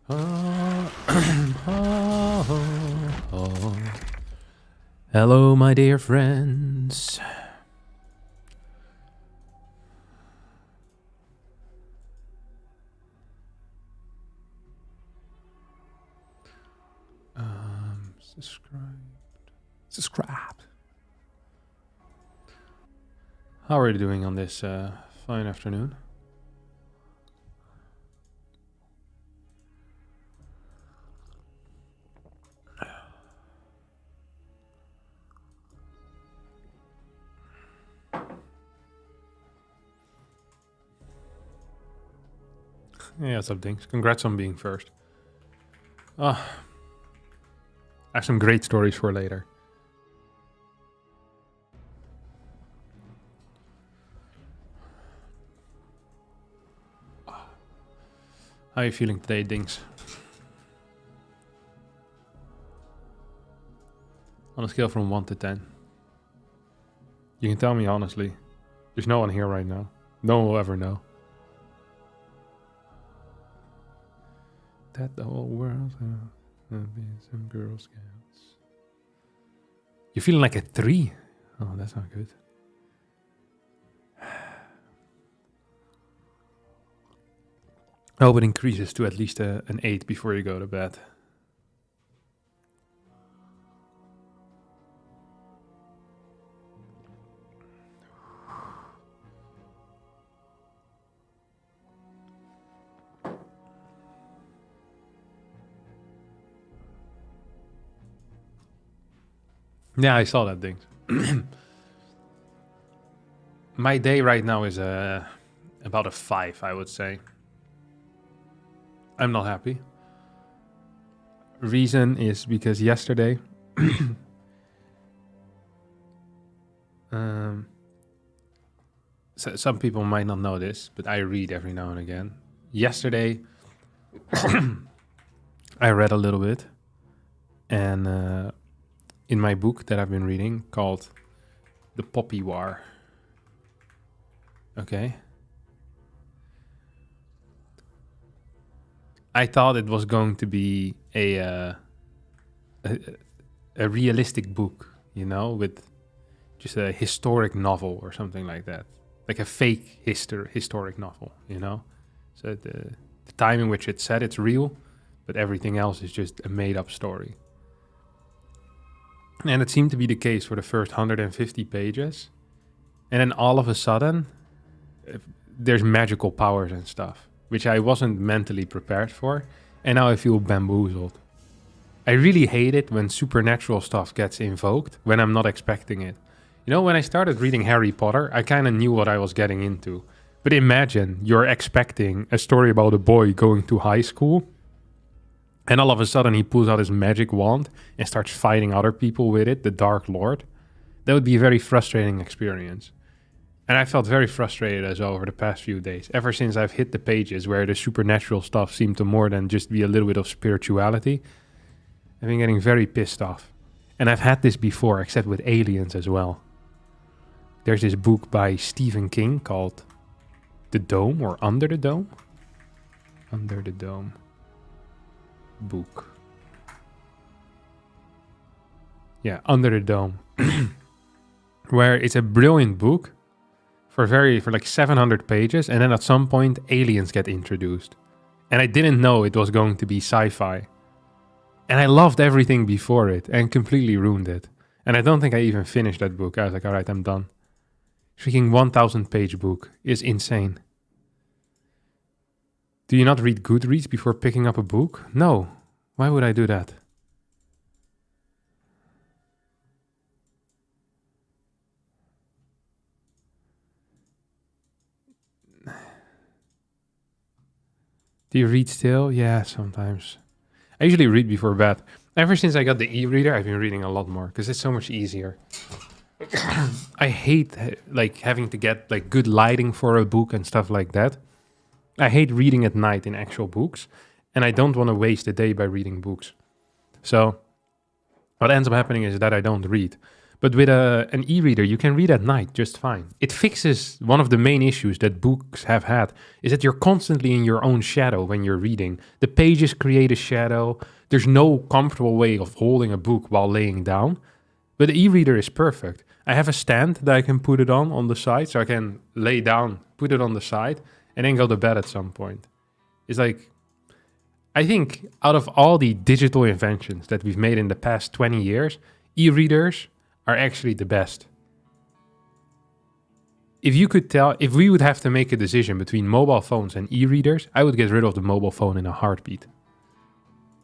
Hello, my dear friends. Subscribe. How are you doing on this fine afternoon? Yeah, some things. Congrats on being first. I have some great stories for later. How are you feeling today, Dings? On a scale from 1 to 10. You can tell me honestly. There's no one here right now. No one will ever know. That the whole world will be some Girl Scouts. You're feeling like a 3? Oh, that's not good. I hope it increases to at least an 8 before you go to bed. Yeah, I saw that thing. My day right now is about a 5, I would say. I'm not happy. Reason is because yesterday... so some people might not know this, but I read every now and again. Yesterday, I read a little bit. And in my book that I've been reading called The Poppy War. Okay. I thought it was going to be a realistic book, you know, with just a historic novel or something like that. Like a fake historic novel, you know? So the time in which it's set, it's real, but everything else is just a made-up story. And it seemed to be the case for the first 150 pages. And then all of a sudden, there's magical powers and stuff, which I wasn't mentally prepared for. And now I feel bamboozled. I really hate it when supernatural stuff gets invoked when I'm not expecting it. You know, when I started reading Harry Potter, I kind of knew what I was getting into. But imagine you're expecting a story about a boy going to high school, and all of a sudden he pulls out his magic wand and starts fighting other people with it, the Dark Lord. That would be a very frustrating experience. And I felt very frustrated as well over the past few days, ever since I've hit the pages where the supernatural stuff seemed to more than just be a little bit of spirituality. I've been getting very pissed off. And I've had this before, except with aliens as well. There's this book by Stephen King called The Dome, or Under the Dome? Under the Dome. Book. Yeah, Under the Dome. Where it's a brilliant book for like 700 pages, and then at some point aliens get introduced. And I didn't know it was going to be sci-fi. And I loved everything before it and completely ruined it. And I don't think I even finished that book. I was like, all right, I'm done. Freaking 1,000 page book is insane. Do you not read Goodreads before picking up a book? No. Why would I do that? Do you read still? Yeah, sometimes. I usually read before bed. Ever since I got the e-reader, I've been reading a lot more because it's so much easier. I hate like having to get like good lighting for a book and stuff like that. I hate reading at night in actual books, and I don't want to waste the day by reading books. So what ends up happening is that I don't read. But with an e-reader, you can read at night just fine. It fixes one of the main issues that books have had, is that you're constantly in your own shadow when you're reading. The pages create a shadow. There's no comfortable way of holding a book while laying down. But the e-reader is perfect. I have a stand that I can put it on the side, so I can lay down, put it on the side, and then go to bed at some point. It's like, I think out of all the digital inventions that we've made in the past 20 years, e-readers are actually the best. If we would have to make a decision between mobile phones and e-readers, I would get rid of the mobile phone in a heartbeat.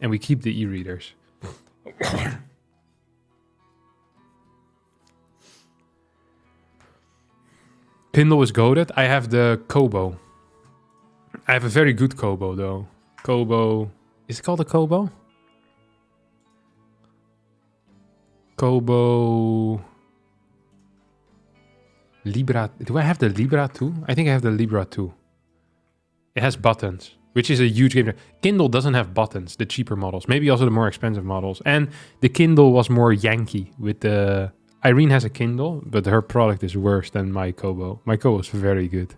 And we keep the e-readers. Kindle is goated. I have the Kobo. I have a very good Kobo though. Kobo. Is it called a Kobo? Kobo. Libra. Do I have the Libra 2? I think I have the Libra 2. It has buttons, which is a huge game. Kindle doesn't have buttons, the cheaper models. Maybe also the more expensive models. And the Kindle was more Yankee with the... Irene has a Kindle, but her product is worse than my Kobo. My Kobo is very good.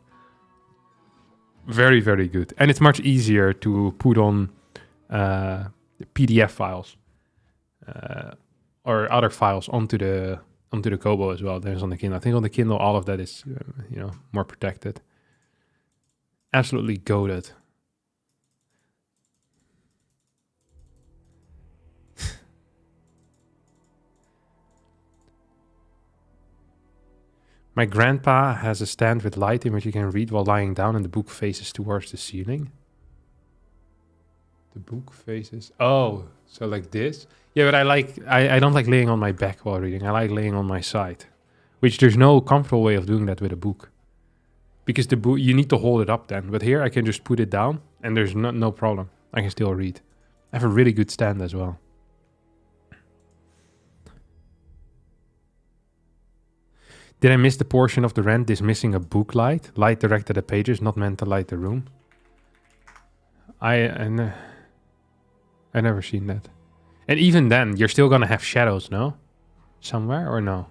Very, very good. And it's much easier to put on PDF files or other files onto the Kobo as well. There's on the Kindle. I think on the Kindle, all of that is, more protected. Absolutely goated. My grandpa has a stand with light in which you can read while lying down and the book faces towards the ceiling. The book faces... Oh, so like this? Yeah, but I don't like laying on my back while reading. I like laying on my side. Which there's no comfortable way of doing that with a book. Because the book, you need to hold it up then. But here I can just put it down and there's no problem. I can still read. I have a really good stand as well. Did I miss the portion of the rant dismissing a book light? Light directed at pages, not meant to light the room. I never seen that. And even then, you're still gonna have shadows, no? Somewhere or no?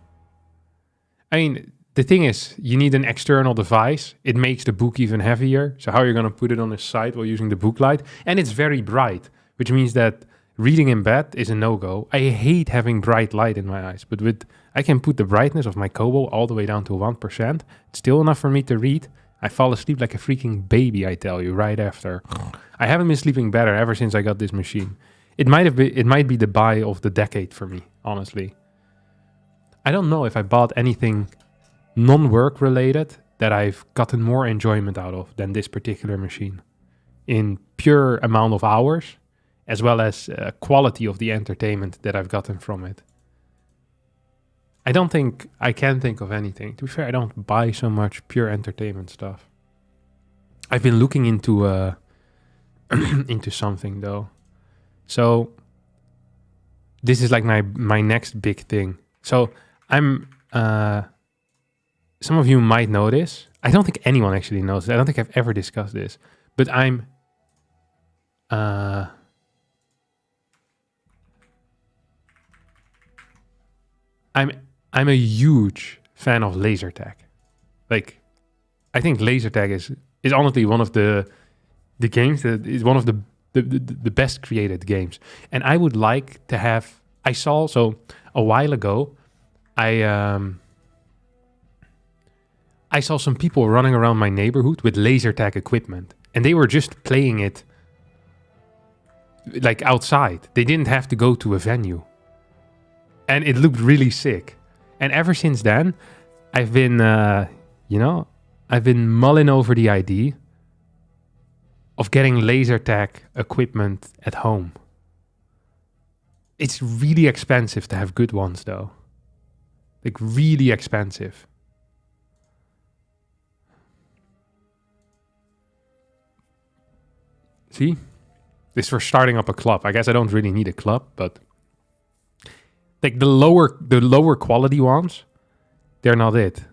I mean, the thing is, you need an external device. It makes the book even heavier. So how are you gonna put it on the side while using the book light? And it's very bright, which means that reading in bed is a no-go. I hate having bright light in my eyes, but I can put the brightness of my Kobo all the way down to 1%. It's still enough for me to read. I fall asleep like a freaking baby, I tell you, right after. I haven't been sleeping better ever since I got this machine. It might be the buy of the decade for me, honestly. I don't know if I bought anything non-work related that I've gotten more enjoyment out of than this particular machine. In pure amount of hours, as well as quality of the entertainment that I've gotten from it. I can think of anything. To be fair, I don't buy so much pure entertainment stuff. I've been looking into into something though. So this is like my next big thing. So I'm some of you might know this. I don't think anyone actually knows this. I don't think I've ever discussed this. But I'm a huge fan of laser tag. Like, I think laser tag is honestly one of the games that is one of the best created games. And I would like to have. I saw so a while ago. I saw some people running around my neighborhood with laser tag equipment, and they were just playing it like outside. They didn't have to go to a venue, and it looked really sick. And ever since then, I've been, mulling over the idea of getting laser tag equipment at home. It's really expensive to have good ones, though. Like, really expensive. See? This is for starting up a club. I guess I don't really need a club, but... like the lower quality ones, they're not it.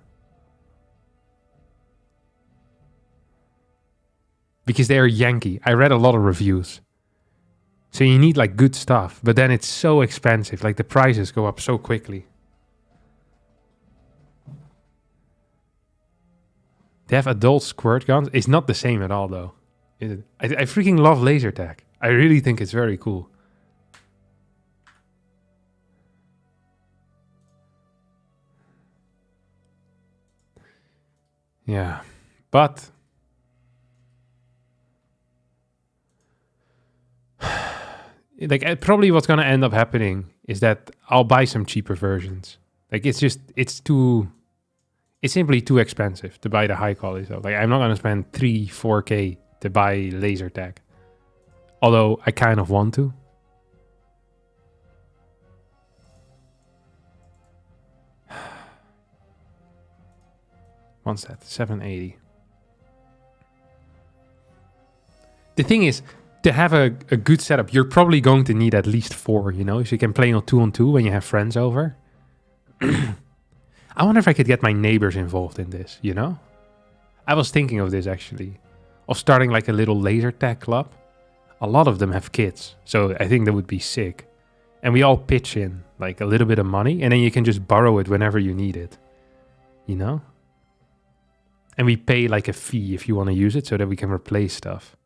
Because they are Yankee. I read a lot of reviews. So you need like good stuff, but then it's so expensive. Like the prices go up so quickly. They have adult squirt guns. It's not the same at all, though. Is it? I freaking love laser tag. I really think it's very cool. Yeah, but like probably what's gonna end up happening is that I'll buy some cheaper versions. Like it's simply too expensive to buy the high quality stuff. Like I'm not gonna spend 4K to buy laser tag. Although I kind of want to. What's that? 780. The thing is, to have a good setup, you're probably going to need at least 4, you know? So you can play on 2-on-2 when you have friends over. I wonder if I could get my neighbors involved in this, you know? I was thinking of this, actually. Of starting like a little laser tag club. A lot of them have kids, so I think that would be sick. And we all pitch in, like, a little bit of money, and then you can just borrow it whenever you need it. You know? And we pay like a fee if you want to use it so that we can replace stuff.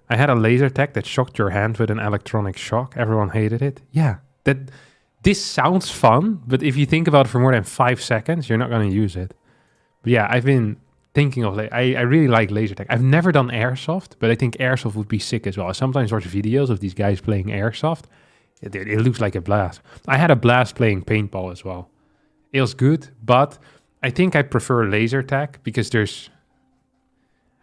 I had a laser tag that shocked your hand with an electronic shock. Everyone hated it. Yeah, this sounds fun, but if you think about it for more than 5 seconds, you're not going to use it. But yeah, I've been thinking of, I really like laser tag. I've never done airsoft, but I think airsoft would be sick as well. I sometimes watch videos of these guys playing airsoft. It looks like a blast. I had a blast playing paintball as well. It was good, but I think I prefer laser tag because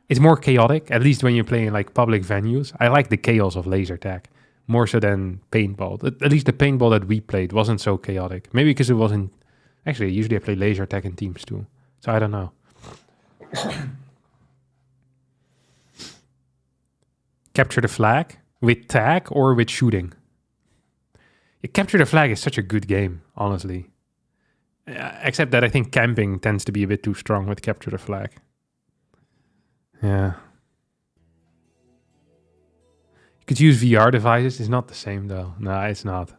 it's more chaotic, at least when you're playing like public venues. I like the chaos of laser tag more so than paintball. At least the paintball that we played wasn't so chaotic. Maybe because it wasn't... Actually, usually I play laser tag in teams too. So I don't know. Capture the flag with tag or with shooting? Capture the flag is such a good game, honestly. Except that I think camping tends to be a bit too strong with capture the flag. Yeah. You could use VR devices. It's not the same though. No, it's not.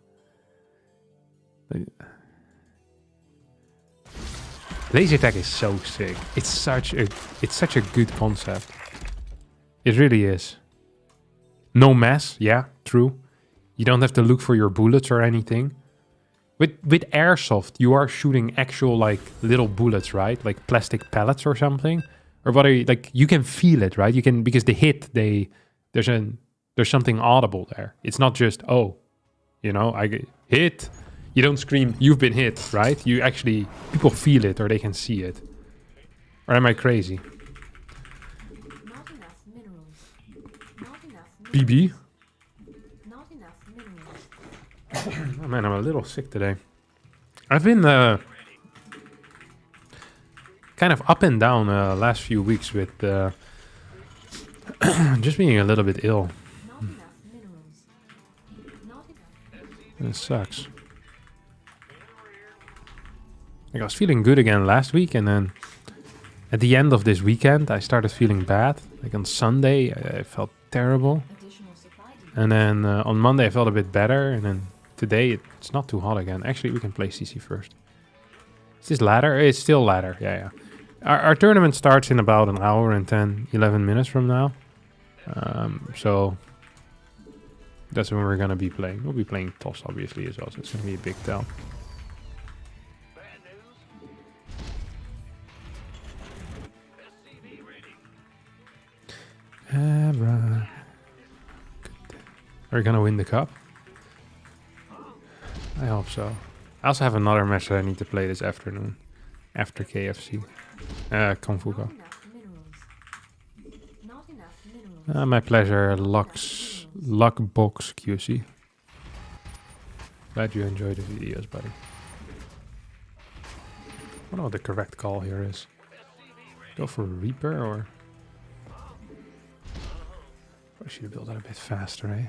Laser tag is so sick. It's such a good concept. It really is. No mess. Yeah, true. You don't have to look for your bullets or anything. With airsoft, you are shooting actual like little bullets, right? Like plastic pellets or something. Or what are you, like you can feel it, right? You can, because the hit, there's something audible there. It's not just, oh, you know, I get hit. You don't scream, you've been hit, right? You actually, people feel it or they can see it. Or am I crazy? Not enough minerals. Not enough minerals. BB? Not enough minerals. Oh man, I'm a little sick today. I've been kind of up and down last few weeks with just being a little bit ill. Not enough minerals. Not enough. It sucks. Like I was feeling good again last week, and then at the end of this weekend, I started feeling bad. Like on Sunday, I felt terrible. Additional supply depot. And then on Monday, I felt a bit better. And then today, it's not too hot again. Actually, we can play CC first. Is this ladder? It's still ladder. Yeah. Our tournament starts in about an hour and 10, 11 minutes from now. So that's when we're going to be playing. We'll be playing toss, obviously, as well. So it's going to be a big tell. Are we gonna win the cup? I hope so. I also have another match that I need to play this afternoon. After KFC. Kung Fu Go. Not enough minerals. My pleasure, Luckbox QC. Glad you enjoyed the videos, buddy. I don't know what the correct call here is. Go for Reaper or... I should have built that a bit faster, eh?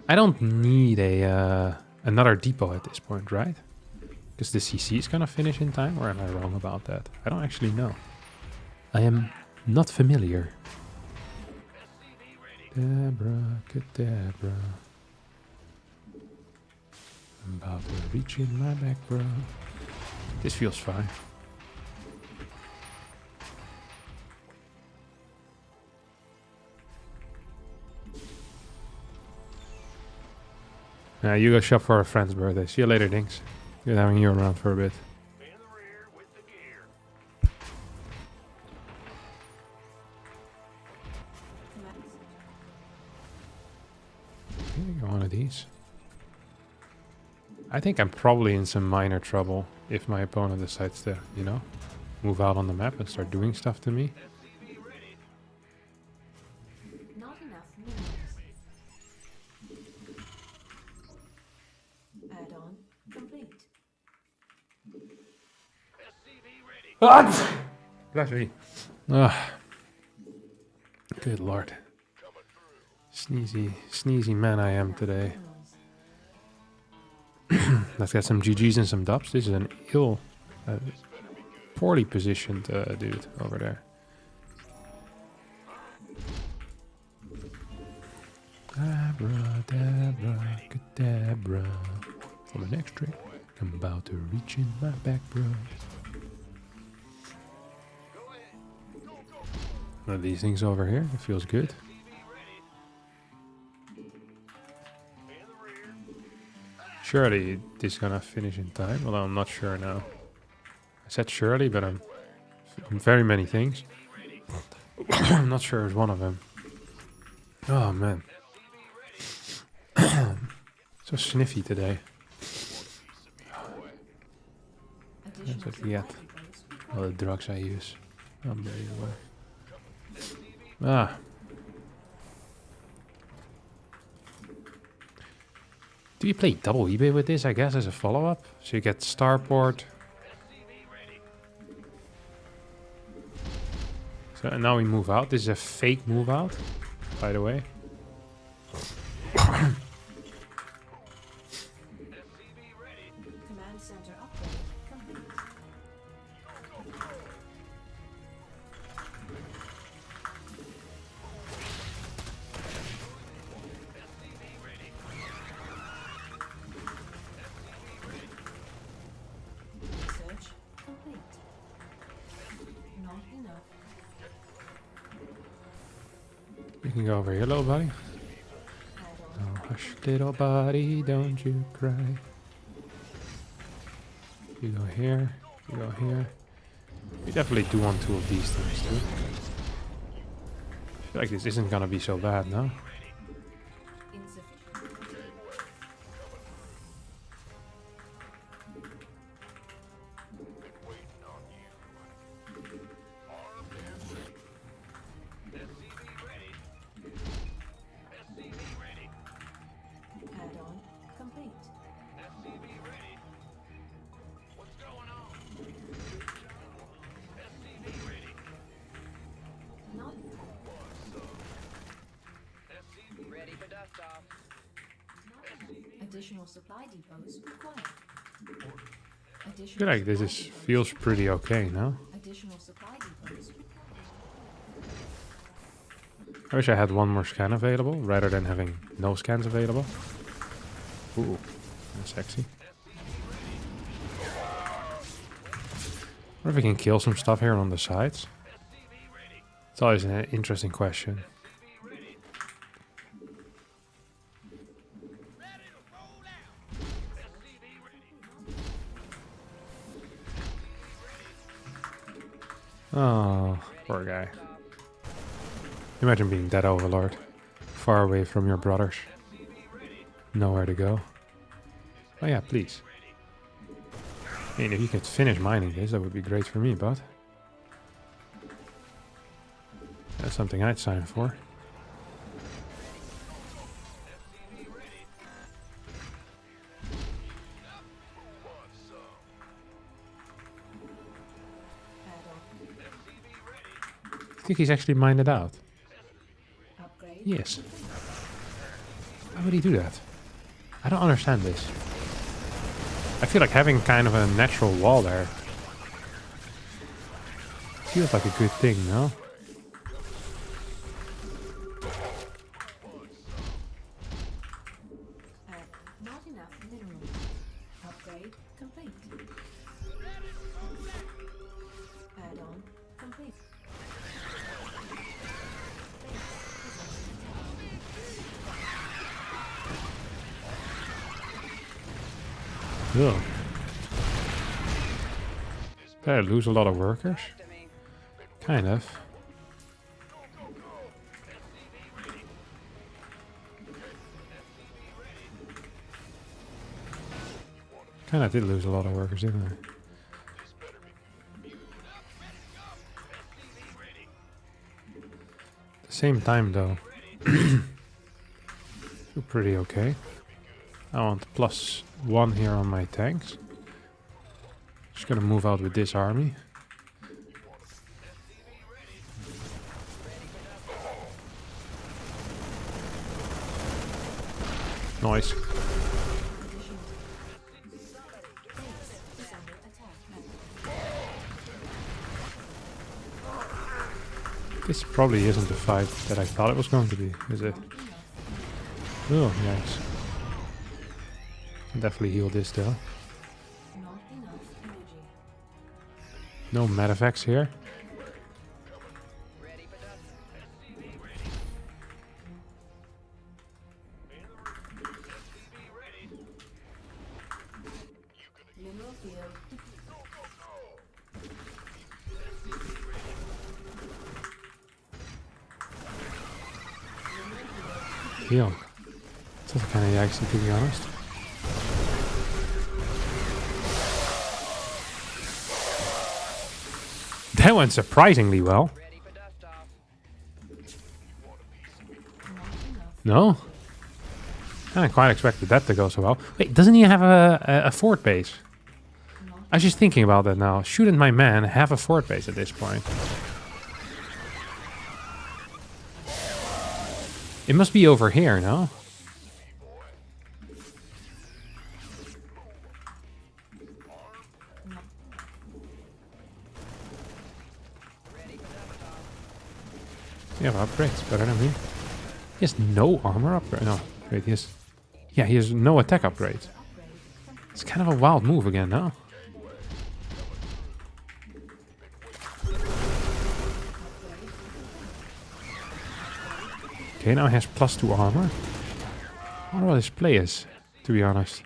I don't need a another depot at this point, right? Because the CC is gonna finish in time, or am I wrong about that? I don't actually know. I am Not familiar. Deborah, Kadabra. I'm about to reach in my back, bro. This feels fine. Now you go shop for a friend's birthday. See you later, Dinks. Good having you around for a bit. Here you go, one of these. I think I'm probably in some minor trouble if my opponent decides to, you know, move out on the map and start doing stuff to me. Not enough minerals. Add-on complete. Bless me. Ah. Good lord. Sneezy man I am today. Let's get some GGs and some dubs. This is an poorly positioned dude over there. Dabra, Kadabra. For the next trick, I'm about to reach in my back, bro. One of these things over here. It feels good. Surely this is gonna finish in time. Well, I'm not sure now. I said surely, but I'm very many things. I'm not sure it's one of them. Oh man, so sniffy today. That's what we get. All the drugs I use. Unbelievable. Ah. Do you play double eBay with this, I guess, as a follow-up? So you get Starport. So and now we move out. This is a fake move out, by the way. Command center upgrade complete. Research complete. Not enough. You can go over here, little buddy. Add-on. Oh, hush, little buddy, don't you cry. You go here. You go here. We definitely do want two of these things too. I feel like this isn't gonna be so bad, no? Insufficient. Add-on complete. Not Ready for dust off. additional supply depots required. I Additional feel like this supply is depots. feels pretty okay, no? Additional supply depots required. I wish I had one more scan available rather than having no scans available. Ooh, that's sexy. What if we can kill some stuff here on the sides? It's always an interesting question. Oh, poor guy. Imagine being that overlord. Far away from your brothers. Nowhere to go. Oh yeah, please. I mean, if you could finish mining this, that would be great for me, but... that's something I'd sign for. I think he's actually mined it out. Upgrade. Yes. Why would he do that? I don't understand this. I feel like having kind of a natural wall there feels like a good thing, no? Upgrade complete. Add-on complete. Ugh. Did I lose a lot of workers? To me. Kind of. Kinda did lose a lot of workers, didn't I? At the same time though. Feel pretty okay. I want +1 here on my tanks. Just gonna move out with this army. Nice. Base is under attack. This probably isn't the fight that I thought it was going to be, is it? Oh, yikes. Definitely heal this though. Not enough energy. No medeffects here. Ready for dust. Mineral field. Heal. That's kind of yikesy to be honest. That went surprisingly well. Ready for dust off. Not enough. No? I quite expected that to go so well. Wait, doesn't he have a fort base? Not I was just thinking about that now. Shouldn't my man have a fort base at this point? It must be over here, no? Ready for dust off. Yeah, upgrades better than me. He has no armor upgrade. No, wait, he has. Yeah, he has no attack upgrades. It's kind of a wild move again, no? Okay, now he has +2 armor. I wonder what his play is, to be honest.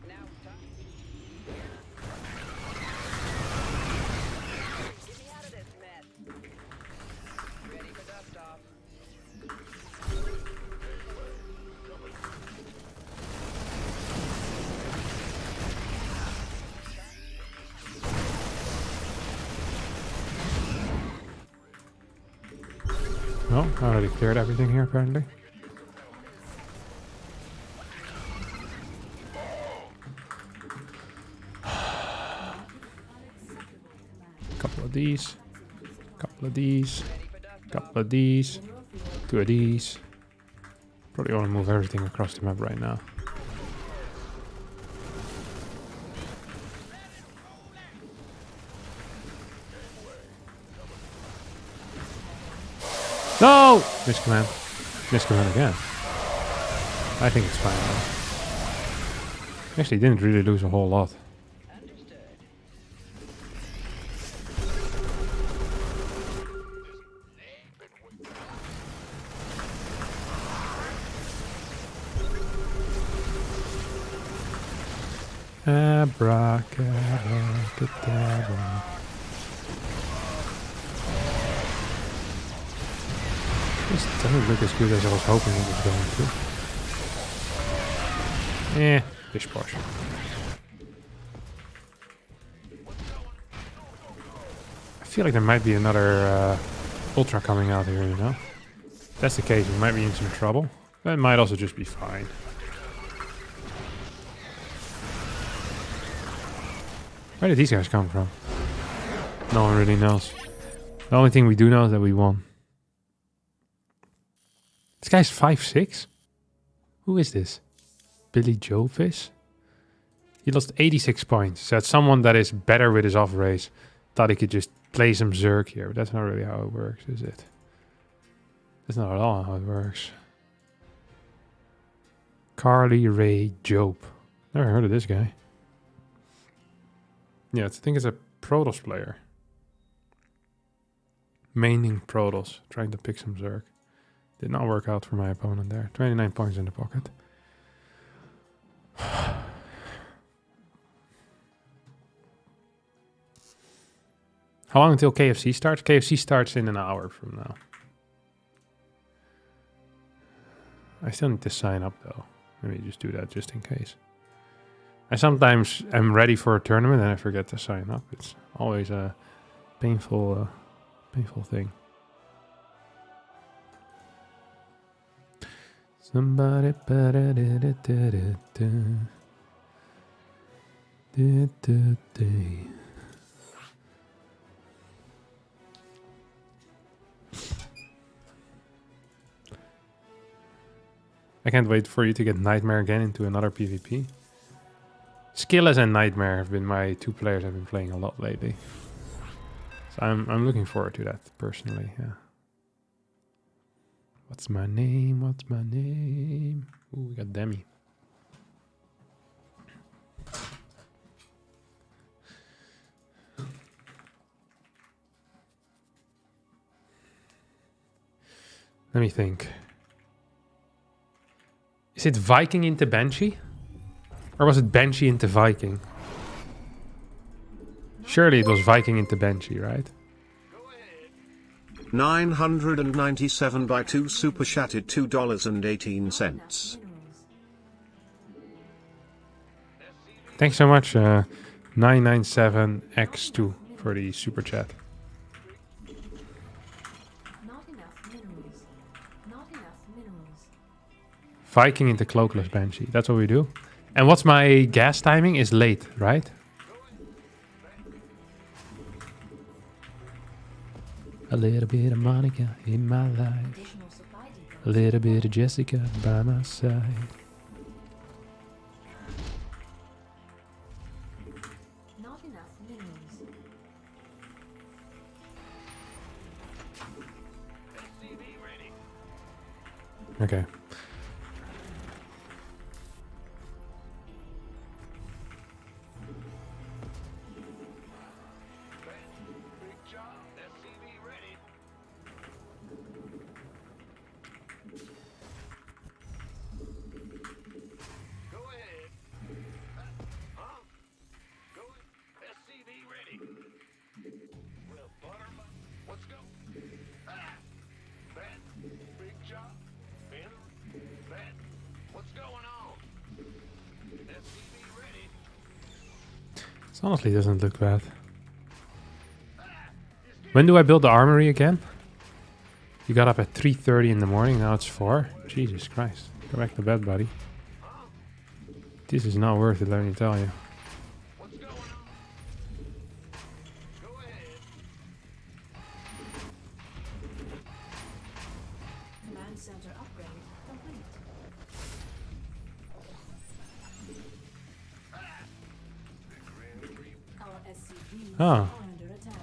Now time. Get me out of this mess. Ready for dust off. No, I already cleared everything here, apparently. Couple of these. Couple of these. Ready for dust off. Couple of these. 2 of these. Probably want to move everything across the map right now. No! Miscommand. Miscommand again. I think it's fine now. Actually, didn't really lose a whole lot. Understood. Abracadabra. This doesn't look as good as I was hoping it was going to. Dish posh. I feel like there might be another ultra coming out here, you know? If that's the case, we might be in some trouble. But it might also just be fine. Where did these guys come from? No one really knows. The only thing we do know is that we won. This guy's 5'6". Who is this? Billy Jovis? He lost 86 points. So it's someone that is better with his off race. Thought he could just play some Zerg here, but that's not really how it works, is it? That's not at all how it works. Carly Ray Job. Never heard of this guy. Yeah, I think it's a Protoss player. Maining Protoss, trying to pick some Zerg. Did not work out for my opponent there. 29 points in the pocket. How long until KFC starts? KFC starts in an hour from now. I still need to sign up though. Let me just do that just in case. I sometimes am ready for a tournament and I forget to sign up. It's always a painful thing. Somebody I can't wait for you to get Nightmare again into another PvP. Skillless and Nightmare have been my two players I've been playing a lot lately. So I'm looking forward to that personally, yeah. What's my name? What's my name? Ooh, we got Demi. Let me think. Is it Viking into Banshee? Or was it Banshee into Viking? Surely it was Viking into Banshee, right? 997 by 2 super chatted $2.18. Minerals. Thanks so much, 997x2 for the super chat. Not enough minerals. Not enough minerals. Viking into Cloakless Banshee. That's what we do. And what's my gas timing? Is late, right? A little bit of Monica in my life. Additional supply depots. A little bit of Jessica by my side. Not enough minerals. Okay. This honestly doesn't look bad. When do I build the armory again? You got up at 3:30 in the morning, now it's 4. Jesus Christ. Go back to bed, buddy. This is not worth it, let me tell you. Command center upgrade complete. Our SCVs Oh. are under attack.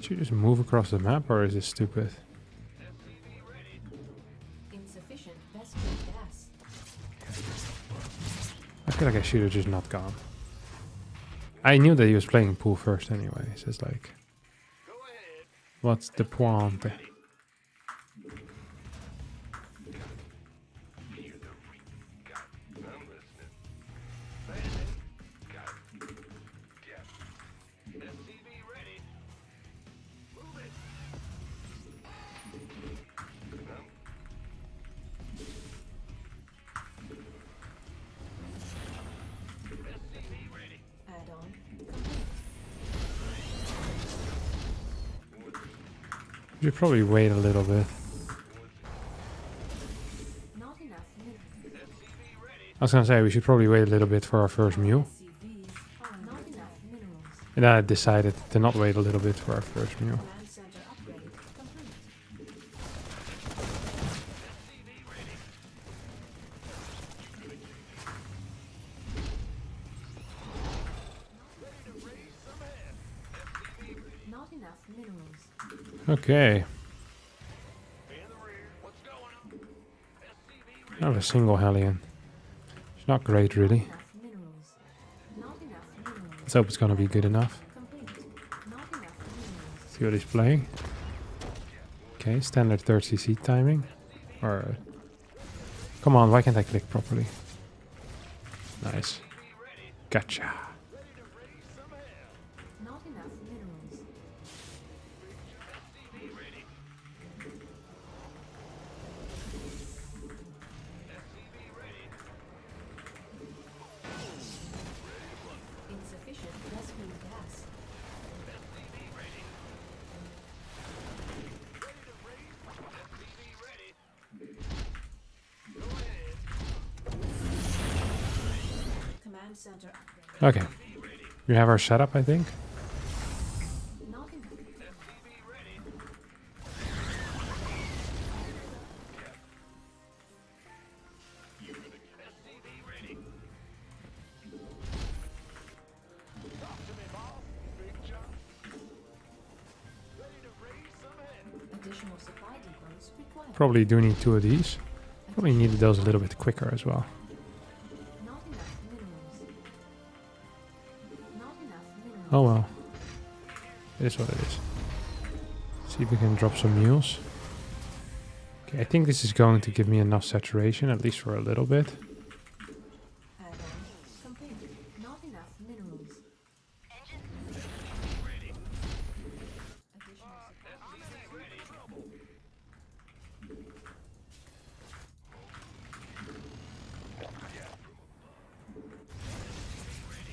Should you just move across the map, or is this stupid? Insufficient Vesper gas. I feel like I should have just not gone. I knew that he was playing pool first anyway, so it's like... What's the point? Add-on complete. We should probably wait a little bit. Not enough minerals. I was gonna say, we should probably wait a little bit for our first meal. SCVs are not enough minerals. And then I decided to not wait a little bit for our first meal. Command center upgrade complete. Not enough minerals. Okay. I have a single Hellion. It's not great, really. Enough minerals. Not enough minerals. Let's hope it's gonna be good enough. Complete. Not enough minerals. See what he's playing. Okay, standard 30cc timing. Or... come on, why can't I click properly? Nice. Gotcha. Not enough minerals. Insufficient rescue gas. Command center upgrade. Okay. We have our setup, I think. Not enough. Additional supply depots required. Probably do need 2 of these. Probably needed those a little bit quicker as well. Not enough minerals. Not enough minerals. Oh well. It is what it is. See if we can drop some mules. Okay, I think this is going to give me enough saturation, at least for a little bit. Add-on complete. Not enough minerals. Additional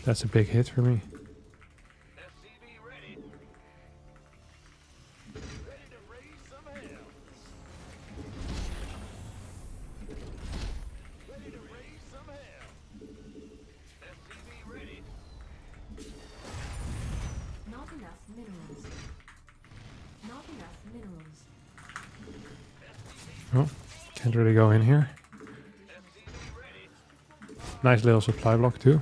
That's a big hit for me. Not enough minerals. Not enough minerals. Oh, can't really go in here. Nice little supply block too.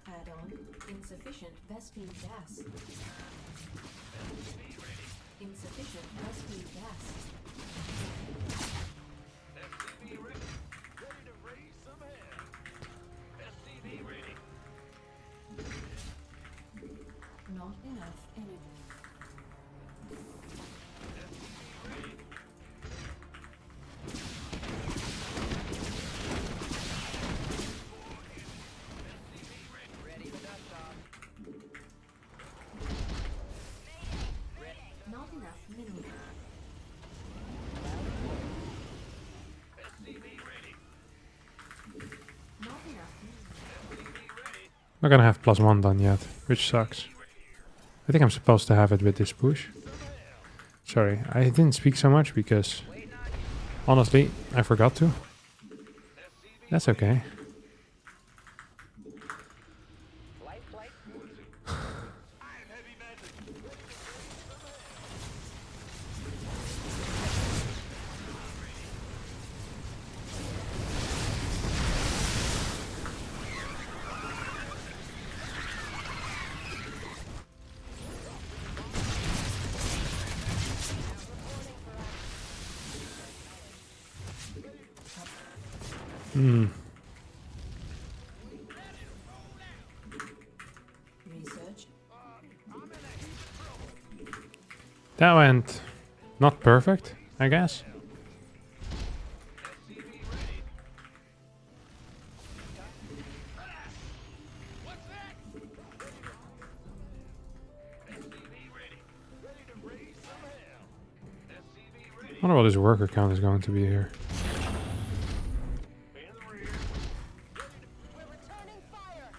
Add-on insufficient Vespine gas. Insufficient Vespine gas. Not enough energy. Ready for dust off. Not enough minerals. Not enough minerals. Not gonna have +1 done yet, which sucks. I think I'm supposed to have it with this push. Sorry, I didn't speak so much because honestly, I forgot to. That's okay. Light flight. Research. That went not perfect, I guess. I wonder what his worker count is going to be here. We're returning fire.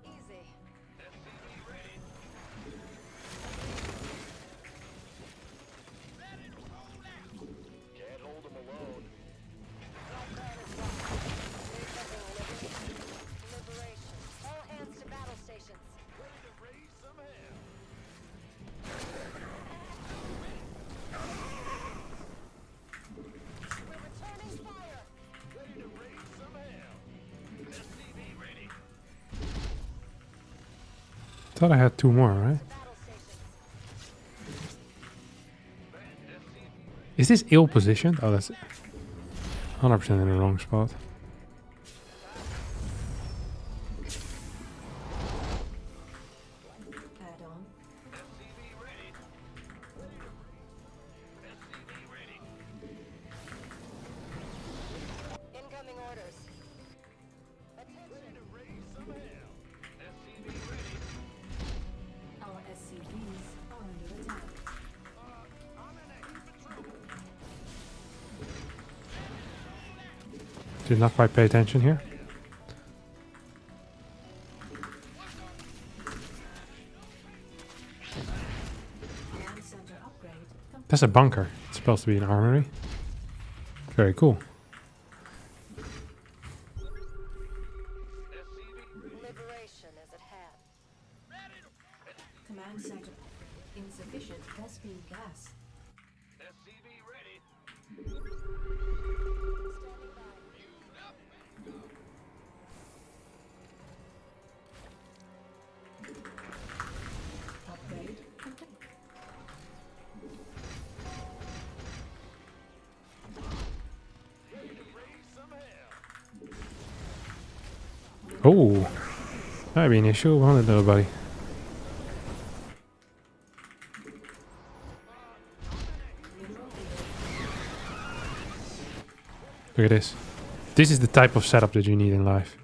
Easy. Can't hold him alone. Liberation. All hands to battle stations. Thought I had 2 more, right? Is this ill positioned? Oh, that's 100% in the wrong spot. Add on. Incoming orders. Our SCVs are under attack. Did not quite pay attention here. Command center upgrade complete. That's a bunker. It's supposed to be an armory. Very cool. Liberation is at hand. Command center. Insufficient Vespine gas. Upgrade complete. Oh, that'd be an issue. Won't it, little buddy? Look at this. This is the type of setup that you need in life.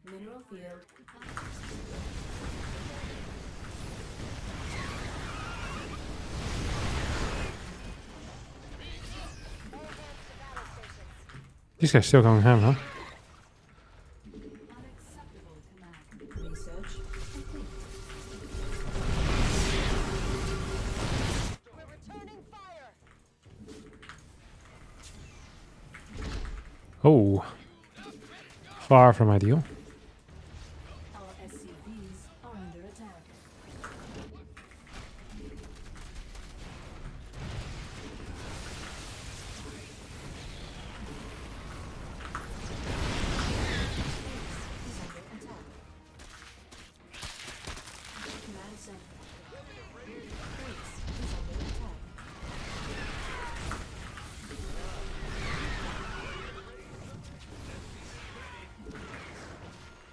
Mineral field depleted. Insufficient Vespine. Mineral field. This guy's still going ham, huh? Unacceptable command. Research complete. We're returning fire. Oh, far from ideal. Our SCVs are under attack. Is under attack. Command center. Base is under attack.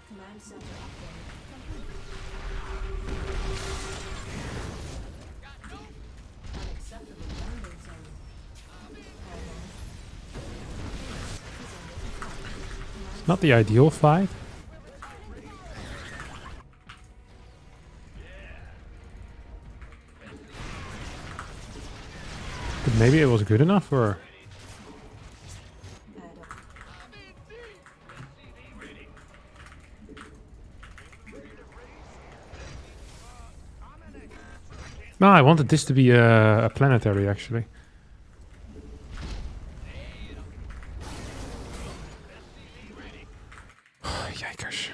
Command center upgrade complete. Unacceptable landing zone. Add on. Base is under attack. Command Not the ideal fight. But maybe it was good enough, or add on. no, I wanted this to be a planetary actually. Yikers.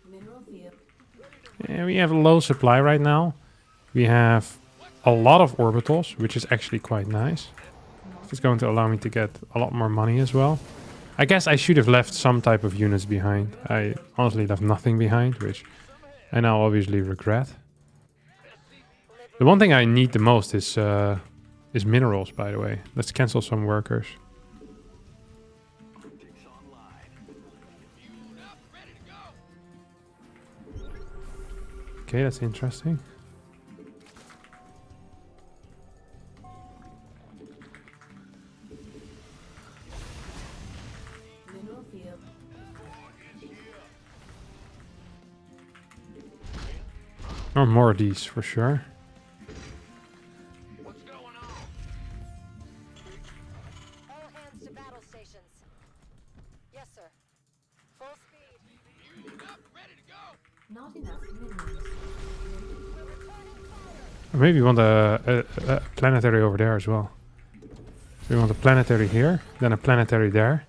Mineral field. Yeah, we have a low supply right now. We have a lot of orbitals, which is actually quite nice. It's going to allow me to get a lot more money as well. I guess I should have left some type of units behind. I honestly left nothing behind, which I now obviously regret. The one thing I need the most is minerals, by the way. Let's cancel some workers. Okay, that's interesting. Mineral field. Or more of these for sure. What's going on? All hands to battle stations. Yes, sir. Full speed. Not enough minerals. Or maybe we want a planetary over there as well. We want a planetary here, then a planetary there.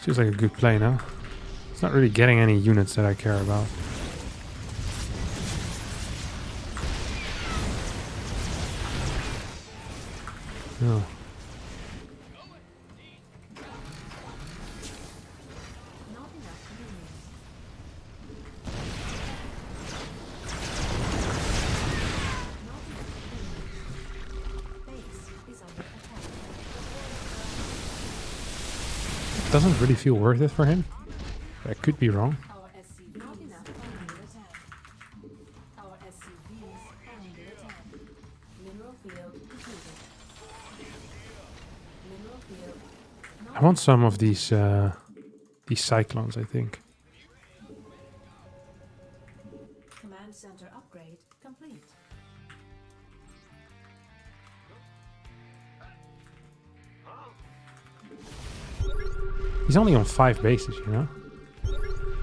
Seems like a good play now. It's not really getting any units that I care about. No. Not enough minerals. Not enough minerals. Base is under attack. It doesn't really feel worth it for him. I could be wrong. Our SCVs not enough under attack. Our SCVs under attack. Mineral field depleted. Mineral field. I want some of these cyclones, I think. Command center upgrade complete. He's only on 5 bases, you know?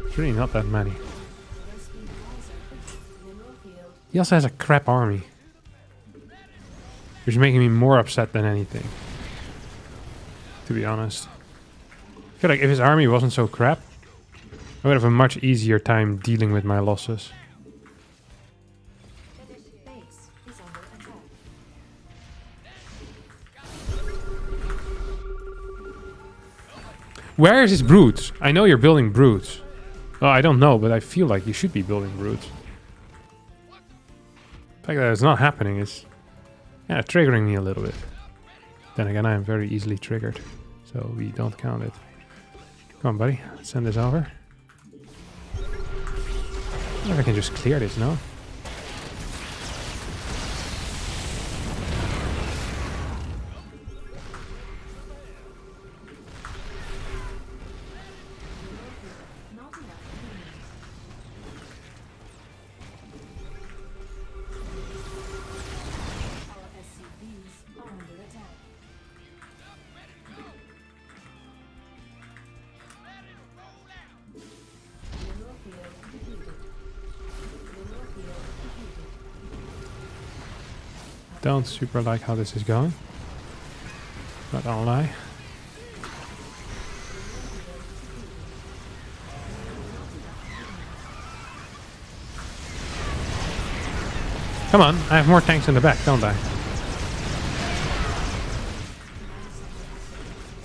It's really not that many. Rescue visor. Mineral field. He also has a crap army. Which is making me more upset than anything. To be honest. I feel like if his army wasn't so crap, I would have a much easier time dealing with my losses. Base is under attack. Where is his brutes? I know you're building brutes. Oh, I don't know, but I feel like you should be building brutes. The fact that it's not happening is triggering me a little bit. Then again, I am very easily triggered, so we don't count it. Come on, buddy. Let's send this over. I wonder if I can just clear this, no? Not enough minerals. Our SCVs are under attack. Mineral field depleted. Mineral field depleted. Don't super like how this is going. Not gonna lie. Come on, I have more tanks in the back, don't I?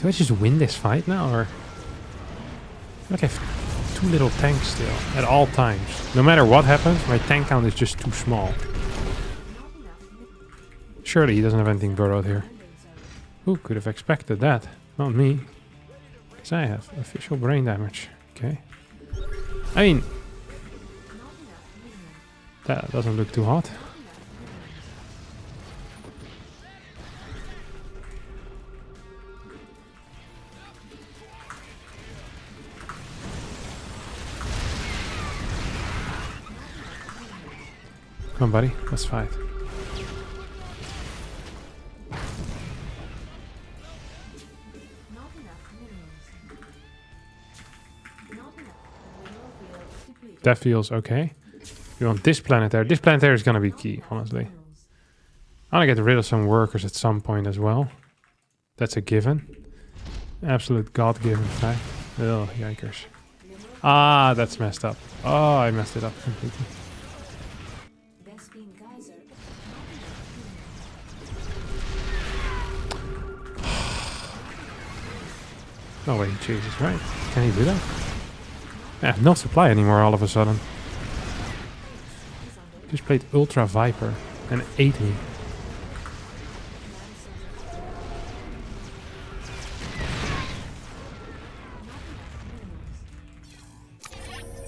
Do I just win this fight now, or? I feel like I have too little tanks still, at all times. No matter what happens, my tank count is just too small. Surely he doesn't have anything burrowed here. Who could have expected that? Not me. Because I have official brain damage. Okay. I mean, that doesn't look too hot. Come on, buddy. Let's fight. Not enough minerals. Not enough. Mineral field depleted. That feels okay. We want this planet there. This planet there is gonna be key, honestly. Minerals. I want to get rid of some workers at some point as well. That's a given. Absolute God-given fact. Oh, yikers. Ah, that's messed up. Oh, I messed it up completely. Vespine geyser. No way he chases, right? Can he do that? I have no supply anymore all of a sudden. Just played Ultra Viper and ate me.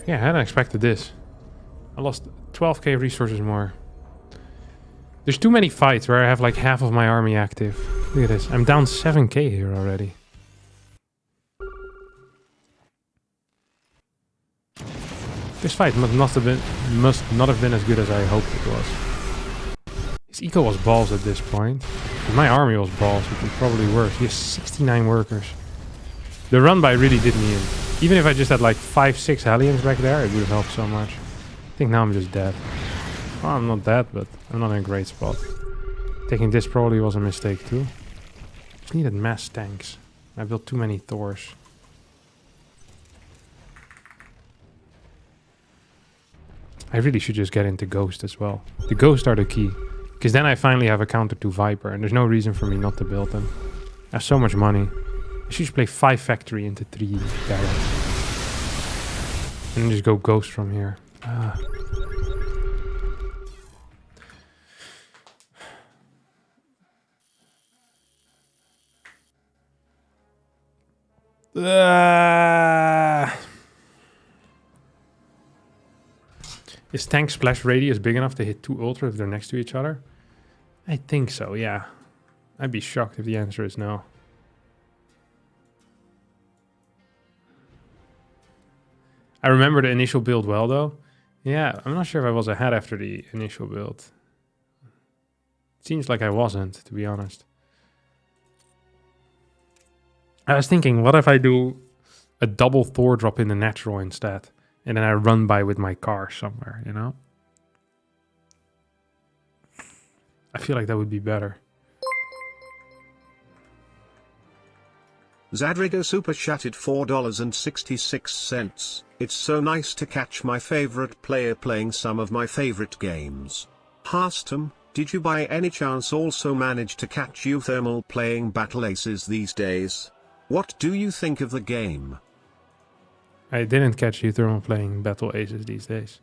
Yeah, I hadn't expected this. I lost 12k resources more. There's too many fights where I have like half of my army active. Look at this. I'm down 7k here already. This fight must not have been as good as I hoped it was. His eco was balls at this point. And my army was balls, which was probably worse. He has 69 workers. The run by really did me in. Even if I just had like 5-6 Hellions back there, it would have helped so much. I think now I'm just dead. Well, I'm not dead, but I'm not in a great spot. Taking this probably was a mistake too. Just needed mass tanks. I built too many Thors. I really should just get into Ghost as well. The Ghost are the key. Because then I finally have a counter to Viper. And there's no reason for me not to build them. I have so much money. I should just play 5 factory into 3 barracks. And then just go Ghost from here. Ah. Is tank splash radius big enough to hit 2 ultra if they're next to each other? I think so, yeah. I'd be shocked if the answer is no. I remember the initial build well though. Yeah, I'm not sure if I was ahead after the initial build. Seems like I wasn't, to be honest. I was thinking, what if I do a double Thor drop in the natural instead? And then I run by with my car somewhere, you know? I feel like that would be better. Zadrigo super chatted $4.66. It's so nice to catch my favorite player playing some of my favorite games. Harstom, did you by any chance also manage to catch Euthermal playing Battle Aces these days? What do you think of the game? I didn't catch Euthermal playing Battle Aces these days.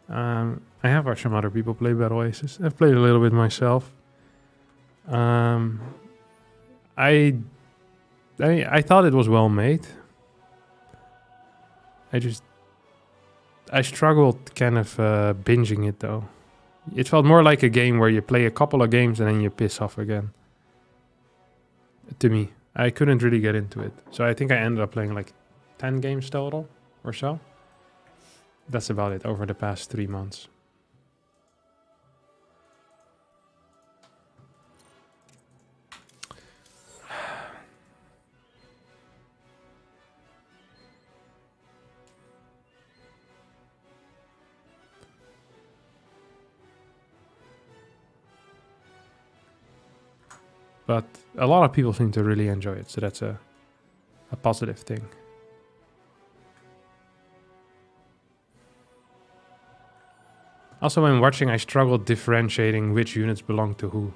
I have watched some other people play Battle Aces. I've played a little bit myself. I thought it was well made. I struggled kind of binging it though. It felt more like a game where you play a couple of games and then you piss off again. To me, I couldn't really get into it. So I think I ended up playing like 10 games total or so. That's about it over the past 3 months. But a lot of people seem to really enjoy it, so that's a positive thing. Also, when watching, I struggled differentiating which units belong to who.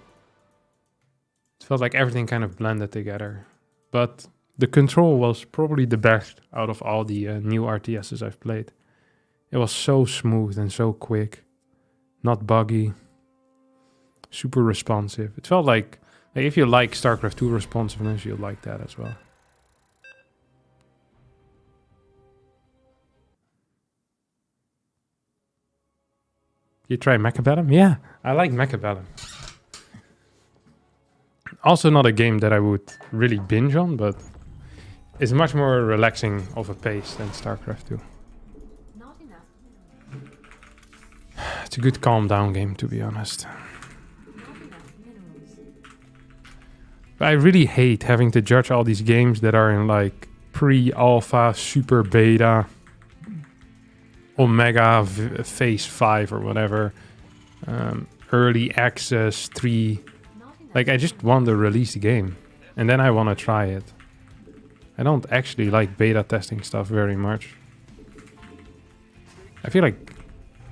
It felt like everything kind of blended together. But the control was probably the best out of all the new RTSs I've played. It was so smooth and so quick. Not buggy. Super responsive. It felt like if you like StarCraft II responsiveness, you'll like that as well. You try Mechabellum? Yeah, I like Mechabellum. Also not a game that I would really binge on, but it's much more relaxing of a pace than StarCraft II. Not enough. It's a good calm down game, to be honest. Not enough minerals. But I really hate having to judge all these games that are in like pre-alpha, super beta, omega phase 5 or whatever, early access 3. Like, I just want to release the game and then I want to try it. I don't actually like beta testing stuff very much. I feel like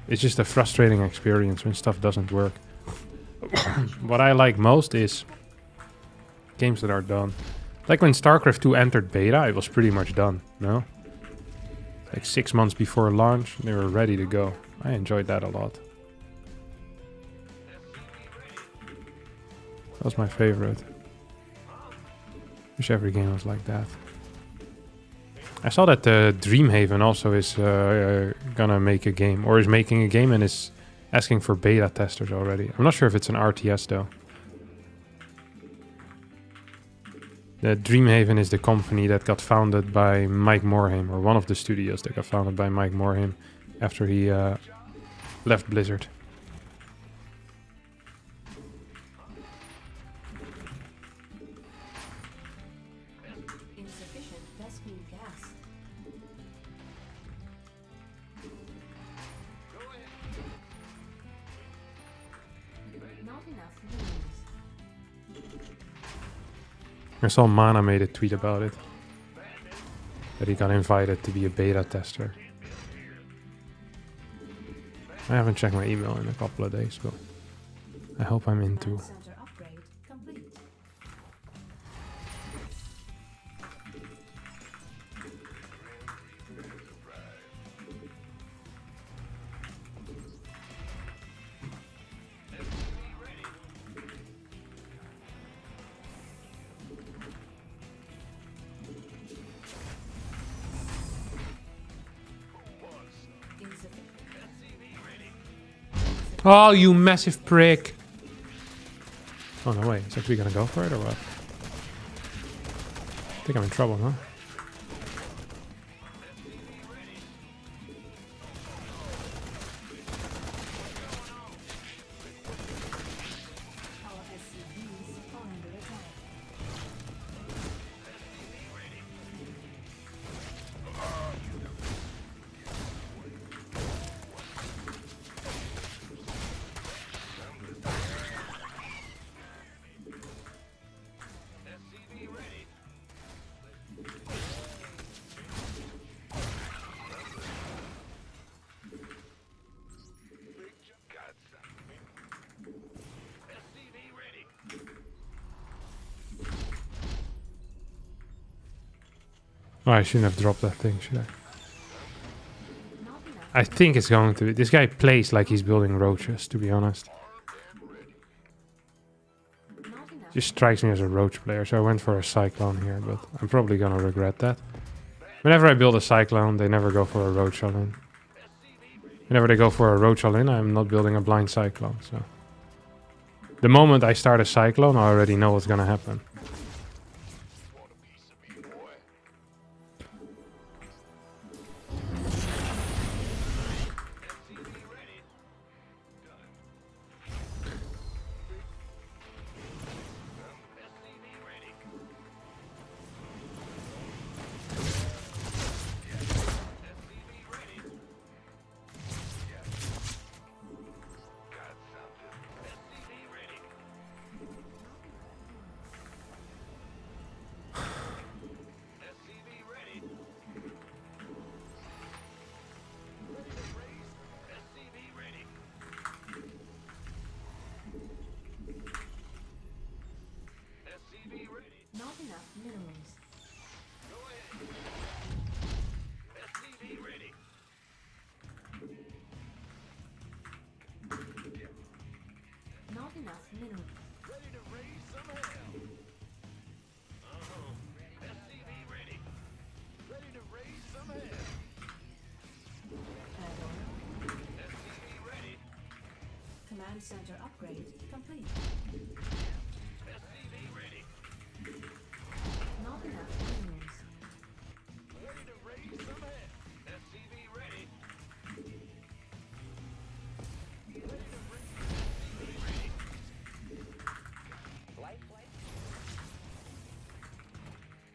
it's just a frustrating experience when stuff doesn't work. What I like most is games that are done. Like when StarCraft II entered beta, it was pretty much done, no? Like 6 months before launch, they were ready to go. I enjoyed that a lot. That was my favorite. Wish every game was like that. I saw that Dreamhaven also is gonna make a game, or is making a game and is asking for beta testers already. I'm not sure if it's an RTS though. The Dreamhaven is the company that got founded by Mike Morhaime, or one of the studios that got founded by Mike Morhaime after he left Blizzard. Insufficient Vespene gas. Not Not enough minerals. I saw Mana made a tweet about it. That he got invited to be a beta tester. I haven't checked my email in a couple of days, but I hope I'm into. Command center upgrade complete. Insufficient. Oh, you massive prick! Oh no, wait, it's actually gonna go for it or what? I think I'm in trouble, huh? Our SCVs are under attack. Oh, I shouldn't have dropped that thing, should I? Not enough. I think it's going to. This guy plays like he's building roaches, to be honest. Not enough. Just strikes me as a roach player, so I went for a cyclone here, but I'm probably gonna regret that. Whenever I build a cyclone, they never go for a roach all-in. Whenever they go for a roach all-in, I'm not building a blind cyclone, so... The moment I start a cyclone, I already know what's gonna happen. Want a piece of me, boy? Not enough minerals. Not enough minerals. Ready to raise some hell. SCV ready. Ready to raise some hell. Add-on. SCV ready. Command center upgrade complete. SCV ready. Not enough minerals. Ready to raise some hell. SCV ready.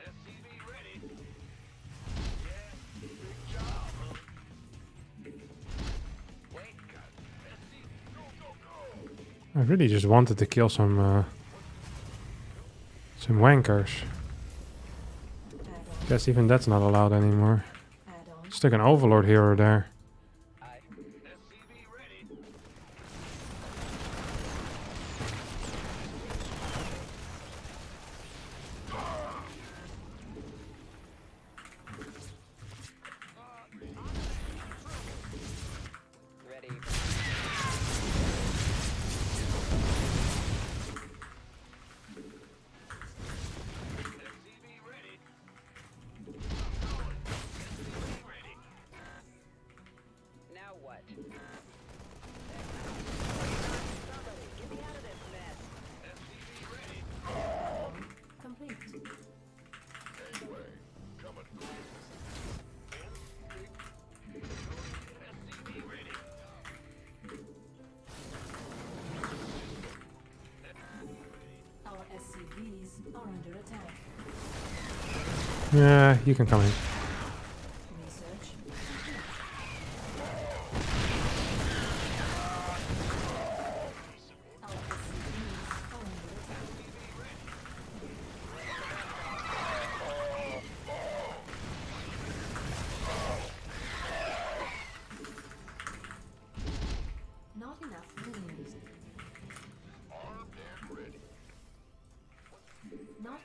SCV ready. Yeah, big job, huh? Wait, God. SCV, go, go, go. I really just wanted to kill some wankers. Add-on. Guess even that's not allowed anymore. Add-on. Stick an overlord hero there. SCV ready. Ready. SCV ready. SCV ready. Now what? Get me out of this mess. SCV ready. Complete. Anyway, coming. SCV ready. Our SCVs are under attack. Yeah, you can come in. Research. Our SCVs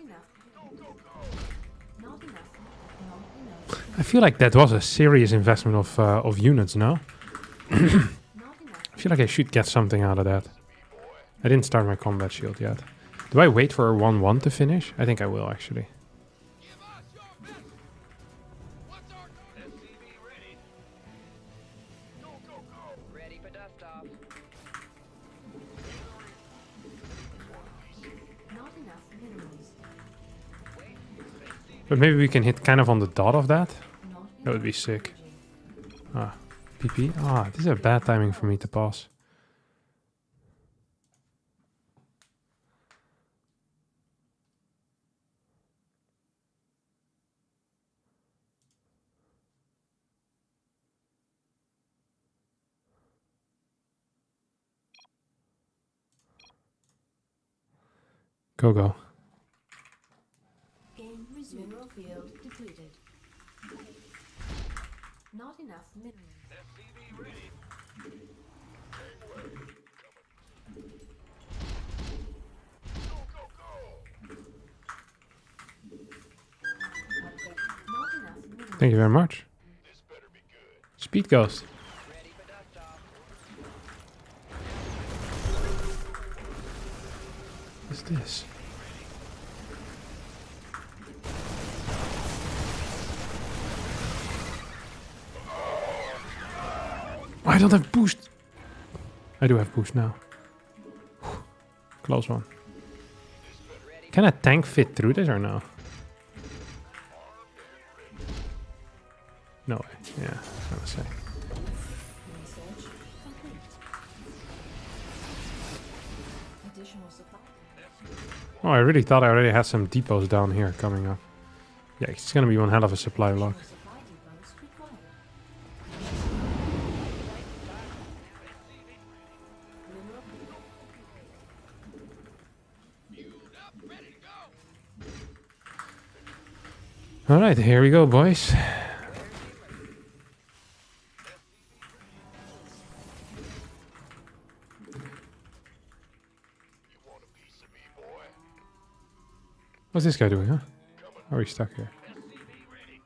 Not enough. Not enough. Not enough. I feel like that was a serious investment of units, no? Not enough. I feel like I should get something out of that. I didn't start my combat shield yet. Do I wait for a 1-1 to finish? I think I will, actually. Give us your best. What's our SCV ready? Go, go, go. Ready for dust off. Not enough minerals. But maybe we can hit kind of on the dot of that. Not That would be sick. Ah, PP. Ah, this is a bad timing for me to pass. Go, go. Game resumed. Mineral field depleted. Not enough minerals. SCV ready. Go, go, go. Upgrade. Not enough minerals. Thank you very much. This better be good. Speed Ghost. Ready for dust off. What's this? I don't have boost. I do have boost now. Whew. Close one. Can a tank fit through this or no? No way. Yeah, I was gonna say. Research complete. Additional supply. Oh, I really thought I already had some depots down here coming up. Yeah, it's gonna be one hell of a supply block. Supply depots required. Mineral Fueled up, ready to go. All right, here we go, boys. You want a piece of me, boy? What's this guy doing, huh? Or are we stuck here? SCV ready.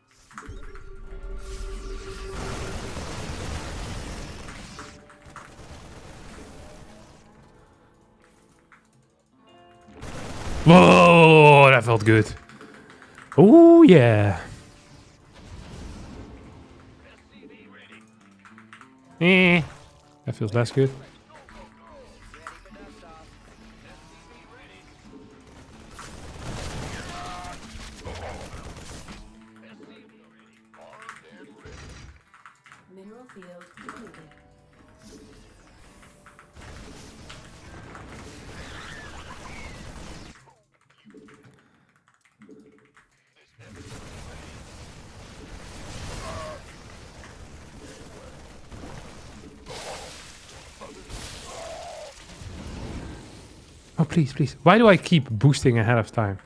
Whoa, that felt good. Oh yeah. SCV ready. That feels less good. Ready for dust off. SCV ready. SCV ready. Armed and ready. mineral field depleted. Oh, please, please. Why do I keep boosting ahead of time?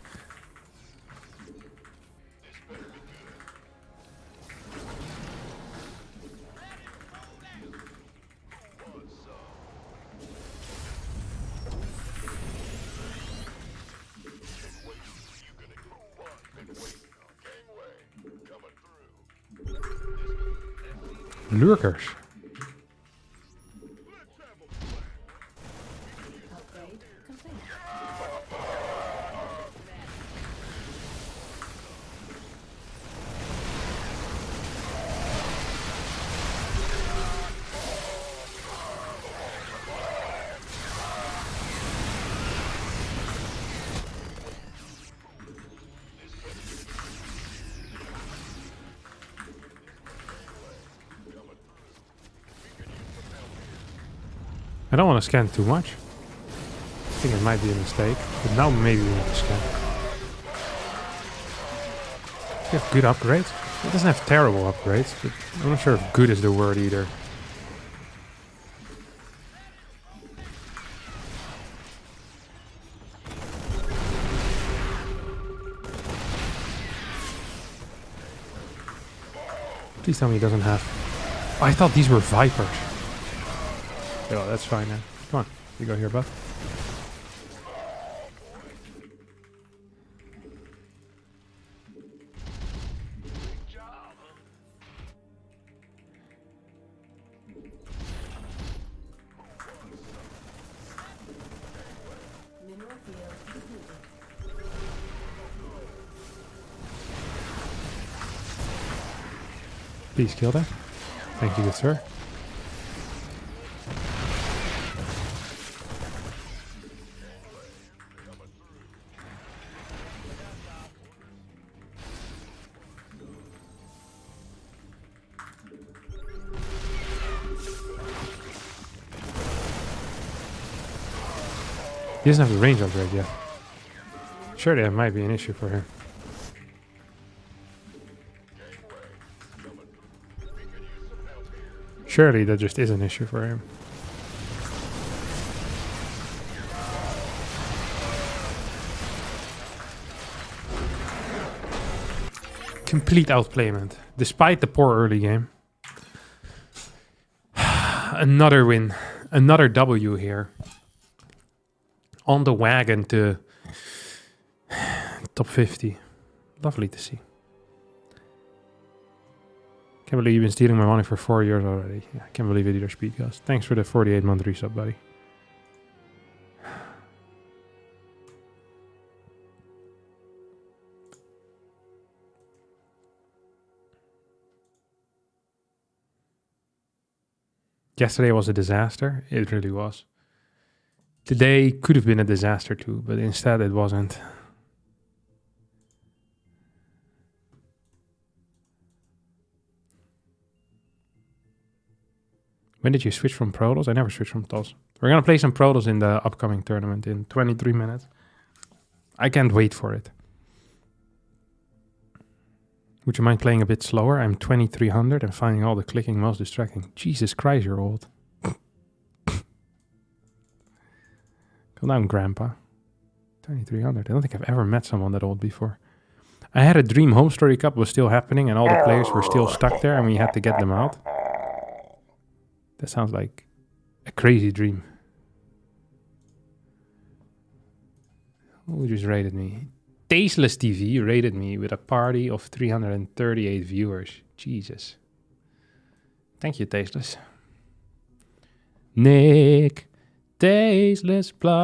Lurkers. Upgrade complete. I don't want to scan too much. I think it might be a mistake, but now maybe we need to scan. You have good upgrades. It doesn't have terrible upgrades, but I'm not sure if good is the word either. Please tell me he doesn't have... Oh, I thought these were Vipers. Oh, that's fine then. Come on, you go here, bud. Please kill that. Thank you, good sir. He doesn't have the range upgrade yet. Surely that might be an issue for him. Surely that just is an issue for him. Complete outplayment, despite the poor early game. Another win, another W here. On the wagon to top 50. Lovely to see. Can't believe you've been stealing my money for 4 years already. Yeah, I can't believe it either, Speedcast. Thanks for the 48-month resub, buddy. Yesterday was a disaster. It really was. Today could have been a disaster too, but instead it wasn't. When did you switch from Protoss? I never switched from TOS. We're gonna play some Protoss in the upcoming tournament in 23 minutes. I can't wait for it. Would you mind playing a bit slower? I'm 2300 and finding all the clicking most distracting. Jesus Christ, you're old. Calm down, Grandpa. 2300. I don't think I've ever met someone that old before. I had a dream Home Story Cup was still happening and all the players were still stuck there and we had to get them out. That sounds like a crazy dream. Who just rated me? Tasteless TV rated me with a party of 338 viewers. Jesus. Thank you, Tasteless. Nick. Tasteless blood.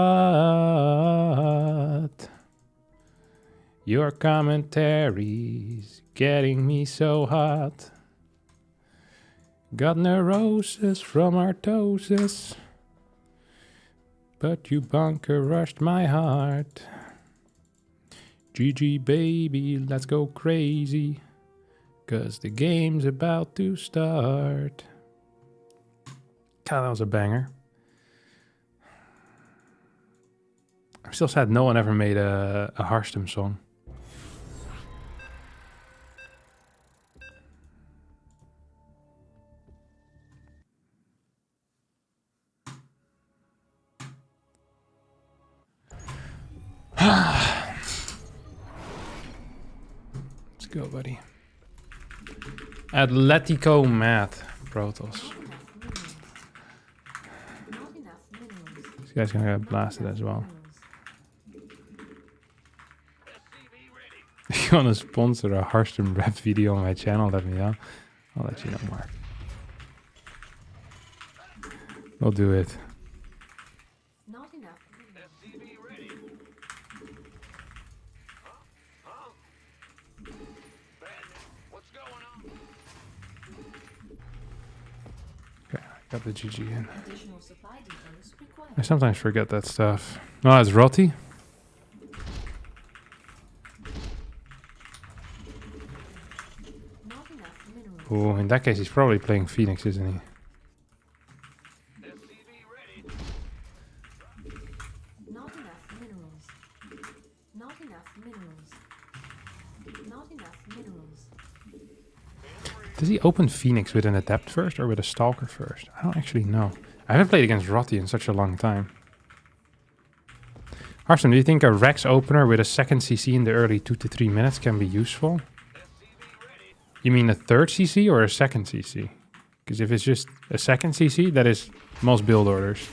Your commentaries getting me so hot. Got neurosis from artosis, but you bunker rushed my heart. GG baby, let's go crazy, 'cause the game's about to start. God, that was a banger. I'm still sad no one ever made a Hearthstone song. Let's go, buddy. Atletico Math Protoss. Not enough minerals. This guy's gonna get blasted as well. If you want to sponsor a Hearthstone rap video on my channel, let me know. I'll let you know more. We'll do it. Not enough minerals. SCV ready. What's going on? Okay, I got the GG in. Additional supply depots required. I sometimes forget that stuff. Oh, it's Rotty. Not enough minerals. Oh, in that case, he's probably playing Phoenix, isn't he? SCV ready. Not enough minerals. Not enough minerals. Not enough minerals. Does he open Phoenix with an Adept first or with a Stalker first? I don't actually know. I haven't played against Rotty in such a long time. Hearthstone, do you think a Rex opener with a second CC in the early 2 to 3 minutes can be useful? You mean a third CC or a second CC? Because if it's just a second CC, that is most build orders.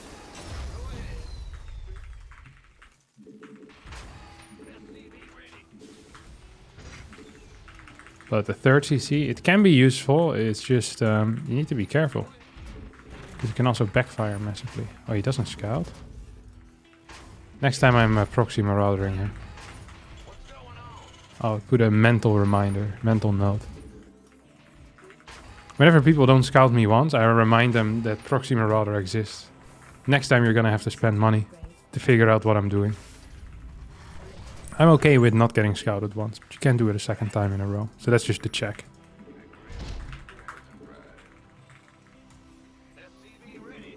But the third CC, it can be useful. It's just, you need to be careful. Because it can also backfire massively. Oh, he doesn't scout? Next time I'm proxy maraudering him. I'll put a mental reminder, mental note. Whenever people don't scout me once, I remind them that Proxy Marauder exists. Next time you're gonna have to spend money to figure out what I'm doing. I'm okay with not getting scouted once, but you can't do it a second time in a row. So that's just the check. SCV ready.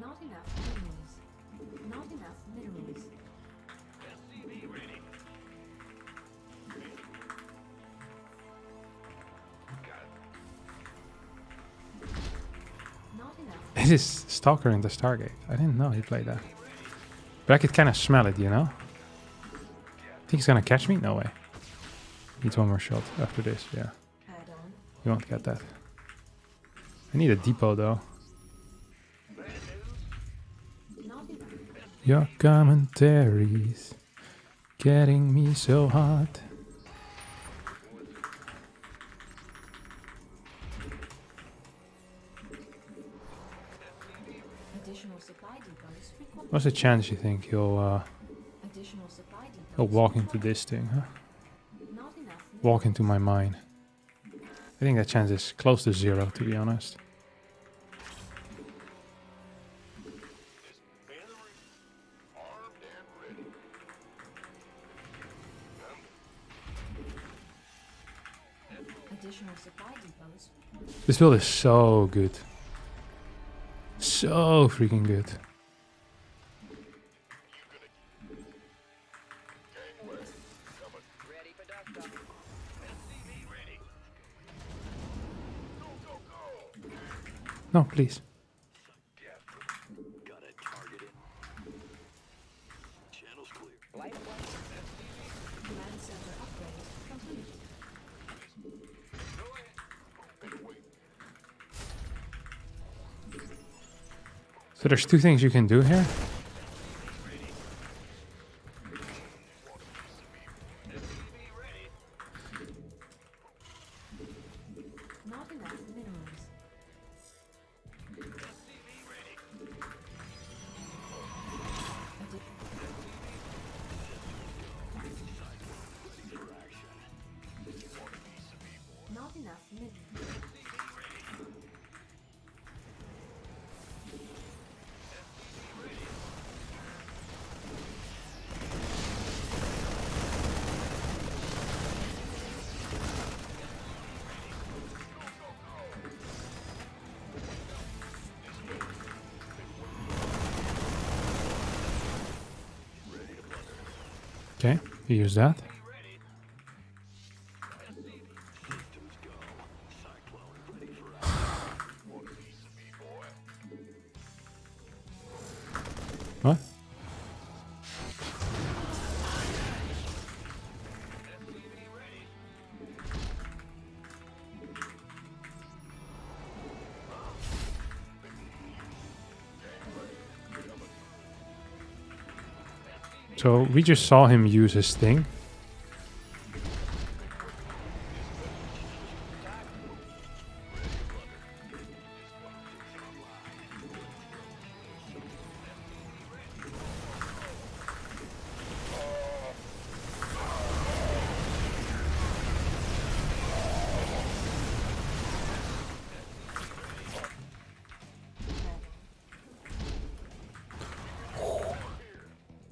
Not enough minerals. Not enough minerals. SCV ready. Not enough. This is Stalker in the Stargate. I didn't know he played that. But I could kind of smell it, you know? Think he's gonna catch me? No way. Needs one more shot after this, yeah. Add on. You won't get that. I need a depot though. Not enough. Your commentaries getting me so hot. Additional supply depots required. What's the chance you think he'll Additional supply depots. he'll walk into this thing, huh? Not enough. Walk into my mine. I think that chance is close to 0, to be honest. Armed and ready. Additional supply depots. This build is so good. So freaking good. Ready for dust off. SCV ready. Go, go, go. No, please. Got it targeted. Channel's clear. Light one. Command center upgrade complete. Go ahead. Better wait. So there's two things you can do here. SCV ready. Not enough minerals. SCV ready. Addi- Not enough minerals. Okay, you use that. What? So we just saw him use his thing.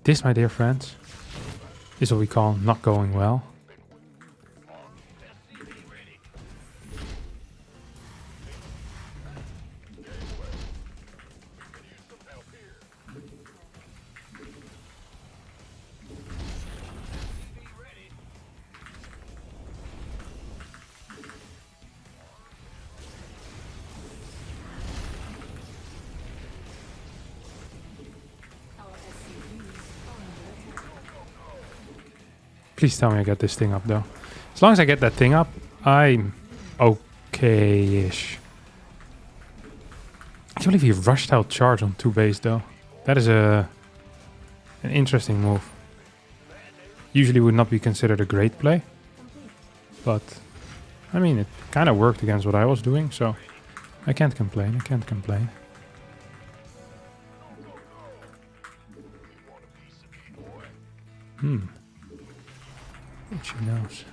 This, my dear friends, is what we call not going well. Our SCVs are under attack. Please tell me I get this thing up though. As long as I get that thing up, I'm okay-ish. I can't believe he rushed out charge on 2 base though. That is an interesting move. Usually would not be considered a great play. But, I mean, it kind of worked against what I was doing, so I can't complain, I can't complain. Itchy nose.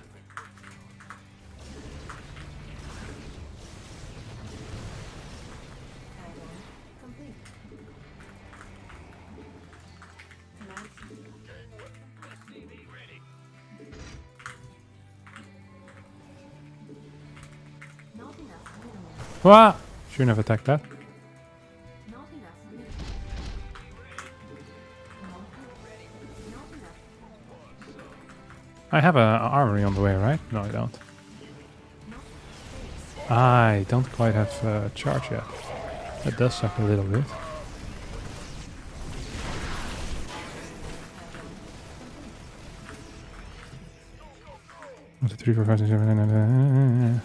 Add-on complete. Command SCV ready. not enough minerals. Wah! Shouldn't have attacked that. Not enough minerals. Not enough. I have a armory on the way, right? No, I don't. Not space. I don't quite have charge yet. That does suck a little bit. One, two, three, four, five, six, seven, eight, nine,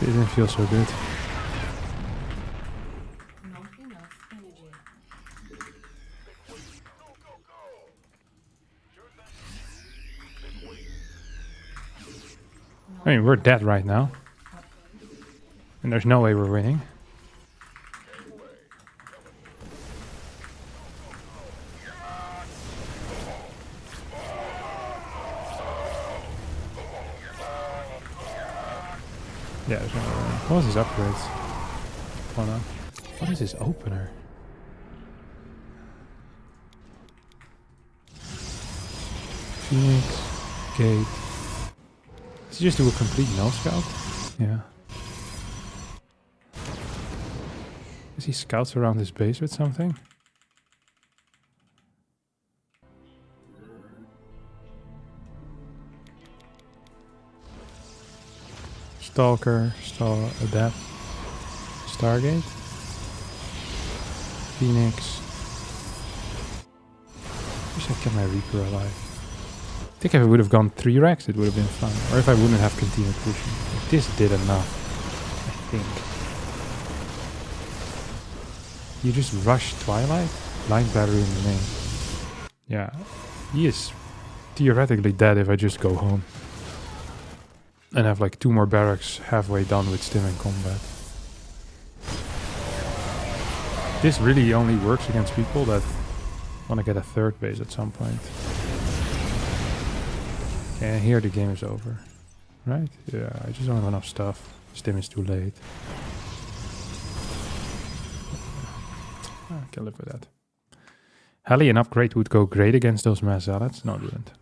It didn't feel so good. Not enough energy. I mean, we're dead right now. And there's no way we're winning. Yeah, there's no way. What was his upgrades? Oh no. What is his opener? Phoenix, Gate. Does he just do a complete no scout? Yeah. Does he scouts around his base with something? Stalker, Adapt, Stargate, Phoenix. Wish I kept my Reaper alive. I think if I would have gone 3 racks, it would have been fun. Or if I wouldn't have continued pushing. But this did enough, I think. You just rush Twilight? Line battery in the main. Yeah, he is theoretically dead if I just go home. And have like 2 more barracks halfway done with stim and combat. This really only works against people that want to get a 3rd base at some point. And here the game is over. Right? Yeah, I just don't have enough stuff. Stim is too late. I can live with that. Hellion upgrade would go great against those mass zealots. No, it wouldn't.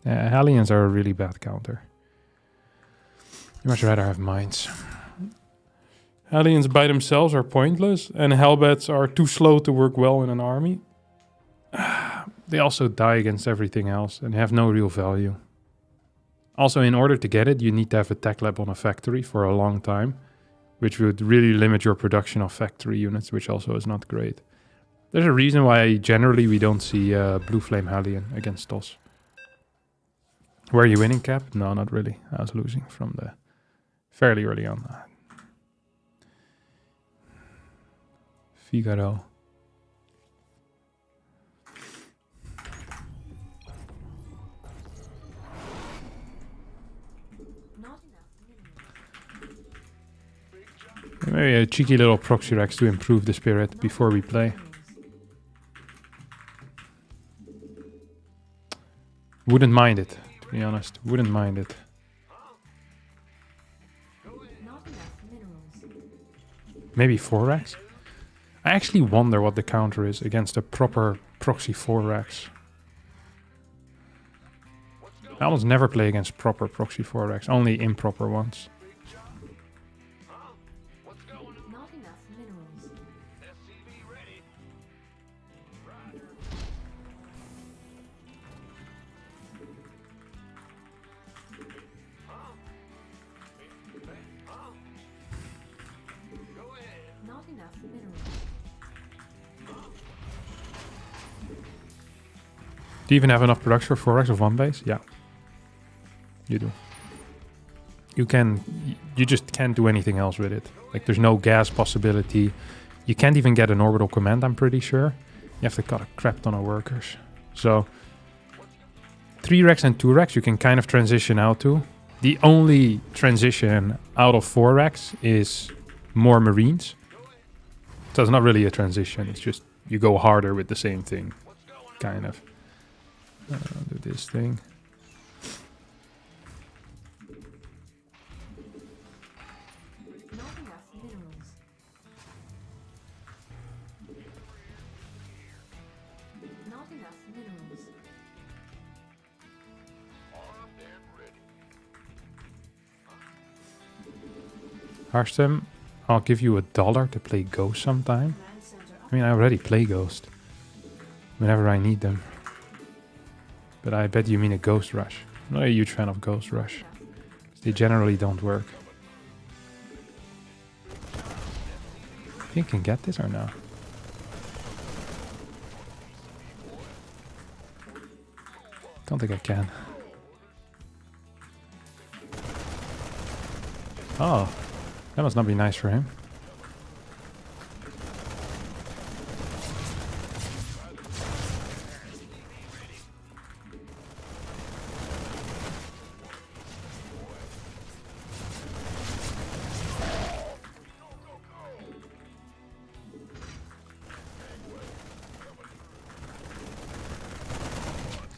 Hellions are a really bad counter. You'd much rather have mines. Hellions by themselves are pointless, and Hellbats are too slow to work well in an army. They also die against everything else and have no real value. Also, in order to get it, you need to have a tech lab on a factory for a long time, which would really limit your production of factory units, which also is not great. There's a reason why generally we don't see Blue Flame Hellion against TOS. Were you winning, Cap? No, not really. I was losing from the fairly early on. Figaro. Not enough minerals. Maybe a cheeky little proxy racks to improve the spirit before we play. Wouldn't mind it, to be honest. Wouldn't mind it. Not enough minerals. Maybe 4 racks? I actually wonder what the counter is against a proper proxy 4 racks. I almost never play against proper proxy 4 racks, only improper ones. Not enough minerals. SCV ready. Roger. Go ahead. Not enough minerals. Do you even have enough production for 4 racks of 1 base? Yeah. You do. You just can't do anything else with it. Like, there's no gas possibility. You can't even get an orbital command, I'm pretty sure. You have to cut a crap ton of workers. So, 3 3 racks and 2 racks you can kind of transition out to. The only transition out of 4 racks is more Marines. So it's not really a transition, it's just you go harder with the same thing. Kind of. I'll do this thing. Not enough minerals. Not enough minerals. Armed and ready. Harstem, I'll give you $1 to play Ghost sometime. Command center I mean, I already play Ghost. Whenever I need them. But I bet you mean a Ghost Rush. I'm not a huge fan of Ghost Rush. They generally don't work. Think I can get this or no? Don't think I can. Oh, that must not be nice for him.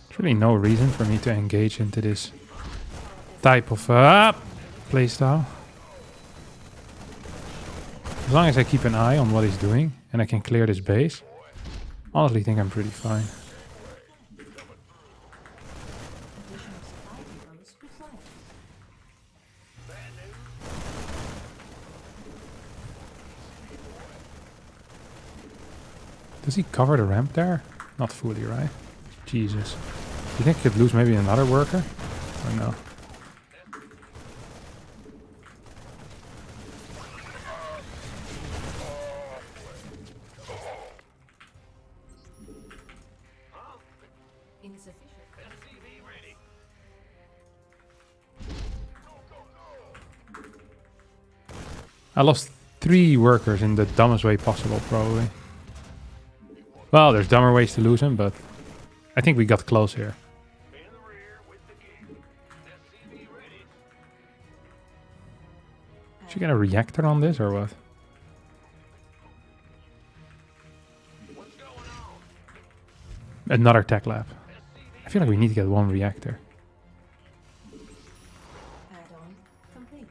There's really no reason for me to engage into this type of playstyle. As long as I keep an eye on what he's doing and I can clear this base, honestly think I'm pretty fine. additional supply depots required. Does he cover the ramp there? Not fully, right? Jesus. Do you think I could lose maybe another worker? Or no? Insufficient. SCV ready. I lost 3 workers in the dumbest way possible, probably. Well, there's dumber ways to lose him, but I think we got close here. In the rear with the gear. SCV ready. Should we get a reactor on this or what? What's going on? Another tech lab. I feel like we need to get 1 reactor. Add-on complete.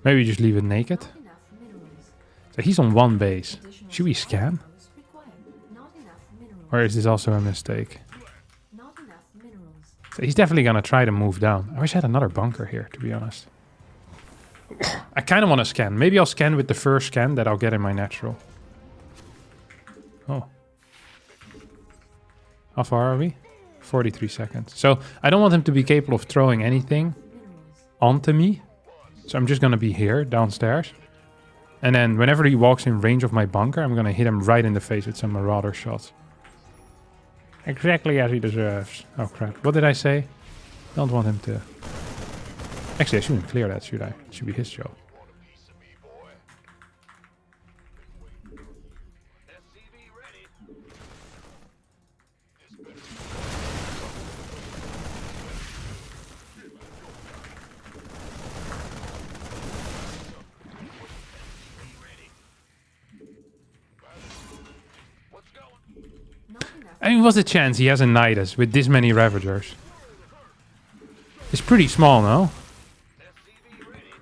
Maybe just leave it naked. Not enough minerals. So he's on 1 base. Additional Should we supply scan? depots required. Not enough minerals. Or is this also a mistake? Not enough minerals. So he's definitely gonna try to move down. I wish I had another bunker here, to be honest. I kind of want to scan. Maybe I'll scan with the first scan that I'll get in my natural. Oh. How far are we? 43 seconds. So I don't want him to be capable of throwing anything Minerals. onto me. So I'm just gonna be here, downstairs. And then whenever he walks in range of my bunker, I'm gonna hit him right in the face with some marauder shots. Exactly as he deserves. Oh crap. What did I say? Don't want him to... Actually, I shouldn't clear that, should I? It should be his job. Want a piece of me, boy? SCV ready. What's going? Not enough. I mean, what's the chance he has a Nidus with this many Ravagers? It's pretty small, no? SCV ready.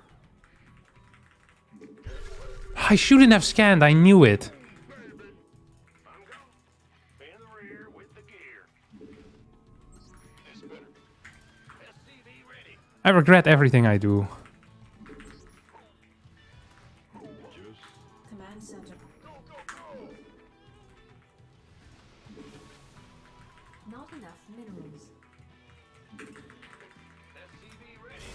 I shouldn't have scanned, I knew it. I'm going. In the rear with the gear. This better. SCV ready. I regret everything I do. Command center. Go, go, go. Not enough minerals. SCV ready.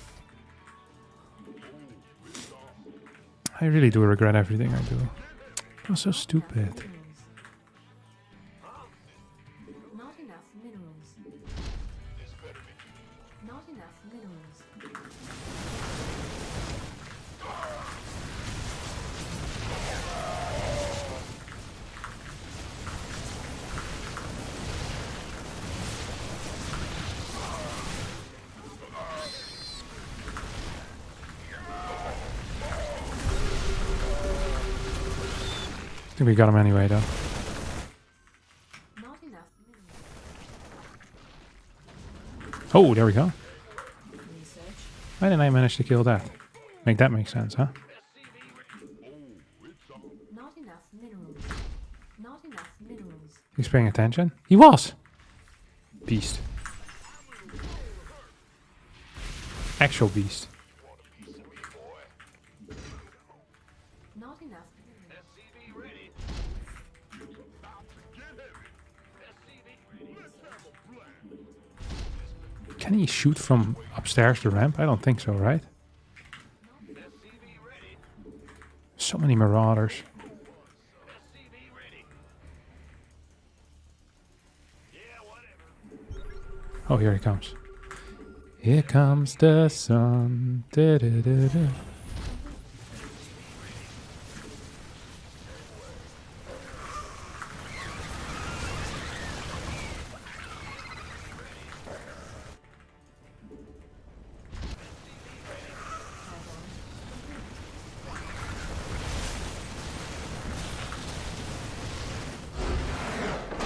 I really do regret everything I do. I'm so stupid. Minerals. Not enough minerals. This better be. Not enough minerals. think we got him anyway, though. Not enough minerals. Oh, there we go. Research. Why didn't I manage to kill that? Make that make sense, huh? Not enough minerals. Not enough minerals. He's paying attention. He was! Beast. Actual beast. Not enough minerals. SCV ready. About to get heavy. SCV ready. Let's have a blast. Can he shoot from upstairs the ramp? I don't think so, right? SCV ready. So many marauders. SCV ready. Yeah, whatever. Oh, here he comes. Here comes the sun. Da-da-da-da.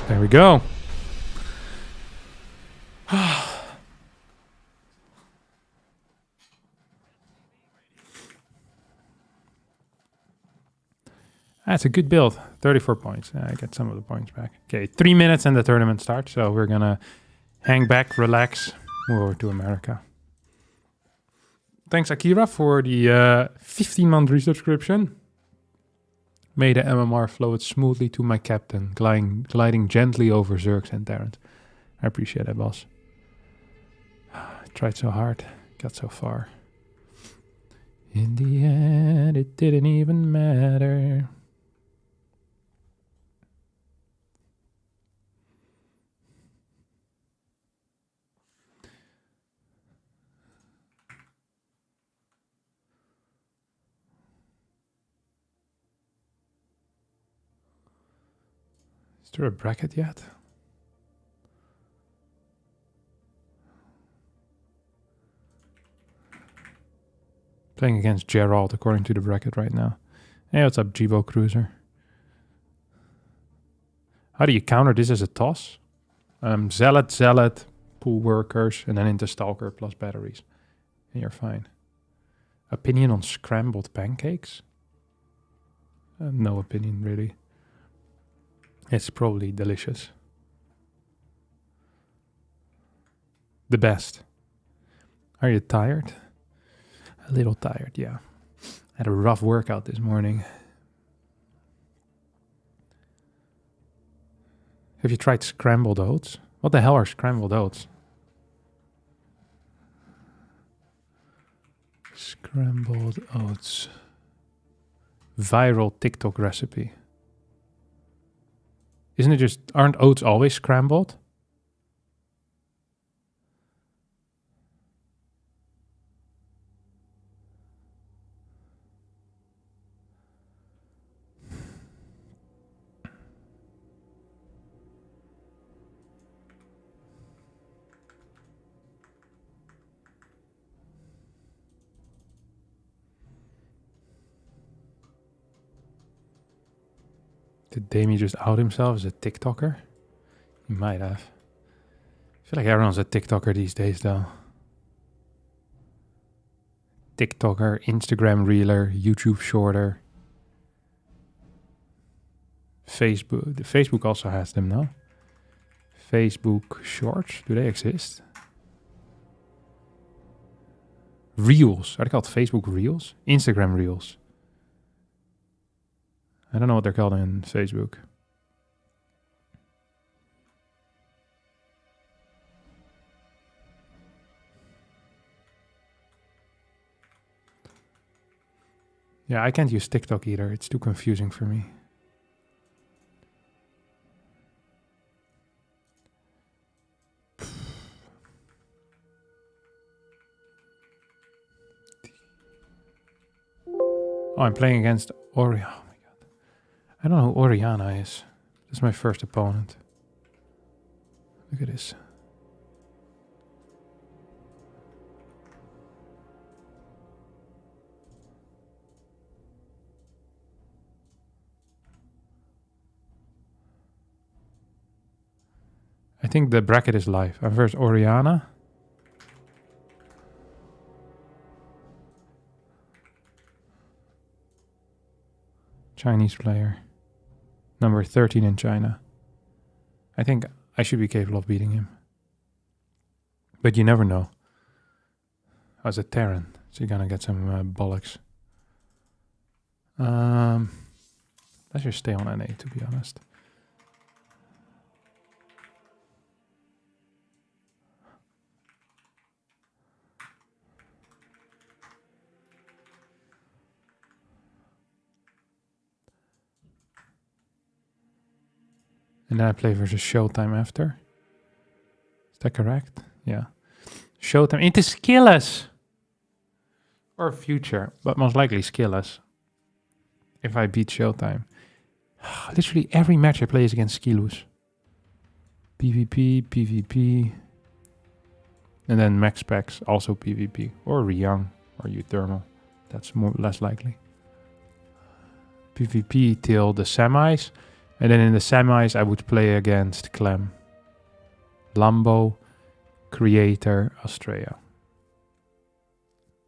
There we go. That's a good build. 34 points. I get some of the points back. Okay, 3 minutes and the tournament starts. So we're going to hang back, relax, move over to America. Thanks, Akira, for the 15-month resubscription. May the MMR flow smoothly to my captain, gliding gently over Zergs and Terrans. I appreciate that, boss. I tried so hard, got so far. In the end, it didn't even matter. Is there a bracket yet? Playing against Gerald according to the bracket right now. Hey, what's up, Jivo Cruiser? How do you counter this as a toss? Zealot, pool workers, and then into Stalker plus batteries. And you're fine. Opinion on scrambled pancakes? No opinion, really. It's probably delicious. The best. Are you tired? A little tired, yeah. Had a rough workout this morning. Have you tried scrambled oats? What the hell are scrambled oats? Scrambled oats. Viral TikTok recipe. Isn't it just, aren't oats always scrambled? Did Damie just out himself as a TikToker? He might have. I feel like everyone's a TikToker these days, though. TikToker, Instagram Reeler, YouTube Shorter. Facebook. The Facebook also has them, no? Facebook Shorts. Do they exist? Reels. Are they called Facebook Reels? Instagram Reels. I don't know what they're called in Facebook. Yeah, I can't use TikTok either. It's too confusing for me. Oh, I'm playing against Oriana. Oh my god. I don't know who Oriana is. This is my first opponent. Look at this. think the bracket is live. I'm versus Oriana. Chinese player. Number 13 in China. I think I should be capable of beating him. But you never know. I was a Terran, so you're gonna get some bollocks. Let's just stay on NA, to be honest. And then I play versus Showtime after. Is that correct? Yeah. Showtime into skillless. Or future, but most likely skillless. If I beat Showtime. Literally every match I play is against skillus. PvP, PvP. And then max packs, also PvP. Or Ryang, or Uthermal. That's less likely. PvP till the semis. And then in the semis, I would play against Clem, Lambo, Creator, Australia.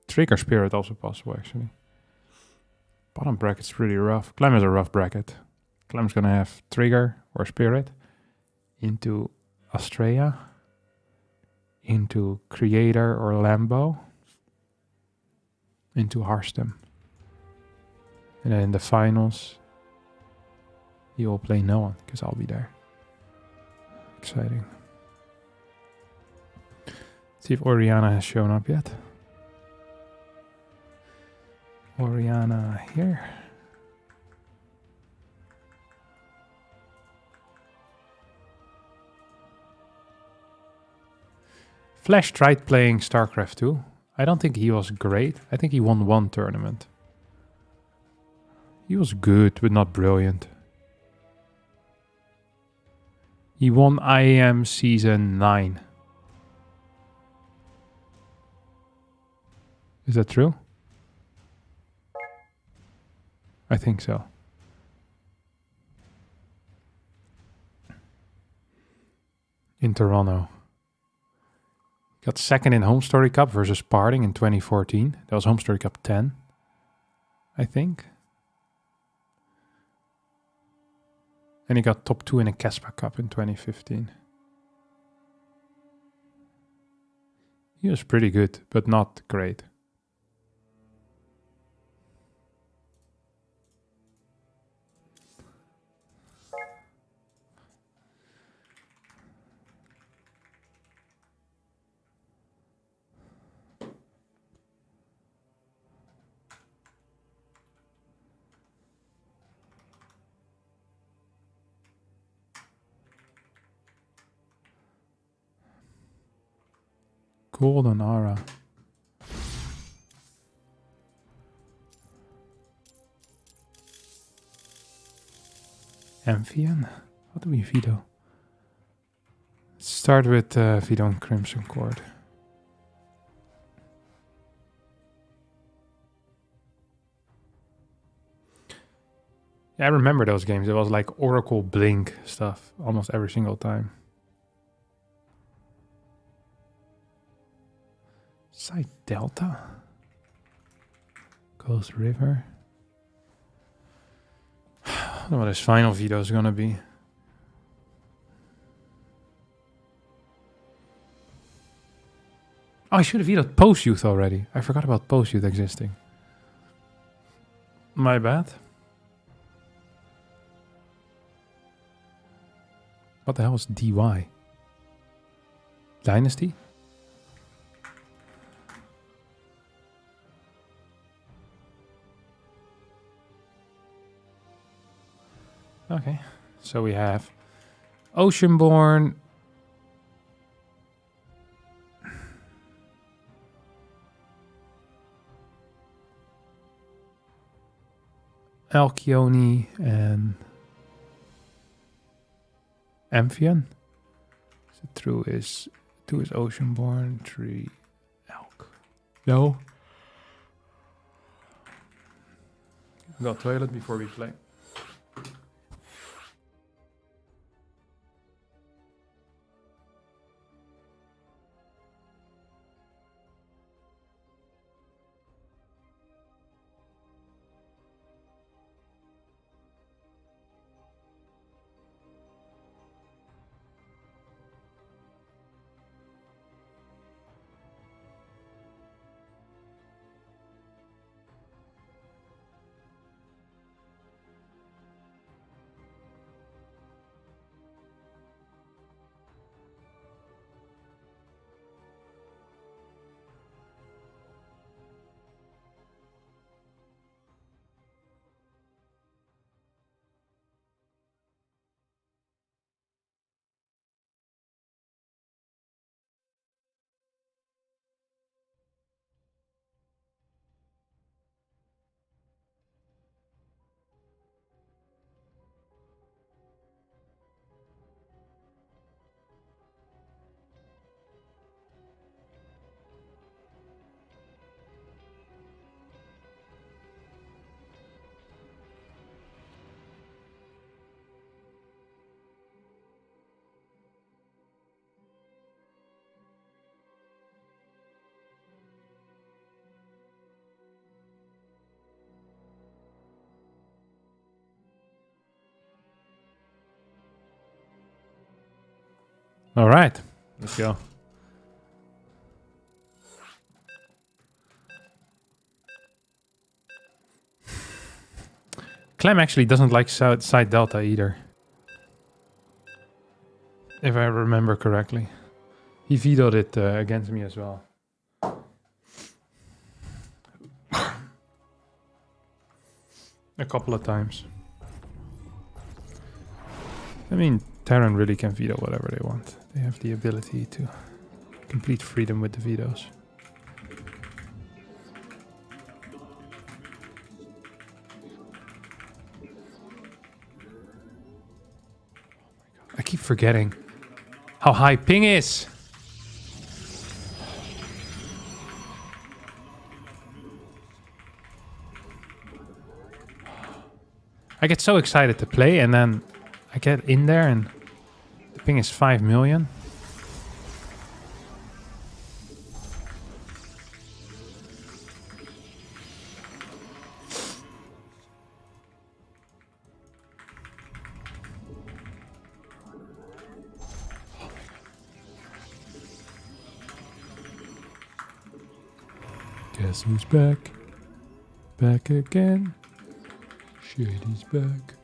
Trigger Spirit also possible, actually. Bottom bracket's pretty rough. Clem is a rough bracket. Clem's gonna have Trigger or Spirit into Australia, into Creator or Lambo, into Harstem. And then in the finals, he will play no one, because I'll be there. Exciting. See if Oriana has shown up yet. Oriana here. Flash tried playing StarCraft 2. I don't think he was great. I think he won one tournament. He was good, but not brilliant. He won IAM Season 9. Is that true? I think so. In Toronto. Got second in Home Story Cup versus Parting in 2014. That was Home Story Cup 10, I think. And he got top 2 in a Caspa Cup in 2015. He was pretty good, but not great. Golden Aura. Amphion? What do we veto? Start with veto and Crimson Cord. Yeah, I remember those games. It was like Oracle Blink stuff almost every single time. Side Delta? Ghost River? I don't know what his final veto is gonna be. Oh, I should have vetoed Post Youth already. I forgot about Post Youth existing. My bad. What the hell is DY? Dynasty? Okay, so we have Oceanborn, Alcyone, and Amphion. So 2 is Oceanborn, 3 Elk. No. Go toilet before we play. All right, let's go. Clem actually doesn't like side delta either. If I remember correctly. He vetoed it against me as well. A couple of times. I mean, Terran really can veto whatever they want. They have the ability to complete freedom with the vetoes. I keep forgetting how high ping is. I get so excited to play and then I get in there and the ping is 5 million. Guess who's back? Back again. Shady's back.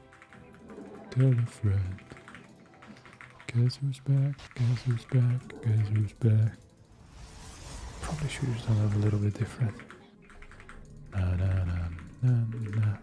Tell a friend. Guess who's back? Guess who's back? Guess who's back? Probably should have done it a little bit different. Na na na na na.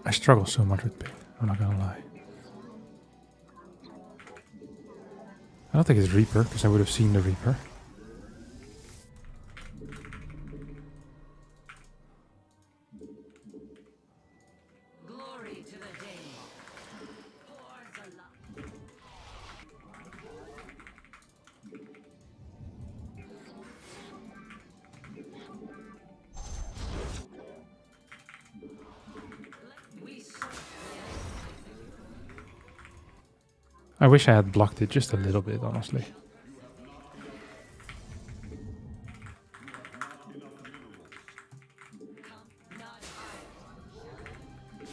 I struggle so much with ping, I'm not gonna lie. I don't think it's Reaper, because I would have seen the Reaper. Glory to the day. Hordes alive. We serve. I wish I had blocked it just a little bit, honestly.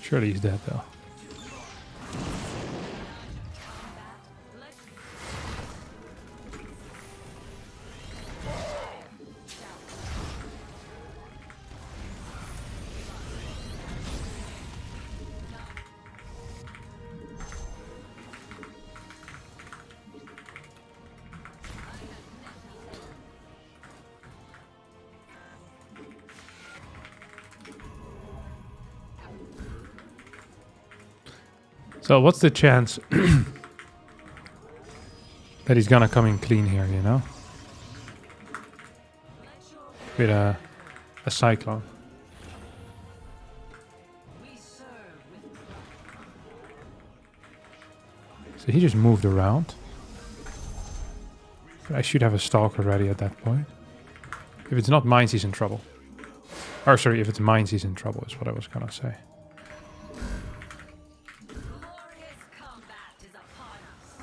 Surely he's dead though. So what's the chance that he's gonna come in clean here, you know? With a cyclone. So he just moved around. But I should have a stalker ready at that point. If it's not mines, he's in trouble. Or sorry, if it's mines, he's in trouble is what I was gonna say. Glorious combat is upon us.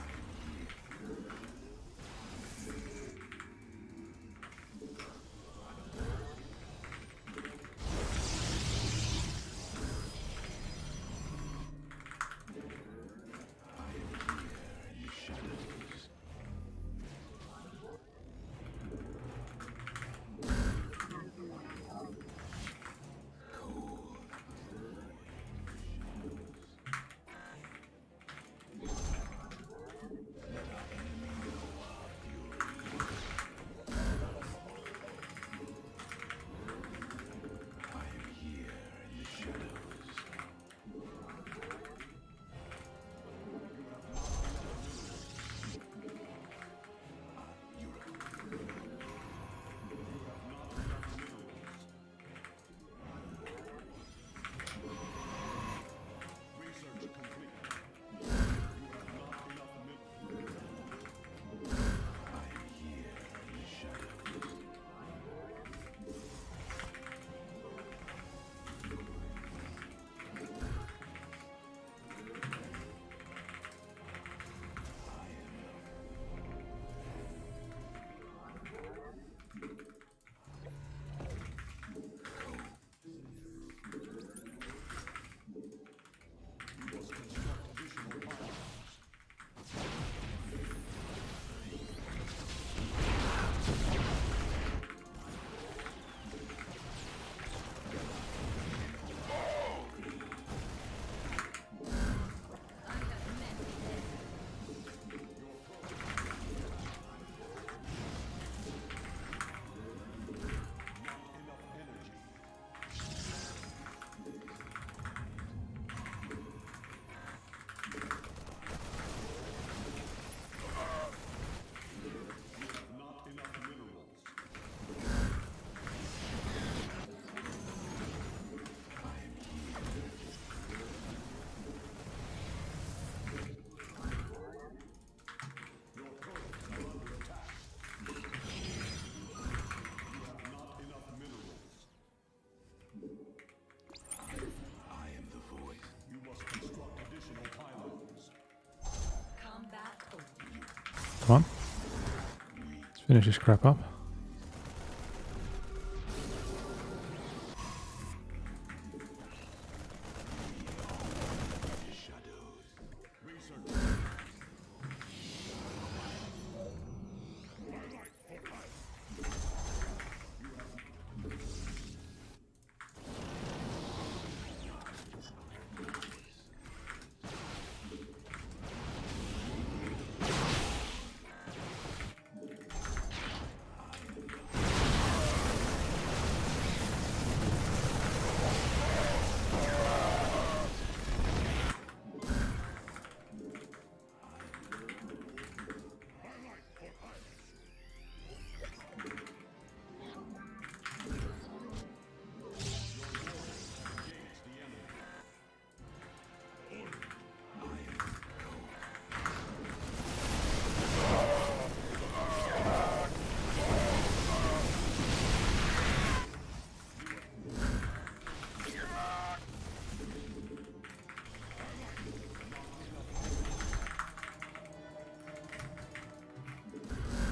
Finish this crap up.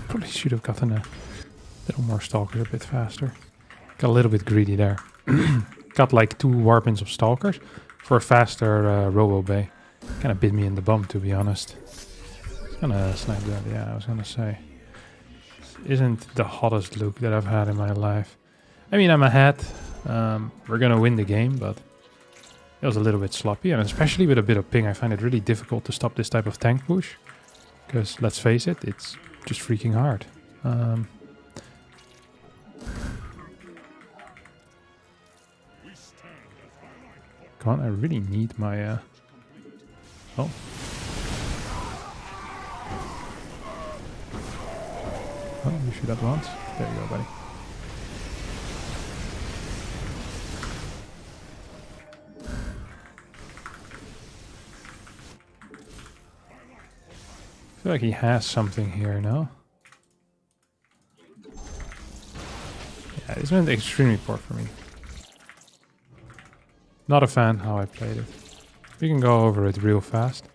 Probably should have gotten a little more stalkers a bit faster. Got a little bit greedy there. Got like 2 warpins of stalkers for a faster robo bay. Kind of bit me in the bum, to be honest. I was gonna snipe that, yeah, I was gonna say. This isn't the hottest look that I've had in my life. I mean, I'm ahead. We're gonna win the game, but it was a little bit sloppy. And especially with a bit of ping, I find it really difficult to stop this type of tank push. Because, let's face it, it's just freaking hard. Come on, I really need my... Oh. Oh, you shoot at once. There you go, buddy. I feel like he has something here now. Yeah, this went extremely poor for me. Not a fan how I played it. We can go over it real fast.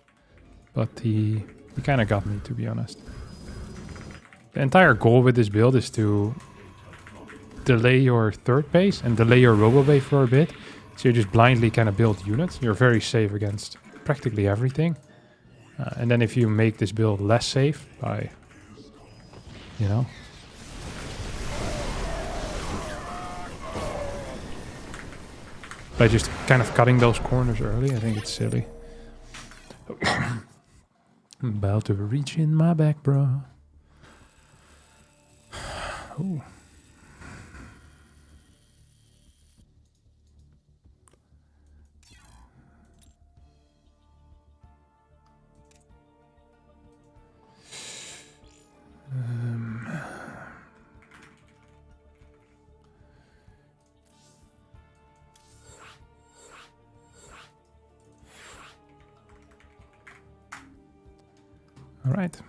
But he kind of got me, to be honest. The entire goal with this build is to delay your third base and delay your robo bay for a bit. So you just blindly kind of build units. You're very safe against practically everything. And then if you make this build less safe by, you know, by just kind of cutting those corners early, I think it's silly. I'm about to reach in my back, bro. Ooh. All right.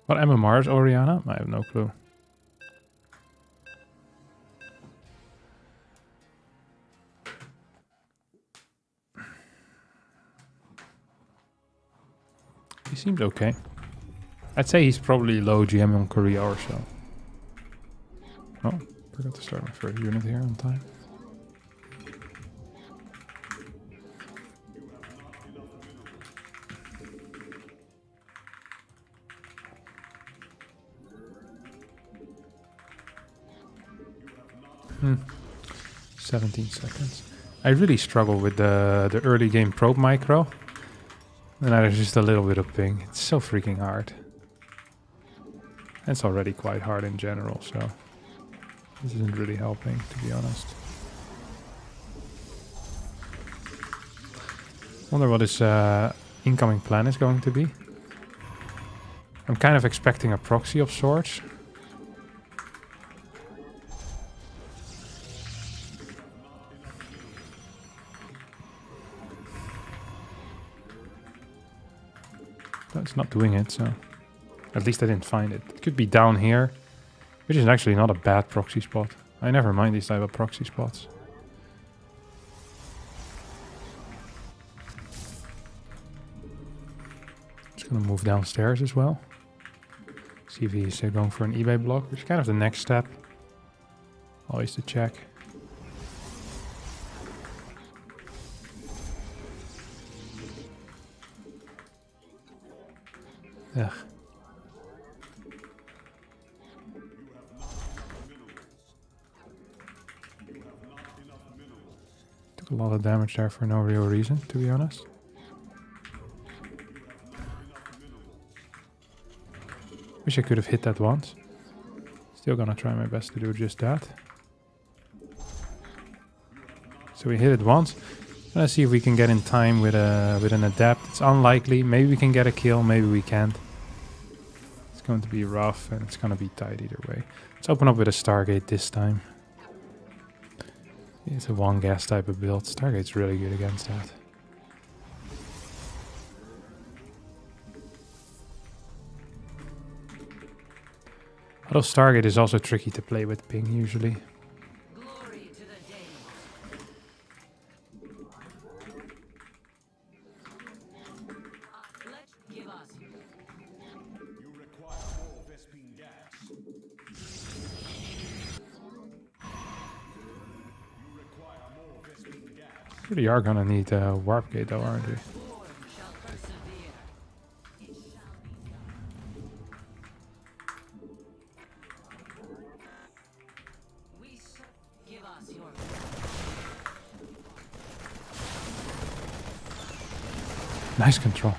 What MMR is Oriana? I have no clue. He seemed okay. I'd say he's probably low GM on Korea or so. Oh, forgot to start my first unit here on time. Hmm. 17 seconds. I really struggle with the early game probe micro. And there's just a little bit of ping. It's so freaking hard. It's already quite hard in general, so this isn't really helping, to be honest. Wonder what his incoming plan is going to be. I'm kind of expecting a proxy of sorts. But it's not doing it, so at least I didn't find it. It could be down here, which is actually not a bad proxy spot. I never mind these type of proxy spots. Just gonna move downstairs as well. See if he's going for an eBay block, which is kind of the next step. Always to check. Ugh. Took a lot of damage there for no real reason, to be honest. Wish I could have hit that once. Still gonna try my best to do just that. So we hit it once. Let's see if we can get in time with an adept. It's unlikely. Maybe we can get a kill, maybe we can't. It's going to be rough and it's going to be tight either way. Let's open up with a Stargate this time. It's a one gas type of build. Stargate's really good against that. Although Stargate is also tricky to play with ping usually. Glory to the day. Let's give us. Really are gonna need a warp gate though, aren't we? War shall persevere. It shall be done. We give us your. Nice control.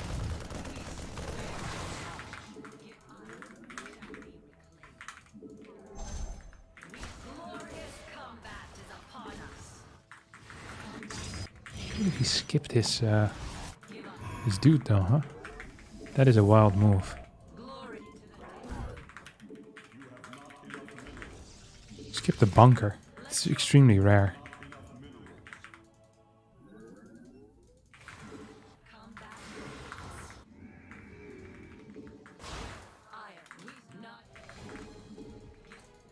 Glorious combat is upon us. He skipped his dude though, huh? That is a wild move. Glory to the Skip the bunker. It's extremely rare. combat. Iron, we not.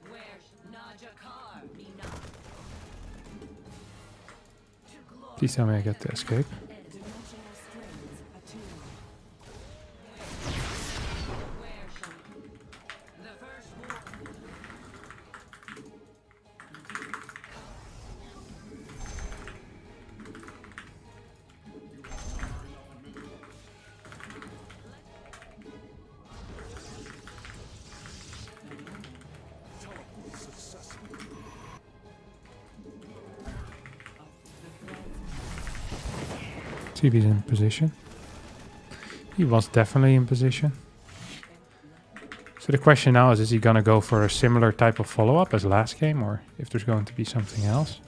Where's Najakar, me not. To glory. Please tell me I get to escape. Dimensional strings attuned. Where shall the first war? See if he's in position. He was definitely in position. So the question now is he gonna go for a similar type of follow-up as last game, or if there's going to be something else?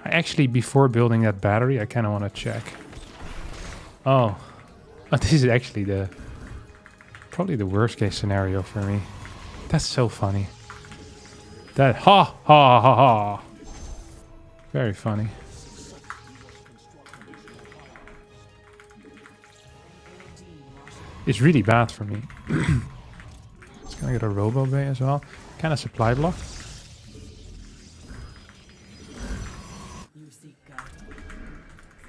I actually, before building that battery, I kind of want to check. Oh, this is actually probably the worst case scenario for me. That's so funny. That ha ha ha ha. Very funny. It's really bad for me. It's gonna get a robo bay as well. Kind of supply block. You seek God.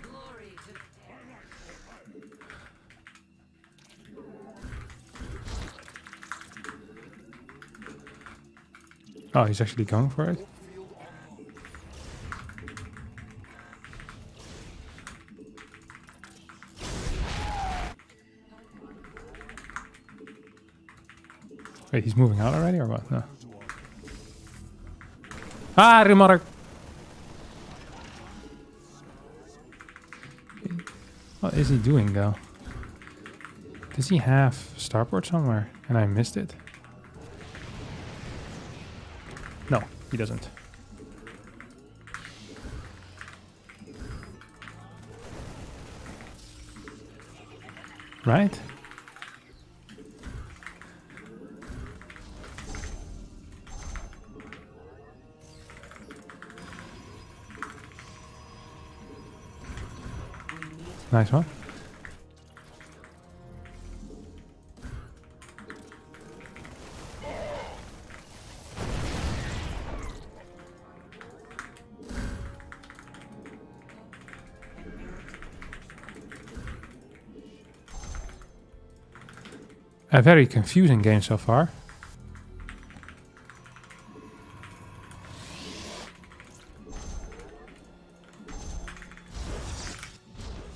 Glory to Oh, he's actually going for it. Wait, he's moving out already or what? No. Ah, remark. What is he doing though? Does he have starport somewhere and I missed it? No, he doesn't. Right? Nice one. a very confusing game so far.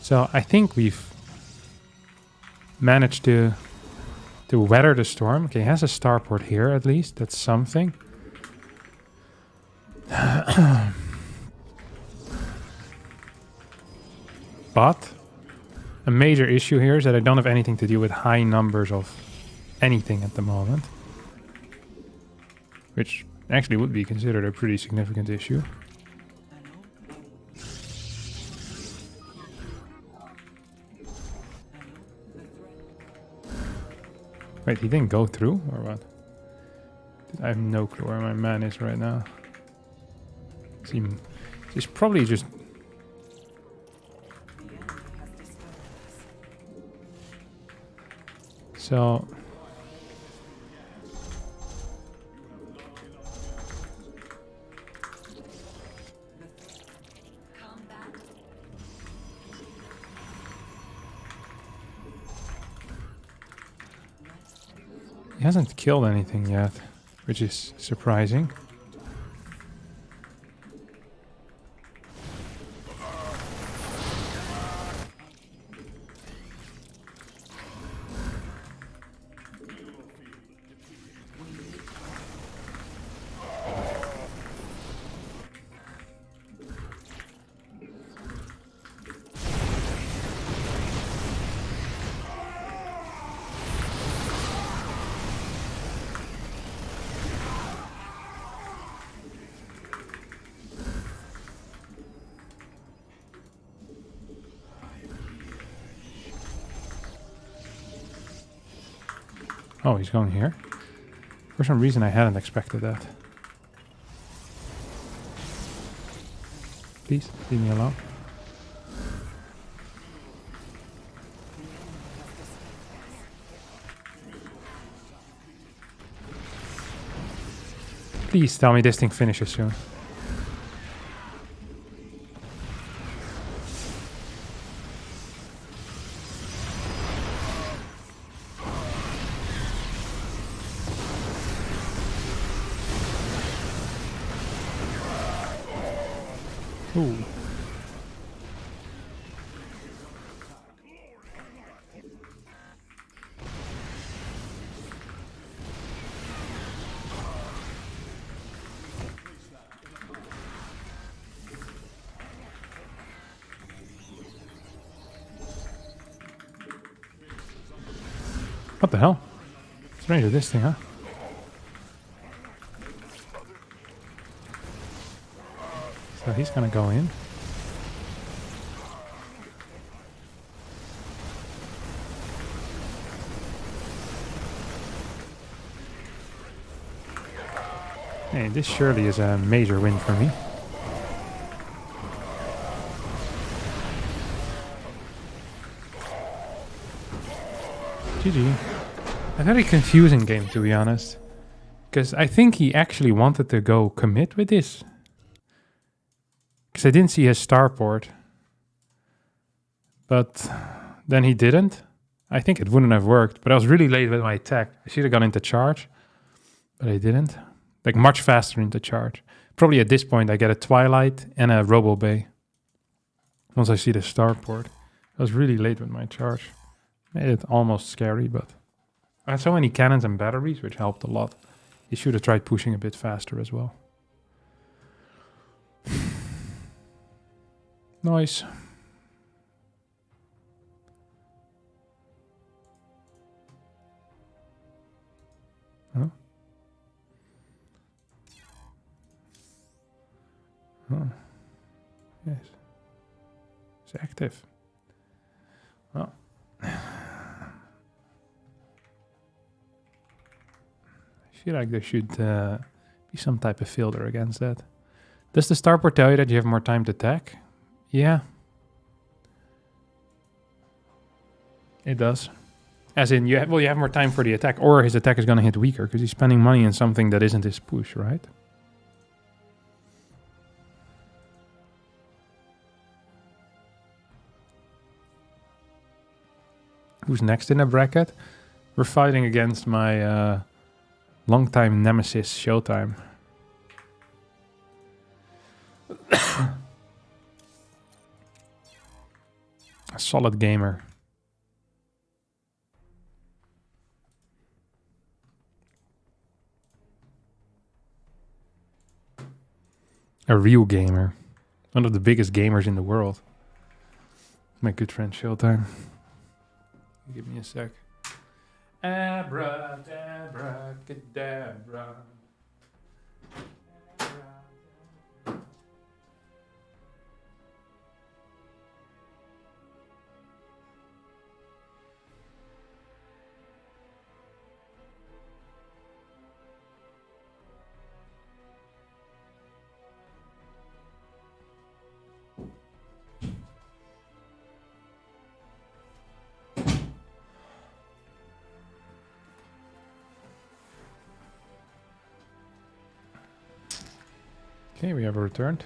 So I think we've managed to weather the storm. Okay, he has a starport here at least. That's something. But a major issue here is that I don't have anything to do with high numbers of anything at the moment. Which actually would be considered a pretty significant issue. Wait, he didn't go through or what? I have no clue where my man is right now. He's probably just... So... He hasn't killed anything yet, which is surprising. Oh, he's going here. For some reason, I hadn't expected that. Please, leave me alone. Please tell me this thing finishes soon. Ooh. What the hell? What's the range of this thing, huh? So he's gonna go in. Hey, this surely is a major win for me. GG. A very confusing game, to be honest. Because I think he actually wanted to go commit with this. Because I didn't see his starport. But then he didn't. I think it wouldn't have worked. But I was really late with my attack. I should have gone into charge. But I didn't. Like much faster into charge. Probably at this point I get a Twilight and a Robo Bay. Once I see the starport. I was really late with my charge. Made it almost scary, but... I had so many cannons and batteries, which helped a lot. He should have tried pushing a bit faster as well. Nice. Huh? Oh. Yes. It's active. Well. I feel like there should be some type of filter against that. Does the starport tell you that you have more time to attack? Yeah. It does. As in, you have more time for the attack, or his attack is going to hit weaker, because he's spending money on something that isn't his push, right? Who's next in the bracket? We're fighting against my longtime nemesis, Showtime. A solid gamer. A real gamer. One of the biggest gamers in the world. My good friend Showtime. Give me a sec. Abracadabra, cadabra. Okay, we have returned.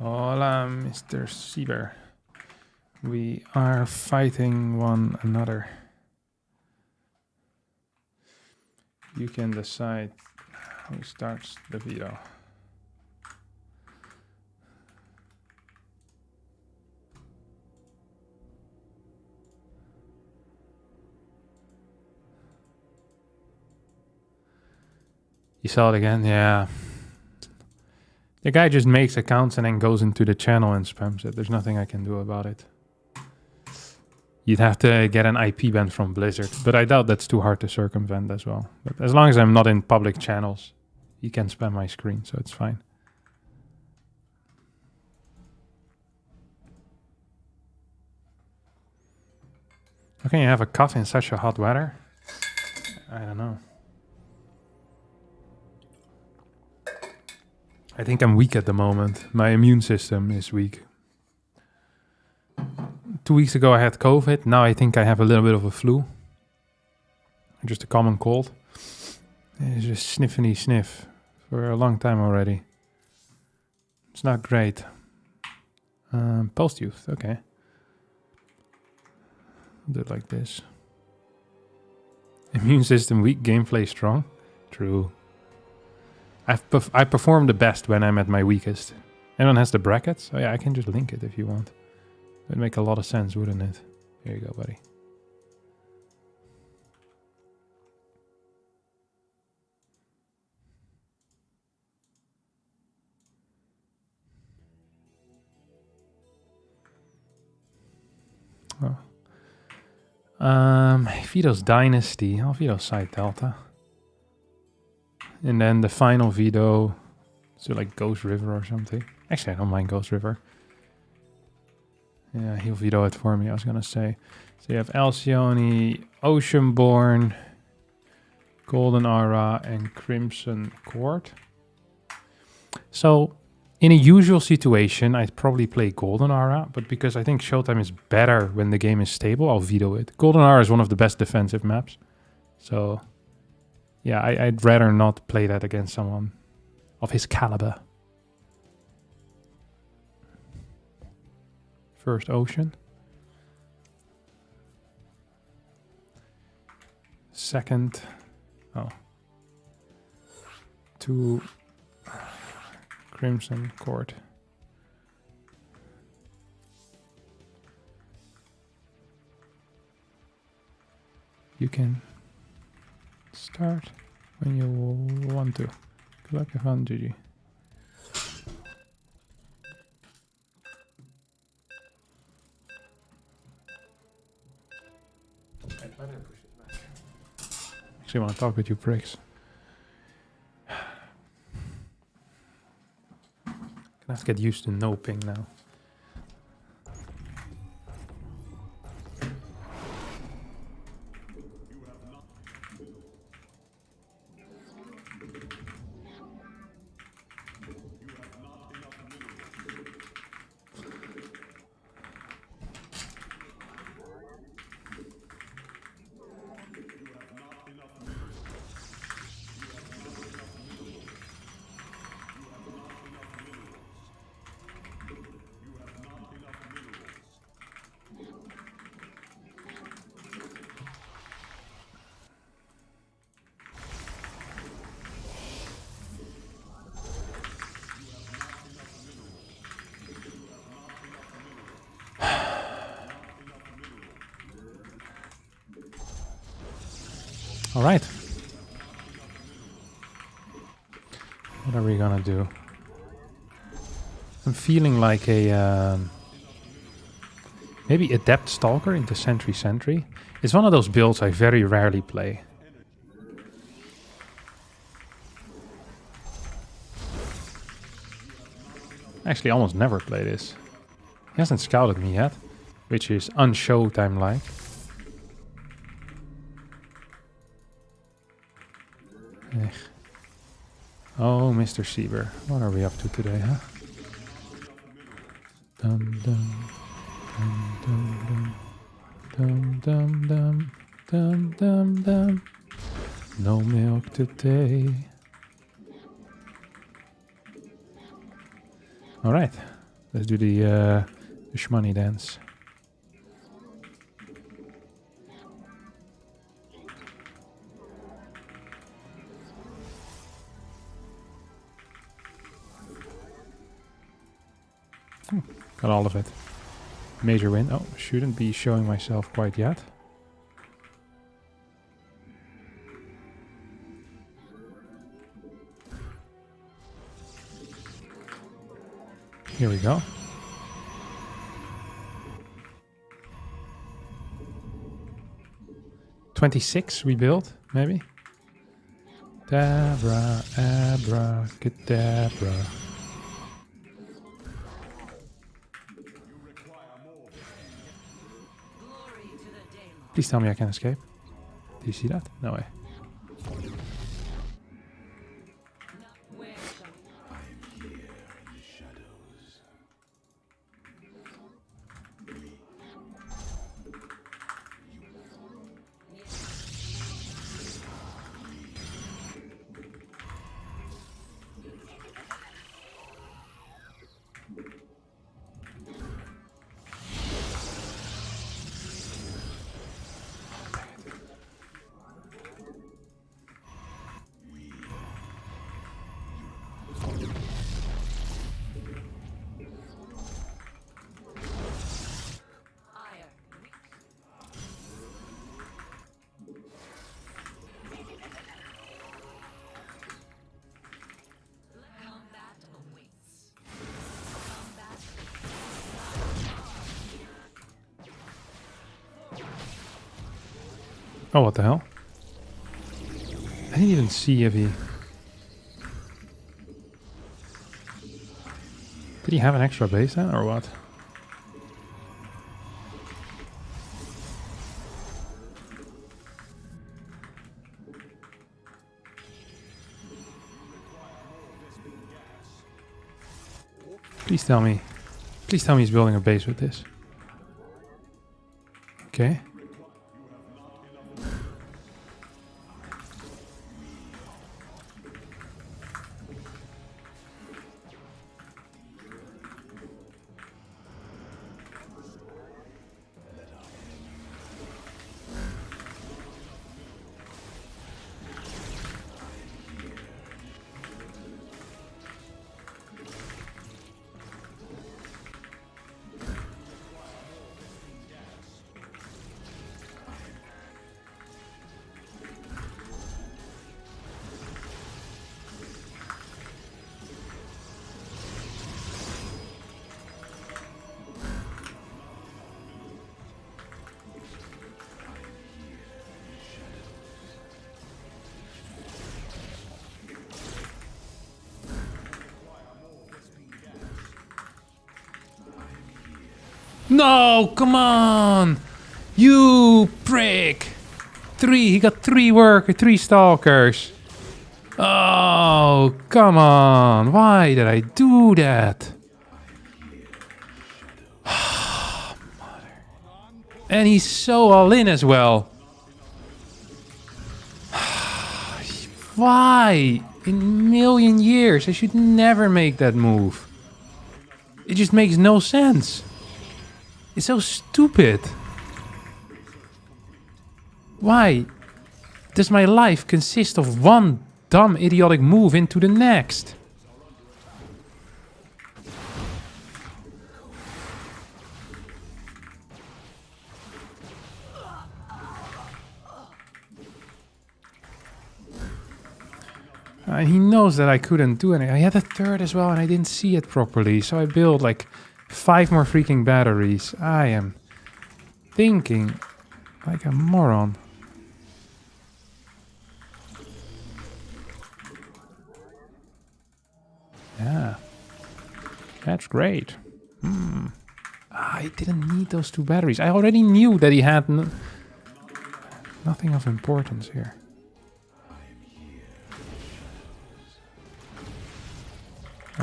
Hola, Mr. Sieber. We are fighting one another. You can decide who starts the video. You saw it again? Yeah. The guy just makes accounts and then goes into the channel and spams it. There's nothing I can do about it. You'd have to get an IP ban from Blizzard, but I doubt that's too hard to circumvent as well. But as long as I'm not in public channels, he can spam my screen, so it's fine. How can you have a cough in such a hot weather? I don't know. I think I'm weak at the moment. My immune system is weak. 2 weeks ago I had COVID. Now I think I have a little bit of a flu. Just a common cold. It's just sniffany sniff for a long time already. It's not great. Post-youth, okay. I'll do it like this. Immune system weak, gameplay strong. True. I perform the best when I'm at my weakest. Anyone has the brackets? Oh yeah, I can just link it if you want. It'd make a lot of sense, wouldn't it? Here you go, buddy. Oh. Vito's Dynasty. I'll Vito Side Delta. And then the final veto, so like Ghost River or something. Actually, I don't mind Ghost River. Yeah, he'll veto it for me, I was gonna say. So you have Alcyone, Oceanborn, Golden Aura, and Crimson Court. So, in a usual situation, I'd probably play Golden Aura, but because I think Showtime is better when the game is stable, I'll veto it. Golden Aura is one of the best defensive maps. So... yeah, I'd rather not play that against someone of his caliber. First Ocean. Second... oh. 2... Crimson Court. You can... start when you want to. Good luck, have fun, GG. Actually, I want to talk with you pricks. Gonna have to get used to no ping now. All right. What are we gonna do? I'm feeling like a maybe Adept Stalker into Sentry. It's one of those builds I very rarely play. Actually, almost never play this. He hasn't scouted me yet, which is un-Showtime like. Oh, Mr. Sieber, what are we up to today, huh? Dum dum dum dum dum dum dum dum dum. No milk today. All right, let's do the shmoney dance. Got all of it. Major win. Oh, shouldn't be showing myself quite yet. Here we go. '26 we built, maybe. Dabra, abracadabra. Please tell me I can escape. Do you see that? No way. Oh, what the hell? I didn't even see if he... Did he have an extra base then, or what? Please tell me. Please tell me he's building a base with this. Okay. No, come on! You prick! He got 3 stalkers. Oh, come on! Why did I do that? And he's so all in as well. Why? In a million years, I should never make that move. It just makes no sense. It's so stupid. Why does my life consist of one dumb idiotic move into the next? And he knows that I couldn't do anything. I had a third as well and I didn't see it properly. So I built like 5 more freaking batteries. I am thinking like a moron. Yeah. That's great. I didn't need those 2 batteries. I already knew that he had nothing of importance here.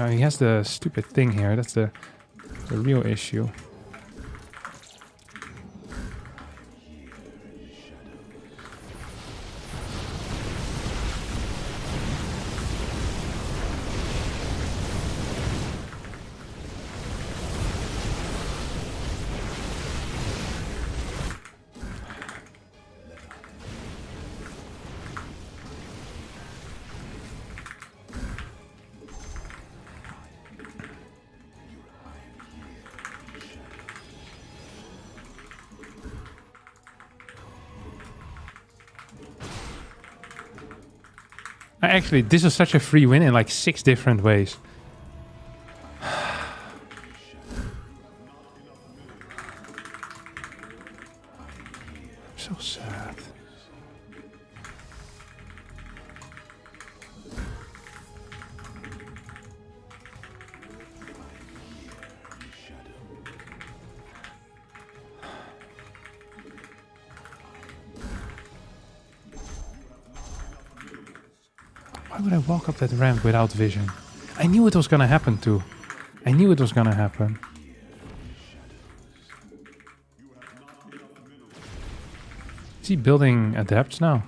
He has the stupid thing here. That's the real issue. Actually, this is such a free win in like 6 different ways. So sad. Why would I walk up that ramp without vision? I knew it was gonna happen too. I knew it was gonna happen. Is he building adepts now?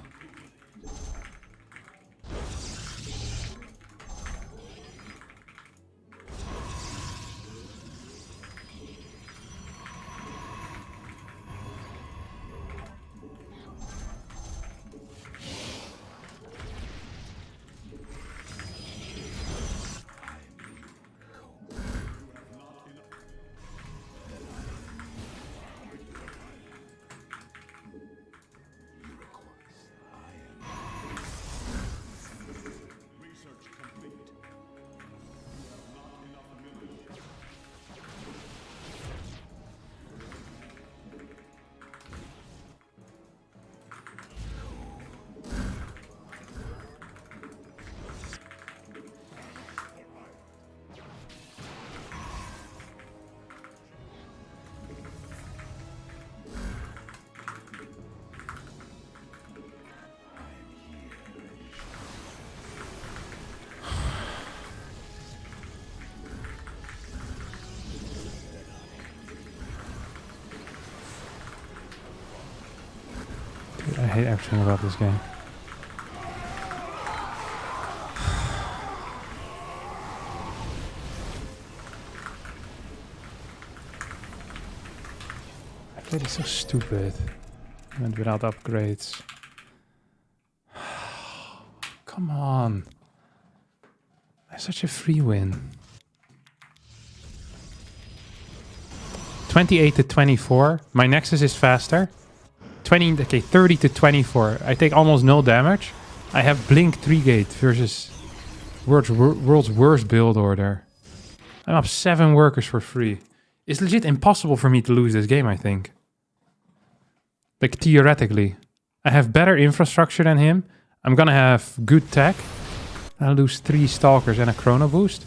I hate everything about this game. I played it so stupid. And without upgrades. Come on. That's such a free win. 28 to 24. My Nexus is faster. 30 to 24. I take almost no damage. I have Blink 3 Gate versus world's worst build order. I'm up 7 workers for free. It's legit impossible for me to lose this game, I think. Like, theoretically. I have better infrastructure than him. I'm gonna have good tech. I'll lose 3 Stalkers and a Chrono Boost.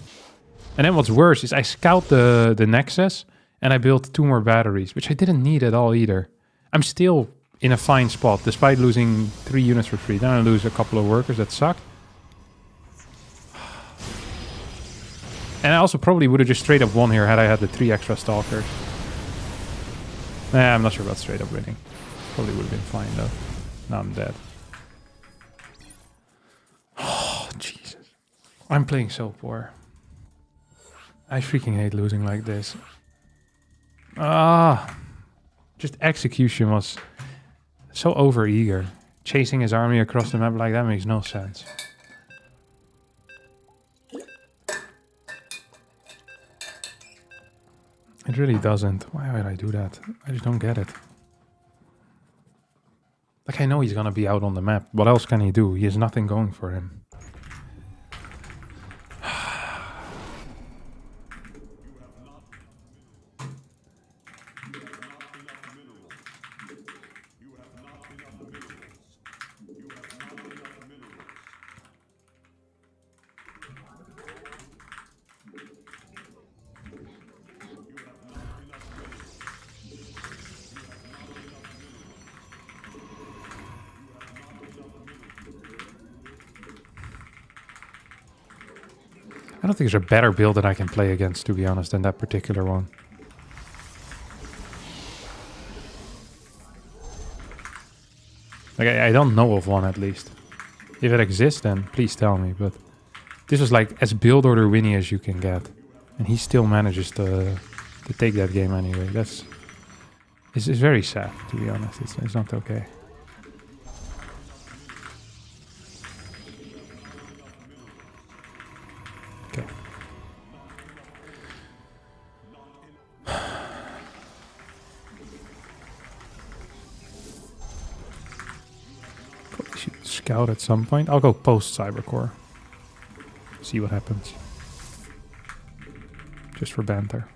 And then what's worse is I scout the Nexus and I built 2 more batteries, which I didn't need at all either. I'm still in a fine spot, despite losing 3 units for free. Then I lose a couple of workers that suck. And I also probably would have just straight up won here had I had the 3 extra Stalkers. Nah, I'm not sure about straight up winning. Probably would have been fine though. Now I'm dead. Oh, Jesus. I'm playing so poor. I freaking hate losing like this. Just execution was so over-eager. Chasing his army across the map like that makes no sense. It really doesn't. Why would I do that? I just don't get it. Like, I know he's gonna be out on the map. What else can he do? He has nothing going for him. don't think there's a better build that I can play against, to be honest, than that particular one. Like, I don't know of one, at least. If it exists, then please tell me, but this was like as build order winny as you can get. And he still manages to take that game anyway. It's very sad, to be honest. It's not okay. Okay. Probably should scout at some point. I'll go post Cybercore. See what happens. Just for banter.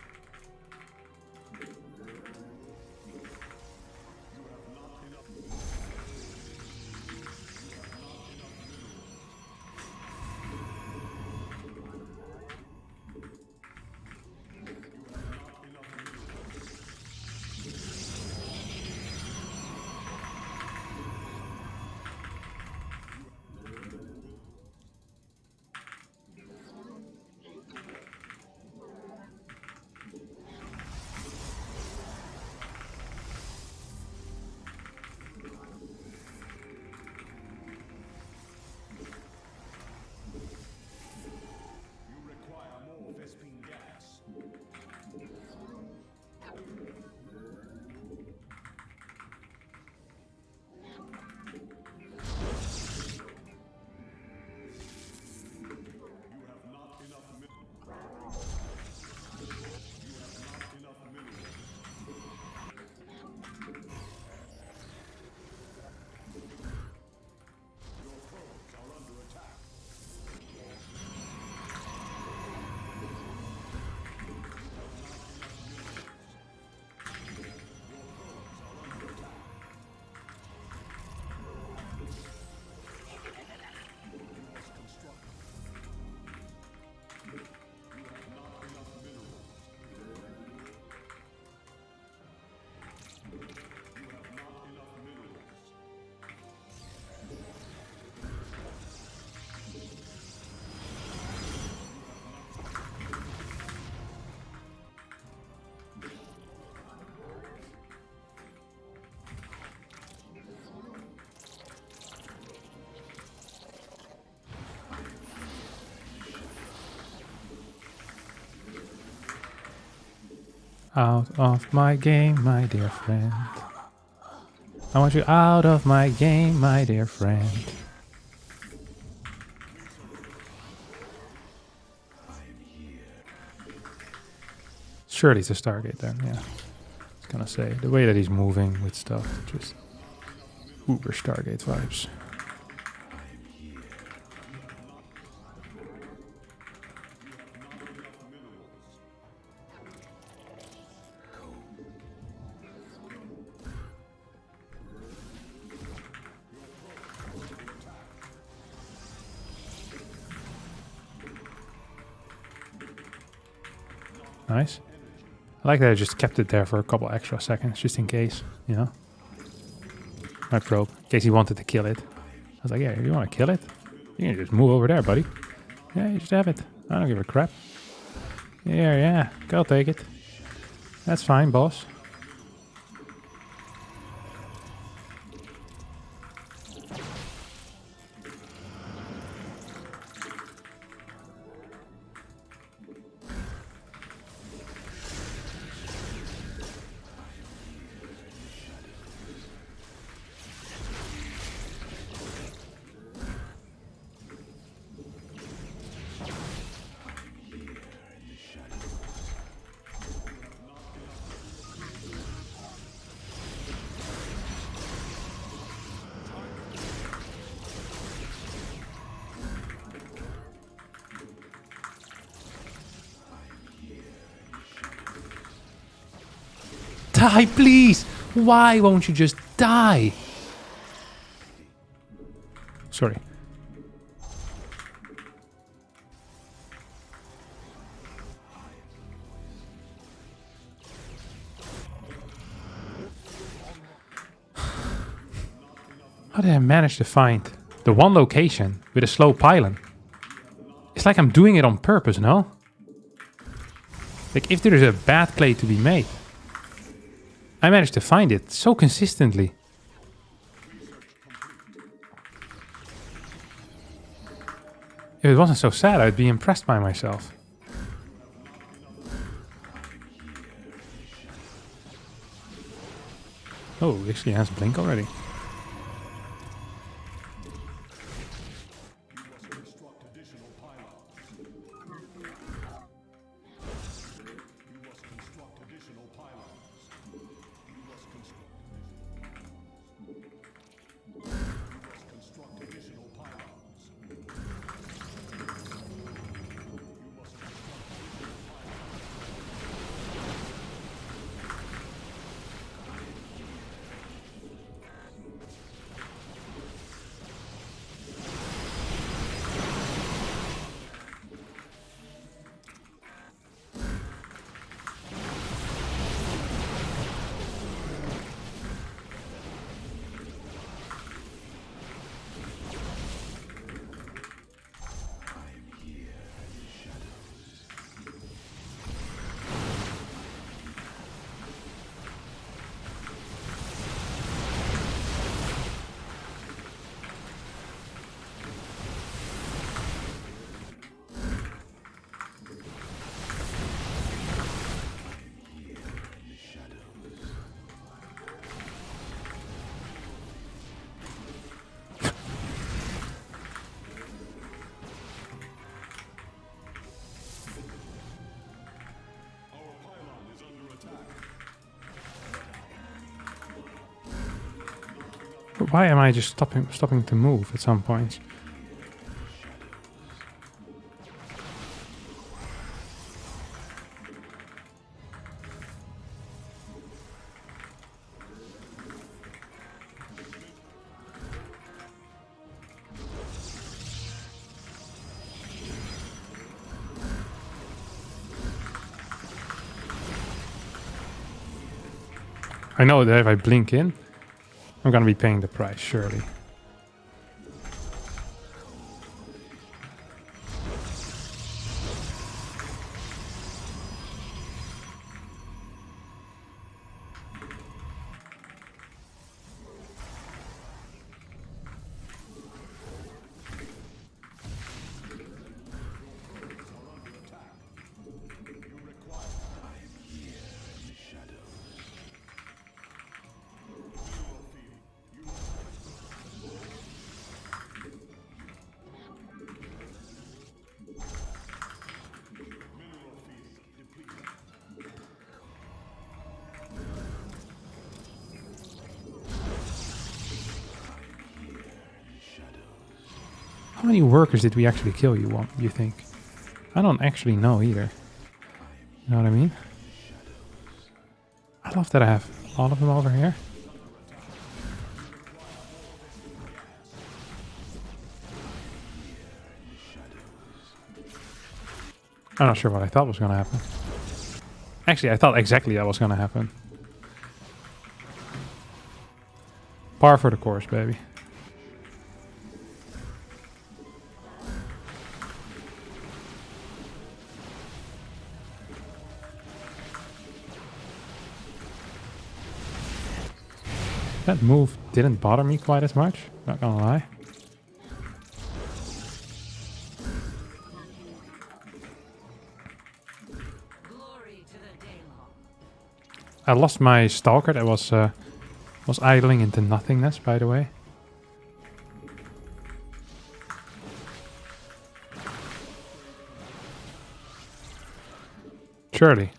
Out of my game, my dear friend. I want you out of my game, my dear friend. Surely it's a Stargate then, yeah. I was gonna say, the way that he's moving with stuff, just uber Stargate vibes. Nice. I like that I just kept it there for a couple extra seconds, just in case, you know? My probe, in case he wanted to kill it. I was like, yeah, if you want to kill it, you can just move over there, buddy. Yeah, you just have it. I don't give a crap. Yeah, go take it. That's fine, boss. Die, please! Why won't you just die? Sorry. How did I manage to find the one location with a slow pylon? It's like I'm doing it on purpose, no? Like, if there's a bad clay to be made, I managed to find it so consistently. If it wasn't so sad, I'd be impressed by myself. Oh, it actually has blink already. Why am I just stopping to move at some points? I know that if I blink in, I'm gonna be paying the price, surely. How many workers did we actually kill, you think? I don't actually know either. You know what I mean? I love that I have all of them over here. I'm not sure what I thought was going to happen. Actually, I thought exactly that was going to happen. Par for the course, baby. That move didn't bother me quite as much, not gonna lie. I lost my stalker that was idling into nothingness, by the way. Surely.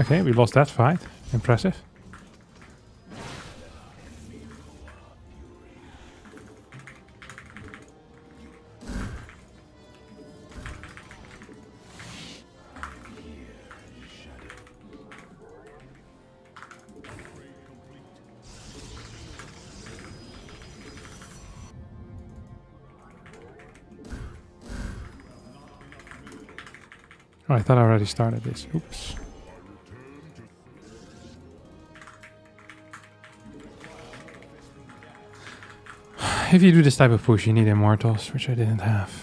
Okay, we lost that fight. Impressive. Oh, I thought I already started this. Oops. If you do this type of push, you need immortals, which I didn't have.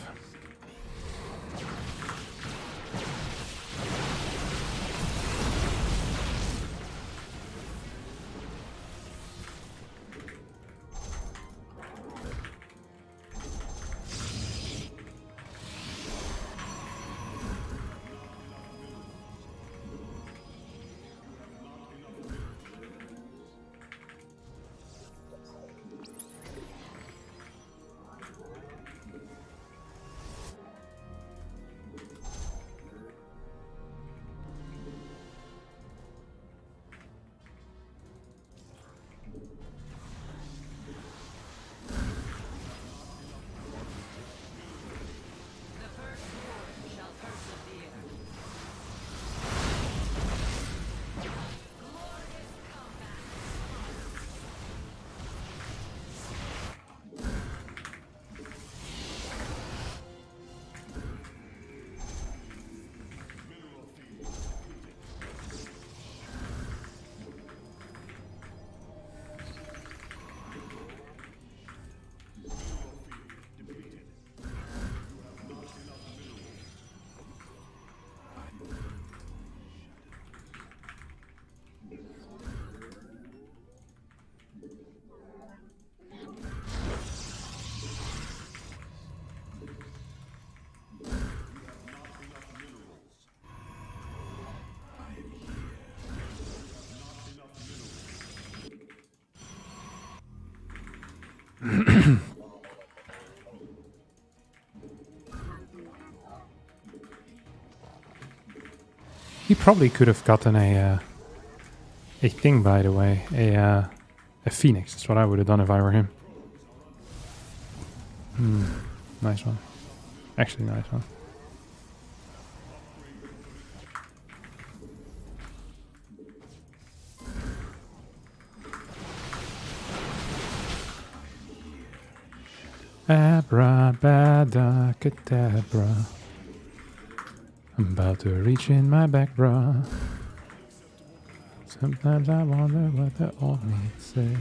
He probably could have gotten a thing, by the way, a phoenix. That's what I would have done if I were him. Nice one. Actually, nice one. Abracadabra. I'm about to reach in my back bra. Sometimes I wonder what the old me say.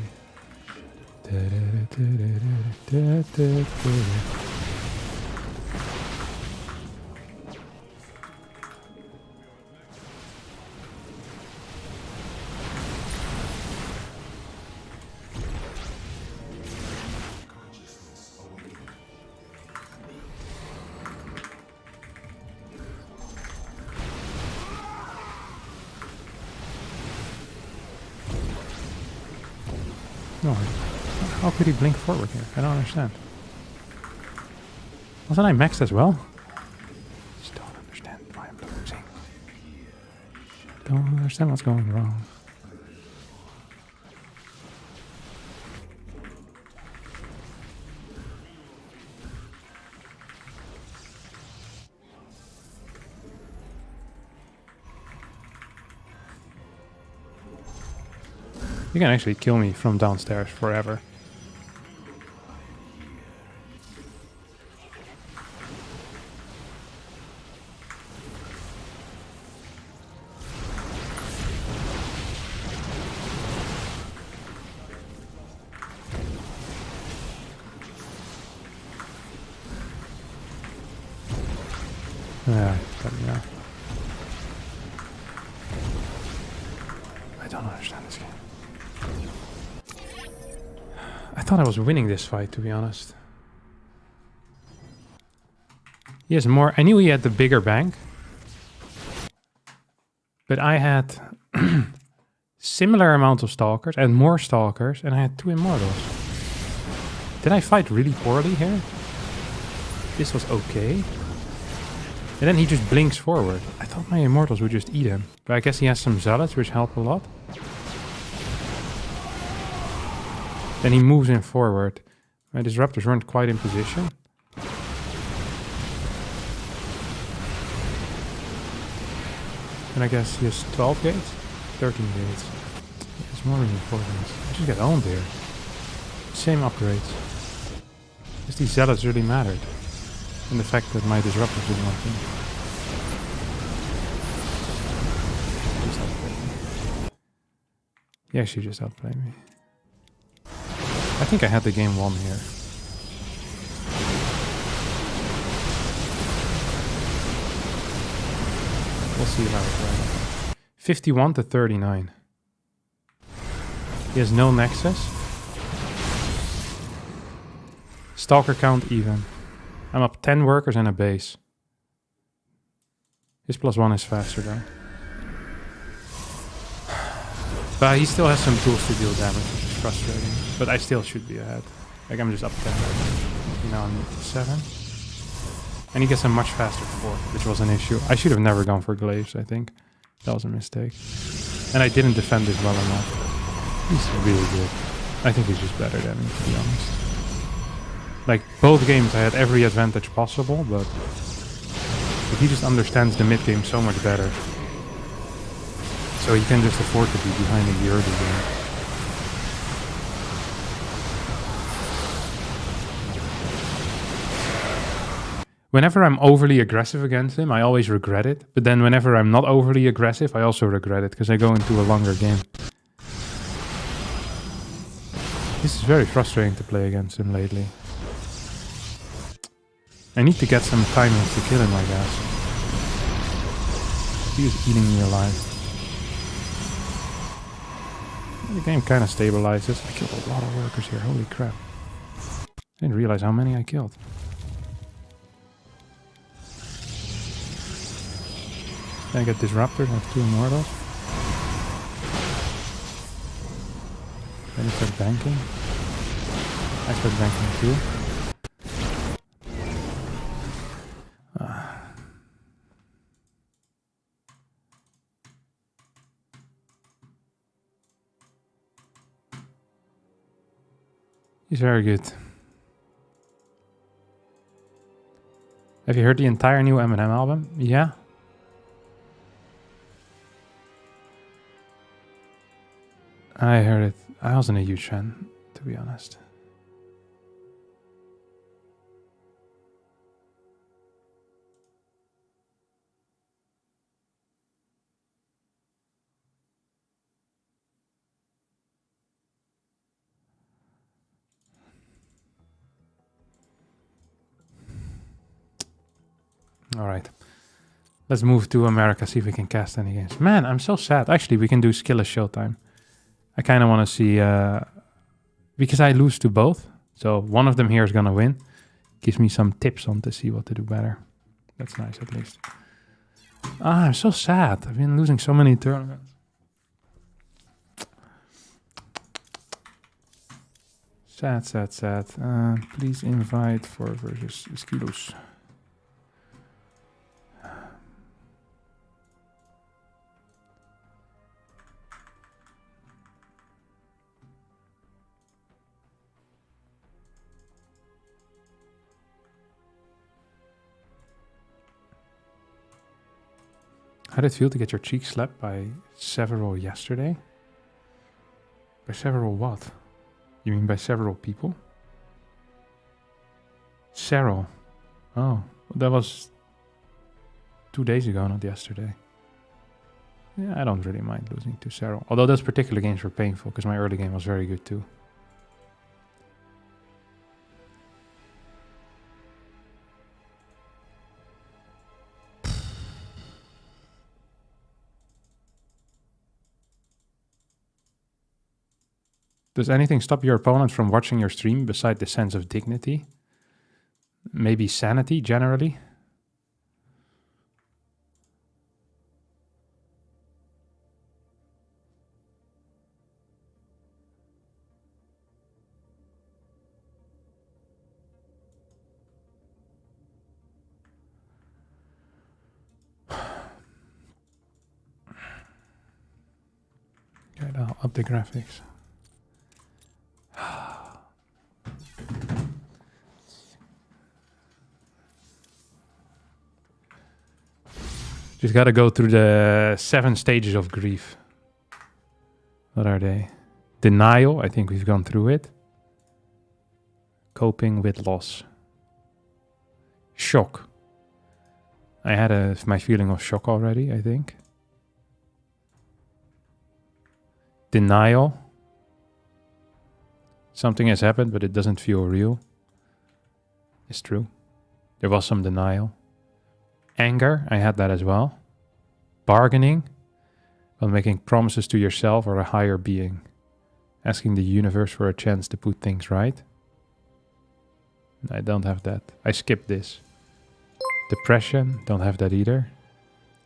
No, how could he blink forward here? I don't understand. Wasn't I maxed as well? Just don't understand why I'm losing. Don't understand what's going wrong. You can actually kill me from downstairs forever. Yeah, I don't understand this game. I thought I was winning this fight, to be honest. He has more. I knew he had the bigger bank. But I had similar amount of stalkers and more stalkers, and I had 2 immortals. Did I fight really poorly here? This was okay. And then he just blinks forward. I thought my immortals would just eat him. But I guess he has some zealots, which help a lot. Then he moves in forward. My disruptors weren't quite in position. And I guess he has 12 gates? 13 gates. It's more reinforcements. I just get owned here. Same upgrades. Just these zealots really mattered. And the fact that my disruptors didn't want me. Just outplayed me. He actually just outplayed me. I think I had the game won here. We'll see how it goes. 51 to 39. He has no nexus. Stalker count even. I'm up 10 workers and a base. His +1 is faster though. But he still has some tools to deal damage, which is frustrating. But I still should be ahead. Like I'm just up 10 workers. You know, I'm 7. And he gets a much faster 4, which was an issue. I should have never gone for glaives, I think. That was a mistake. And I didn't defend this well enough. He's really good. I think he's just better than me, to be honest. Like, both games I had every advantage possible, but he just understands the mid-game so much better. So he can just afford to be behind in the early game. Whenever I'm overly aggressive against him, I always regret it. But then whenever I'm not overly aggressive, I also regret it, because I go into a longer game. This is very frustrating to play against him lately. I need to get some timings to kill him, I guess. He is eating me alive. The game kind of stabilizes. I killed a lot of workers here, holy crap. I didn't realize how many I killed. Then I get disruptors, I have 2 immortals. Then he starts banking. I start banking too. He's very good. Have you heard the entire new Eminem album? Yeah. I heard it. I wasn't a huge fan, to be honest. All right. Let's move to America, see if we can cast any games. Man, I'm so sad. Actually, we can do skillless Showtime. I kind of want to see... because I lose to both. So one of them here is going to win. Gives me some tips on to see what to do better. That's nice, at least. Ah, I'm so sad. I've been losing so many tournaments. Sad, sad, sad. Please invite for versus Skilos. How did it feel to get your cheek slapped by several yesterday? By several what? You mean by several people? Several. Oh, that was 2 days ago, not yesterday. Yeah, I don't really mind losing to Serral. Although those particular games were painful, because my early game was very good too. Does anything stop your opponent from watching your stream beside the sense of dignity? Maybe sanity, generally? Alright, I'll up the graphics. Just gotta go through the 7 stages of grief. What are they? Denial, I think we've gone through it. Coping with loss. Shock. I had my feeling of shock already, I think. Denial. Something has happened, but it doesn't feel real. It's true. There was some denial. Anger, I had that as well. Bargaining, well, making promises to yourself or a higher being. Asking the universe for a chance to put things right. I don't have that. I skipped this. Depression, don't have that either.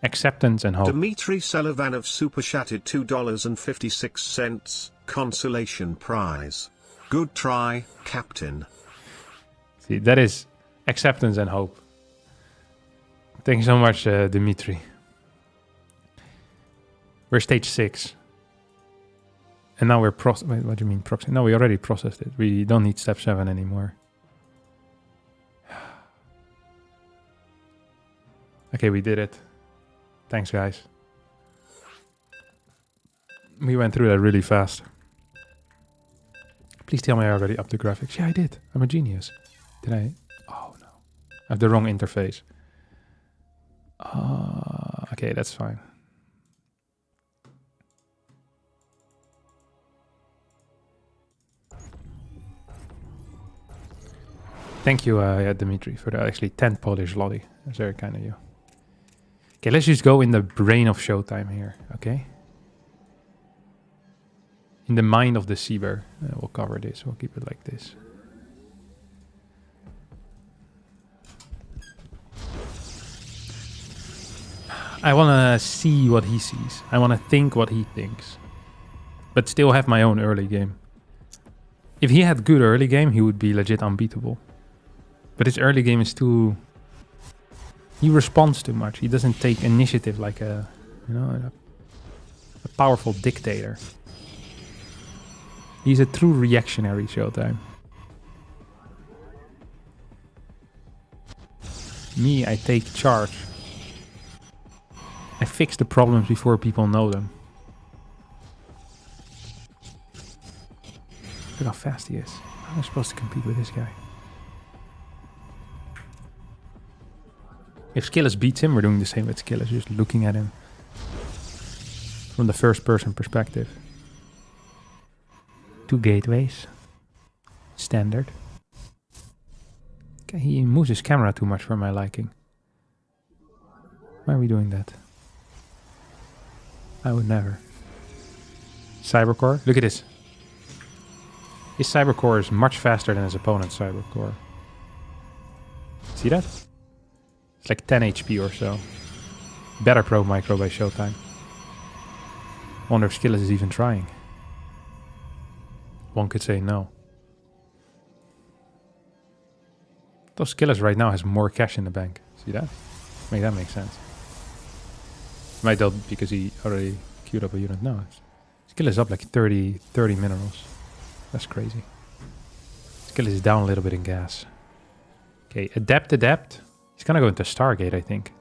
Acceptance and hope. Dmitry Selivanov super chatted $2.56. Consolation prize. Good try, Captain. See, that is acceptance and hope. Thank you so much, Dimitri. We're stage 6. And now we're wait, what do you mean proxy? No, we already processed it. We don't need step 7 anymore. Okay, we did it. Thanks, guys. We went through that really fast. Please tell me I already upped the graphics. Yeah, I did. I'm a genius. Did I? Oh, no. I have the wrong interface. Okay, that's fine. Thank you, Dimitri, for the actually 10 Polish lottie. That's very kind of you. Okay, let's just go in the brain of Showtime here, okay? In the mind of the Seaber. We'll cover this. We'll keep it like this. I want to see what he sees. I want to think what he thinks. But still have my own early game. If he had good early game, he would be legit unbeatable. But his early game is too... He responds too much. He doesn't take initiative like a, you know, a powerful dictator. He's a true reactionary Showtime. Me, I take charge. I fix the problems before people know them. Look how fast he is. How am I supposed to compete with this guy? If Skillis beats him, we're doing the same with Skillis, just looking at him from the first person perspective. 2 gateways. Standard. Okay, he moves his camera too much for my liking. Why are we doing that? I would never. Cybercore, look at this. His Cybercore is much faster than his opponent's Cybercore. See that? It's like 10 HP or so. Better Pro Micro by Showtime. Wonder if Skillis is even trying. One could say no. Though Skillis right now has more cash in the bank. See that? That makes sense. Might help because he already queued up a unit. No, Skillis is up like 30 minerals. That's crazy. Skillis is down a little bit in gas. Okay, Adept. He's gonna go into Stargate, I think.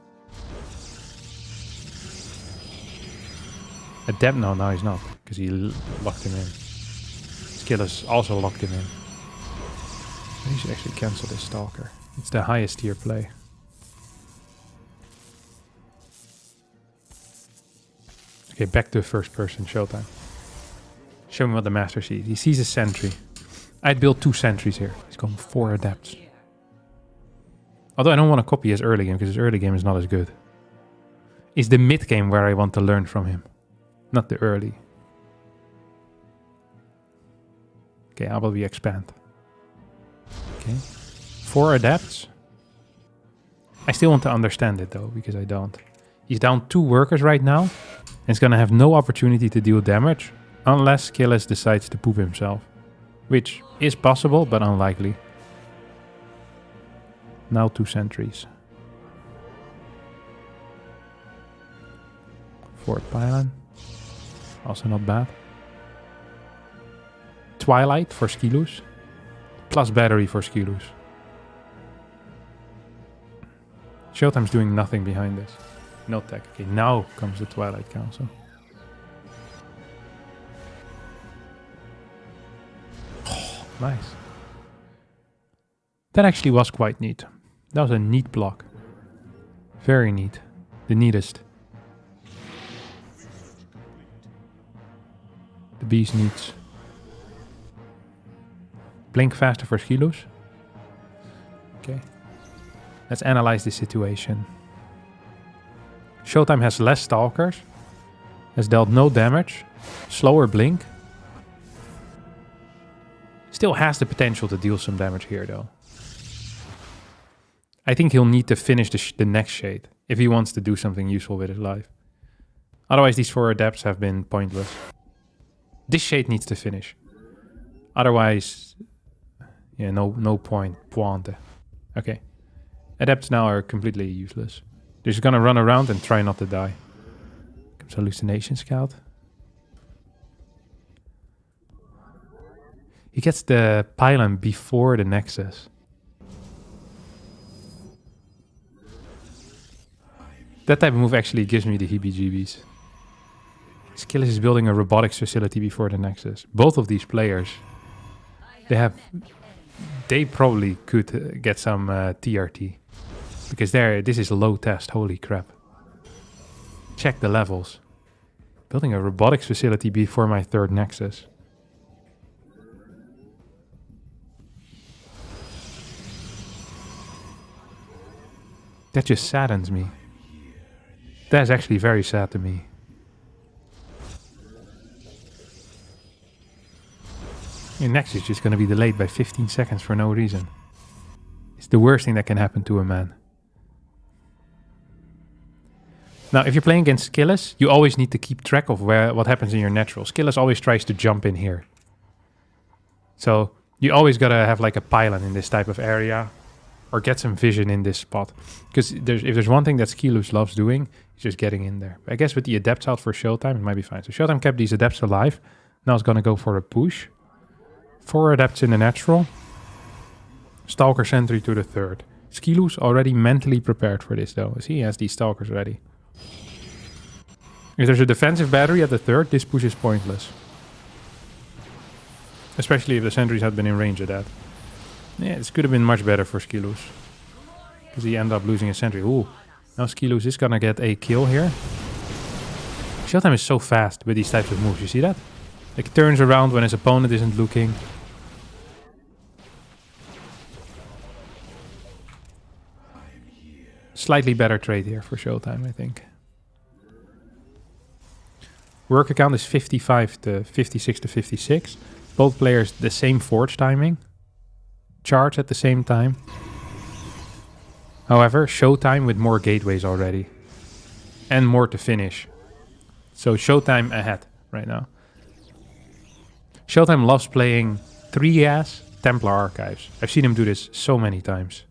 Adept, no, he's not. Because he locked him in. Skillis also locked him in. He should actually cancel this Stalker. It's the highest tier play. Okay, back to first person Showtime. Show me what the master sees. He sees a sentry. I'd build 2 sentries here. He's going 4 adepts. Although I don't want to copy his early game, because his early game is not as good. It's the mid game where I want to learn from him. Not the early. Okay, how about we expand? Okay. 4 adepts. I still want to understand it though, because I don't. He's down 2 workers right now. And he's gonna have no opportunity to deal damage. Unless Skillis decides to poop himself. Which is possible, but unlikely. Now 2 sentries. 4th pylon. Also not bad. Twilight for Skilus, plus Battery for Skilus. Showtime's doing nothing behind this. No tech. Okay, now comes the Twilight Council. Oh, nice. That actually was quite neat. That was a neat block. Very neat. The neatest. The beast needs. Blink faster for Skilus. Okay. Let's analyze the situation. Showtime has less stalkers. Has dealt no damage. Slower blink. Still has the potential to deal some damage here though. I think he'll need to finish the next shade if he wants to do something useful with his life. Otherwise these 4 adepts have been pointless. This shade needs to finish. Otherwise, yeah, no point. Pointe. Okay. Adepts now are completely useless. They're just gonna run around and try not to die. Comes Hallucination Scout. He gets the pylon before the Nexus. That type of move actually gives me the heebie-jeebies. Skillis is building a robotics facility before the Nexus. Both of these players, they probably could get some TRT. Because this is low test, holy crap. Check the levels. Building a robotics facility before my 3rd Nexus. That just saddens me. That is actually very sad to me. Your Nexus is just going to be delayed by 15 seconds for no reason. It's the worst thing that can happen to a man. Now, if you're playing against Skillis, you always need to keep track of what happens in your natural. Skillis always tries to jump in here. So you always got to have like a pylon in this type of area. Or get some vision in this spot. Because if there's one thing that Skilus loves doing, it's just getting in there. I guess with the Adepts out for Showtime, it might be fine. So Showtime kept these Adepts alive. Now it's going to go for a push. 4 Adepts in the natural. Stalker Sentry to the 3rd. Skilus already mentally prepared for this though. He has these Stalkers ready. If there's a defensive battery at the 3rd, this push is pointless. Especially if the sentries had been in range of that. Yeah, this could have been much better for Skilus. Because he ended up losing a sentry. Ooh, now Skilus is gonna get a kill here. Showtime is so fast with these types of moves, you see that? Like turns around when his opponent isn't looking. Slightly better trade here for Showtime, I think. Work account is 55 to 56 to 56. Both players the same forge timing. Charge at the same time. However, Showtime with more gateways already. And more to finish. So Showtime ahead right now. Showtime loves playing 3-gas Templar Archives. I've seen him do this so many times.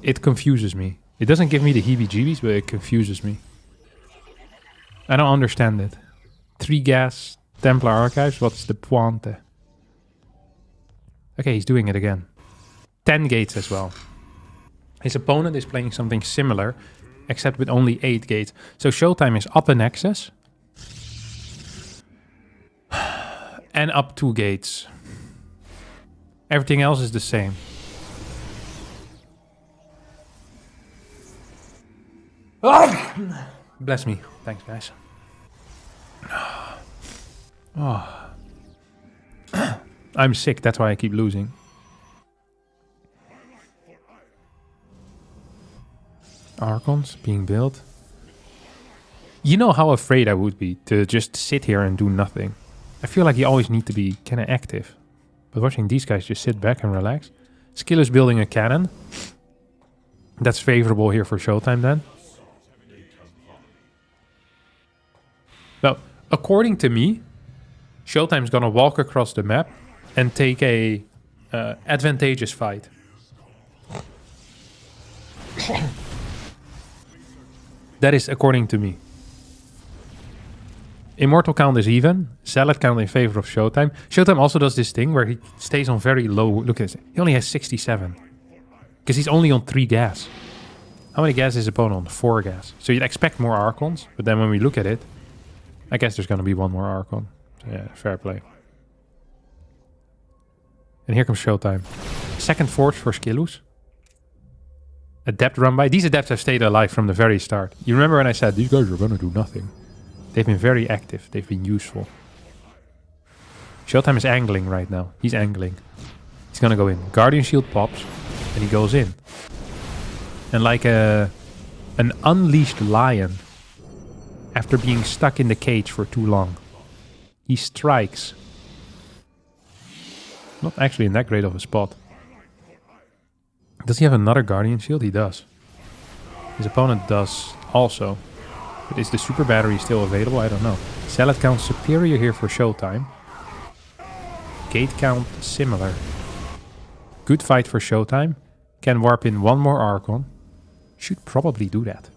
It confuses me. It doesn't give me the heebie-jeebies, but it confuses me. I don't understand it. 3-gas Templar Archives, what's the pointe? Okay, he's doing it again. 10 gates as well. His opponent is playing something similar, except with only 8 gates. So Showtime is up a Nexus. And up 2 gates. Everything else is the same. Bless me. Thanks, guys. Oh. I'm sick, that's why I keep losing. Archons being built. You know how afraid I would be to just sit here and do nothing. I feel like you always need to be kind of active. But watching these guys just sit back and relax. Skill is building a cannon. That's favorable here for Showtime then. Now, according to me, Showtime's gonna walk across the map and take a advantageous fight. That is according to me. Immortal count is even. Zealot count in favor of Showtime. Showtime also does this thing where he stays on very low. Look at this. He only has 67. Because he's only on 3 gas. How many gas is his opponent on? 4 gas. So you'd expect more Archons. But then when we look at it, I guess there's going to be one more Archon. So yeah, fair play. And here comes Showtime. Second Forge for Skillus. Adept run by. These Adepts have stayed alive from the very start. You remember when I said, these guys are going to do nothing. They've been very active. They've been useful. Showtime is angling right now. He's angling. He's going to go in. Guardian Shield pops. And he goes in. And like an unleashed lion, after being stuck in the cage for too long, he strikes. Not actually in that great of a spot. Does he have another Guardian Shield? He does. His opponent does also. But is the Super Battery still available? I don't know. Zealot count superior here for Showtime. Gate count similar. Good fight for Showtime. Can warp in one more Archon. Should probably do that.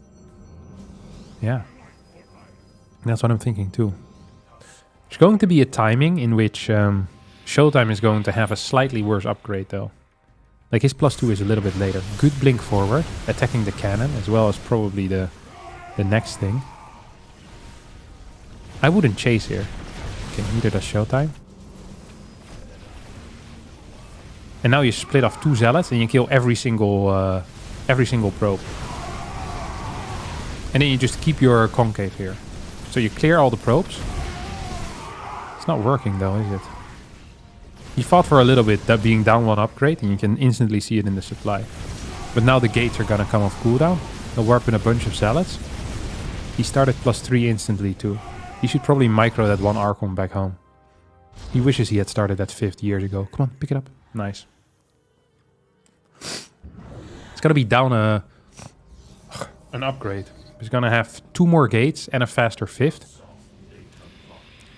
Yeah. That's what I'm thinking too. There's going to be a timing in which Showtime is going to have a slightly worse upgrade though. Like his +2 is a little bit later. Good blink forward, attacking the cannon as well as probably the next thing. I wouldn't chase here. Okay, neither does Showtime. And now you split off 2 Zealots and you kill every single probe. And then you just keep your concave here. So you clear all the probes. It's not working though, is it? He fought for a little bit, that being down 1 upgrade, and you can instantly see it in the supply. But now the gates are gonna come off cooldown. He'll warp in a bunch of Zealots. He started +3 instantly too. He should probably micro that 1 Archon back home. He wishes he had started that 5th years ago. Come on, pick it up. Nice. It's gonna be down an upgrade. He's gonna have 2 more gates and a faster 5th.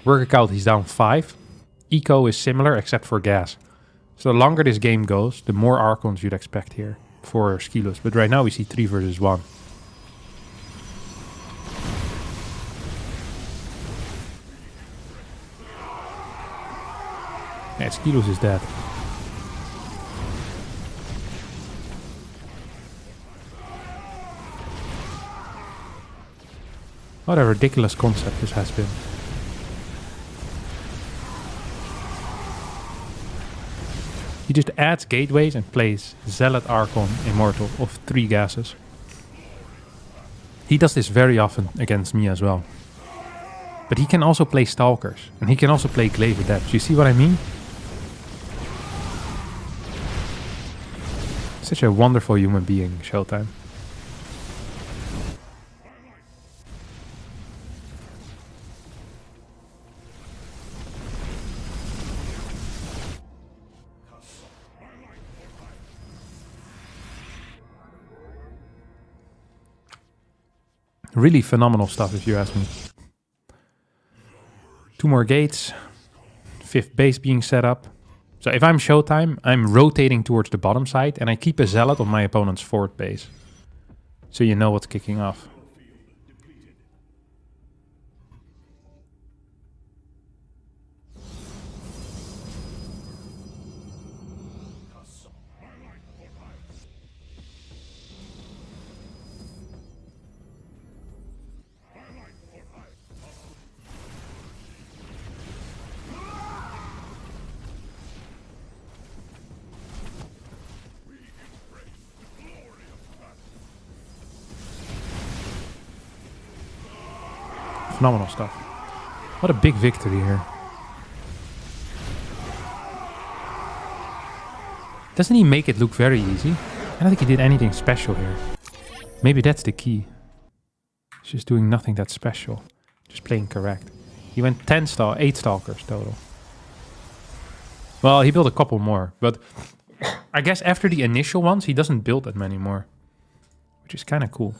Worker count, he's down 5. Eco is similar except for gas. So the longer this game goes, the more Archons you'd expect here for Skillus. But right now we see 3 versus 1. Yeah, Skillus is dead. What a ridiculous concept this has been. He just adds gateways and plays Zealot Archon Immortal of 3 gases. He does this very often against me as well. But he can also play Stalkers. And he can also play Glaive Adepts. You see what I mean? Such a wonderful human being, Showtime. Really phenomenal stuff if you ask me. 2 more gates. 5th base being set up. So if I'm Showtime, I'm rotating towards the bottom side and I keep a Zealot on my opponent's 4th base. So you know what's kicking off. Phenomenal stuff. What a big victory here. Doesn't he make it look very easy? I don't think he did anything special here. Maybe that's the key. He's just doing nothing that's special. Just playing correct. He went 8 Stalkers total. Well, he built a couple more, but I guess after the initial ones, he doesn't build that many more. Which is kind of cool.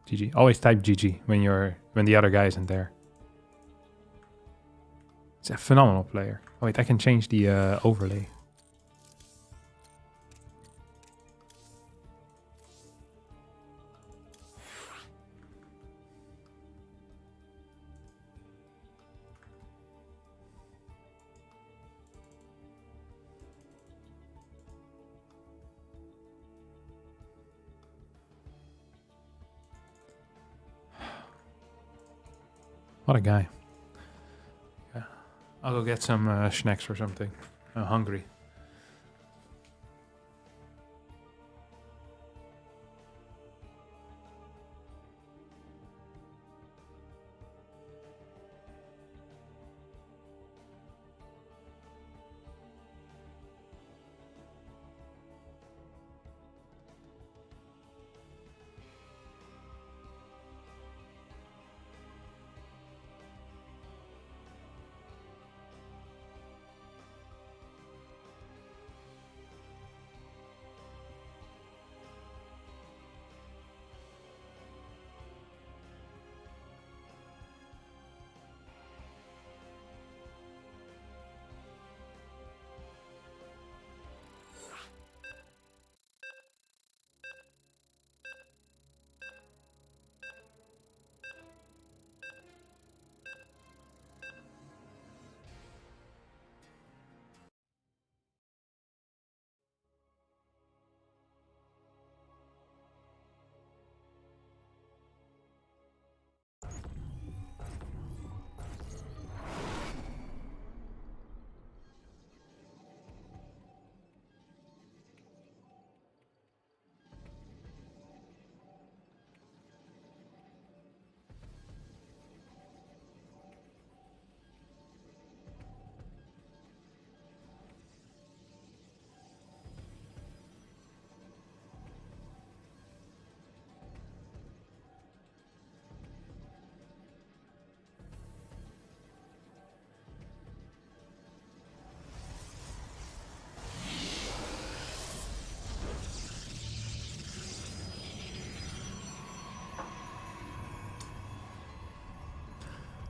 GG. Always type GG when the other guy isn't there. It's a phenomenal player. Oh wait, I can change the overlay. What a guy. Yeah. I'll go get some snacks or something. I'm hungry.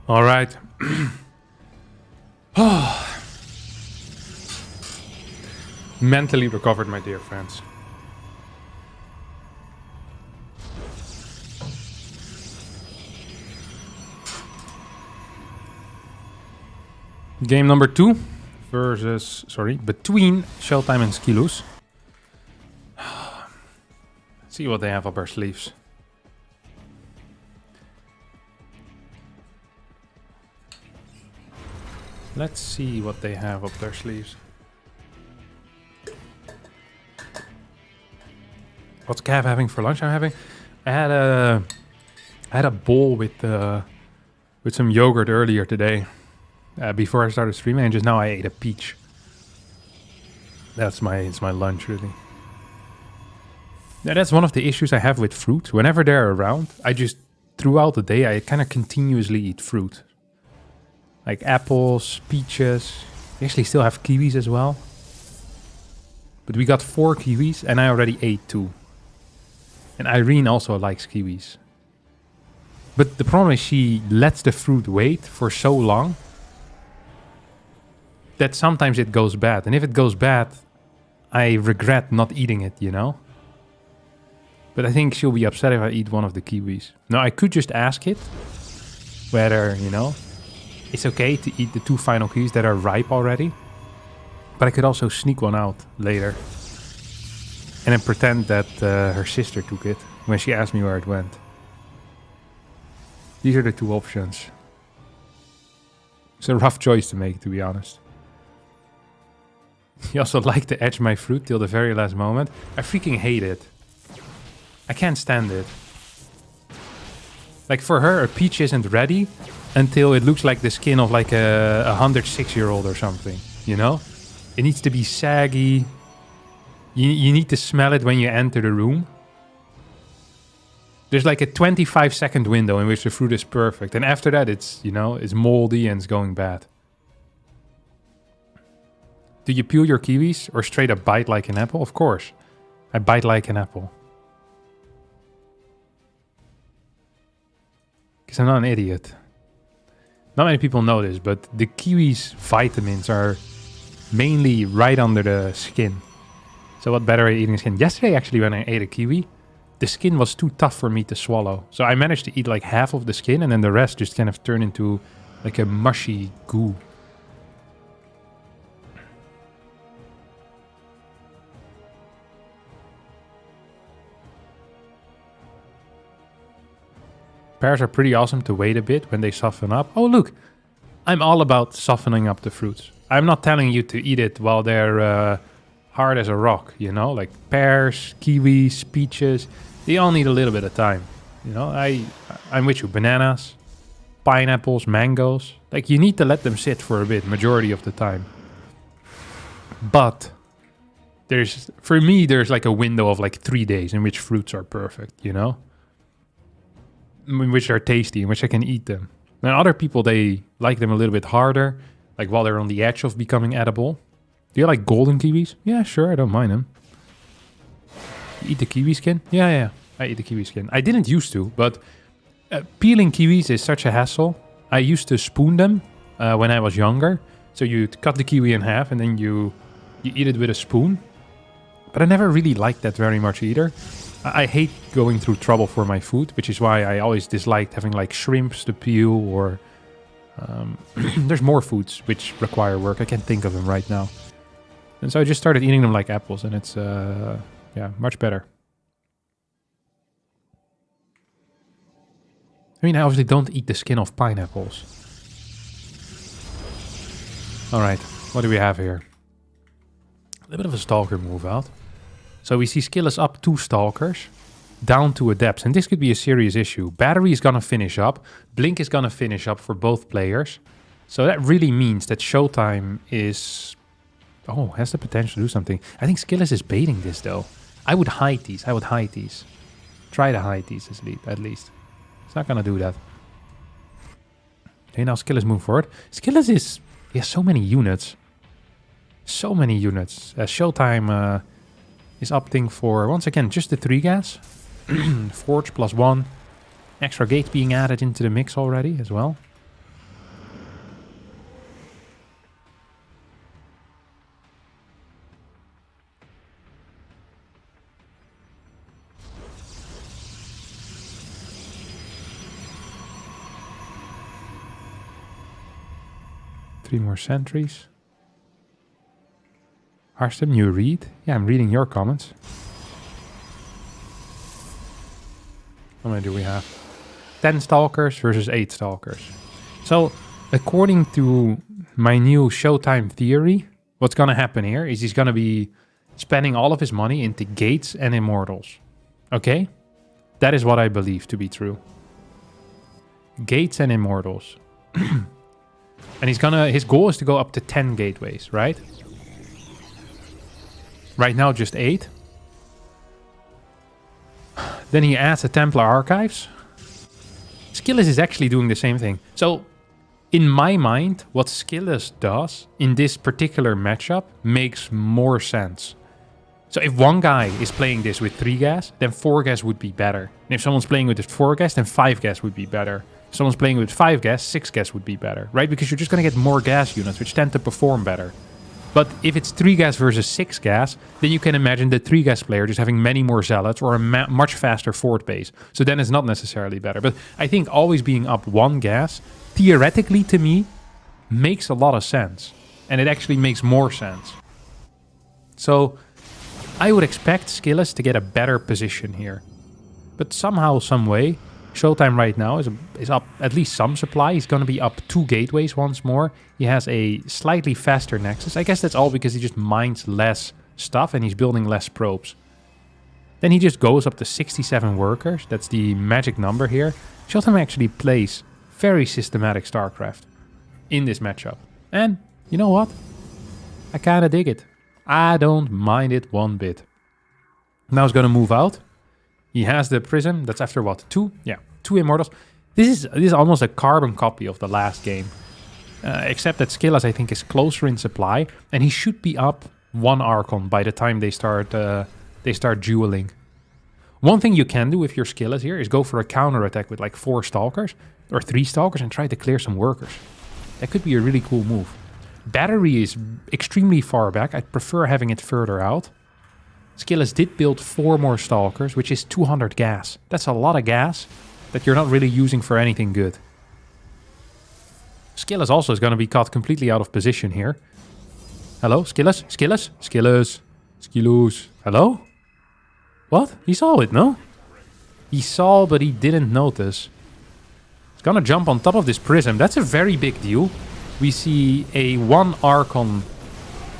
All right. Mentally recovered, my dear friends. Game number 2 between Showtime and Skilus. See what they have up our sleeves. Let's see what they have up their sleeves. What's Cav having for lunch? I had a bowl with some yogurt earlier today, before I started streaming, and just now I ate a peach. It's my lunch really. Yeah, that's one of the issues I have with fruit. Whenever they're around, throughout the day I kind of continuously eat fruit. Like apples, peaches. We actually still have kiwis as well. But we got 4 kiwis and I already ate 2. And Irene also likes kiwis. But the problem is she lets the fruit wait for so long that sometimes it goes bad. And if it goes bad, I regret not eating it, you know? But I think she'll be upset if I eat one of the kiwis. Now, I could just ask it whether, you know, it's okay to eat the 2 final kiwis that are ripe already. But I could also sneak one out later. And then pretend that her sister took it when she asked me where it went. These are the 2 options. It's a rough choice to make, to be honest. You also like to edge my fruit till the very last moment. I freaking hate it. I can't stand it. Like for her, a peach isn't ready until it looks like the skin of like a 106-year-old or something, you know? It needs to be saggy. You need to smell it when you enter the room. There's like a 25-second window in which the fruit is perfect. And after that, it's, you know, it's moldy and it's going bad. Do you peel your kiwis or straight up bite like an apple? Of course. I bite like an apple. Because I'm not an idiot. Not many people know this, but the kiwi's vitamins are mainly right under the skin. So what better at eating skin? Yesterday, actually, when I ate a kiwi, the skin was too tough for me to swallow. So I managed to eat like half of the skin, and then the rest just kind of turned into like a mushy goo. Pears are pretty awesome to wait a bit when they soften up. Oh, look. I'm all about softening up the fruits. I'm not telling you to eat it while they're hard as a rock, you know? Like pears, kiwis, peaches. They all need a little bit of time. You know, I'm with you. Bananas, pineapples, mangoes. Like, you need to let them sit for a bit, majority of the time. But for me, there's like a window of like 3 days in which fruits are perfect, you know? In which are tasty, in which I can eat them. And other people, they like them a little bit harder, like while they're on the edge of becoming edible. Do you like golden kiwis? Yeah, sure, I don't mind them. You eat the kiwi skin? Yeah, I eat the kiwi skin. I didn't used to, but peeling kiwis is such a hassle. I used to spoon them when I was younger. So you cut the kiwi in half and then you eat it with a spoon. But I never really liked that very much either. I hate going through trouble for my food, which is why I always disliked having like shrimps to peel or... there's more foods which require work. I can't think of them right now. And so I just started eating them like apples and it's, yeah, much better. I mean, I obviously don't eat the skin of pineapples. Alright, what do we have here? A little bit of a stalker move out. So we see skill is up 2 stalkers, down to adepts. And this could be a serious issue. Battery is going to finish up. Blink is going to finish up for both players. So that really means that Showtime is... Oh, has the potential to do something. I think Skillis is baiting this though. I would hide these. Try to hide these at least. It's not going to do that. Okay, now Skillis move forward. Skillis is... He has so many units. Showtime... is opting for, once again, just the 3 gas. Forge +1. Extra gate being added into the mix already as well. Three more sentries. Harstem, you read? Yeah, I'm reading your comments. How many do we have? 10 stalkers versus 8 stalkers. So, according to my new Showtime theory, what's going to happen here is he's going to be spending all of his money into gates and immortals. Okay? That is what I believe to be true. Gates and immortals. And his goal is to go up to 10 gateways, right? Right now, just 8. Then he adds a Templar Archives. Skillis is actually doing the same thing. So, in my mind, what Skillis does in this particular matchup makes more sense. So if one guy is playing this with 3 gas, then 4 gas would be better. And if someone's playing with 4 gas, then 5 gas would be better. If someone's playing with 5 gas, 6 gas would be better, right? Because you're just going to get more gas units, which tend to perform better. But if it's 3 gas versus 6 gas, then you can imagine the 3 gas player just having many more zealots or a much faster fort base. So then it's not necessarily better. But I think always being up 1 gas, theoretically to me, makes a lot of sense. And it actually makes more sense. So I would expect Skillis to get a better position here. But somehow, some way, Showtime right now is up at least some supply. He's going to be up 2 gateways once more. He has a slightly faster nexus. I guess that's all because he just mines less stuff and he's building less probes. Then he just goes up to 67 workers. That's the magic number here. Showtime actually plays very systematic StarCraft in this matchup. And you know what? I kind of dig it. I don't mind it one bit. Now he's going to move out. He has the prism. That's after what? 2? Yeah, 2 immortals. This is almost a carbon copy of the last game. Except that Skillas, I think, is closer in supply. And he should be up 1 Archon by the time they start dueling. One thing you can do with your Skillas here is go for a counter attack with like 4 Stalkers. Or 3 Stalkers and try to clear some workers. That could be a really cool move. Battery is extremely far back. I'd prefer having it further out. Skillis did build 4 more Stalkers, which is 200 gas. That's a lot of gas that you're not really using for anything good. Skillis also is going to be caught completely out of position here. Hello? Skillis? Skillis? Skillis? Skillos? Hello? What? He saw it, no? He saw, but he didn't notice. Gonna jump on top of this prism. That's a very big deal. We see a 1 Archon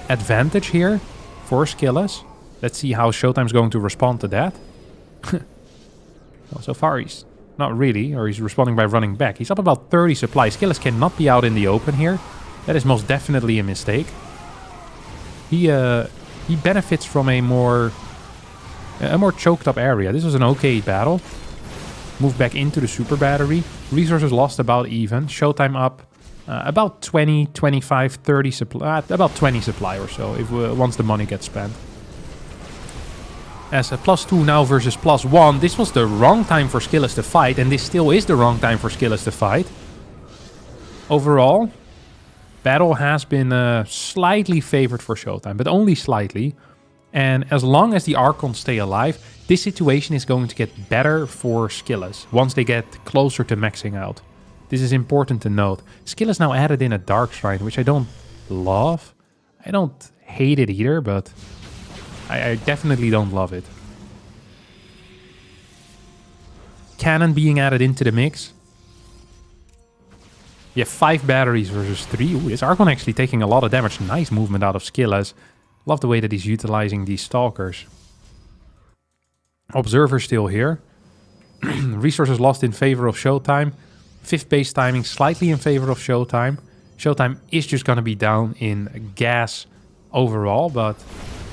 advantage here for Skillas. Let's see how Showtime's going to respond to that. Well, so far he's not really, or he's responding by running back. He's up about 30 supply. Skillas cannot be out in the open here. That is most definitely a mistake. He benefits from a more choked up area. This was an okay battle. Move back into the super battery. Resources lost about even. Showtime up about 20, 25, 30 supply. About 20 supply or so if once the money gets spent. As a +2 now versus +1. This was the wrong time for Skillas to fight. And this still is the wrong time for Skillas to fight. Overall, battle has been slightly favored for Showtime. But only slightly. And as long as the Archons stay alive, this situation is going to get better for Skillas once they get closer to maxing out. This is important to note. Skillas now added in a Dark Shrine, which I don't love. I don't hate it either, but I definitely don't love it. Cannon being added into the mix. You have 5 batteries versus 3. Ooh, this Archon actually taking a lot of damage. Nice movement out of Skillas. Love the way that he's utilizing these Stalkers. Observer still here. Resources lost in favor of Showtime. 5th base timing slightly in favor of Showtime. Showtime is just going to be down in gas overall, but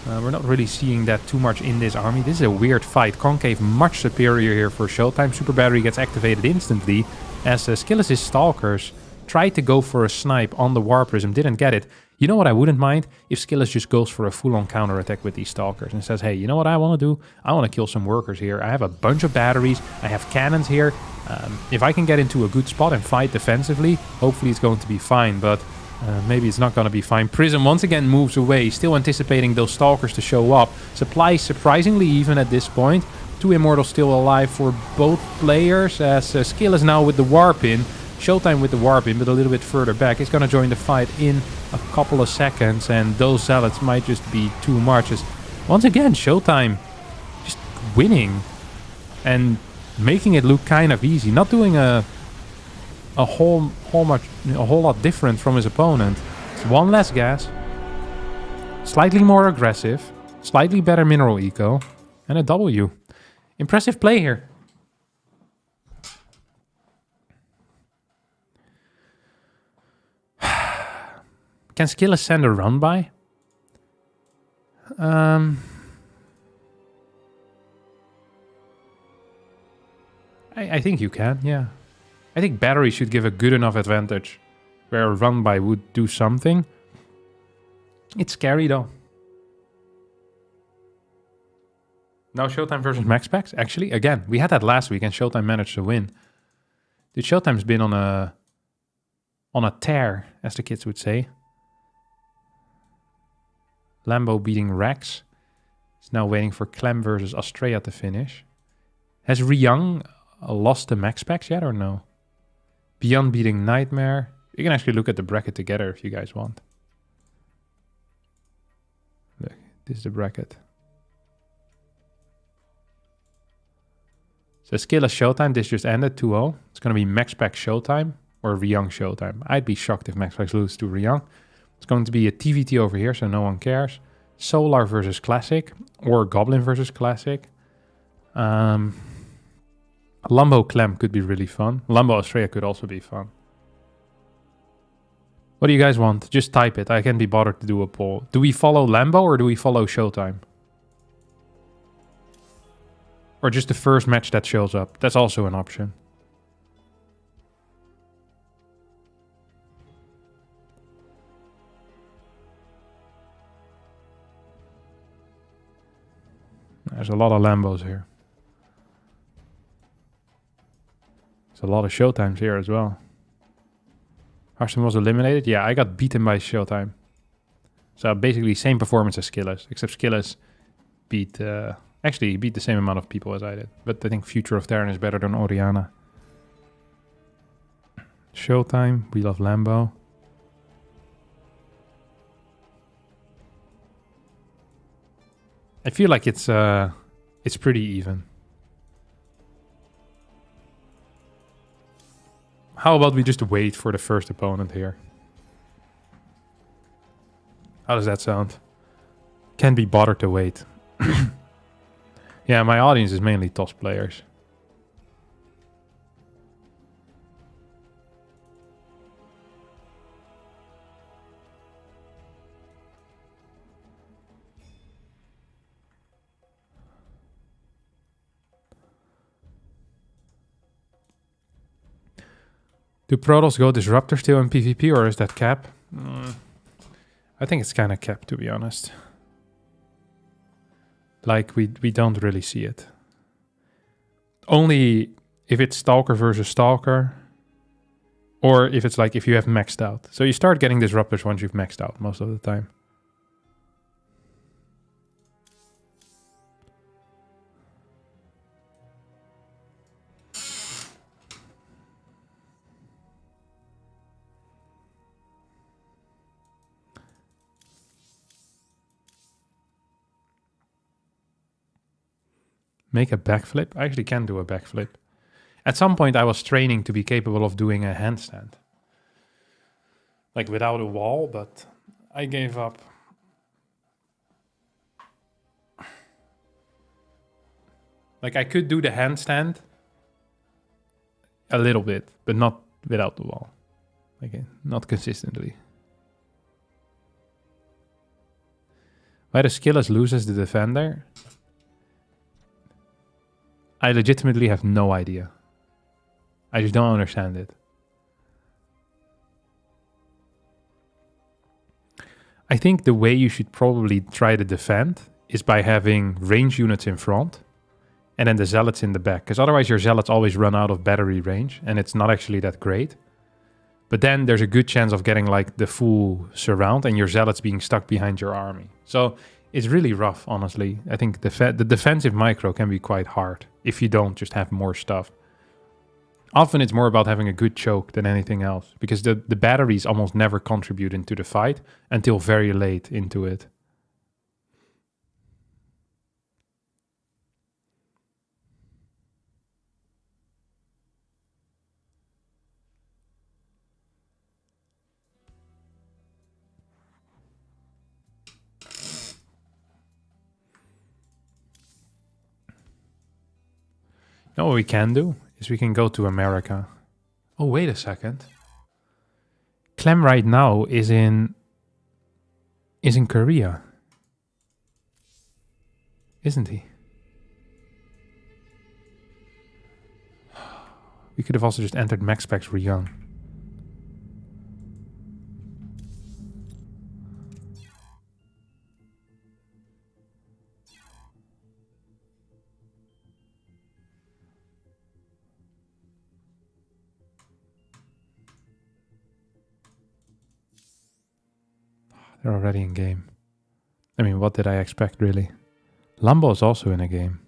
we're not really seeing that too much in this army. This is a weird fight. Concave much superior here for Showtime. Super Battery gets activated instantly as Skillas' Stalkers tried to go for a snipe on the War Prism, didn't get it. You know what I wouldn't mind? If Skillas just goes for a full-on counterattack with these Stalkers and says, hey, you know what I want to do? I want to kill some workers here. I have a bunch of batteries. I have cannons here. If I can get into a good spot and fight defensively, hopefully it's going to be fine, but maybe it's not going to be fine. Prism once again moves away, still anticipating those Stalkers to show up. Supply surprisingly even at this point. 2 Immortals still alive for both players as Skillas now with the Warp in. Showtime with the Warp in, but a little bit further back. He's going to join the fight in a couple of seconds, and those Zealots might just be too much. As once again, Showtime just winning and making it look kind of easy. Not doing a whole lot different from his opponent. It's 1 less gas, slightly more aggressive, slightly better mineral eco, and a W. Impressive play here. Can Skillas send a run by? I think you can, yeah. I think battery should give a good enough advantage where a run by would do something. It's scary though. Now Showtime versus Max Packs. Actually, again, we had that last week and Showtime managed to win. Dude, Showtime's been on a tear, as the kids would say. Lambo beating Rex. He's now waiting for Clem versus Astrea to finish. Has Ryung lost the Max Packs yet or no? Beyond beating Nightmare. You can actually look at the bracket together if you guys want. Look, this is the bracket. So Skillas Showtime, this just ended 2-0. It's going to be Max Pack Showtime or Ryung Showtime. I'd be shocked if Max Packs lose to Ryung. It's going to be a TVT over here, so no one cares. Solar versus Classic or Goblin versus Classic. Lambo Clem could be really fun. Lambo Australia could also be fun. What do you guys want? Just type it. I can't be bothered to do a poll. Do we follow Lambo or do we follow Showtime? Or just the first match that shows up. That's also an option. There's a lot of Lambos here. There's a lot of Showtimes here as well. Harston was eliminated. Yeah, I got beaten by Showtime. So basically same performance as Skillas. Except Skillas beat... actually, he beat the same amount of people as I did. But I think Future of Terran is better than Oriana. Showtime. We love Lambo. I feel like it's pretty even. How about we just wait for the first opponent here? How does that sound? Can't be bothered to wait. Yeah, my audience is mainly TOS players. Do Protoss go Disruptor still in PvP, or is that cap? I think it's kind of capped, to be honest. Like, we don't really see it. Only if it's Stalker versus Stalker, or if it's like if you have maxed out. So you start getting Disruptors once you've maxed out most of the time. Make a backflip? I actually can do a backflip. At some point I was training to be capable of doing a handstand. Like without a wall, but I gave up. Like I could do the handstand a little bit, but not without the wall. Like not consistently. Why the skilless loses the defender? I legitimately have no idea. I just don't understand it. I think the way you should probably try to defend is by having range units in front and then the zealots in the back. Because otherwise your zealots always run out of battery range and it's not actually that great. But then there's a good chance of getting like the full surround and your zealots being stuck behind your army. So it's really rough, honestly. I think the defensive micro can be quite hard if you don't just have more stuff. Often it's more about having a good choke than anything else, because the batteries almost never contribute into the fight until very late into it. You know what we can do? Is we can go to America. Oh, wait a second. Clem right now is in Korea. Isn't he? We could have also just entered max specs Ryung. They're already in game. I mean, what did I expect, really? Lambo is also in a game.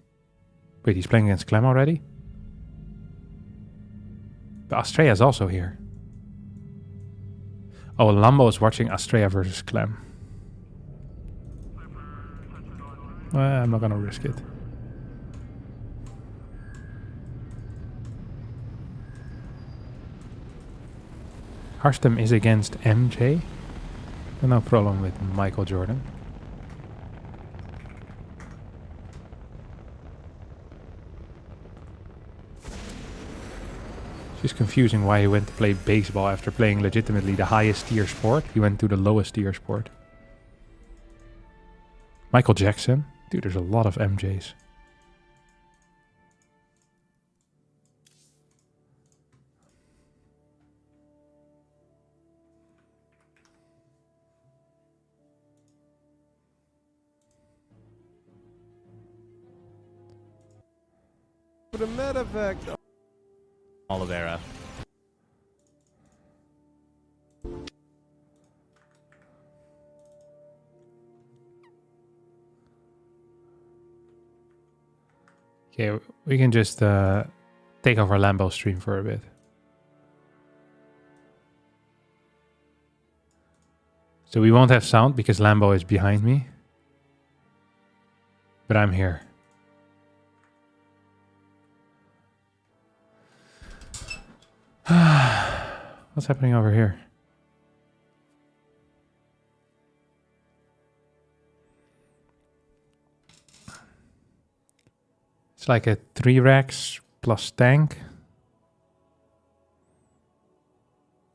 Wait, he's playing against Clem already? But Astrea is also here. Oh, Lambo is watching Astrea versus Clem. Well, I'm not gonna risk it. Harstem is against MJ. No problem with Michael Jordan. It's just confusing why he went to play baseball after playing legitimately the highest tier sport. He went to the lowest tier sport. Michael Jackson. Dude, there's a lot of MJs. But a meta effect. Oliveira. Okay, we can just take over Lambo stream for a bit. So we won't have sound because Lambo is behind me. But I'm here. What's happening over here? It's like a 3 racks plus tank.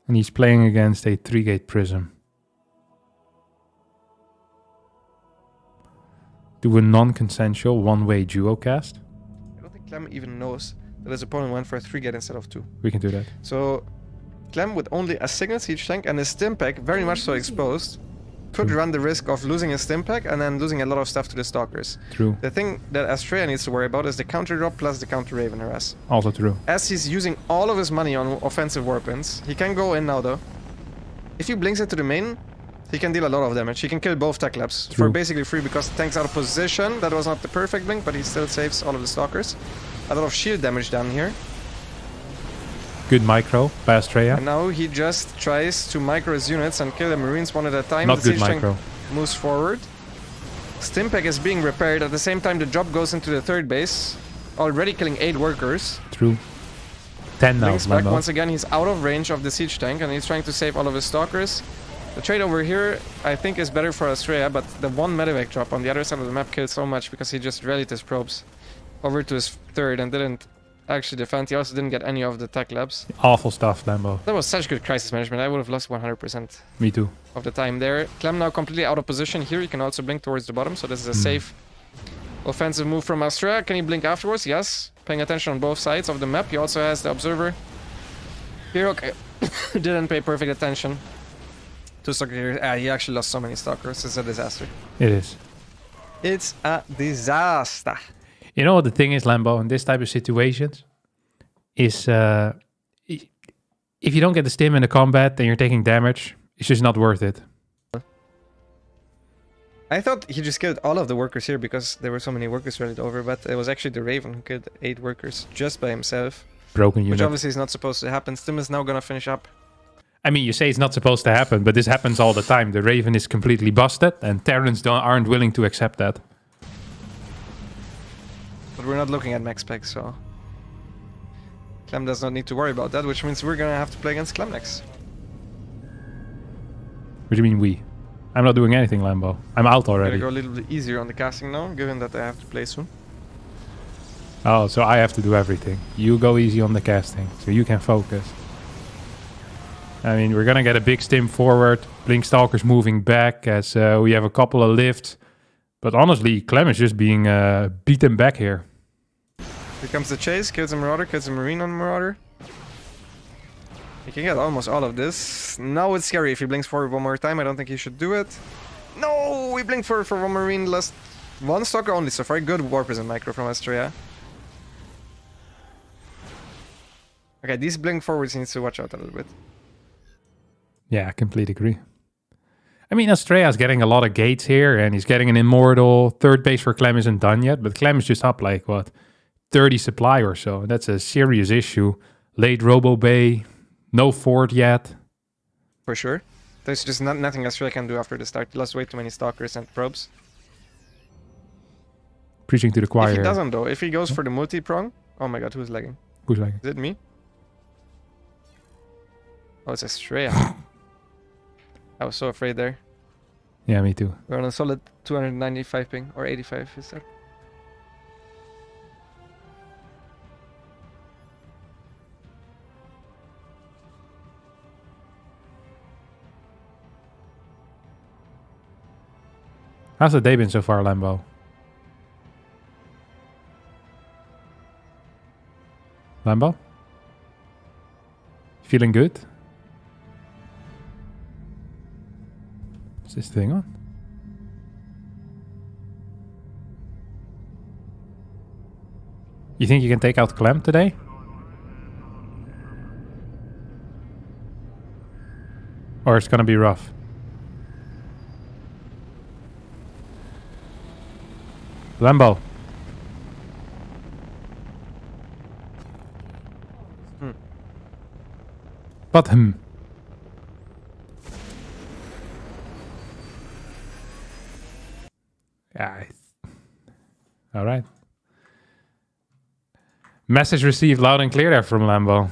And he's playing against a 3-gate prism. Do a non-consensual one-way duo cast. I don't think Clem even knows that his opponent went for a 3-gate instead of 2. We can do that. So Clem with only a single siege tank and his stim pack very much so exposed could run the risk of losing his stim pack and then losing a lot of stuff to the stalkers. True. The thing that Astrea needs to worry about is the counter drop plus the counter Raven harass. Also true. As he's using all of his money on offensive warpins, he can go in now though. If he blinks it to the main, he can deal a lot of damage. He can kill both tech labs for basically free because the tank's out of position. That was not the perfect blink, but he still saves all of the stalkers. A lot of shield damage down here. Good micro by Astrea. And now he just tries to micro his units and kill the marines one at a time. Not The good siege tank micro. moves forward. Stimpack is being repaired. At the same time, the job goes into the third base. Already killing 8 workers. True. 10 now, Blinks back Lambo. once again. He's out of range of the siege tank and he's trying to save all of his stalkers. The trade over here, I think, is better for Astrea, but the one medevac drop on the other side of the map killed so much because he just rallied his probes over to his third and didn't actually defend. He also didn't get any of the tech labs. Awful stuff, Lambo. That was such good crisis management. I would have lost 100% Me too. of the time there. Clem now completely out of position here. He can also blink towards the bottom, so this is a safe offensive move from Astrea. Can he blink afterwards? Yes. Paying attention on both sides of the map. He also has the observer here. Okay. Didn't pay perfect attention to stalker here. He actually lost so many stalkers. It's a disaster. It is. It's a disaster. You know what the thing is, Lambo, in this type of situations, is if you don't get the stim in the combat and you're taking damage, it's just not worth it. I thought he just killed all of the workers here because there were so many workers rallied over, but it was actually the Raven who killed 8 workers just by himself. Broken Which unit. obviously is not supposed to happen. Stim is now gonna finish up. I mean, you say it's not supposed to happen, but this happens all the time. The Raven is completely busted, and Terrans aren't willing to accept that. But we're not looking at max spec, so Clem does not need to worry about that, which means we're gonna have to play against Clem next. What do you mean we? I'm not doing anything, Lambo. I'm out Gotta already. go a little bit easier on the casting now, given that I have to play soon. Oh, so I have to do everything. You go easy on the casting, so you can focus. I mean, we're gonna get a big stim forward. Blink Stalker's moving back as we have a couple of lifts. But honestly, Clem is just being beaten back here. Here comes the chase, kills a Marauder, kills a Marine on Marauder. He can get almost all of this. Now it's scary if he blinks forward one more time. I don't think he should do it. No, we blinked for one Marine, lost 1 stalker only so far. Good War Prison micro from Astrea. Okay, these blink forwards needs to watch out a little bit. Yeah, I completely agree. I mean, Astrea's getting a lot of gates here, and he's getting an Immortal. Third base for Clem isn't done yet, but Clem is just up like, what, 30 supply or so. That's a serious issue. Late Robo Bay, no fort yet. For sure. There's just nothing Astrea can do after the start. He lost way too many stalkers and probes. Preaching to the choir. If he here. doesn't though, if he goes for the multi-prong... Oh my god, who's lagging? Who's like? Is it me? Oh, it's Astrea. I was so afraid there. Yeah, me too. We're on a solid 295 ping, or 85 is that? How's the day been so far, Lambo? Lambo? Feeling good? Is this thing on? You think you can take out Clem today? Or it's gonna be rough? Lambo. But Yeah. All right. Message received loud and clear there from Lambo.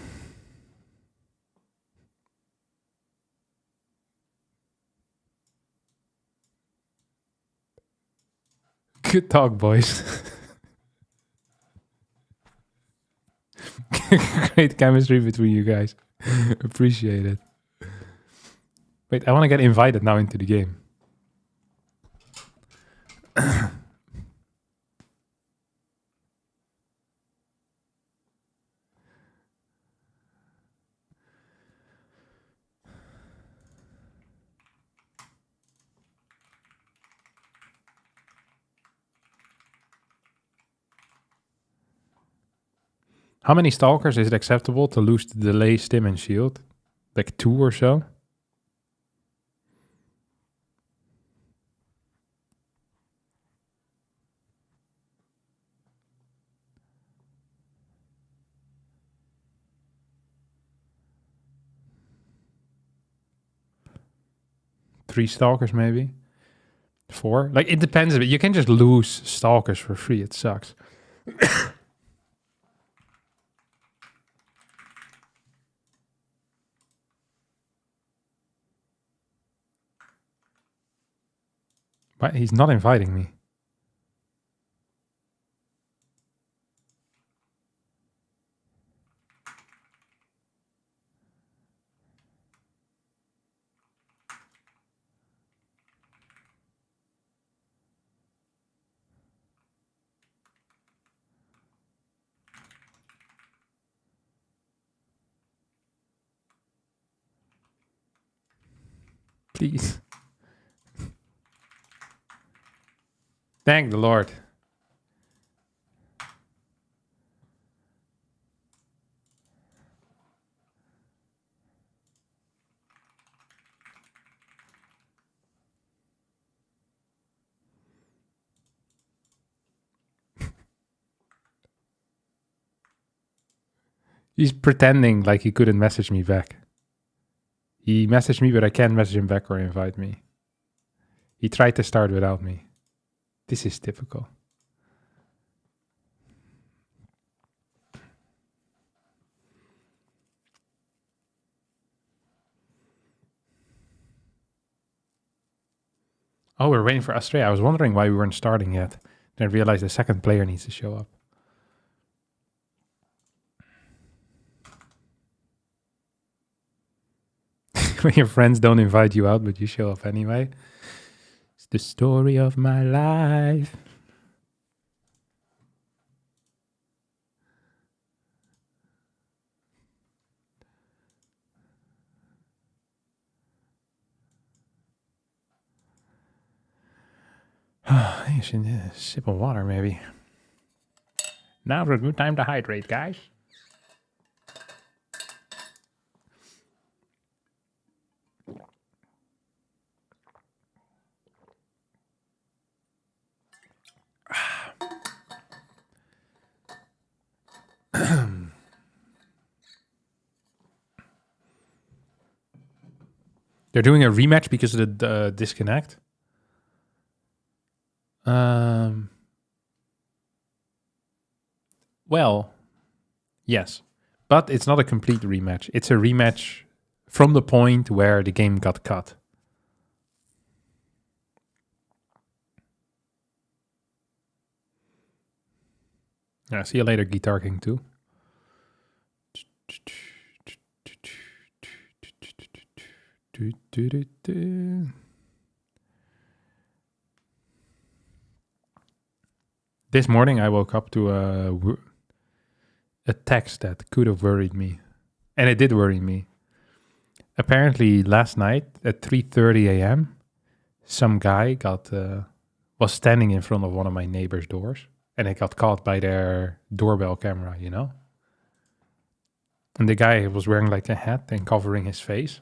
Good talk, boys. Great chemistry between you guys. Appreciate it. Wait, I want to get invited now into the game. How many stalkers is it acceptable to lose the delay, stim, and shield? Like 2 or so? Three stalkers maybe? 4? Like it depends a bit. You can just lose stalkers for free. It sucks. But he's not inviting me. Please. Thank the Lord. He's pretending like he couldn't message me back. He messaged me, but I can't message him back or invite me. He tried to start without me. This is typical. Oh, we're waiting for Australia. I was wondering why we weren't starting yet. Then I realized the second player needs to show up. When your friends don't invite you out, but you show up anyway. It's the story of my life. You should a sip of water, maybe. Now's a good time to hydrate, guys. They're doing a rematch because of the disconnect. Well, yes, but it's not a complete rematch. It's a rematch from the point where the game got cut. Yeah, see you later, Guitar King 2. This morning I woke up to a text that could have worried me. And it did worry me. Apparently last night at 3:30 a.m. some guy was standing in front of one of my neighbor's doors. And it got caught by their doorbell camera, you know? And the guy was wearing like a hat and covering his face.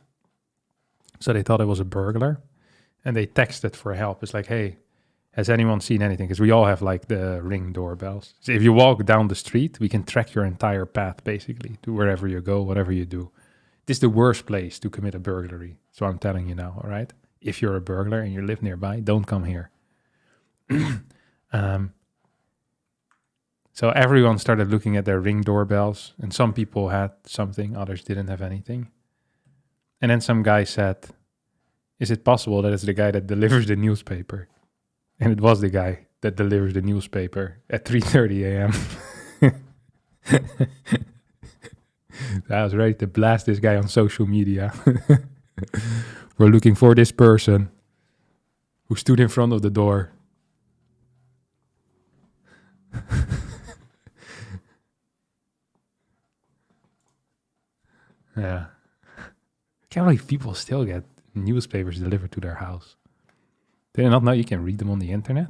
So they thought it was a burglar. And they texted for help. It's like, hey, has anyone seen anything? Because we all have like the Ring doorbells. So if you walk down the street, we can track your entire path basically to wherever you go, whatever you do. This is the worst place to commit a burglary. So I'm telling you now, all right? If you're a burglar and you live nearby, don't come here. So everyone started looking at their Ring doorbells, and some people had something, others didn't have anything. And then some guy said, is it possible that it's the guy that delivers the newspaper? And it was the guy. that delivers the newspaper at 3:30 a.m. I was ready to blast this guy on social media. We're looking for this person who stood in front of the door. Yeah. I can't believe people still get newspapers delivered to their house. Did they not know you can read them on the internet?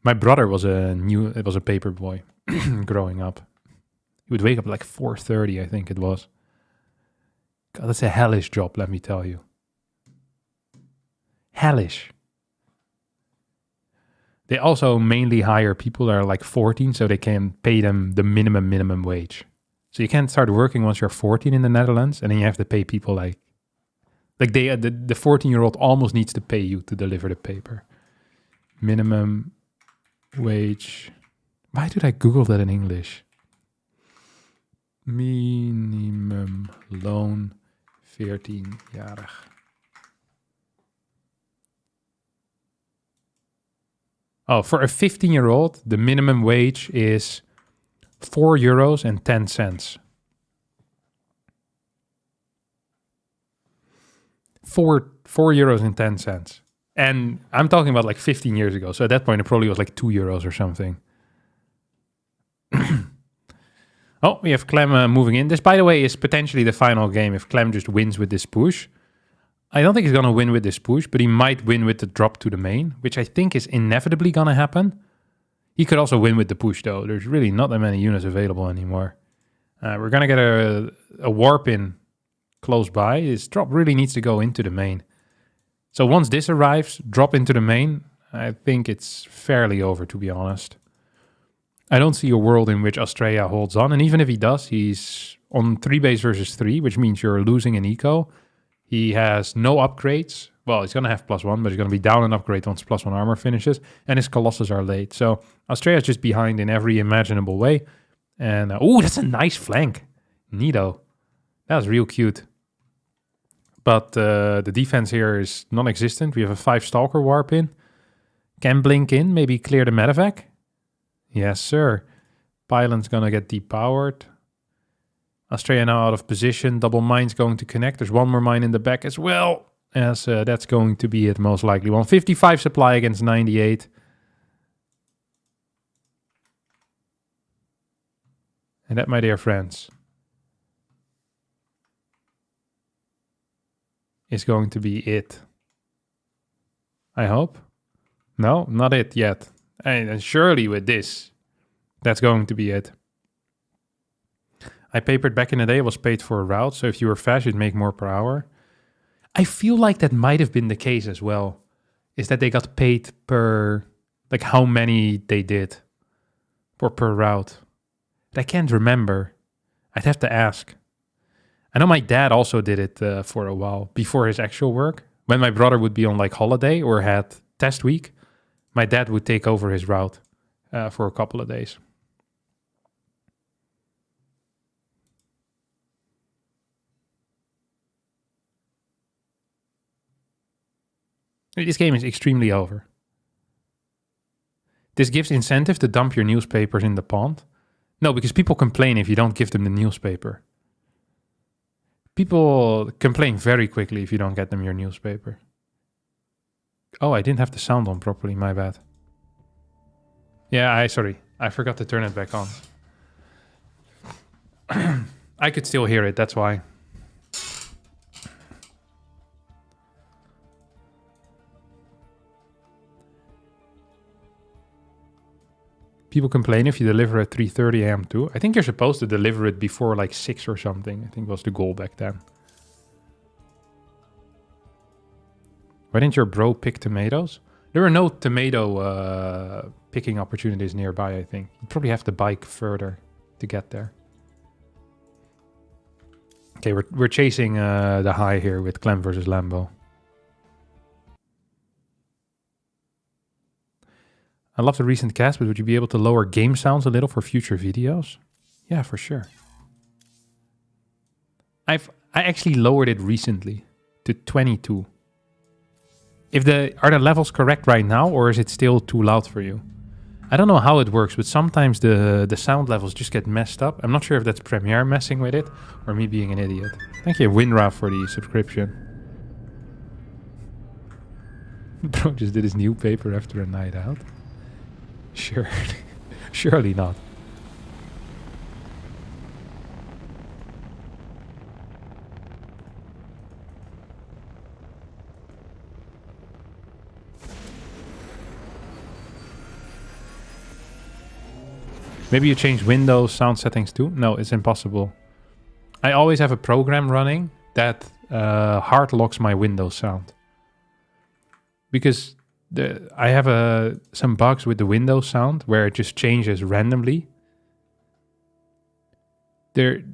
My brother was a paper boy growing up. He would wake up like 4:30, I think it was. God, that's a hellish job, let me tell you. Hellish. They also mainly hire people that are like 14, so they can pay them the minimum wage. So you can't start working once you're 14 in the Netherlands, and then you have to pay people like the 14-year-old almost needs to pay you to deliver the paper. Minimum wage. Why did I Google that in English? Minimum loon 14-jarig. Oh, for a 15-year-old, the minimum wage is €4.10. 4 euros and 10 cents. And I'm talking about like 15 years ago. So at that point, it probably was like €2 or something. Oh, we have Clem moving in. This, by the way, is potentially the final game if Clem just wins with this push. I don't think he's going to win with this push, but he might win with the drop to the main, which I think is inevitably going to happen. He could also win with the push, though. There's really not that many units available anymore. We're going to get a warp in close by. His drop really needs to go into the main. So once this arrives, drop into the main, I think it's fairly over, to be honest. I don't see a world in which Australia holds on. And even if he does, he's on 3 base versus 3, which means you're losing an eco. He has no upgrades. Well, he's going to have +1, but he's going to be down an upgrade once +1 armor finishes. And his Colossus are late. So Australia's just behind in every imaginable way. And, oh, that's a nice flank. Neato. That was real cute. But the defense here is non-existent. We have a 5 Stalker warp in. Can blink in, maybe clear the medevac. Yes, sir. Pylon's going to get depowered. Australia now out of position. Double mine's going to connect. There's one more mine in the back as well. As that's going to be it most likely. 155 supply against 98. And that, my dear friends, is going to be it. I hope. No, not it yet. And surely with this, that's going to be it. I papered back in the day, I was paid for a route, so if you were fast, you'd make more per hour. I feel like that might have been the case as well, is that they got paid per, like how many they did, or per route. But I can't remember. I'd have to ask. I know my dad also did it for a while, before his actual work. When my brother would be on like holiday or had test week, my dad would take over his route for a couple of days. This game is extremely over. This gives incentive to dump your newspapers in the pond. No, because people complain if you don't give them the newspaper. People complain very quickly if you don't get them your newspaper. Oh, I didn't have the sound on properly, my bad. Yeah, sorry. I forgot to turn it back on. I could still hear it, that's why. People complain if you deliver at 3:30 a.m. too. I think you're supposed to deliver it before like 6 or something. I think was the goal back then. Why didn't your bro pick tomatoes? There were no tomato picking opportunities nearby, I think. You probably have to bike further to get there. Okay, we're chasing the high here with Clem versus Lambo. I love the recent cast, but would you be able to lower game sounds a little for future videos? Yeah, for sure. I actually lowered it recently to 22. Are the levels correct right now, or is it still too loud for you? I don't know how it works, but sometimes the sound levels just get messed up. I'm not sure if that's Premiere messing with it or me being an idiot. Thank you, Winra, for the subscription. Bro just did his new paper after a night out. Sure. Surely not. Maybe you change Windows sound settings too? No, it's impossible. I always have a program running that hard locks my Windows sound. Because I have some bugs with the Windows sound where it just changes randomly. The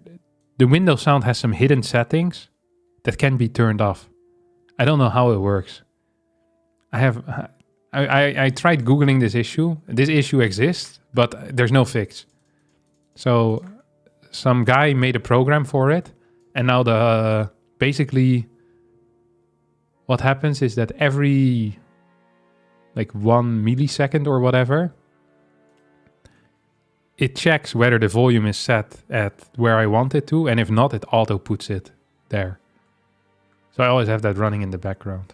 Windows sound has some hidden settings that can be turned off. I don't know how it works. I tried Googling this issue. This issue exists, but there's no fix. So some guy made a program for it, and now basically what happens is that every like 1 millisecond or whatever, it checks whether the volume is set at where I want it to, and if not, it auto puts it there. So I always have that running in the background.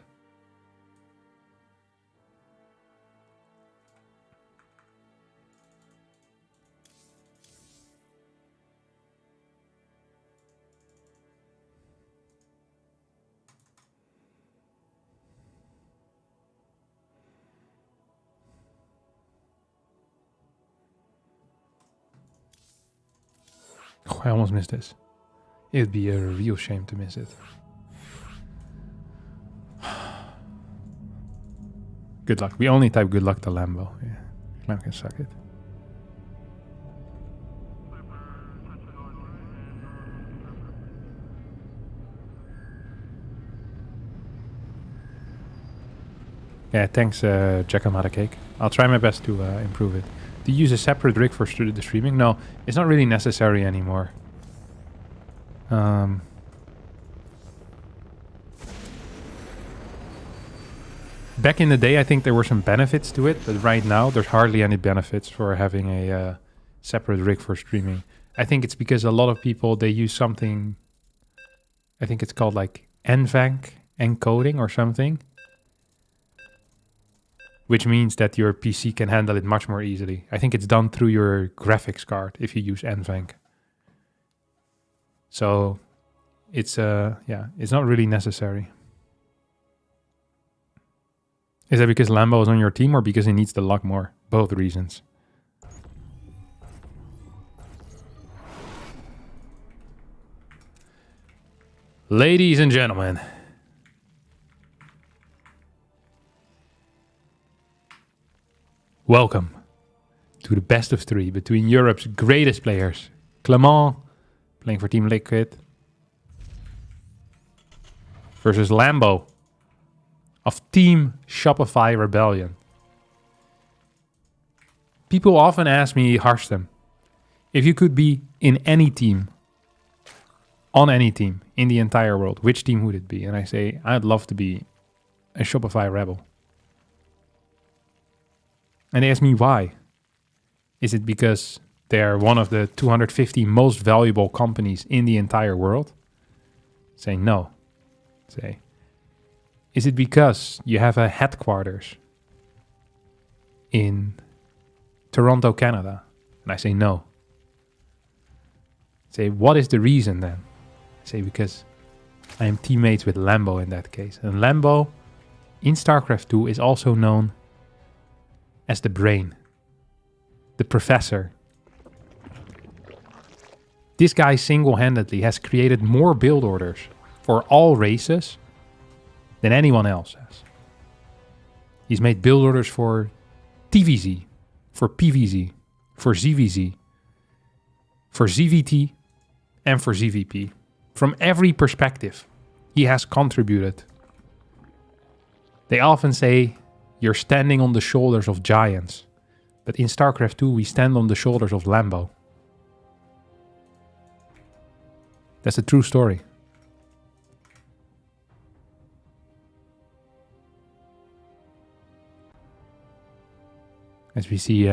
Oh, I almost missed this. It would be a real shame to miss it. Good luck. We only type good luck to Lambo. Yeah, Clam can suck it. Yeah, thanks, Giacomotta Cake. I'll try my best to improve it. Do you use a separate rig for the streaming? No, it's not really necessary anymore. Back in the day, I think there were some benefits to it, but right now there's hardly any benefits for having a separate rig for streaming. I think it's because a lot of people, they use something, I think it's called like NVENC encoding or something, which means that your PC can handle it much more easily. I think it's done through your graphics card if you use NVENC. So it's it's not really necessary. Is that because Lambo is on your team or because he needs the luck more? Both reasons. Ladies and gentlemen, welcome to the best of 3 between Europe's greatest players. Clement, playing for Team Liquid, versus Lambo of Team Shopify Rebellion. People often ask me, Harstem, if you could be in any team, on any team in the entire world, which team would it be? And I say, I'd love to be a Shopify Rebel. And they ask me why. Is it because they're one of the 250 most valuable companies in the entire world? Say no. Say, is it because you have a headquarters in Toronto, Canada? And I say no. Say, what is the reason then? I say, because I am teammates with Lambo in that case. And Lambo in StarCraft 2 is also known as the brain, the professor. This guy single-handedly has created more build orders for all races than anyone else has. He's made build orders for TVZ, for PVZ, for ZVZ, for ZVT, and for ZVP. From every perspective, he has contributed. They often say, you're standing on the shoulders of giants. But in StarCraft 2, we stand on the shoulders of Lambo. That's a true story. As we see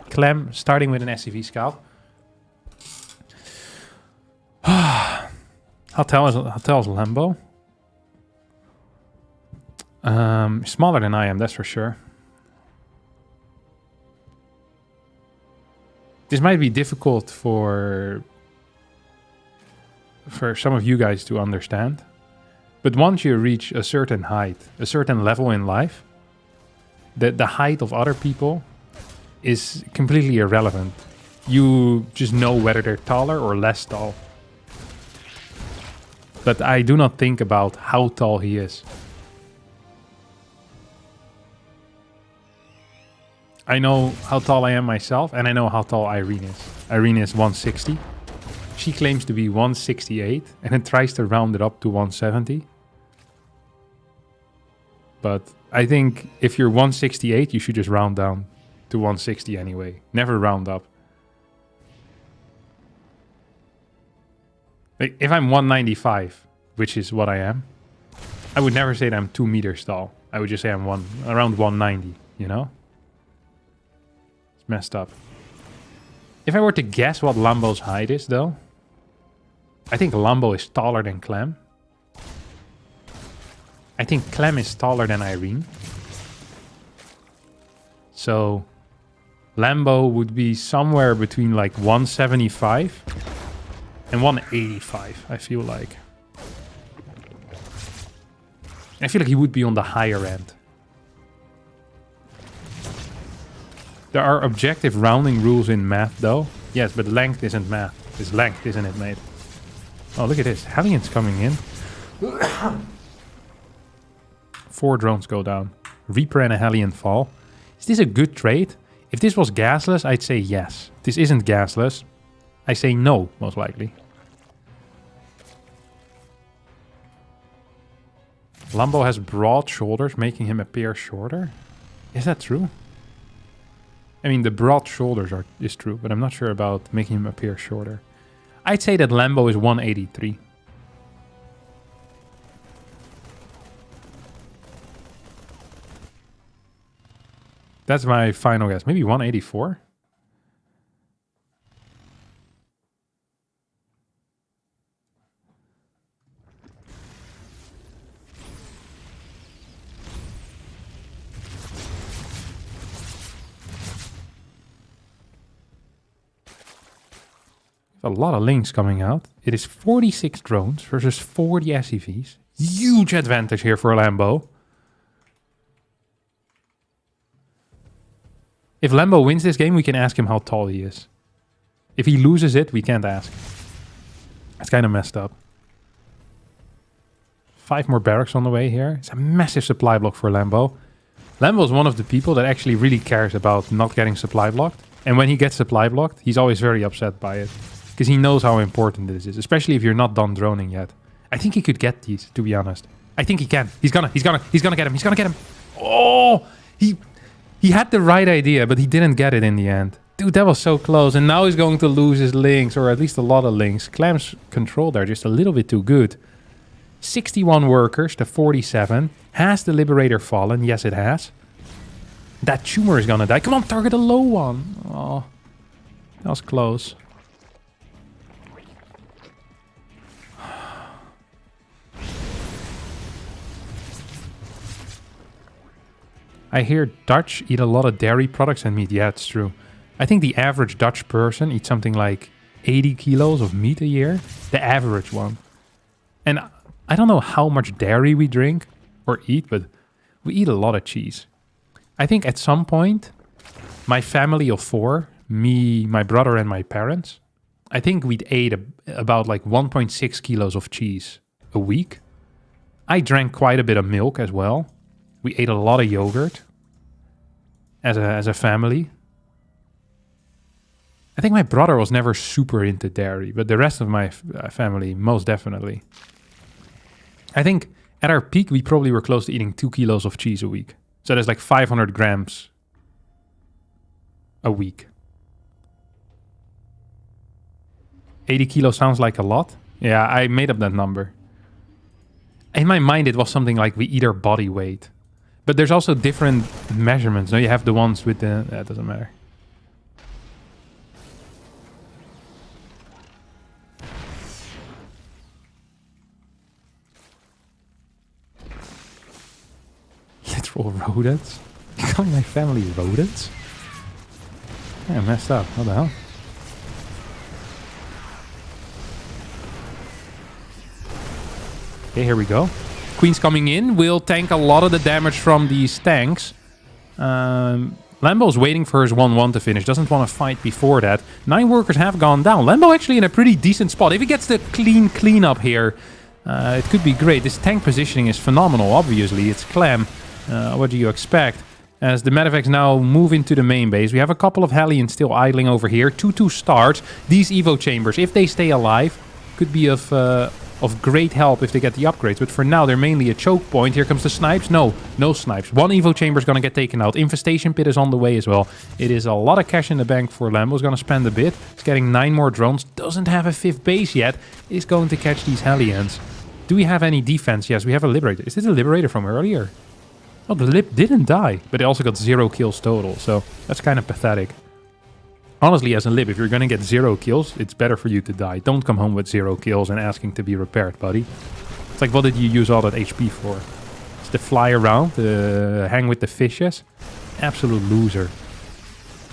Clem starting with an SCV scout. Hotel's Lambo. Smaller than I am, that's for sure. This might be difficult for some of you guys to understand. But once you reach a certain height, a certain level in life, the height of other people is completely irrelevant. You just know whether they're taller or less tall. But I do not think about how tall he is. I know how tall I am myself, and I know how tall Irene is. Irene is 160. She claims to be 168, and then tries to round it up to 170. But I think if you're 168, you should just round down to 160 anyway. Never round up. Like, if I'm 195, which is what I am, I would never say that I'm 2 meters tall. I would just say I'm around 190, you know? It's messed up. If I were to guess what Lambo's height is, though, I think Lambo is taller than Clem. I think Clem is taller than Irene. So Lambo would be somewhere between like 175 and 185, I feel like. I feel like he would be on the higher end. There are objective rounding rules in math, though. Yes, but length isn't math. It's length, isn't it, mate? Oh, look at this. Hellions coming in. 4 drones go down. Reaper and a Hellion fall. Is this a good trade? If this was gasless, I'd say yes. If this isn't gasless, I say no, most likely. Lambo has broad shoulders, making him appear shorter. Is that true? I mean, the broad shoulders is true, but I'm not sure about making him appear shorter. I'd say that Lambo is 183. That's my final guess. Maybe 184? A lot of links coming out. It is 46 drones versus 40 SCVs. Huge advantage here for Lambo. If Lambo wins this game, we can ask him how tall he is. If he loses it, we can't ask. It's kind of messed up. 5 more barracks on the way here. It's a massive supply block for Lambo. Lambo is one of the people that actually really cares about not getting supply blocked. And when he gets supply blocked, he's always very upset by it. Because he knows how important this is, especially if you're not done droning yet. I think he could get these, to be honest. I think he can. He's gonna get him. He's gonna get him. Oh, he had the right idea, but he didn't get it in the end. Dude, that was so close. And now he's going to lose his links, or at least a lot of links. Clem's control there just a little bit too good. 61 workers to 47. Has the Liberator fallen? Yes, it has. That tumor is gonna die. Come on, target a low one. Oh, that was close. I hear Dutch eat a lot of dairy products and meat. Yeah, it's true. I think the average Dutch person eats something like 80 kilos of meat a year. The average one. And I don't know how much dairy we drink or eat, but we eat a lot of cheese. I think at some point, my family of 4, me, my brother and my parents, I think we'd ate about like 1.6 kilos of cheese a week. I drank quite a bit of milk as well. We ate a lot of yogurt as a family. I think my brother was never super into dairy, but the rest of my family, most definitely. I think at our peak, we probably were close to eating 2 kilos of cheese a week. So that's like 500 grams a week. 80 kilos sounds like a lot. Yeah, I made up that number. In my mind, it was something like we eat our body weight. But there's also different measurements. No, you have the ones with the... That doesn't matter. Literal rodents? You calling my family rodents? Yeah, messed up. What the hell? Okay, here we go. Queen's coming in. Will tank a lot of the damage from these tanks. Lambo's waiting for his 1-1 to finish. Doesn't want to fight before that. 9 workers have gone down. Lambo actually in a pretty decent spot. If he gets the clean up here, it could be great. This tank positioning is phenomenal, obviously. It's Clem. What do you expect? As the medevacs now move into the main base, we have a couple of Hellions still idling over here. 2-2 starts. These Evo chambers, if they stay alive, could be of great help if they get the upgrades. But for now, they're mainly a choke point. Here comes the snipes. No snipes. 1 Evo chamber is going to get taken out. Infestation pit is on the way as well. It is a lot of cash in the bank for Lambo. He's going to spend a bit. He's getting 9 more drones. Doesn't have a 5th base yet. Is going to catch these Hellions. Do we have any defense? Yes, we have a Liberator. Is this a Liberator from earlier? Oh, the Lib didn't die, but it also got 0 kills total, so that's kind of pathetic. Honestly, as a Lib, if you're going to get 0 kills, it's better for you to die. Don't come home with 0 kills and asking to be repaired, buddy. It's like, what did you use all that HP for? It's to fly around, hang with the fishes? Absolute loser.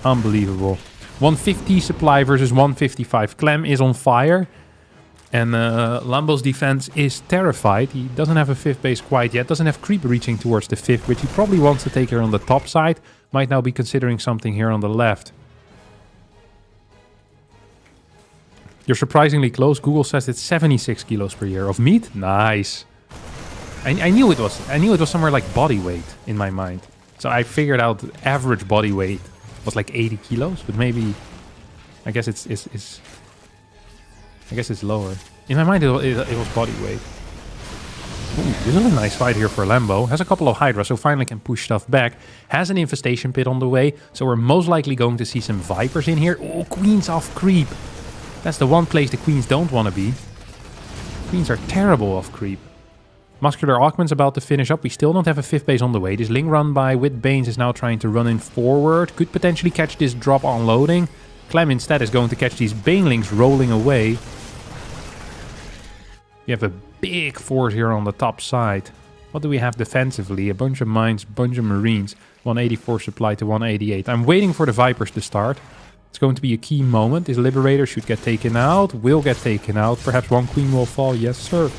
Unbelievable. 150 supply versus 155. Clem is on fire. And Lambo's defense is terrified. He doesn't have a 5th base quite yet. Doesn't have creep reaching towards the 5th, which he probably wants to take here on the top side. Might now be considering something here on the left. You're surprisingly close. Google says it's 76 kilos per year of meat. Nice. I knew it was somewhere like body weight in my mind. So I figured out average body weight was like 80 kilos, but maybe I guess it's lower. In my mind, it was body weight. Ooh, this is a nice fight here for Lambo. Has a couple of Hydra, so finally can push stuff back. Has an infestation pit on the way, so we're most likely going to see some Vipers in here. Oh, Queens off creep. That's the one place the Queens don't want to be. Queens are terrible off creep. Muscular Augment's about to finish up. We still don't have a 5th base on the way. This Ling run by with Banes is now trying to run in forward. Could potentially catch this drop on loading. Clem instead is going to catch these Banelings rolling away. You have a big force here on the top side. What do we have defensively? A bunch of mines, bunch of marines. 184 supply to 188. I'm waiting for the Vipers to start. It's going to be a key moment. This Liberator should get taken out. Will get taken out. Perhaps 1 queen will fall. Yes, sir.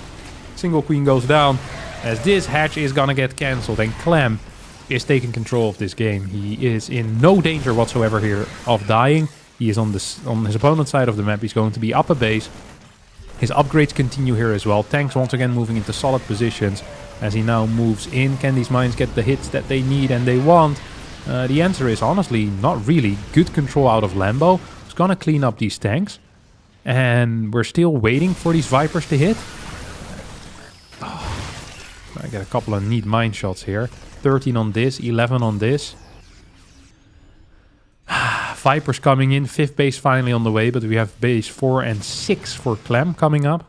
Single queen goes down. As this hatch is going to get cancelled. And Clem is taking control of this game. He is in no danger whatsoever here of dying. He is on his opponent's side of the map. He's going to be up a base. His upgrades continue here as well. Tanks once again moving into solid positions as he now moves in. Can these mines get the hits that they need and they want? The answer is honestly not really. Good control out of Lambo. He's going to clean up these tanks. And we're still waiting for these Vipers to hit. Oh, I get a couple of neat mine shots here. 13 on this, 11 on this. Vipers coming in, 5th base finally on the way, but we have base 4 and 6 for Clem coming up.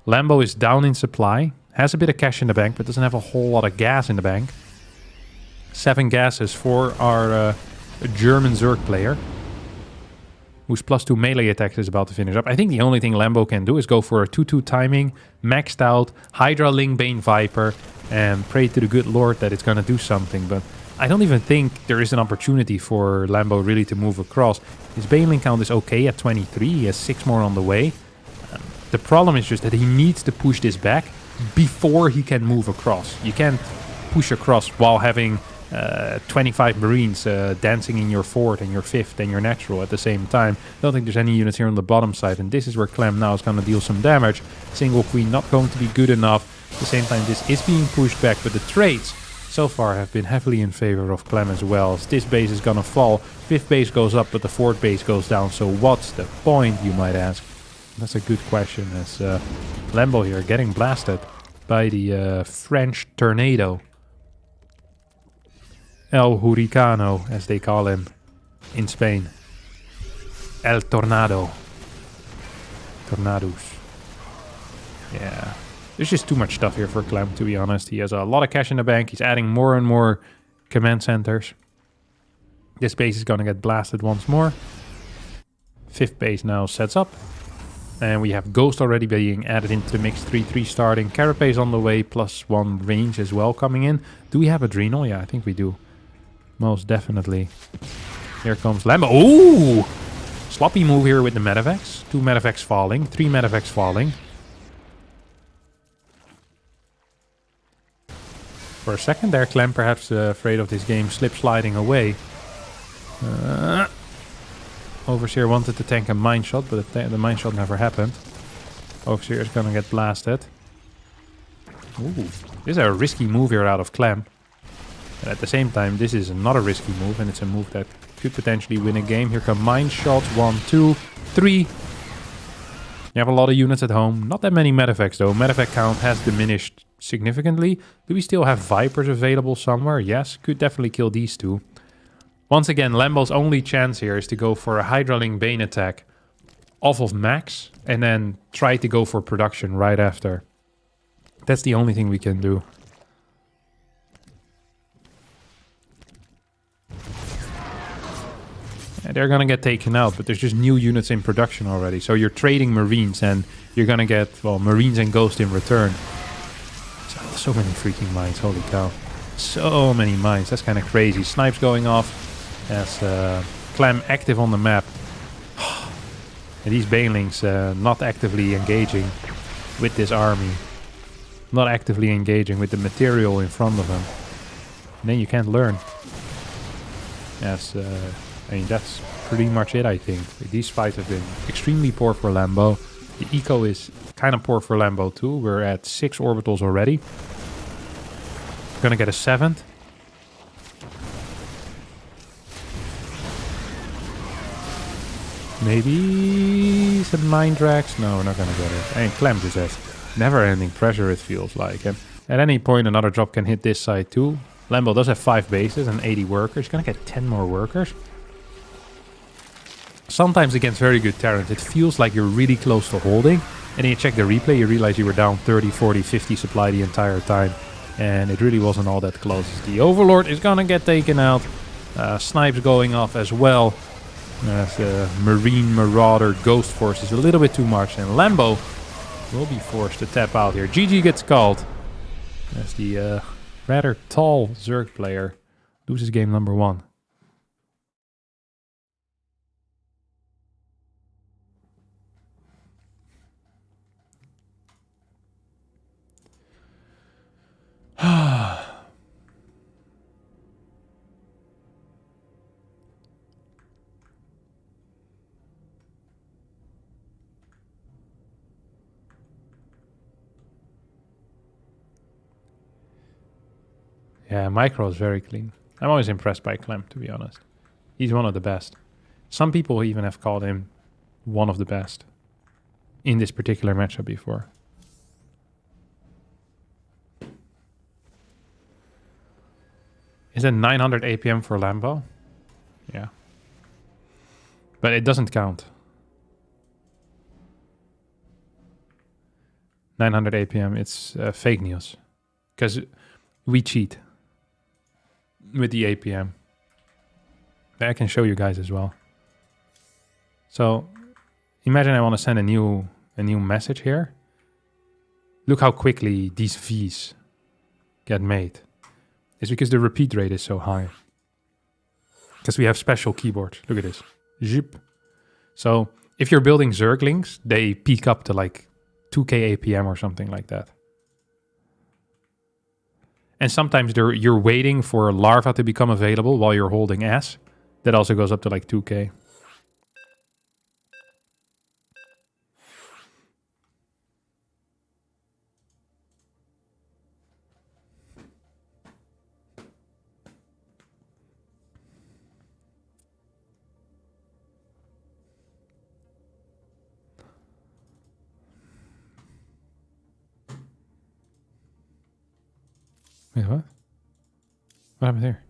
Lambo is down in supply, has a bit of cash in the bank, but doesn't have a whole lot of gas in the bank. 7 gases for our German Zerg player, whose +2 melee attack is about to finish up. I think the only thing Lambo can do is go for a 2-2 timing, maxed out, Hydra Ling Bane Viper, and pray to the good Lord that it's going to do something, but I don't even think there is an opportunity for Lambo really to move across. His Baneling count is okay at 23. He has 6 more on the way. The problem is just that he needs to push this back before he can move across. You can't push across while having 25 Marines dancing in your 4th and your 5th and your natural at the same time. Don't think there's any units here on the bottom side, and this is where Clem now is going to deal some damage. Single queen not going to be good enough. At the same time, this is being pushed back, but the trades so far have been heavily in favor of Clem as well. As this base is gonna fall, 5th base goes up, but the 4th base goes down. So what's the point, you might ask? That's a good question, as Lambo here getting blasted by the French tornado. El Hurricano, as they call him in Spain. El Tornado. Tornados. Yeah. There's just too much stuff here for Clem, to be honest. He has a lot of cash in the bank. He's adding more and more command centers. This base is going to get blasted once more. 5th base now sets up. And we have Ghost already being added into the mix. 3-3 starting. Carapace on the way. +1 range as well coming in. Do we have Adrenal? Yeah, I think we do. Most definitely. Here comes Lambo. Ooh! Sloppy move here with the Medivacs. 2 Medivacs falling. 3 Medivacs falling. For a second there, Clem perhaps afraid of this game slip sliding away. Overseer wanted to tank a mine shot, but the mine shot never happened. Overseer is gonna get blasted. Ooh, this is a risky move here out of Clem. And at the same time, this is not a risky move, and it's a move that could potentially win a game. Here come mine shots. 1, 2, 3. You have a lot of units at home. Not that many Medivacs though. Medivac count has diminished significantly. Do we still have Vipers available somewhere? Yes, could definitely kill these 2. Once again, Lambo's only chance here is to go for a Hydraling Bane attack off of max and then try to go for production right after. That's the only thing we can do. And they're gonna get taken out, but there's just new units in production already. So you're trading Marines and you're gonna get, well, Marines and Ghost in return. So many freaking mines, holy cow. So many mines, that's kind of crazy. Snipes going off. As Clem active on the map. And these Banelings not actively engaging with this army. Not actively engaging with the material in front of them. And then you can't learn. Yes, I mean, that's pretty much it, I think. These fights have been extremely poor for Lambo. The eco is kind of poor for Lambo too. We're at 6 orbitals already. Gonna get a 7th. Maybe some mine drags? No, we're not gonna get it. And Clem just has never-ending pressure, it feels like. And at any point, another drop can hit this side too. Lambo does have 5 bases and 80 workers. Gonna get 10 more workers. Sometimes against very good Terrans, it feels like you're really close to holding. And then you check the replay, you realize you were down 30, 40, 50 supply the entire time. And it really wasn't all that close. The Overlord is gonna get taken out. Snipes going off as well. As the Marine Marauder Ghost Force is a little bit too much. And Lambo will be forced to tap out here. GG gets called. As the rather tall Zerg player loses game number 1. Yeah, micro is very clean. I'm always impressed by Clem, to be honest. He's one of the best. Some people even have called him one of the best in this particular matchup before. Is it 900 APM for Lambo? Yeah. But it doesn't count. 900 APM, it's fake news. Because we cheat with the APM. I can show you guys as well. So imagine I want to send a new message here. Look how quickly these V's get made. It's because the repeat rate is so high. Because we have special keyboards. Look at this. Zip. So if you're building Zerglings, they peak up to like 2k APM or something like that. And sometimes you're waiting for larva to become available while you're holding S. That also goes up to like 2k. Wait, what? What happened there?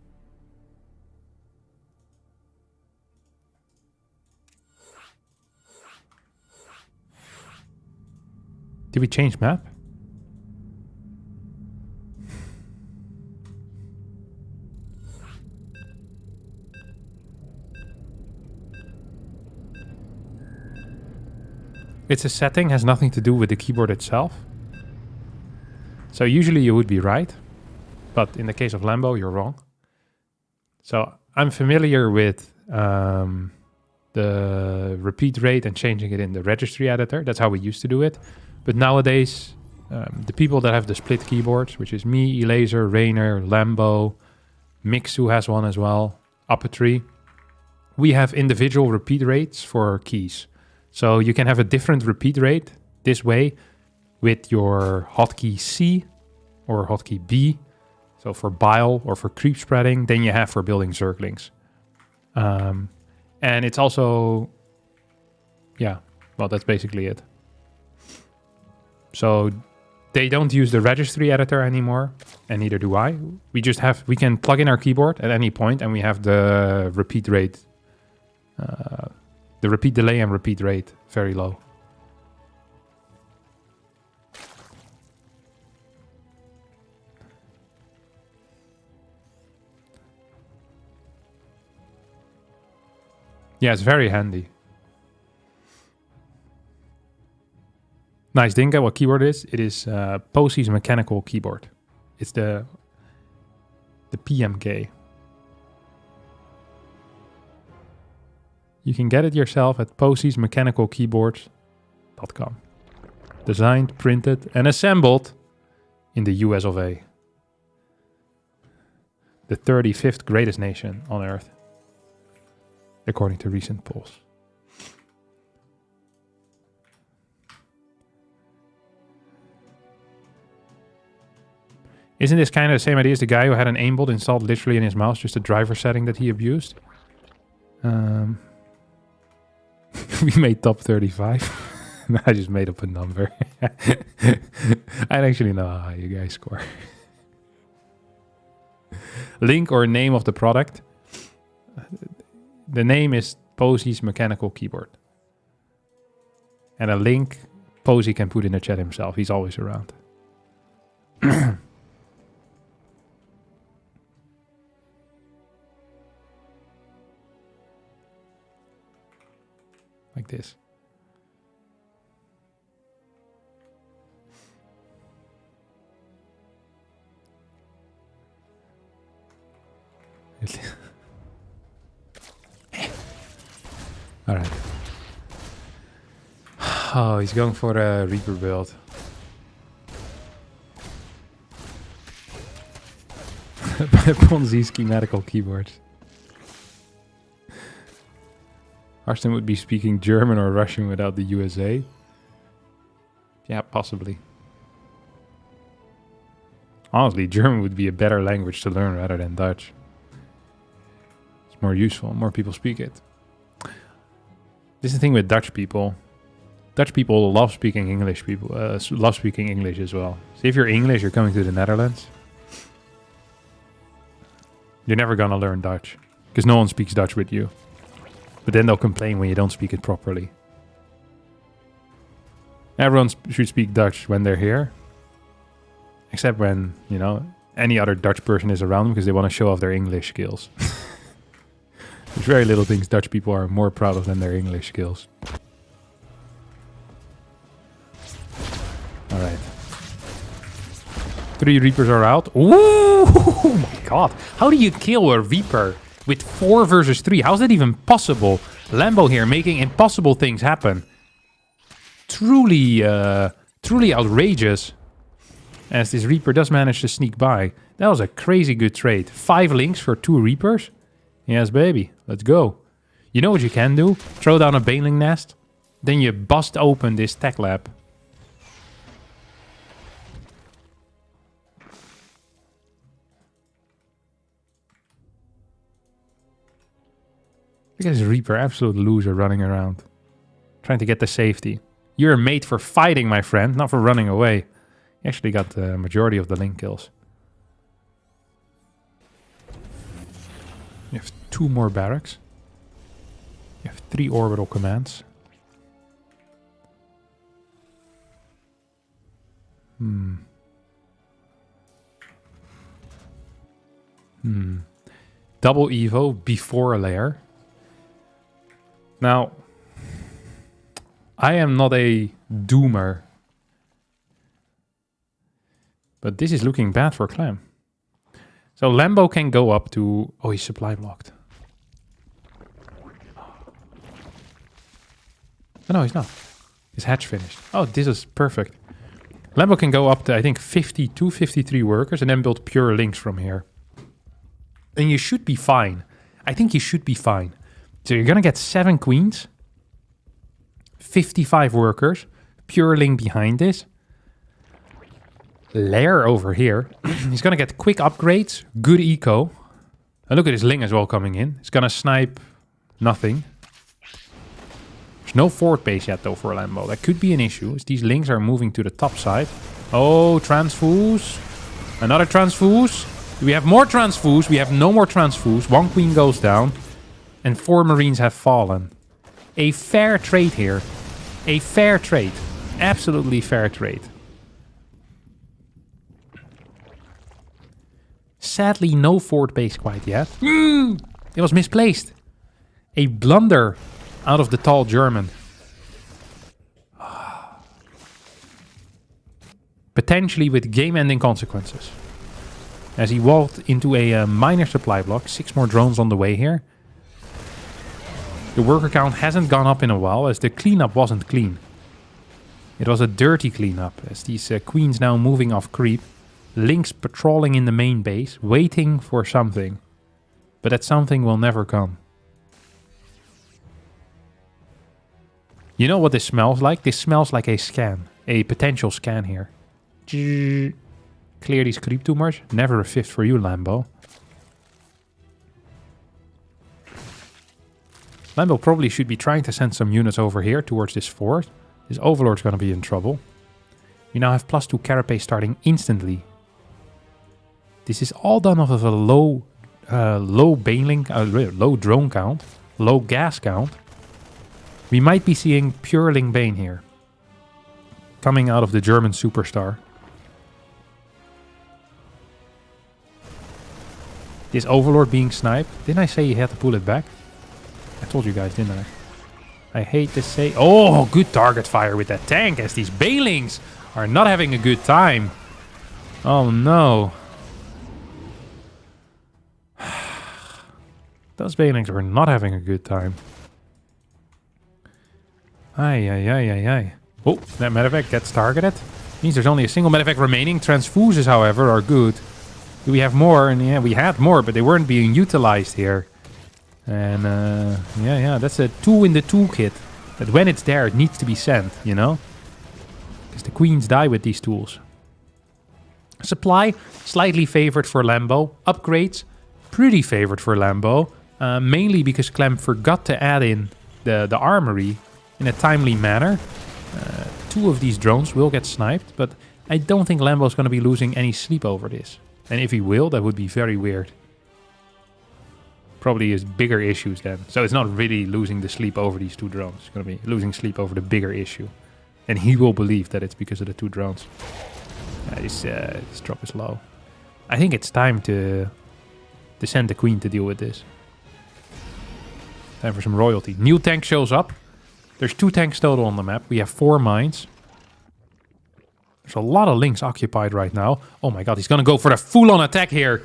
Did we change map? It's a setting, has nothing to do with the keyboard itself. So usually you would be right, but in the case of Lambo, you're wrong. So I'm familiar with the repeat rate and changing it in the registry editor. That's how we used to do it. But nowadays, the people that have the split keyboards, which is me, Elaser, Rainer, Lambo, Mixu has one as well, Uppetry, we have individual repeat rates for keys. So you can have a different repeat rate this way with your hotkey C or hotkey B. So for bile or for creep spreading, than you have for building circlings. And it's also, yeah, well, that's basically it. So they don't use the registry editor anymore, and neither do I. We just have, we can plug in our keyboard at any point, and we have the repeat rate, the repeat delay and repeat rate very low. Yeah, it's very handy. Nice Dinka, what keyboard is? It is Posey's mechanical keyboard. It's the PMK. You can get it yourself at Posey's mechanical keyboards.com. Designed, printed, and assembled in the US of A. The 35th greatest nation on Earth, according to recent polls. Isn't this kind of the same idea as the guy who had an aimbot installed literally in his mouse, just a driver setting that he abused? We made top 35. I just made up a number. I don't actually know how you guys score. Link or name of the product. The name is Posey's mechanical keyboard. And a link Posey can put in the chat himself. He's always around. Like this. All right. Oh, he's going for a Reaper build. Ponzi schematical keyboards. Arston would be speaking German or Russian without the USA. Yeah, possibly. Honestly, German would be a better language to learn rather than Dutch. It's more useful. More people speak it. This is the thing with Dutch people. Dutch people love speaking English. People love speaking English as well. So if you're English, you're coming to the Netherlands. You're never gonna learn Dutch because no one speaks Dutch with you. But then they'll complain when you don't speak it properly. Everyone should speak Dutch when they're here. Except when, you know, any other Dutch person is around because they want to show off their English skills. There's very little things Dutch people are more proud of than their English skills. Alright. 3 Reapers are out. Ooh! Oh my god. How do you kill a Reaper with 4 versus 3? How's that even possible? Lambo here making impossible things happen. Truly outrageous. As this Reaper does manage to sneak by. That was a crazy good trade. 5 links for 2 Reapers? Yes, baby. Let's go. You know what you can do? Throw down a Baneling nest. Then you bust open this tech lab. Look at this Reaper, absolute loser running around. Trying to get the safety. You're made for fighting, my friend, not for running away. You actually got the majority of the link kills. You have 2 more barracks. You have 3 orbital commands. Double Evo before a lair. Now, I am not a doomer. But this is looking bad for Clem. So Lambo can go up to... Oh, he's supply blocked. Oh, no, he's not. His hatch finished. Oh, this is perfect. Lambo can go up to, I think, 52, 53 workers and then build pure links from here. And you should be fine. I think you should be fine. So you're going to get 7 queens, 55 workers, pure link behind this. Lair over here. He's going to get quick upgrades, good eco. And look at his Ling as well coming in. He's going to snipe nothing. There's no fort base yet though for Lambo. That could be an issue as these Lings are moving to the top side. Oh, transfuse. Another transfuse. Do we have more transfuse? We have no more transfuse. 1 queen goes down. And 4 marines have fallen. A fair trade here. A fair trade. Absolutely fair trade. Sadly, no fort base quite yet. It was misplaced. A blunder out of the tall German. Potentially with game-ending consequences. As he walked into a minor supply block. 6 more drones on the way here. The worker count hasn't gone up in a while as the cleanup wasn't clean. It was a dirty cleanup as these queens now moving off creep. Lynx patrolling in the main base, waiting for something. But that something will never come. You know what this smells like? This smells like a scan. A potential scan here. Clear these creep tumors. Never a 5th for you, Lambo. Lambo probably should be trying to send some units over here towards this fort. This Overlord's going to be in trouble. You now have +2 carapace starting instantly. This is all done off of a low low drone count, low gas count. We might be seeing pureling Bane here. Coming out of the German superstar. This Overlord being sniped. Didn't I say you had to pull it back? I told you guys, didn't I? I hate to say... Oh, good target fire with that tank as these Banelings are not having a good time. Oh no. Those Banelings are not having a good time. Ay. Oh, that medevac gets targeted. Means there's only a single medevac remaining. Transfuses, however, are good. Do we have more? And yeah, we had more, but they weren't being utilized here. And yeah, that's a tool in the toolkit. That when it's there, it needs to be sent, you know? Because the queens die with these tools. Supply, slightly favored for Lambo. Upgrades, pretty favored for Lambo. Mainly because Clem forgot to add in the armory in a timely manner. 2 of these drones will get sniped, but I don't think Lambo's going to be losing any sleep over this. And if he will, that would be very weird. Probably is bigger issues then. So it's not really losing the sleep over these 2 drones. It's going to be losing sleep over the bigger issue. And he will believe that it's because of the 2 drones. This drop is low. I think it's time to send the queen to deal with this. Time for some royalty. New tank shows up. There's 2 tanks total on the map. We have 4 mines. There's a lot of links occupied right now. Oh my god, he's gonna go for a full-on attack here.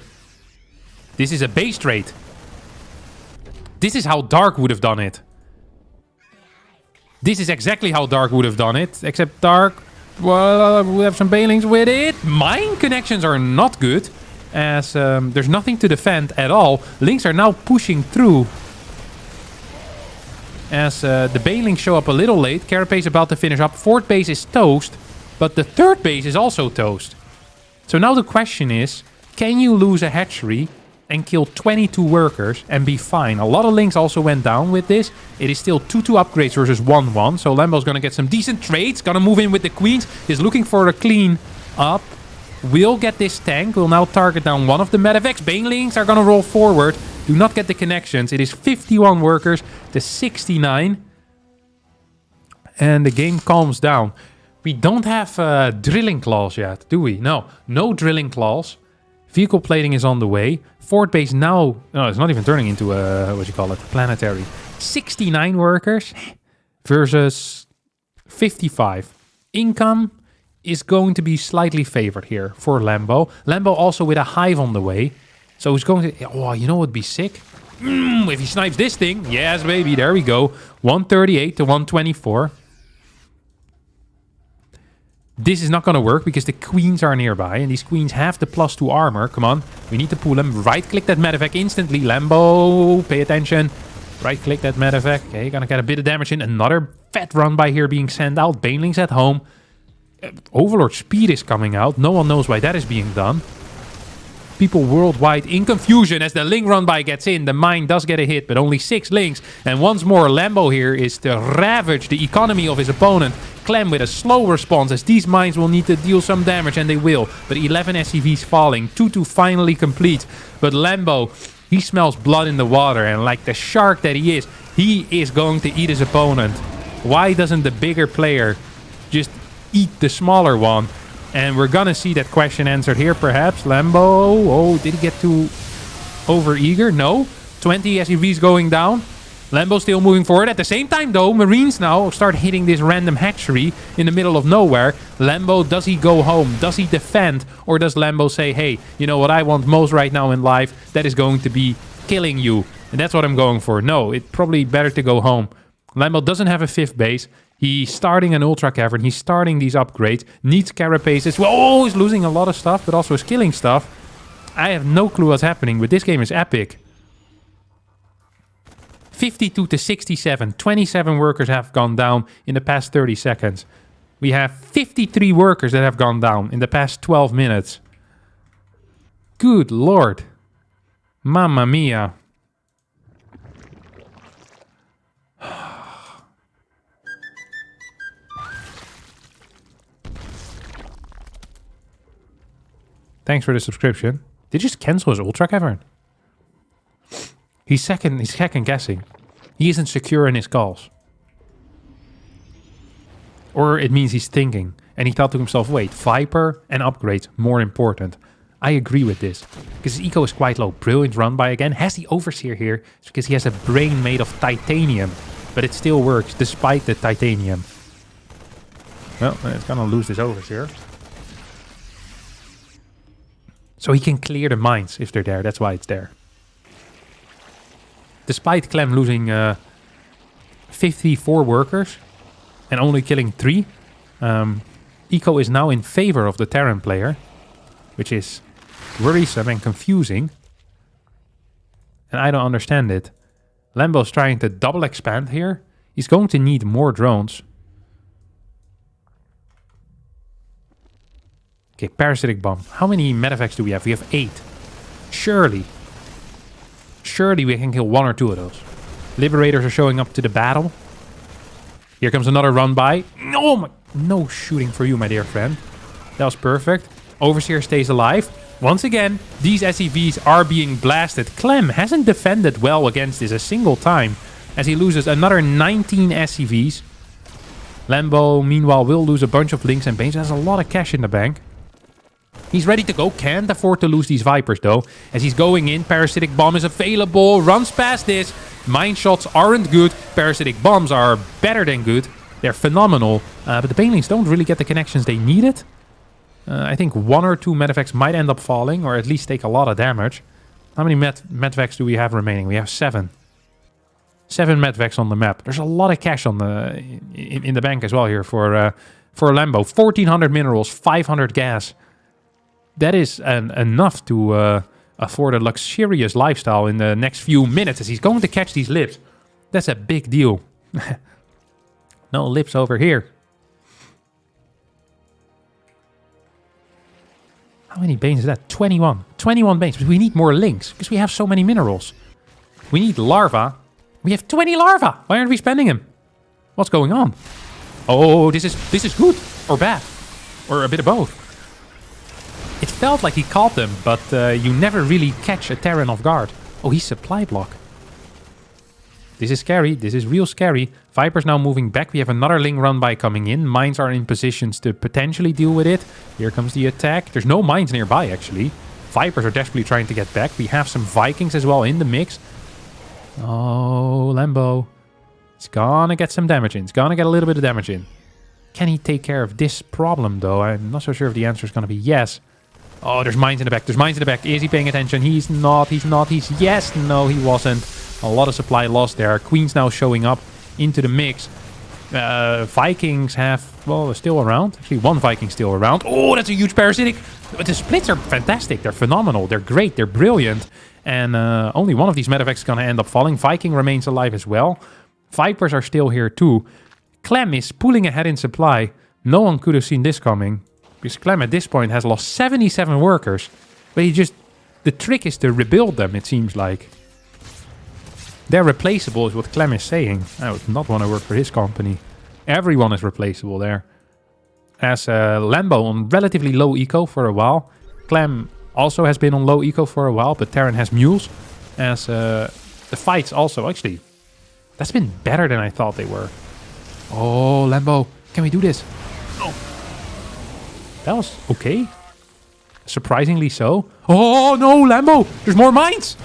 This is a base trade. This is how Dark would have done it. This is exactly how Dark would have done it. Except Dark, well, we have some Banelings with it. Mine connections are not good. As there's nothing to defend at all. Links are now pushing through. As the Banelings show up a little late. Carapace about to finish up. Fort base is toast. But the 3rd base is also toast. So now the question is, can you lose a hatchery and kill 22 workers and be fine? A lot of links also went down with this. It is still 2-2 upgrades versus 1-1. So Lambo's going to get some decent trades. Going to move in with the queens. He's looking for a clean up. We'll get this tank. We'll now target down one of the medevacs. Banelings are going to roll forward. Do not get the connections. It is 51 workers to 69. And the game calms down. We don't have drilling claws yet, do we? No drilling claws. Vehicle plating is on the way. Fort base now... No, it's not even turning into a... What you call it? Planetary. 69 workers versus 55. Income is going to be slightly favored here for Lambo. Lambo also with a hive on the way. So he's going to... Oh, you know what would be sick? If he snipes this thing. Yes, baby. There we go. 138 to 124. This is not going to work because the queens are nearby. And these queens have the +2 armor. Come on. We need to pull them. Right-click that medevac instantly. Lambo, pay attention. Right-click that medevac. Okay, gonna get a bit of damage in. Another fat run by here being sent out. Baneling's at home. Overlord speed is coming out. No one knows why that is being done. People worldwide in confusion as the Ling run by gets in. The mine does get a hit, but only 6 Lings. And once more, Lambo here is to ravage the economy of his opponent. Clem with a slow response as these mines will need to deal some damage, and they will. But 11 SCVs falling. 2 finally complete. But Lambo, he smells blood in the water. And like the shark that he is going to eat his opponent. Why doesn't the bigger player just eat the smaller one? And we're gonna see that question answered here, perhaps. Lambo, oh, did he get too over-eager? No. 20 SUVs going down. Lambo still moving forward. At the same time, though, Marines now start hitting this random hatchery in the middle of nowhere. Lambo, does he go home? Does he defend? Or does Lambo say, hey, you know what I want most right now in life? That is going to be killing you. And that's what I'm going for. No, it's probably better to go home. Lambo doesn't have a 5th base. He's starting an Ultra Cavern. He's starting these upgrades. Needs carapaces. Well, oh, he's losing a lot of stuff, but also is killing stuff. I have no clue what's happening, but this game is epic. 52 to 67. 27 workers have gone down in the past 30 seconds. We have 53 workers that have gone down in the past 12 minutes. Good lord. Mamma mia. Thanks for the subscription. Did you just cancel his Ultra Cavern? He's second guessing. He isn't secure in his calls. Or it means he's thinking. And he thought to himself, wait, Viper and upgrades, more important. I agree with this. Because his eco is quite low. Brilliant run by again. Has the Overseer here. It's because he has a brain made of titanium. But it still works despite the titanium. Well, it's gonna lose this Overseer. So he can clear the mines if they're there. That's why it's there. Despite Clem losing 54 workers and only killing 3, Eco is now in favor of the Terran player, which is worrisome and confusing. And I don't understand it. Lambo's trying to double expand here. He's going to need more drones. Okay, Parasitic Bomb. How many medevacs do we have? We have 8. Surely we can kill 1 or 2 of those. Liberators are showing up to the battle. Here comes another run by. No shooting for you, my dear friend. That was perfect. Overseer stays alive. Once again, these SCVs are being blasted. Clem hasn't defended well against this a single time, as he loses another 19 SCVs. Lambo, meanwhile, will lose a bunch of links and banes. Has a lot of cash in the bank. He's ready to go. Can't afford to lose these Vipers, though. As he's going in, Parasitic Bomb is available. Runs past this. Mine shots aren't good. Parasitic Bombs are better than good. They're phenomenal. But the Banelings don't really get the connections they needed. I think 1 or 2 medevacs might end up falling, or at least take a lot of damage. How many medevacs do we have remaining? We have 7. 7 medevacs on the map. There's a lot of cash on the in the bank as well here for Lambo. 1,400 minerals, 500 gas. That is enough to afford a luxurious lifestyle in the next few minutes as he's going to catch these lips. That's a big deal. No lips over here. How many banes is that? 21. 21 banes. But we need more links because we have so many minerals. We need larva. We have 20 larva. Why aren't we spending them? What's going on? Oh, this is good or bad. Or a bit of both. It felt like he caught them, but you never really catch a Terran off guard. Oh, he's supply block. This is scary. This is real scary. Viper's now moving back. We have another Ling run by coming in. Mines are in positions to potentially deal with it. Here comes the attack. There's no mines nearby, actually. Vipers are desperately trying to get back. We have some Vikings as well in the mix. Oh, Lambo. It's gonna get some damage in. It's gonna get a little bit of damage in. Can he take care of this problem, though? I'm not so sure if the answer is going to be yes. Oh, there's mines in the back. There's mines in the back. Is he paying attention? He's not. He's not. He's... Yes. No, he wasn't. A lot of supply lost there. Queen's now showing up into the mix. Vikings have... Well, they're still around. Actually, one Viking still around. Oh, that's a huge parasitic. But the splits are fantastic. They're phenomenal. They're great. They're brilliant. And only one of these medevacs is going to end up falling. Viking remains alive as well. Vipers are still here too. Clem is pulling ahead in supply. No one could have seen this coming. Because Clem at this point has lost 77 workers. But he just... The trick is to rebuild them, it seems like. They're replaceable is what Clem is saying. I would not want to work for his company. Everyone is replaceable there. As Lambo on relatively low eco for a while. Clem also has been on low eco for a while. But Terran has mules. As the fights also... Actually, that's been better than I thought they were. Oh, Lambo. Can we do this? Oh. That was okay. Surprisingly so. Oh, no, Lambo. There's more mines.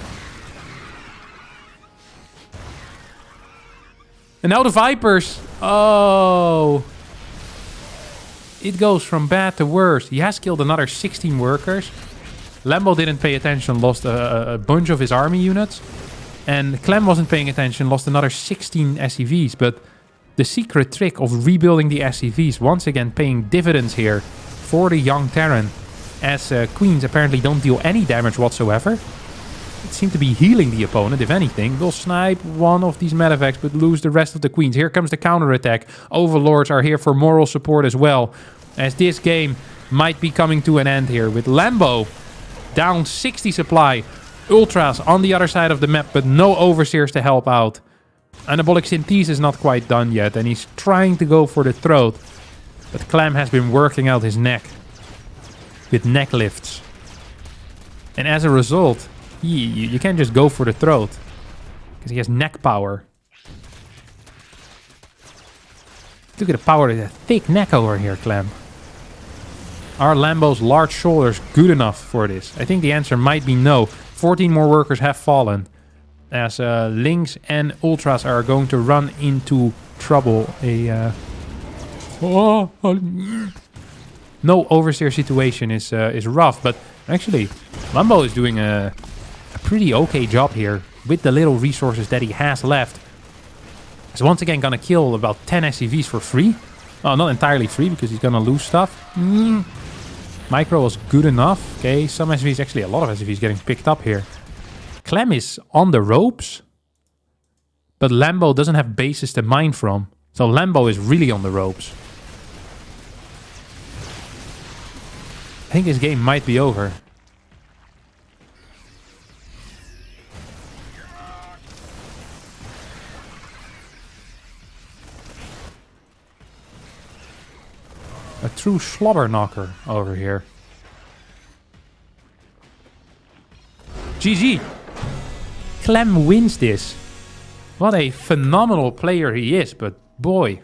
And now the Vipers. Oh. It goes from bad to worse. He has killed another 16 workers. Lambo didn't pay attention, lost a bunch of his army units. And Clem wasn't paying attention, lost another 16 SCVs. But the secret trick of rebuilding the SCVs, once again paying dividends here for the young Terran. As Queens apparently don't deal any damage whatsoever. It seemed to be healing the opponent, if anything. They'll snipe one of these medevacs, but lose the rest of the Queens. Here comes the counterattack. Overlords are here for moral support as well. As this game might be coming to an end here. With Lambo down 60 supply. Ultras on the other side of the map, but no Overseers to help out. Anabolic Synthesis is not quite done yet, and he's trying to go for the throat. But Clem has been working out his neck. With neck lifts. And as a result... You can't just go for the throat. Because he has neck power. Look at the power of that thick neck over here, Clem. Are Lambo's large shoulders good enough for this? I think the answer might be no. 14 more workers have fallen. As Lynx and Ultras are going to run into trouble. No Overseer situation is rough. But actually, Lambo is doing a pretty okay job here with the little resources that he has left. He's once again gonna kill about 10 SCVs for free. Oh, not entirely free because he's gonna lose stuff. Micro was good enough. Okay, some SCVs, actually a lot of SCVs getting picked up here. Clem is on the ropes. But Lambo doesn't have bases to mine from. So Lambo is really on the ropes. I think his game might be over. A true slobber knocker over here. GG. Clem wins this. What a phenomenal player he is, but boy.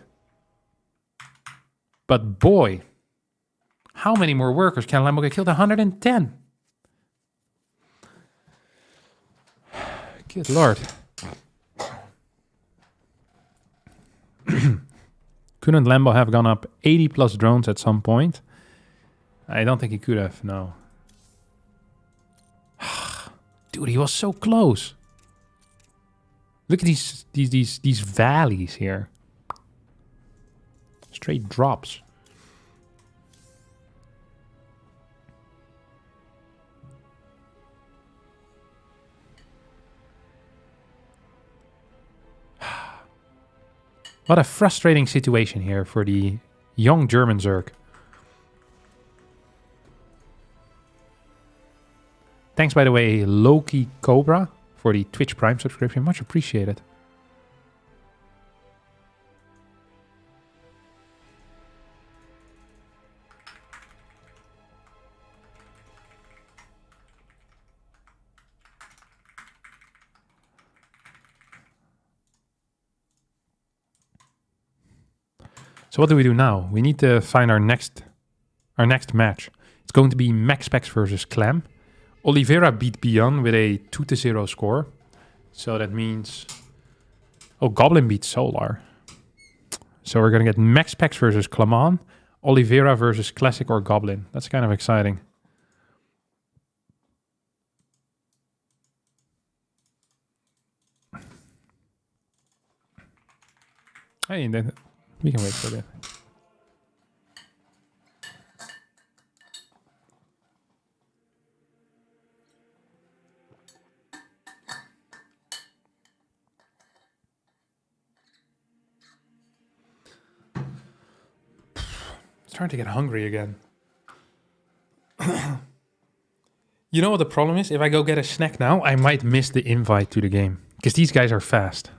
How many more workers can Lambo get killed? 110. Good lord. Couldn't Lambo have gone up 80 plus drones at some point? I don't think he could have, no. Dude, he was so close. Look at these valleys here. Straight drops. What a frustrating situation here for the young German Zerg. Thanks, by the way, Loki Cobra, for the Twitch Prime subscription. Much appreciated. So what do we do now? We need to find our next match. It's going to be Max Specs versus Clem. Oliveira beat Bion with a 2-0 score. So that means... Oh, Goblin beat Solar. So we're going to get Max Pax versus Clamon, Oliveira versus Classic or Goblin. That's kind of exciting. Hey, then we can wait for that. Starting to get hungry again. You know what the problem is? If I go get a snack now, I might miss the invite to the game. Because these guys are fast.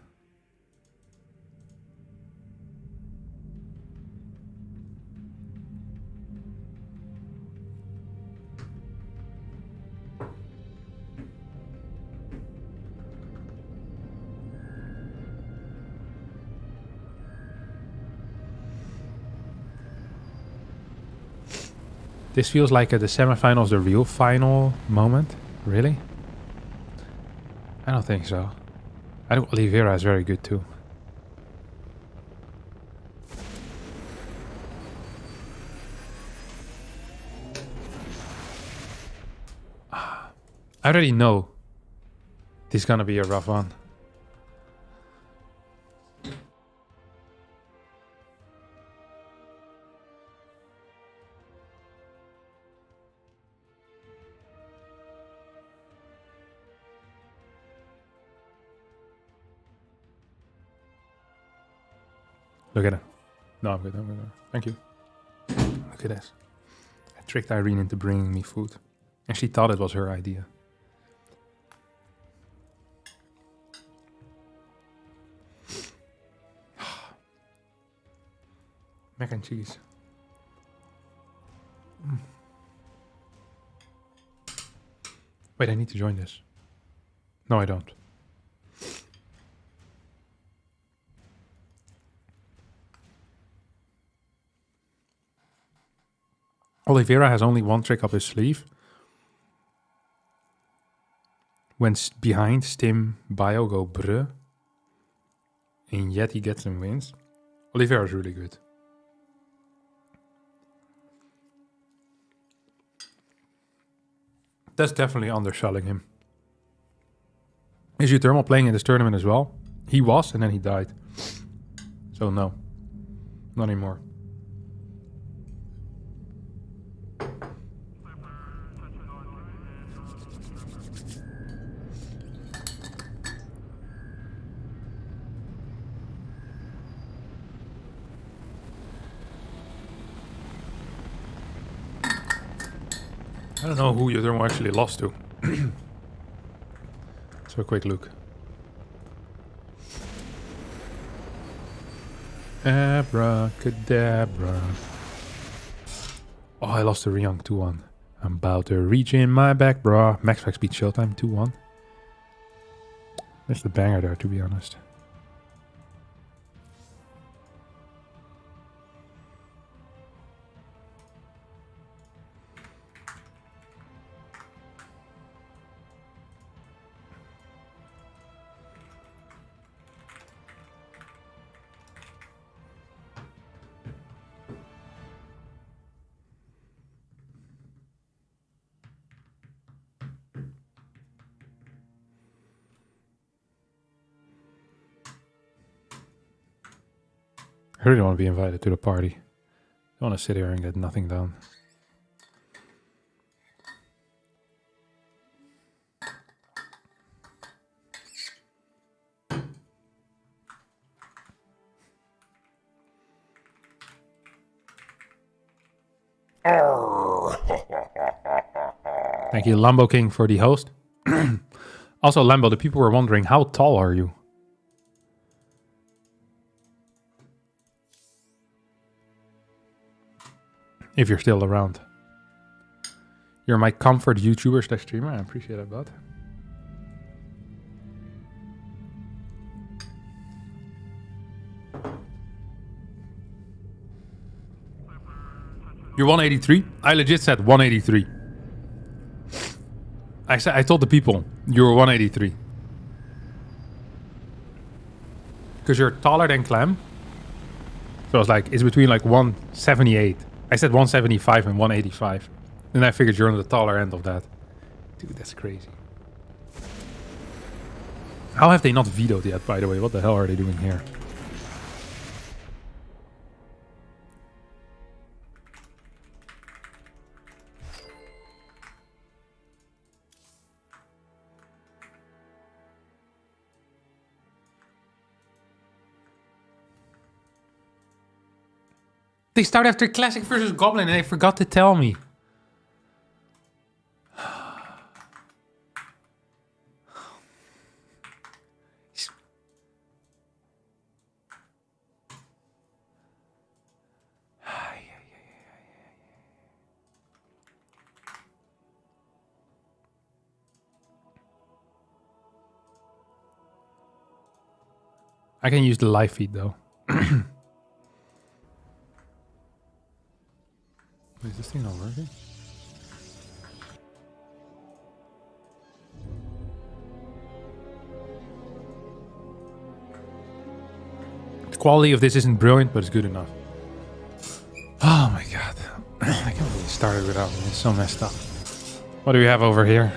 This feels like the semifinals, the real final moment. Really? I don't think so. I think Oliveira is very good too. I already know this is gonna be a rough one. Look at it. No, I'm good. I'm good. Thank you. Look at this. I tricked Irene into bringing me food. And she thought it was her idea. Mac and cheese. Wait, I need to join this. No, I don't. Oliveira has only one trick up his sleeve. When behind Stim, Bio go brr. And yet he gets some wins. Oliveira is really good. That's definitely underselling him. Is Uthermal playing in this tournament as well? He was, and then he died. So no. Not anymore. I don't know who Uthermal actually lost to. So a quick look. Abracadabra. Oh, I lost to Ryung 2-1. I'm about to reach in my back, bro. Max Pax beat Showtime 2-1. That's the banger there, to be honest. I really want to be invited to the party. I want to sit here and get nothing done. Thank you, Lambo King, for the host. Also, Lambo, the people were wondering, how tall are you? If you're still around. You're my comfort YouTuber / streamer. I appreciate that, bud. You're 183? I legit said 183. I told the people you were 183. Because you're taller than Clem. So I was like, it's between like 178. I said 175 and 185. Then I figured you're on the taller end of that. Dude, that's crazy. How have they not vetoed yet, by the way? What the hell are they doing here? They start after Classic versus Goblin and they forgot to tell me. I can use the live feed though. Is this thing not working? The quality of this isn't brilliant, but it's good enough. Oh my god. I can't believe it started without me. It's so messed up. What do we have over here?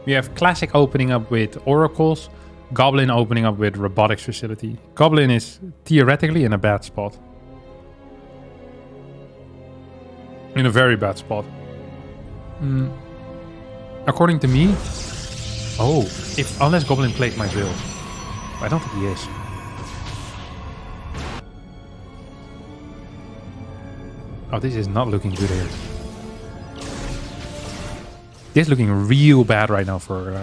We have Classic opening up with Oracles. Goblin opening up with Robotics Facility. Goblin is theoretically in a bad spot. In a very bad spot. According to me... Oh, unless Goblin plays my build. I don't think he is. Oh, this is not looking good here. This is looking real bad right now for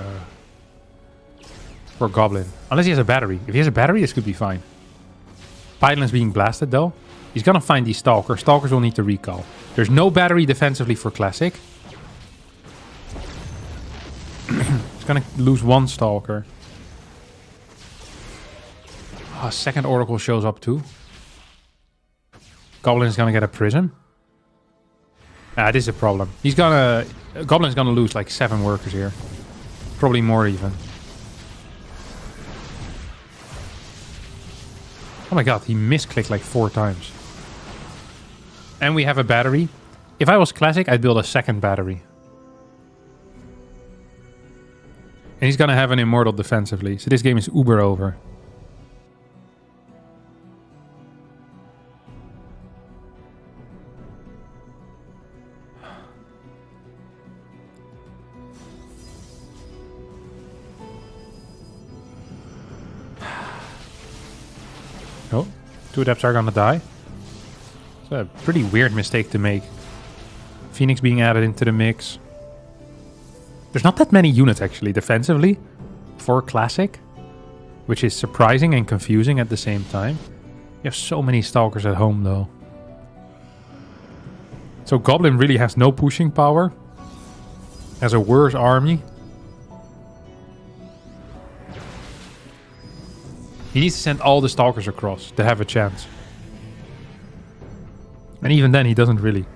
Goblin. Unless he has a battery. If he has a battery, this could be fine. Python's being blasted though. He's gonna find these Stalkers. Stalkers will need to recall. There's no battery defensively for Classic. He's gonna lose one Stalker. Oh, second Oracle shows up too. Goblin's gonna get a Prism. This is a problem. Goblin's gonna lose like 7 workers here. Probably more even. Oh my god, he misclicked like 4 times. And we have a battery. If I was Classic, I'd build a second battery. And he's gonna have an Immortal defensively. So this game is uber over. Oh, 2 Adepts are gonna die. It's a pretty weird mistake to make. Phoenix being added into the mix. There's not that many units actually defensively for Classic, which is surprising and confusing at the same time. You have so many Stalkers at home though. So Goblin really has no pushing power. Has a worse army. He needs to send all the Stalkers across to have a chance. And even then, he doesn't really.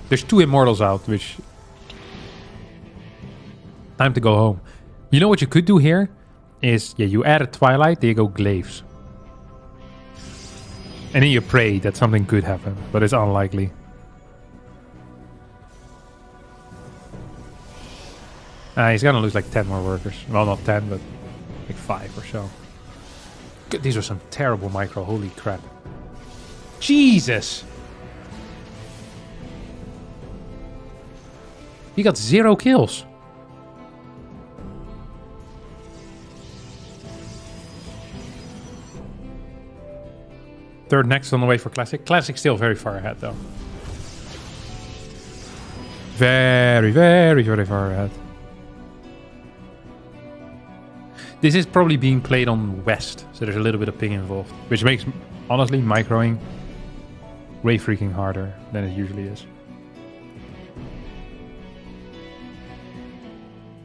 There's 2 Immortals out, which... Time to go home. You know what you could do here? Is, yeah, you add a Twilight, there you go Glaives. And then you pray that something could happen, but it's unlikely. He's gonna lose like 10 more workers. Well, not 10, but like 5 or so. God, these are some terrible micro, holy crap. Jesus! He got 0 kills. Third next on the way for Classic. Classic still very far ahead though. Very, very, very far ahead. This is probably being played on West, so there's a little bit of ping involved. Which makes, honestly, microing way freaking harder than it usually is.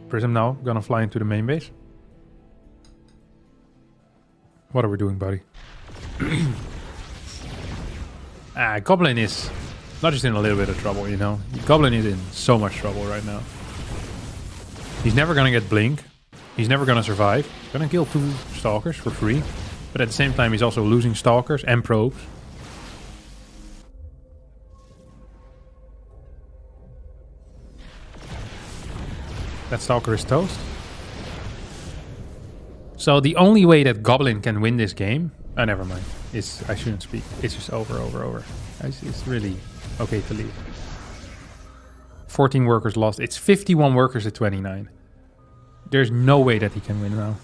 Prism now, gonna fly into the main base. What are we doing, buddy? Goblin is not just in a little bit of trouble, you know. Goblin is in so much trouble right now. He's never gonna get Blink. He's never gonna survive. Gonna kill 2 Stalkers for free. But at the same time, he's also losing stalkers and probes. That stalker is toast. So the only way that Goblin can win this game... Oh, never mind. I shouldn't speak. It's just over. It's really okay to leave. 14 workers lost. It's 51 workers to 29. There's no way that he can win now.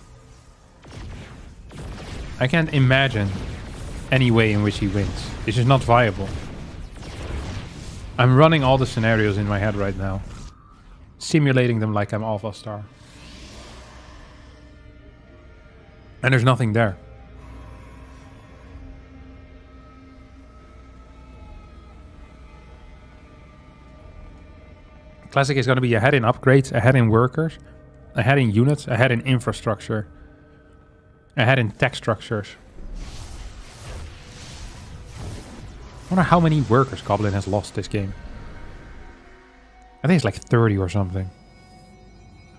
I can't imagine any way in which he wins. It's just not viable. I'm running all the scenarios in my head right now. Simulating them like I'm Alpha Star. And there's nothing there. Classic is going to be ahead in upgrades, ahead in workers, ahead in units, ahead in infrastructure, ahead in tech structures. I wonder how many workers Goblin has lost this game. I think it's like 30 or something.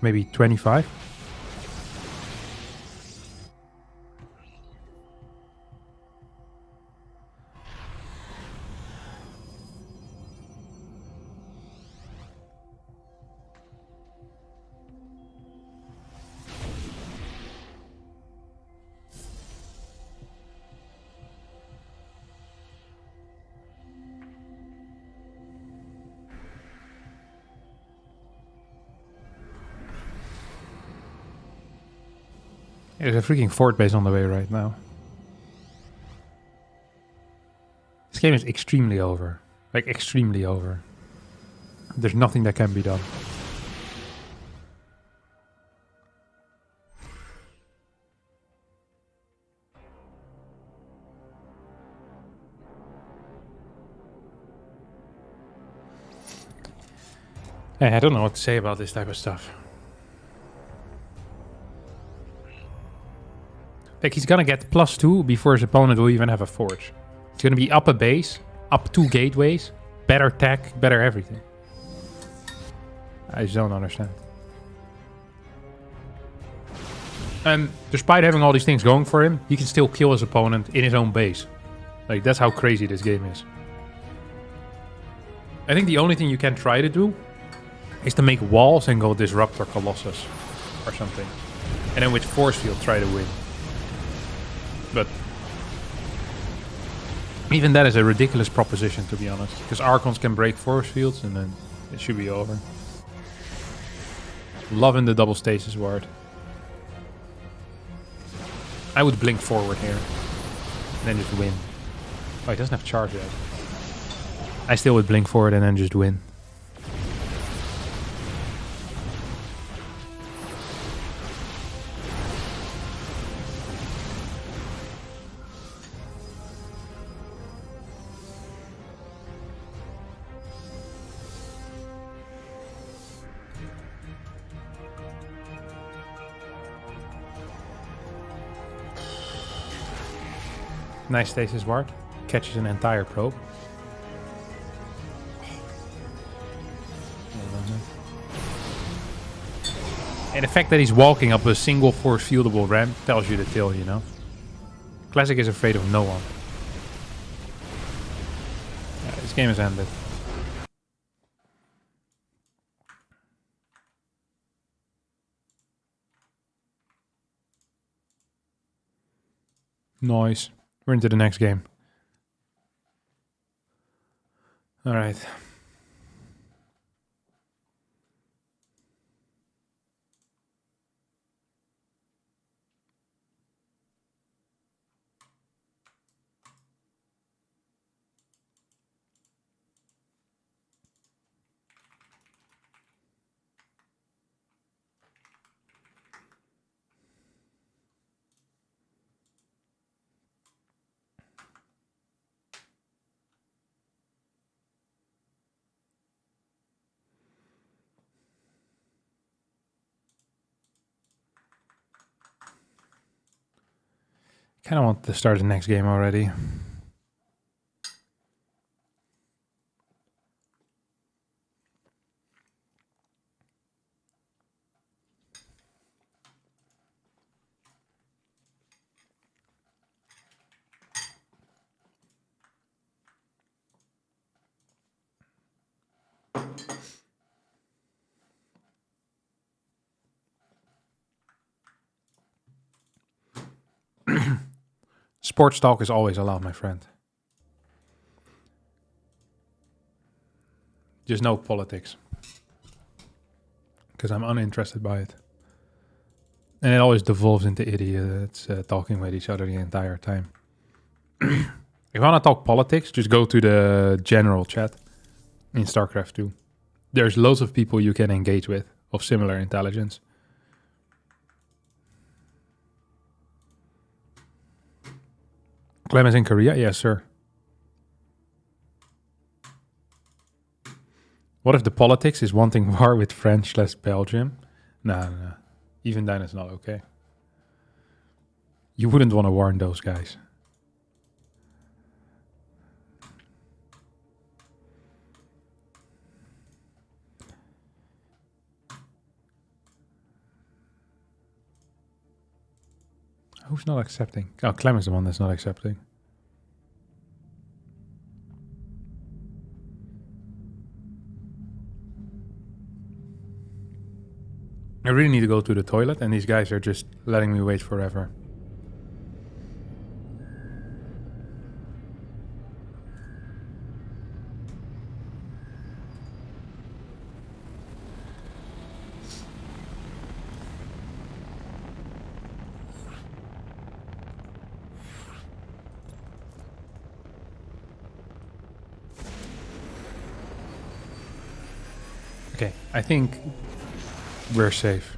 Maybe 25. There's a freaking fort base on the way right now. This game is extremely over. Like, extremely over. There's nothing that can be done. I don't know what to say about this type of stuff. Like, he's gonna get +2 before his opponent will even have a forge. It's gonna be up a base, up 2 gateways, better tech, better everything. I just don't understand. And despite having all these things going for him, he can still kill his opponent in his own base. Like, that's how crazy this game is. I think the only thing you can try to do is to make walls and go Disruptor Colossus or something. And then with Force Field try to win. But even that is a ridiculous proposition, to be honest. Because Archons can break force fields and then it should be over. Loving the double stasis ward. I would blink forward here. And then just win. Oh, he doesn't have charge yet. I still would blink forward and then just win. Nice stasis ward. Catches an entire probe. And the fact that he's walking up a single force fieldable ramp tells you the tale, you know. Classic is afraid of no one. Yeah, this game is ended. Nice. We're into the next game. All right. Kind of want to start the next game already. Sports talk is always allowed, my friend. Just no politics. Because I'm uninterested by it. And it always devolves into idiots talking with each other the entire time. If you want to talk politics, just go to the general chat in StarCraft 2. There's loads of people you can engage with of similar intelligence. Clem is in Korea? Yes, sir. What if the politics is wanting war with French/Belgium? No. Even then it's not okay. You wouldn't want to warn those guys. Who's not accepting? Oh, Clem is the one that's not accepting. I really need to go to the toilet, and these guys are just letting me wait forever. Okay, I think we're safe.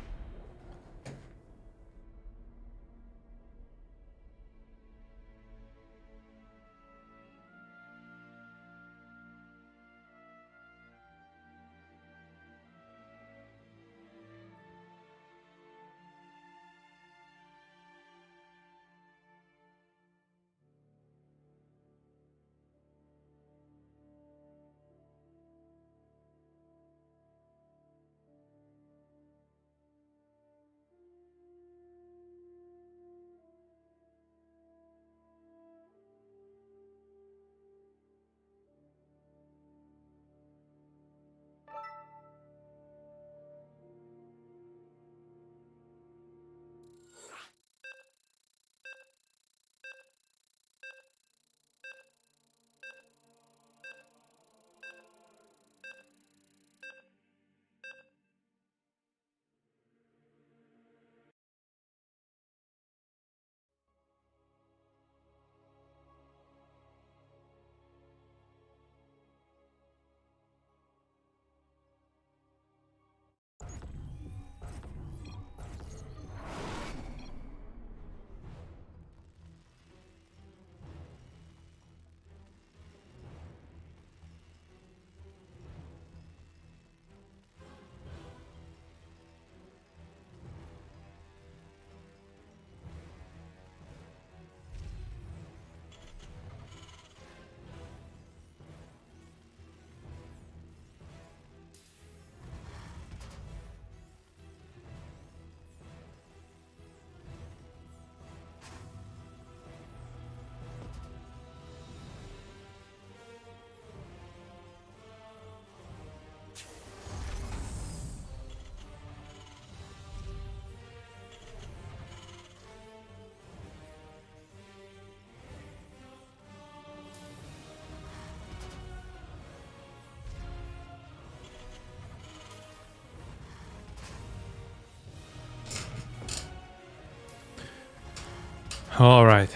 All right.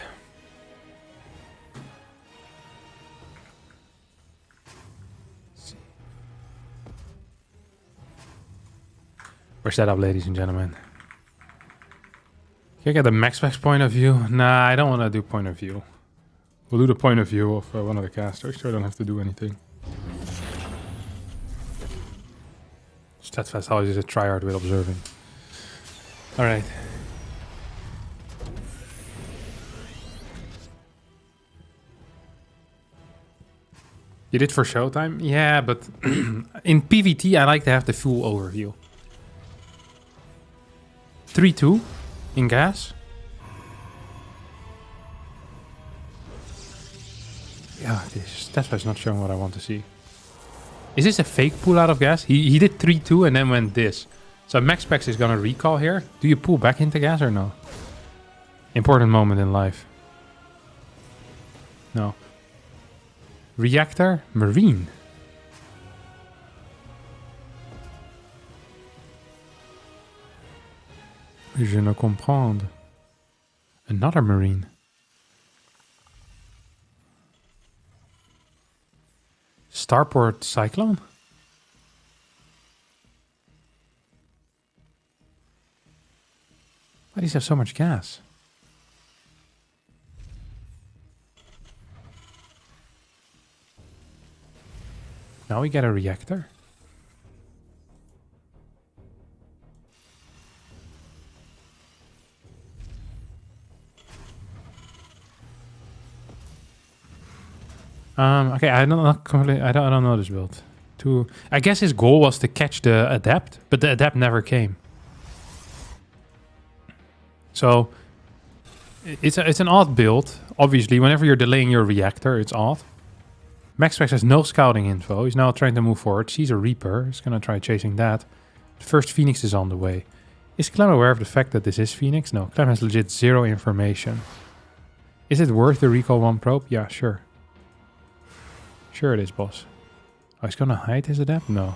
We're set up, ladies and gentlemen. Can I get the max point of view? Nah, I don't want to do point of view. We'll do the point of view of one of the casters, so I don't have to do anything. Steadfast always is a tryhard with observing. All right. You did for Showtime? Yeah, but in PvT, I like to have the full overview. 3-2 in gas. Yeah, that's why it's not showing what I want to see. Is this a fake pull out of gas? He did 3-2 and then went this. So Max Specs is gonna recall here. Do you pull back into gas or no? Important moment in life. No. Reactor, Marine. Je ne comprends. Another Marine. Starport Cyclone? Why does he have so much gas? Now we get a reactor. Okay, I don't know this build. I guess his goal was to catch the Adept, but the Adept never came. So it's an odd build. Obviously, whenever you're delaying your reactor, it's odd. Maxpex has no scouting info. He's now trying to move forward. Sees a Reaper. He's gonna try chasing that. The first Phoenix is on the way. Is Clem aware of the fact that this is Phoenix? No, Clem has legit zero information. Is it worth the recall one probe? Yeah, sure. Sure it is, boss. Oh, he's gonna hide his Adept? No.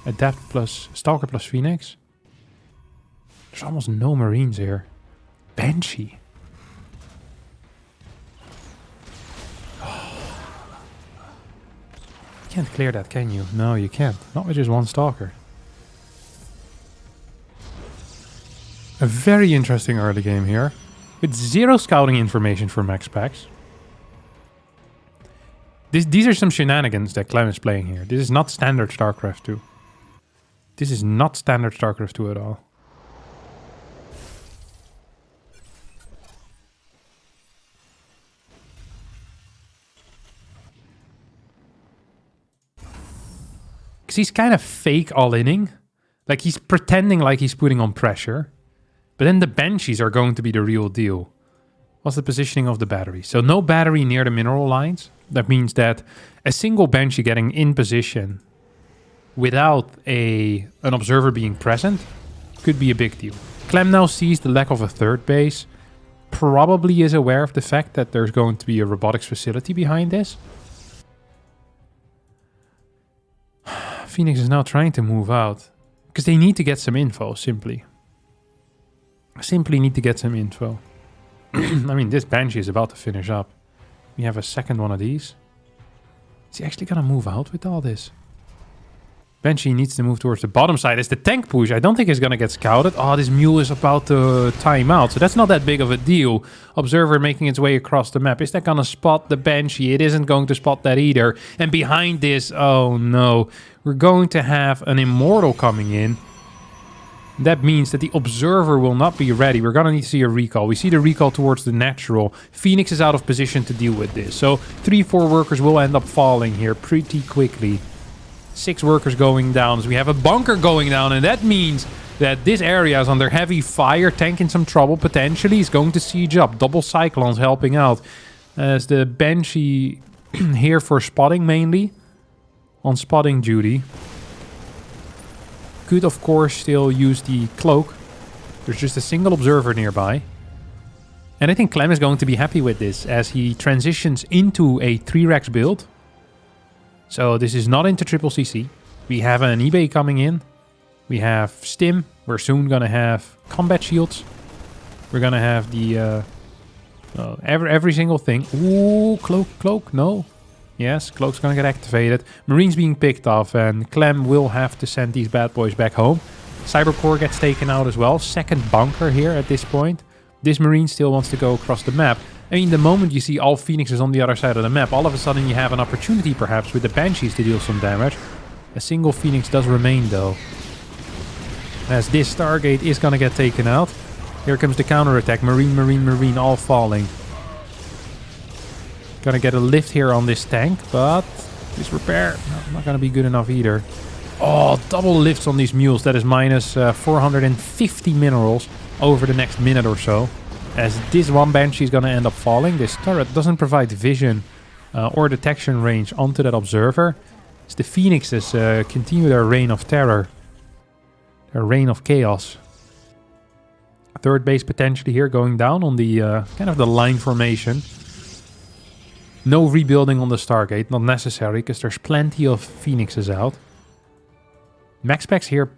Adept plus Stalker plus Phoenix? There's almost no Marines here. Banshee. You can't clear that, can you? No, you can't. Not with just one Stalker. A very interesting early game here. With zero scouting information for Max Packs. These are some shenanigans that Clem is playing here. This is not standard StarCraft 2. This is not standard StarCraft 2 at all. Because he's kind of fake all-inning. Like, he's pretending like he's putting on pressure. But then the Banshees are going to be the real deal. What's the positioning of the battery? So no battery near the mineral lines. That means that a single Banshee getting in position without an observer being present could be a big deal. Clem now sees the lack of a third base. Probably is aware of the fact that there's going to be a robotics facility behind this. Phoenix is now trying to move out. Because they need to get some info, simply. Simply need to get some info. I mean, this Banshee is about to finish up. We have a second one of these. Is he actually gonna move out with all this? Banshee needs to move towards the bottom side as the tank push. I don't think he's gonna get scouted. Oh, this mule is about to time out, so that's not that big of a deal. Observer making its way across the map. Is that gonna spot the Banshee? It isn't going to spot that either. And behind this, oh no, we're going to have an Immortal coming in. That means that the observer will not be ready. We're gonna need to see a recall. We see the recall towards the natural. Phoenix is out of position to deal with this. So 3-4 workers will end up falling here pretty quickly. 6 workers going down as we have a bunker going down. And that means that this area is under heavy fire. Tank in some trouble potentially. Is going to siege up. Double Cyclones helping out. As the Banshee here for spotting mainly. On spotting duty. Could, of course, still use the cloak. There's just a single observer nearby. And I think Clem is going to be happy with this as he transitions into a 3-Rex build. So this is not into triple CC. We have an eBay coming in. We have Stim. We're soon going to have combat shields. We're going to have the... every single thing. Ooh, cloak, no. Yes, Cloak's gonna get activated. Marines being picked off, and Clem will have to send these bad boys back home. Cybercore gets taken out as well. Second bunker here at this point. This Marine still wants to go across the map. I mean, the moment you see all Phoenixes on the other side of the map, all of a sudden you have an opportunity perhaps with the Banshees to deal some damage. A single Phoenix does remain though. As this Stargate is gonna get taken out. Here comes the counterattack. Marine, all falling. Gonna get a lift here on this tank, but this repair not gonna be good enough either. Oh, double lifts on these mules. That is minus 450 minerals over the next minute or so. As this one Banshee is gonna end up falling. This turret doesn't provide vision or detection range onto that observer. As the Phoenixes continue their reign of terror. Their reign of chaos. Third base potentially here going down on the kind of the line formation. No rebuilding on the Stargate, not necessary, because there's plenty of Phoenixes out. MaxPax here,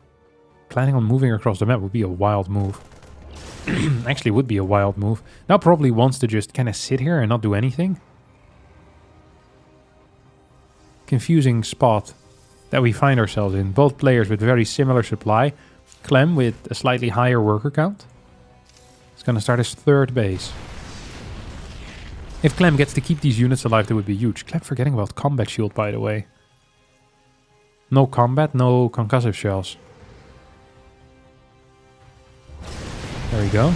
planning on moving across the map would be a wild move. Actually, would be a wild move. Now probably wants to just kind of sit here and not do anything. Confusing spot that we find ourselves in. Both players with very similar supply. Clem with a slightly higher worker count. He's going to start his third base. If Clem gets to keep these units alive, that would be huge. Clem forgetting about combat shield, by the way. No combat, no concussive shells. There we go.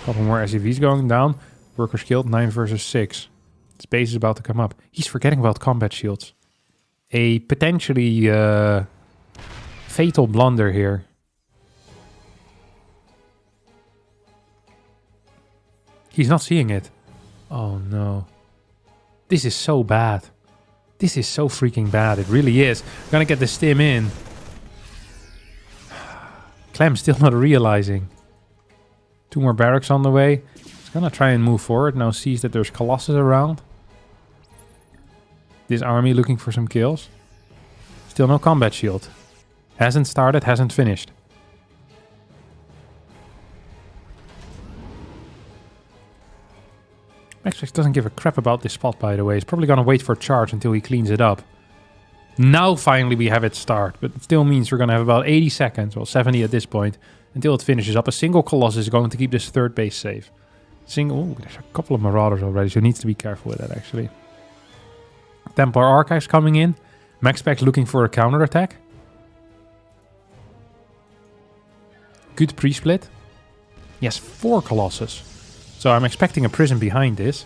Couple more SCVs going down. Workers killed, 9 versus 6. His base is about to come up. He's forgetting about combat shields. A potentially fatal blunder here. He's not seeing it. Oh no. This is so bad. This is so freaking bad. It really is. We're gonna get the stim in. Clem's still not realizing. 2 more barracks on the way. He's gonna try and move forward. Now sees that there's Colossus around. This army looking for some kills. Still no combat shield. Hasn't started, hasn't finished. MaxPax doesn't give a crap about this spot, by the way. He's probably gonna wait for a charge until he cleans it up. Now finally we have it start, but it still means we're gonna have about 80 seconds, well 70 at this point, until it finishes up. A single Colossus is going to keep this third base safe. Oh, there's a couple of Marauders already, so he needs to be careful with that actually. Templar Archives coming in. MaxPax looking for a counterattack. Good pre-split. Yes, 4 Colossus. So I'm expecting a prism behind this.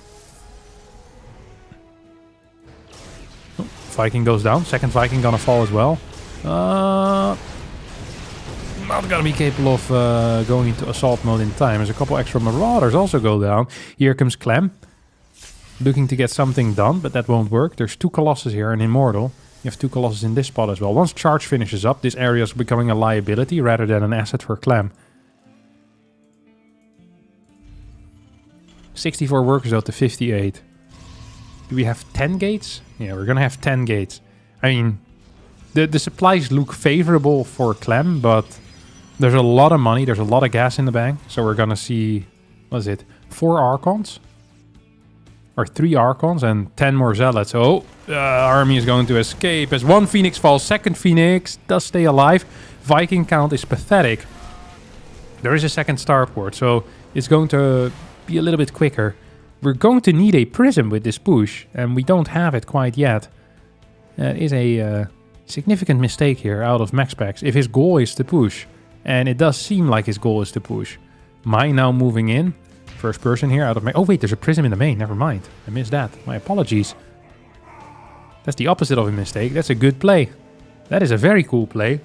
Oh, Viking goes down. Second Viking gonna fall as well. Not gonna be capable of going into assault mode in time. There's a couple extra Marauders also go down. Here comes Clem. Looking to get something done, but that won't work. There's 2 Colossus here, an Immortal. You have 2 Colossus in this spot as well. Once charge finishes up, this area is becoming a liability rather than an asset for Clem. 64 workers out to 58. Do we have 10 gates? Yeah, we're gonna have 10 gates. I mean, the supplies look favorable for Clem, but there's a lot of money, there's a lot of gas in the bank. So we're gonna see, what is it, 4 Archons? Or 3 Archons and 10 more Zealots. Oh, army is going to escape as 1 Phoenix falls. Second Phoenix does stay alive. Viking count is pathetic. There is a second starport, so it's going to be a little bit quicker. We're going to need a prism with this push, and we don't have it quite yet. It is a significant mistake here out of MaxPax if his goal is to push. And it does seem like his goal is to push. Mine now moving in. First person here out of my... Oh wait, there's a prism in the main. Never mind. I missed that. My apologies. That's the opposite of a mistake. That's a good play. That is a very cool play.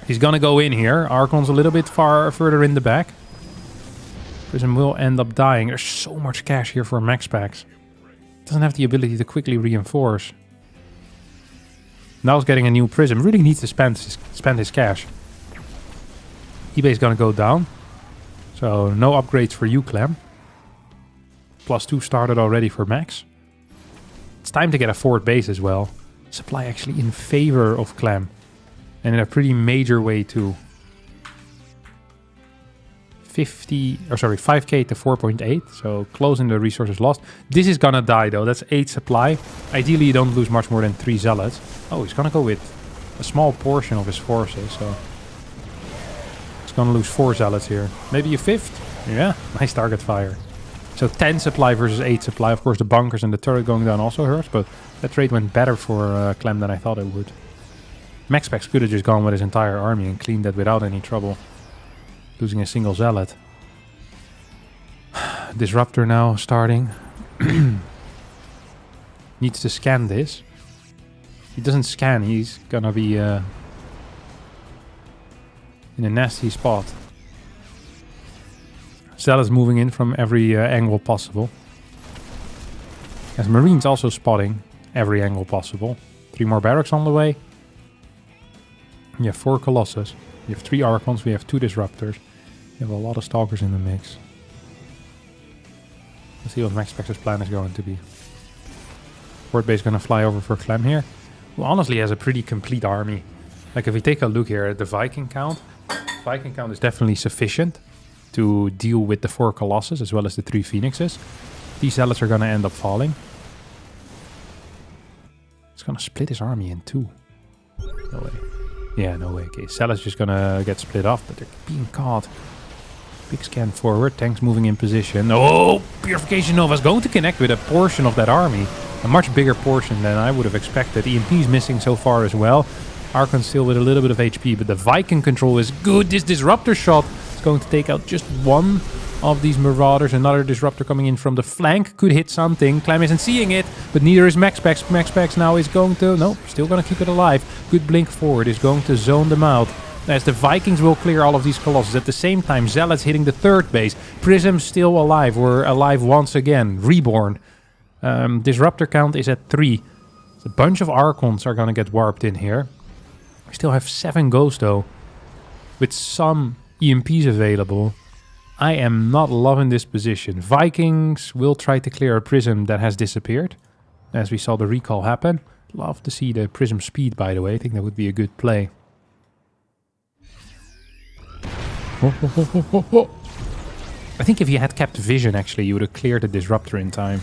He's gonna go in here. Archon's a little bit further in the back. Prism will end up dying. There's so much cash here for MaxPax. Doesn't have the ability to quickly reinforce. Now he's getting a new prism. Really needs to spend his cash. eBay's gonna go down. So no upgrades for you, Clem. +2 started already for Max. It's time to get a 4th base as well. Supply actually in favor of Clem. And in a pretty major way too. 5k to 4.8. So closing the resources lost. This is gonna die though. That's 8 supply. Ideally you don't lose much more than 3 Zealots. Oh, he's gonna go with a small portion of his forces. So he's gonna lose 4 Zealots here. Maybe a 5th? Yeah, nice target fire. So 10 supply versus 8 supply. Of course the bunkers and the turret going down also hurts. But that trade went better for Clem than I thought it would. MaxPax could have just gone with his entire army and cleaned that without any trouble. Losing a single Zealot. Disruptor now starting. Needs to scan this. He doesn't scan, he's gonna be in a nasty spot. Zealots moving in from every angle possible. As Marines also spotting every angle possible. 3 more barracks on the way. You have 4 Colossus. You have 3 Archons, we have 2 Disruptors. You have a lot of Stalkers in the mix. Let's see what MaxPax's plan is going to be. Port base going to fly over for Clem here. Who honestly has a pretty complete army. Like if we take a look here at the Viking count is definitely sufficient to deal with the 4 Colossus as well as the 3 Phoenixes. These Zealots are going to end up falling. It's going to split his army in 2. No way. Yeah, no way. Okay, Zealots just going to get split off, but they're being caught. Big scan forward, tanks moving in position. Oh, Purification Nova is going to connect with a portion of that army. A much bigger portion than I would have expected. EMP's missing so far as well. Archon still with a little bit of HP, but the Viking control is good. This Disruptor shot is going to take out just one of these Marauders. Another Disruptor coming in from the flank could hit something. Clem isn't seeing it, but neither is MaxPax. MaxPax now is going to... Nope, still going to keep it alive. Good blink forward is going to zone them out. As the Vikings will clear all of these Colossus. At the same time, Zealots hitting the 3rd base. Prism still alive. We're alive once again. Reborn. Disruptor count is at 3. A bunch of Archons are going to get warped in here. We still have 7 Ghosts though. With some EMPs available. I am not loving this position. Vikings will try to clear a Prism that has disappeared. As we saw the recall happen. Love to see the Prism speed, by the way. I think that would be a good play. I think if you had kept vision, actually, you would have cleared the Disruptor in time.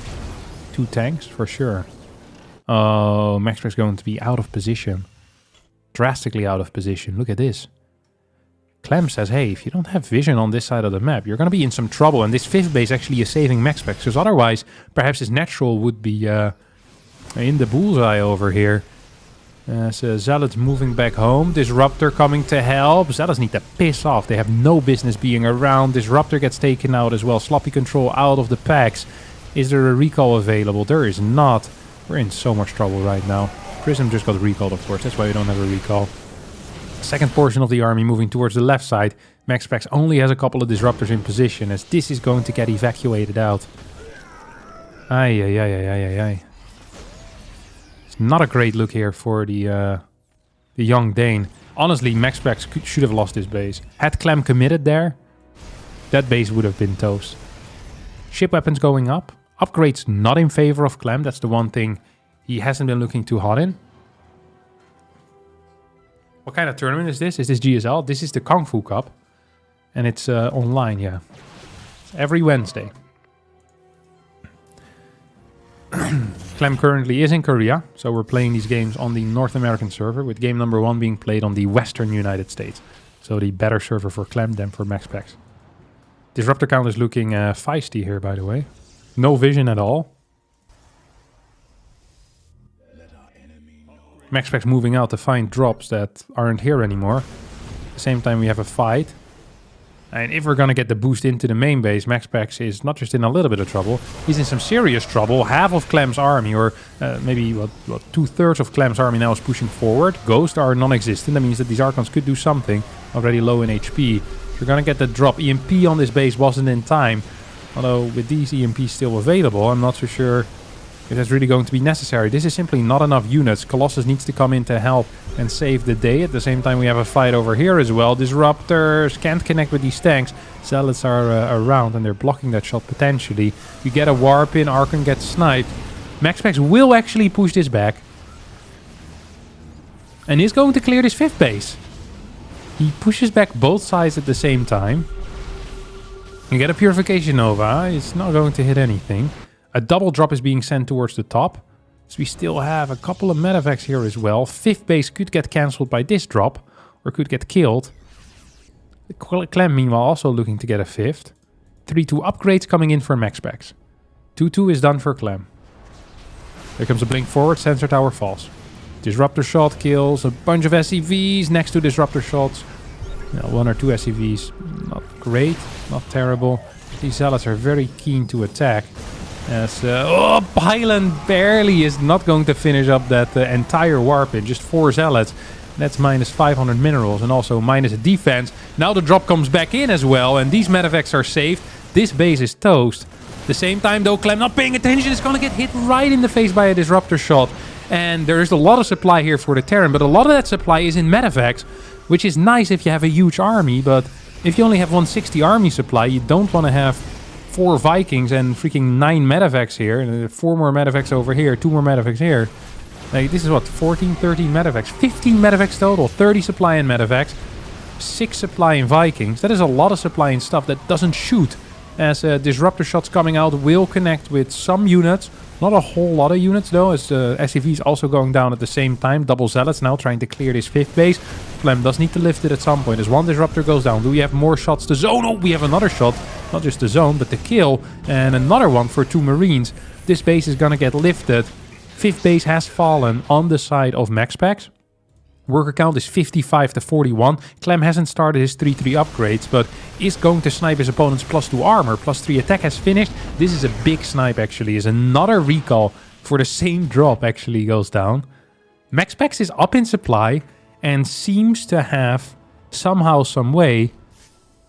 2 tanks, for sure. Oh, MaxPax going to be out of position. Drastically out of position. Look at this. Clem says, hey, if you don't have vision on this side of the map, you're going to be in some trouble. And this 5th base actually is saving MaxPax. Because otherwise, perhaps his natural would be in the bullseye over here. So Zealots moving back home. Disruptor coming to help. Zealots need to piss off. They have no business being around. Disruptor gets taken out as well. Sloppy control out of the packs. Is there a recall available? There is not. We're in so much trouble right now. Prism just got recalled, of course. That's why we don't have a recall. Second portion of the army moving towards the left side. MaxPax only has a couple of Disruptors in position as this is going to get evacuated out. Ay, ay, ay, ay, ay, ay. It's not a great look here for the young Dane. Honestly, MaxPax should have lost this base. Had Clem committed there, that base would have been toast. Ship weapons going up. Upgrades not in favor of Clem. That's the one thing he hasn't been looking too hot in. What kind of tournament is this? Is this GSL? This is the Kung Fu Cup. And it's online, yeah. It's every Wednesday. Clem currently is in Korea. So we're playing these games on the North American server. With game number 1 being played on the Western United States. So the better server for Clem than for MaxPax. Disruptor count is looking feisty here, by the way. No vision at all. MaxPax moving out to find drops that aren't here anymore. At the same time, we have a fight. And if we're going to get the boost into the main base, MaxPax is not just in a little bit of trouble. He's in some serious trouble. Half of Clem's army, or maybe 2/3 of Clem's army now is pushing forward. Ghosts are non-existent. That means that these Archons could do something. Already low in HP. We're going to get the drop. EMP on this base wasn't in time. Although with these EMPs still available, I'm not so sure if that's really going to be necessary. This is simply not enough units. Colossus needs to come in to help and save the day. At the same time, we have a fight over here as well. Disruptors can't connect with these tanks. Zealots are around and they're blocking that shot potentially. You get a warp in. Archon gets sniped. MaxPax will actually push this back. And is going to clear this 5th base. He pushes back both sides at the same time. You get a Purification Nova. It's not going to hit anything. A double drop is being sent towards the top. So we still have a couple of medevacs here as well. 5th base could get cancelled by this drop. Or could get killed. Clem, meanwhile, also looking to get a 5th. 3-2 upgrades coming in for MaxPax. 2-2 is done for Clem. There comes a blink forward. Sensor tower falls. Disruptor shot kills a bunch of SCVs next to Disruptor shots. 1 or 2 SCVs. Not great. Not terrible. These Zealots are very keen to attack. As Pylon barely is not going to finish up that entire warp in. Just 4 Zealots. That's minus 500 minerals and also minus a defense. Now the drop comes back in as well. And these medevacs are saved. This base is toast. At the same time though, Clem not paying attention. Is going to get hit right in the face by a Disruptor shot. And there's a lot of supply here for the Terran. But a lot of that supply is in medevacs. Which is nice if you have a huge army. But if you only have 160 army supply, you don't want to have 4 Vikings and freaking 9 medevacs here, and 4 more medevacs over here, 2 more medevacs here. Like, this is what, 14, 13 medevacs, 15 medevacs total, 30 supply in medevacs, 6 supply in Vikings. That is a lot of supply in stuff that doesn't shoot, as disruptor shots coming out will connect with some units. Not a whole lot of units though, as the SCV is also going down at the same time. Double Zealots now trying to clear this 5th base. Clem does need to lift it at some point as one disruptor goes down. Do we have more shots to zone? Oh, we have another shot. Not just the zone, but the kill. And another one for 2 Marines. This base is gonna get lifted. 5th base has fallen on the side of MaxPax. Worker count is 55 to 41. Clem hasn't started his 3-3 upgrades, but is going to snipe his opponent's +2 armor. +3 attack has finished. This is a big snipe, actually. Is another recall for the same drop actually goes down. MaxPax is up in supply and seems to have, somehow, some way,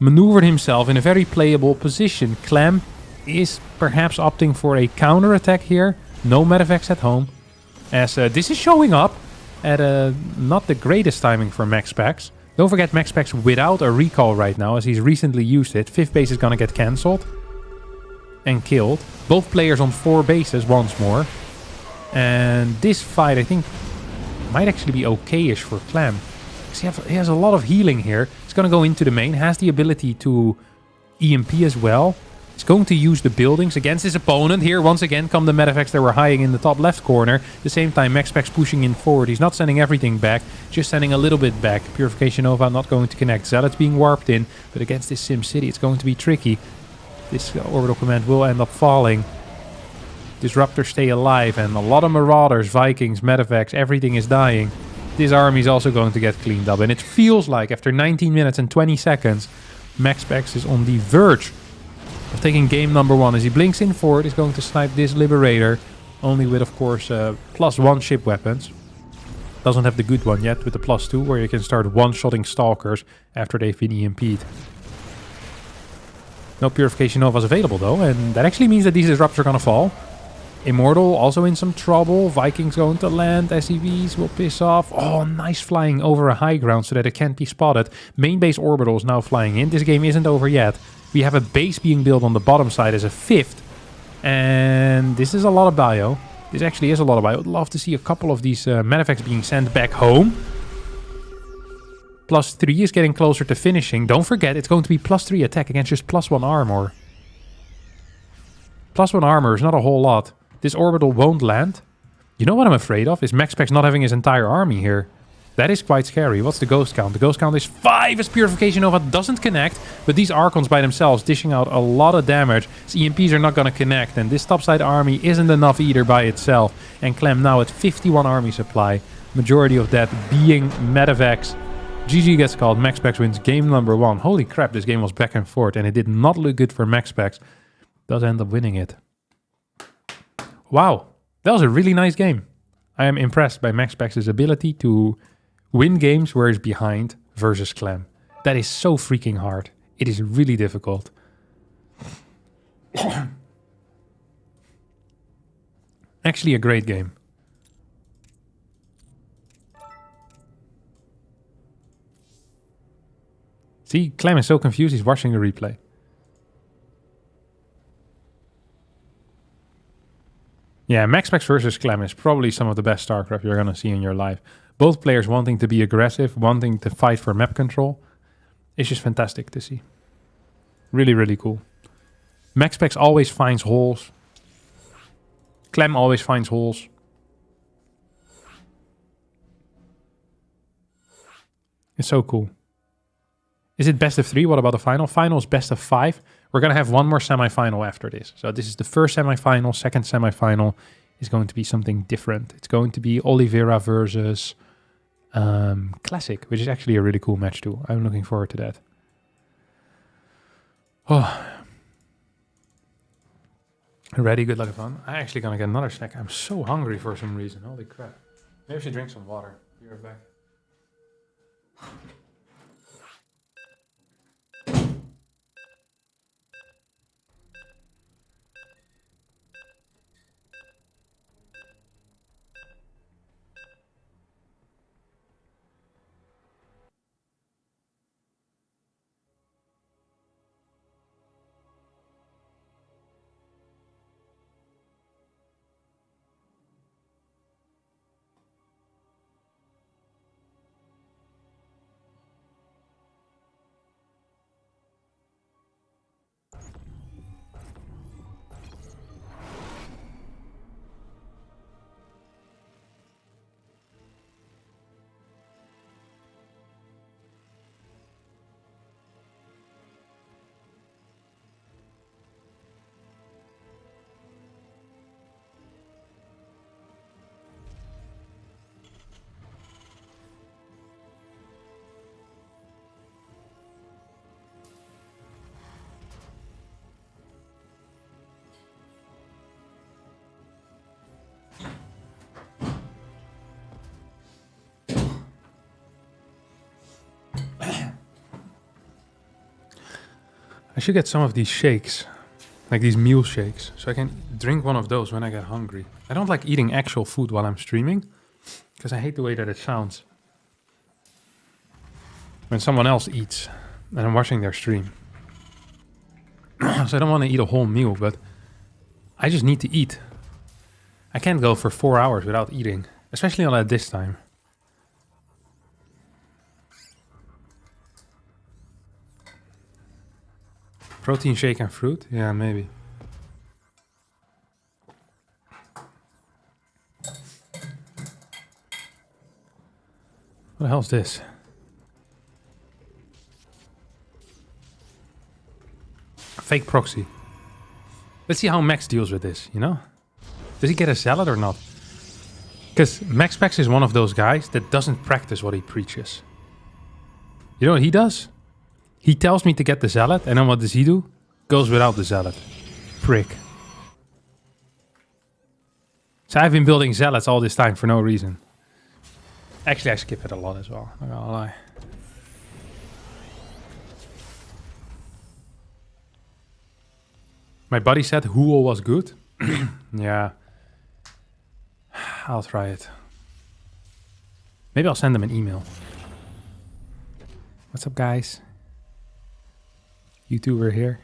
maneuvered himself in a very playable position. Clem is perhaps opting for a counter-attack here. No medevacs at home. As this is showing up at not the greatest timing for MaxPax. Don't forget MaxPax without a recall right now, as he's recently used it. 5th base is gonna get cancelled and killed. Both players on 4 bases once more. And this fight, I think, might actually be okay-ish for Clem. Because he has a lot of healing here. He's gonna go into the main, has the ability to EMP as well. He's going to use the buildings against his opponent. Here, once again, come the medevacs that were hiding in the top left corner. At the same time, MaxPax pushing in forward. He's not sending everything back, just sending a little bit back. Purification Nova not going to connect. Zealots being warped in, but against this Sim City, it's going to be tricky. This orbital command will end up falling. Disruptors stay alive, and a lot of Marauders, Vikings, medevacs, everything is dying. This army is also going to get cleaned up, and it feels like after 19 minutes and 20 seconds, MaxPax is on the verge of taking game number 1. As he blinks in forward, he's going to snipe this Liberator, only with, of course, +1 ship weapons. Doesn't have the good one yet with the +2, where you can start one-shotting Stalkers after they've been EMP'd. No Purification Novas available though, and that actually means that these disruptors are gonna fall. Immortal also in some trouble. Vikings going to land. SCVs will piss off. Oh, nice flying over a high ground so that it can't be spotted. Main base orbital is now flying in. This game isn't over yet. We have a base being built on the bottom side as a 5th. And this is a lot of bio. This actually is a lot of bio. I would love to see a couple of these medevacs being sent back home. +3 is getting closer to finishing. Don't forget, it's going to be +3 attack against just +1 armor. +1 armor is not a whole lot. This orbital won't land. You know what I'm afraid of? Is MaxPax not having his entire army here. That is quite scary. What's the ghost count? The ghost count is 5 as Purification Nova doesn't connect. But these Archons by themselves dishing out a lot of damage. His EMPs are not going to connect. And this topside army isn't enough either by itself. And Clem now at 51 army supply. Majority of that being medevacs. GG gets called. MaxPax wins game number 1. Holy crap, this game was back and forth. And it did not look good for MaxPax. Does end up winning it. Wow. That was a really nice game. I am impressed by MaxPax's ability to win games where he's behind versus Clem. That is so freaking hard. It is really difficult. Actually a great game. See, Clem is so confused he's watching the replay. Yeah, MaxPax versus Clem is probably some of the best StarCraft you're going to see in your life. Both players wanting to be aggressive, wanting to fight for map control. It's just fantastic to see. Really, really cool. MaxPax always finds holes. Clem always finds holes. It's so cool. Is it best of 3? What about the final? Final is best of 5. We're going to have one more semi-final after this. So this is the first semi-final. Second semi-final is going to be something different. It's going to be Oliveira versus Classic, which is actually a really cool match too. I'm looking forward to that. Oh. Ready? Good luck and fun. I'm actually going to get another snack. I'm so hungry for some reason. Holy crap. Maybe I should drink some water. Be right back. should get some of these shakes. Like these meal shakes. So I can drink one of those when I get hungry. I don't like eating actual food while I'm streaming. Because I hate the way that it sounds. When someone else eats. And I'm watching their stream. So I don't want to eat a whole meal. But I just need to eat. I can't go for 4 hours without eating. Especially not at this time. Protein shake and fruit? Yeah, maybe. What the hell's this? Fake proxy. Let's see how Max deals with this, you know? Does he get a salad or not? Because MaxPax is one of those guys that doesn't practice what he preaches. You know what he does? He tells me to get the salad, and then what does he do? Goes without the salad. Prick. So I've been building salads all this time for no reason. Actually, I skip it a lot as well. I'm not gonna lie. My buddy said Huo was good. Yeah. I'll try it. Maybe I'll send them an email. What's up, guys? YouTuber here.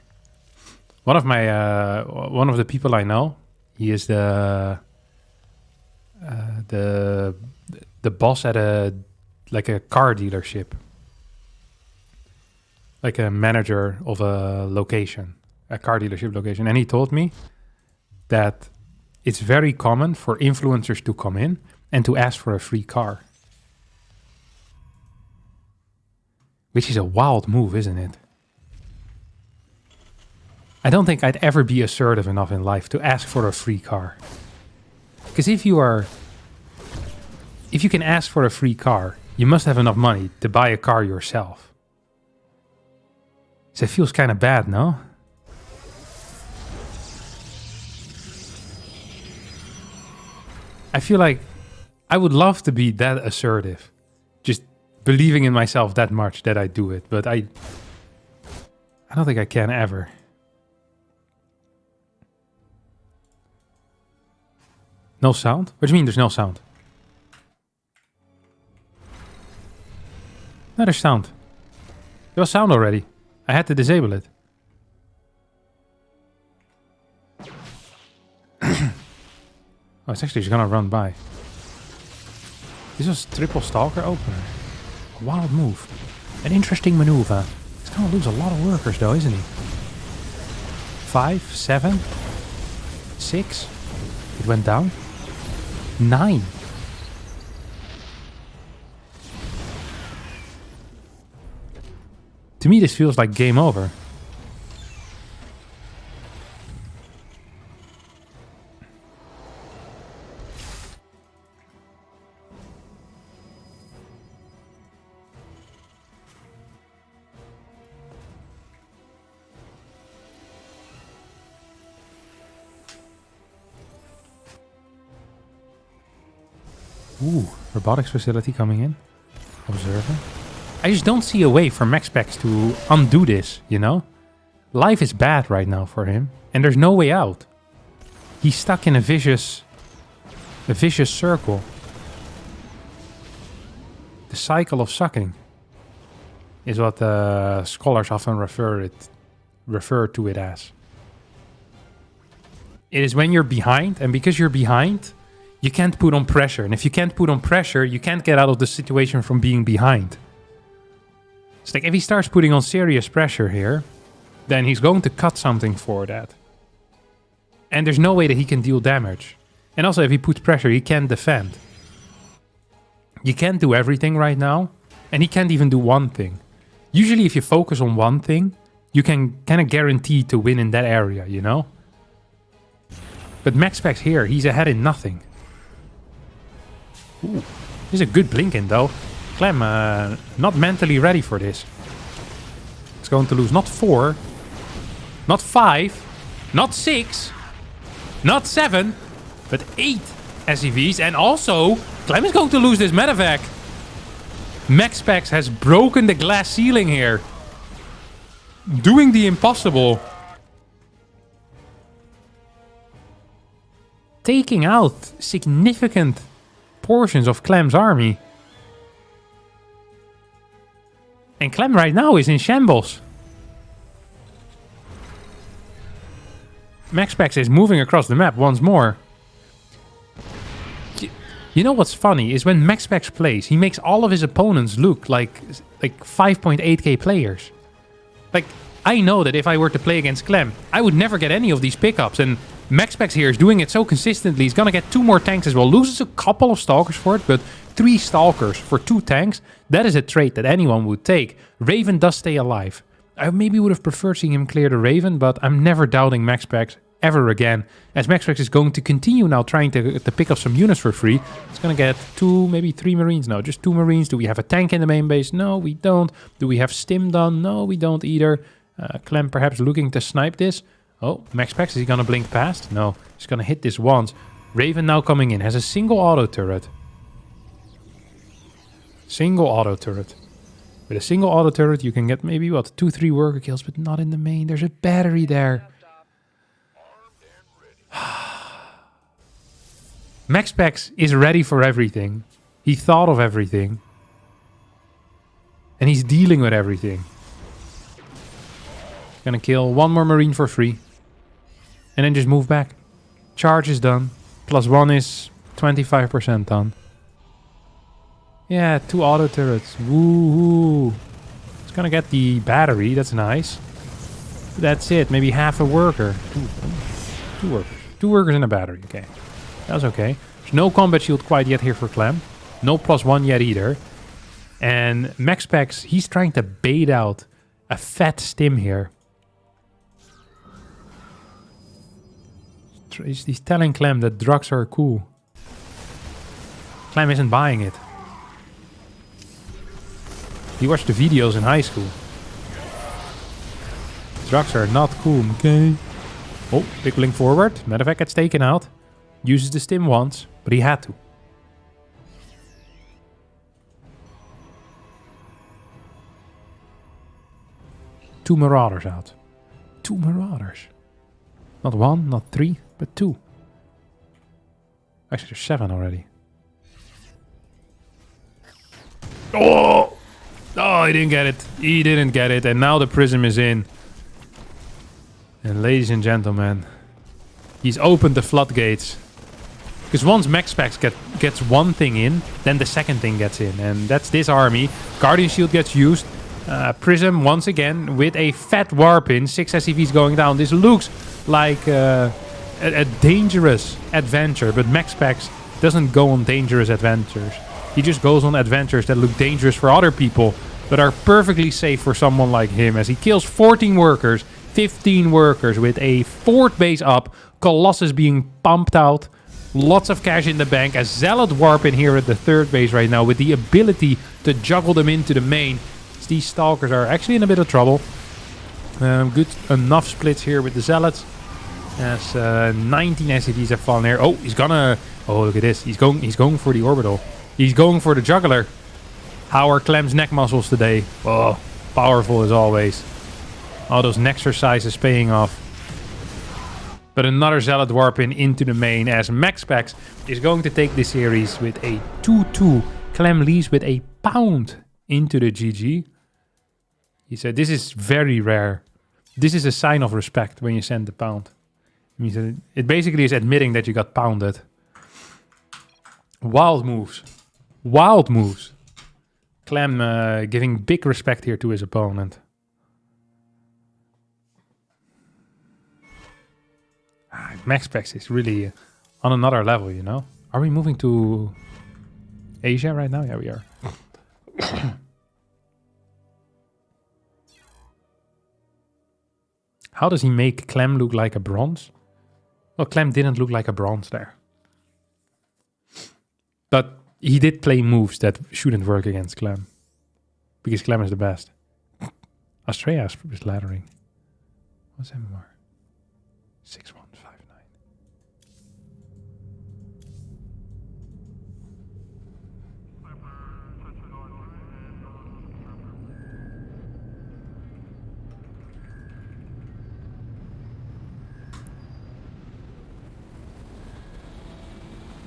One of the people I know, he is the boss at a car dealership, like a manager of a location, a car dealership location, and he told me that it's very common for influencers to come in and to ask for a free car, which is a wild move, isn't it? I don't think I'd ever be assertive enough in life to ask for a free car. Because if you can ask for a free car, you must have enough money to buy a car yourself. So it feels kind of bad, no? I feel like I would love to be that assertive. Just believing in myself that much that I do it. But I don't think I can ever. No sound? What do you mean there's no sound? No, there's sound. There was sound already. I had to disable it. Oh, it's actually just gonna run by. This was triple stalker opener. A wild move. An interesting maneuver. He's gonna lose a lot of workers though, isn't he? 5, 7, 6. It went down. 9. To me, this feels like game over. Ooh, robotics facility coming in. Observer. I just don't see a way for MaxPax to undo this, you know? Life is bad right now for him, and there's no way out. He's stuck in a vicious circle. The cycle of sucking is what scholars often refer to it as. It is when you're behind, and because you're behind, you can't put on pressure. And if you can't put on pressure, you can't get out of the situation from being behind. It's like if he starts putting on serious pressure here, then he's going to cut something for that. And there's no way that he can deal damage. And also if he puts pressure, he can't defend. You can't do everything right now, and he can't even do one thing. Usually if you focus on one thing, you can kind of guarantee to win in that area, you know? But MaxPax here, he's ahead in nothing. Ooh, this is a good blink in though. Clem, not mentally ready for this. It's going to lose not 4, not 5, not 6, not 7, but 8 SCVs. And also, Clem is going to lose this medevac. MaxPax has broken the glass ceiling here. doing the impossible. Taking out significant portions of Clem's army. And Clem right now is in shambles. MaxPax is moving across the map once more. You know what's funny is when MaxPax plays, he makes all of his opponents look like 5.8k players. Like, I know that if I were to play against Clem, I would never get any of these pickups. And MaxPax here is doing it so consistently. He's gonna get 2 more tanks as well. Loses a couple of Stalkers for it, but 3 Stalkers for 2 tanks. That is a trait that anyone would take. Raven does stay alive. I maybe would have preferred seeing him clear the Raven, but I'm never doubting MaxPax ever again. As MaxPax is going to continue now trying to pick up some units for free. It's going to get 2, maybe 3 Marines now. Just 2 Marines. Do we have a tank in the main base? No, we don't. Do we have Stim done? No, we don't either. Clem perhaps looking to snipe this. Oh, MaxPax, is he going to blink past? No, he's going to hit this once. Raven now coming in. Has a single auto turret. Single auto turret. With a single auto turret, you can get maybe, what, 2-3 worker kills, but not in the main. There's a battery there. MaxPax is ready for everything. He thought of everything. And he's dealing with everything. Gonna kill 1 more Marine for free. And then just move back. Charge is done. +1 is 25% done. Yeah, 2 auto turrets. Woohoo. It's gonna get the battery. That's nice. That's it. Maybe half a worker. 2 workers. 2 workers and a battery. Okay. That's okay. There's no combat shield quite yet here for Clem. No +1 yet either. And MaxPax, he's trying to bait out a fat Stim here. He's telling Clem that drugs are cool. Clem isn't buying it. He watched the videos in high school. Drugs are not cool, okay? Oh, big blink forward. Matter of fact, gets taken out. Uses the Stim once, but he had to. Two Marauders out. 2 Marauders. Not 1, not 3, but 2. Actually, there's 7 already. Oh! Oh, he didn't get it. He didn't get it. And now the Prism is in. And ladies and gentlemen, he's opened the floodgates. Because once MaxPax gets one thing in, then the second thing gets in. And that's this army. Guardian Shield gets used. Prism once again with a fat warp in. 6 SCVs going down. This looks like a dangerous adventure. But MaxPax doesn't go on dangerous adventures. He just goes on adventures that look dangerous for other people, but are perfectly safe for someone like him. As he kills 14 workers, 15 workers with a 4th base up. Colossus being pumped out. Lots of cash in the bank. A Zealot warp in here at the 3rd base right now with the ability to juggle them into the main. These Stalkers are actually in a bit of trouble. Good enough splits here with the Zealots. As 19 SCVs have fallen here. Oh, he's gonna... Oh, look at this. He's going for the orbital. He's going for the juggler. How are Clem's neck muscles today? Oh, powerful as always. All those exercises paying off. But another Zealot warp into the main as MaxPax is going to take this series with a 2-2. Clem leaves with a pound into the GG. He said this is very rare. This is a sign of respect when you send the pound. He said it basically is admitting that you got pounded. Wild moves. Wild moves. Clem giving big respect here to his opponent. MaxPax is really on another level, you know? Are we moving to Asia right now? Yeah, we are. How does he make Clem look like a bronze? Well, Clem didn't look like a bronze there. But he did play moves that shouldn't work against Clem. Because Clem is the best. Australia is laddering. What's MMR? 6159.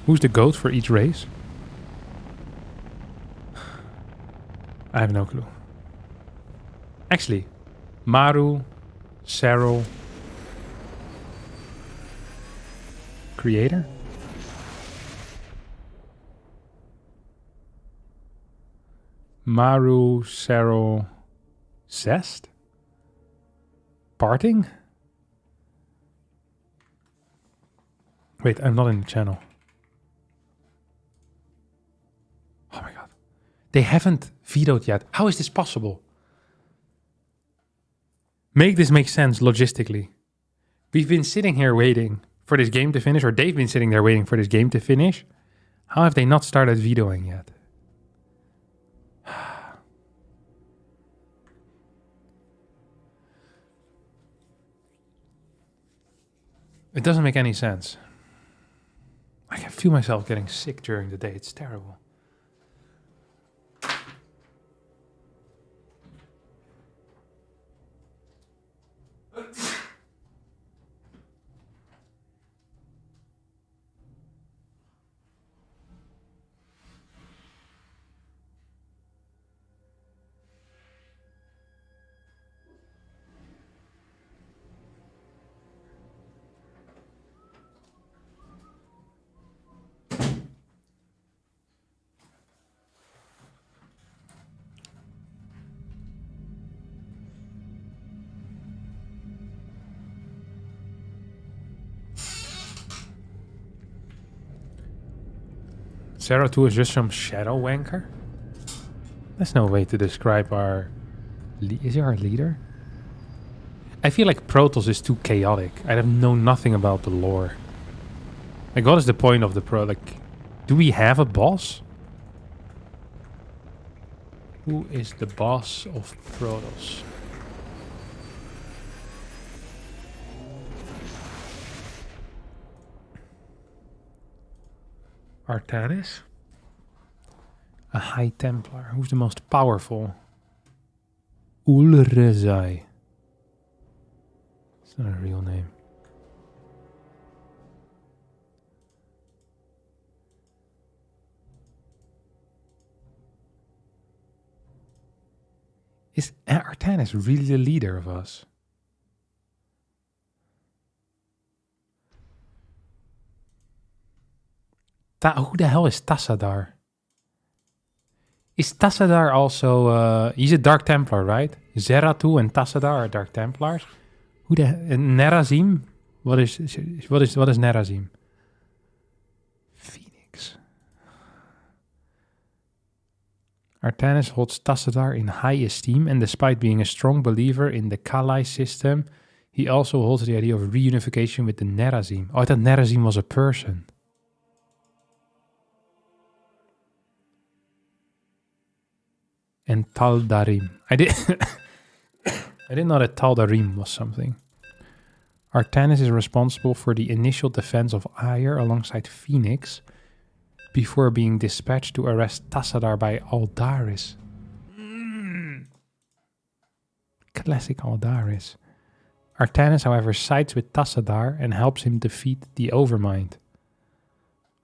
Who's the goat for each race? I have no clue. Actually, Maru, Serral, creator? Maru, Serral, Zest? Parting? Wait, I'm not in the channel. Oh my god. They haven't vetoed yet. How is this possible? Make this make sense logistically. We've been sitting here waiting for this game to finish, or they've been sitting there waiting for this game to finish. How have they not started vetoing yet? It doesn't make any sense. I can feel myself getting sick during the day. It's terrible. Zero 2 is just some shadow wanker? That's no way to describe our... Is he our leader? I feel like Protoss is too chaotic. I know nothing about the lore. Like, what is the point of the pro... Like, do we have a boss? Who is the boss of Protoss? Artanis? A High Templar. Who's the most powerful? Ulrezai. It's not a real name. Is Artanis really the leader of us? Who the hell is Tassadar? Is Tassadar also... he's a Dark Templar, right? Zeratu and Tassadar are Dark Templars. Who the... Nerazim? What is Nerazim? Phoenix. Artanis holds Tassadar in high esteem, and despite being a strong believer in the Kalai system, he also holds the idea of reunification with the Nerazim. Oh, I thought Nerazim was a person. And Taldarim. I didn't know that Taldarim was something. Artanis is responsible for the initial defense of Aiur alongside Phoenix before being dispatched to arrest Tassadar by Aldaris. Classic Aldaris. Artanis, however, sides with Tassadar and helps him defeat the Overmind.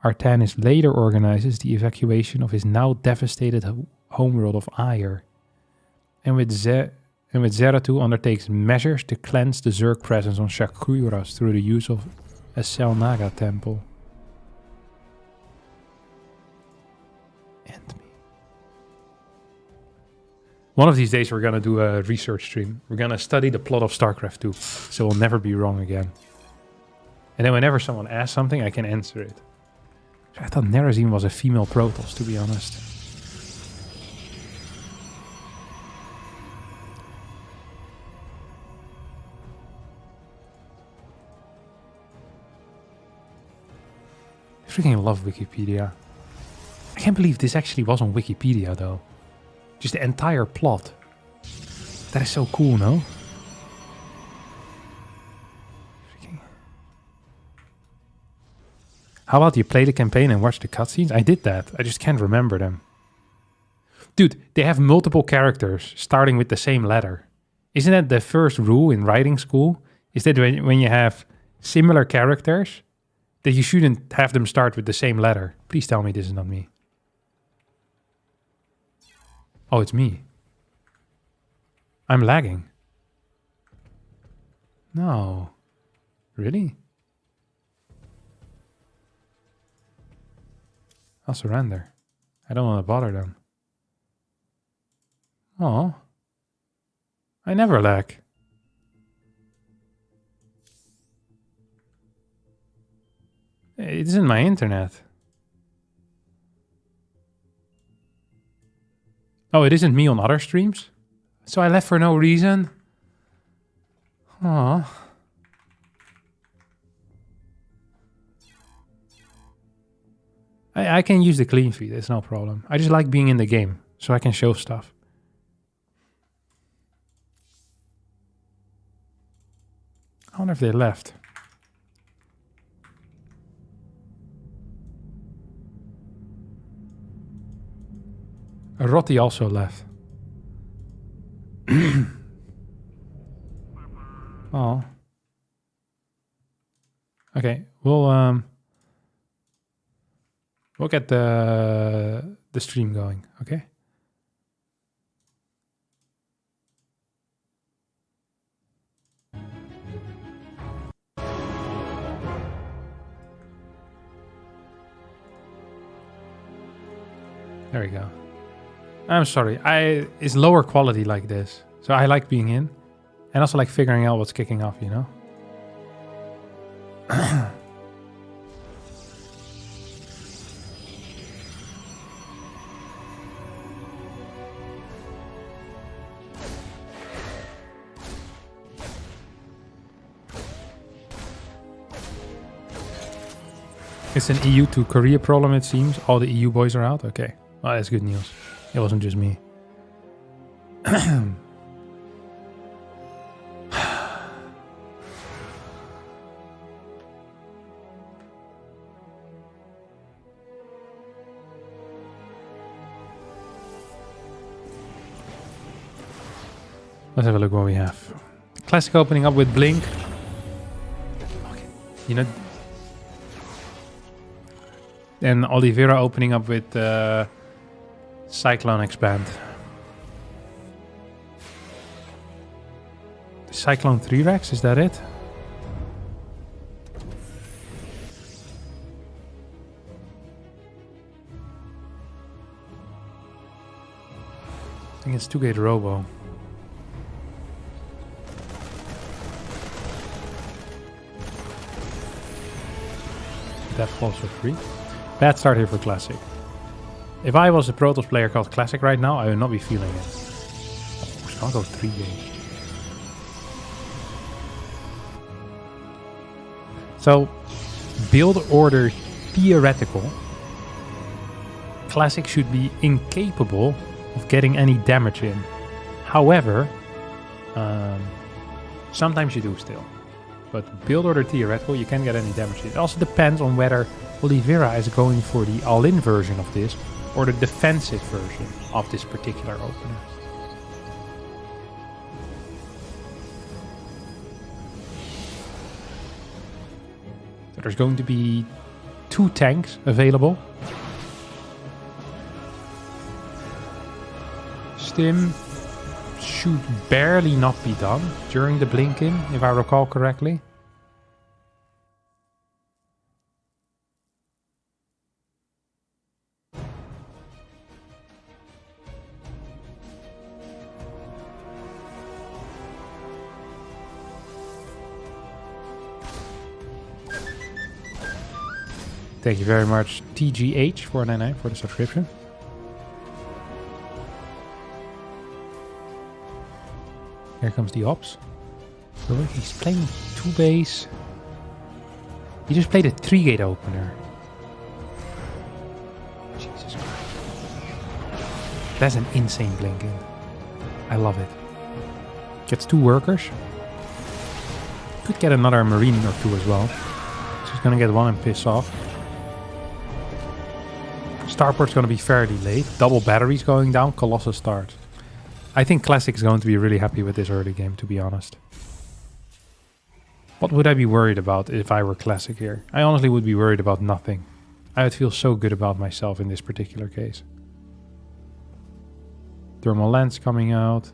Artanis later organizes the evacuation of his now devastated homeworld of Aiur, and with Zeratu undertakes measures to cleanse the Zerg presence on Shakuras through the use of a Selnaga temple. And me. One of these days we're gonna do a research stream. We're gonna study the plot of StarCraft II, so we'll never be wrong again. And then whenever someone asks something, I can answer it. So I thought Nerazim was a female Protoss, to be honest. I freaking love Wikipedia. I can't believe this actually was on Wikipedia, though. Just the entire plot. That is so cool, no? Freaking. How about you play the campaign and watch the cutscenes? I did that. I just can't remember them. Dude, they have multiple characters starting with the same letter. Isn't that the first rule in writing school? Is that when you have similar characters, that you shouldn't have them start with the same letter. Please tell me this is not me. Oh, it's me. I'm lagging. No. Really? I'll surrender. I don't want to bother them. Oh. I never lag. It isn't my internet. Oh, it isn't me on other streams? So I left for no reason? Oh. I can use the clean feed, it's no problem. I just like being in the game, so I can show stuff. I wonder if they left. Rotti also left. Oh. Okay, we'll get the stream going, okay? There we go. I'm sorry. It's lower quality like this. So I like being in. And also like figuring out what's kicking off, you know? It's an EU to Korea problem, it seems. All the EU boys are out. Okay. Well, that's good news. It wasn't just me. Let's have a look what we have. Classic opening up with Blink. Okay. You know... And Oliveira opening up with Cyclone Expand. Cyclone 3 Rex, is that it? I think it's 2-gate Robo. That falls for free. Bad start here for Classic. If I was a Protoss player called Classic right now, I would not be feeling it. Oh, I'll go 3-gate. So, build order theoretical. Classic should be incapable of getting any damage in. However, sometimes you do still. But build order theoretical, you can't get any damage in. It also depends on whether Oliveira is going for the all-in version of this or the defensive version of this particular opener. So there's going to be 2 tanks available. Stim should barely not be done during the blink-in, if I recall correctly. Thank you very much, TGH499, for the subscription. Here comes the ops. So he's playing 2 base. He just played a 3-gate opener. Jesus Christ. That's an insane blink-in. I love it. Gets 2 workers. Could get another marine or 2 as well. So he's gonna get 1 and piss off. Starport's going to be fairly late. Double batteries going down. Colossal start. I think Classic is going to be really happy with this early game, to be honest. What would I be worried about if I were Classic here? I honestly would be worried about nothing. I would feel so good about myself in this particular case. Thermal lens coming out.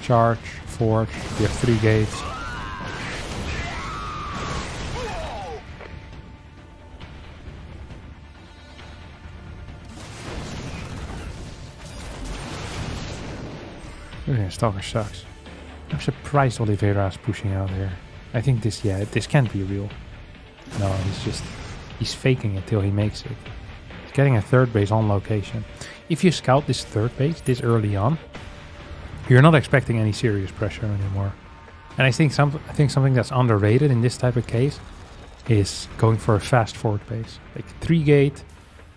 Charge, forge, we have 3 gates. Okay, Stalker sucks. I'm surprised Oliveira is pushing out here. I think this can't be real. No, he's faking it till he makes it. He's getting a 3rd base on location. If you scout this 3rd base this early on, you're not expecting any serious pressure anymore. And I think something that's underrated in this type of case is going for a fast forward base. Like 3 gate,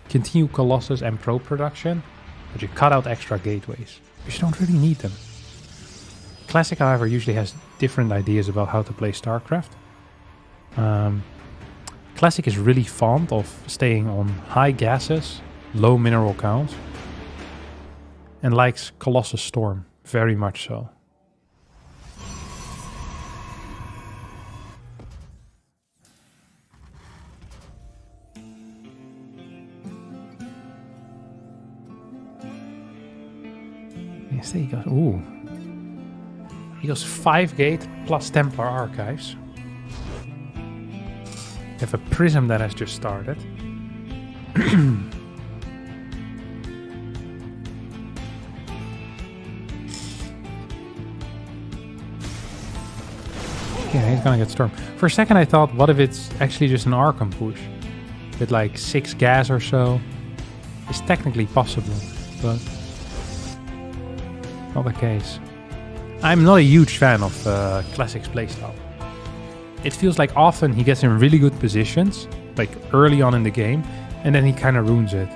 continue Colossus and Pro production, but you cut out extra gateways. Because you don't really need them. Classic, however, usually has different ideas about how to play StarCraft. Classic is really fond of staying on high gases, low mineral counts, and likes Colossus Storm. Very much so. Yes, he goes. Ooh. He goes 5 gate plus Templar Archives. You have a Prism that has just started. Yeah, he's gonna get Storm. For a second I thought, what if it's actually just an Arkham push? With like 6 gas or so. It's technically possible, but not the case. I'm not a huge fan of Classic's playstyle. It feels like often he gets in really good positions, like early on in the game, and then he kind of ruins it.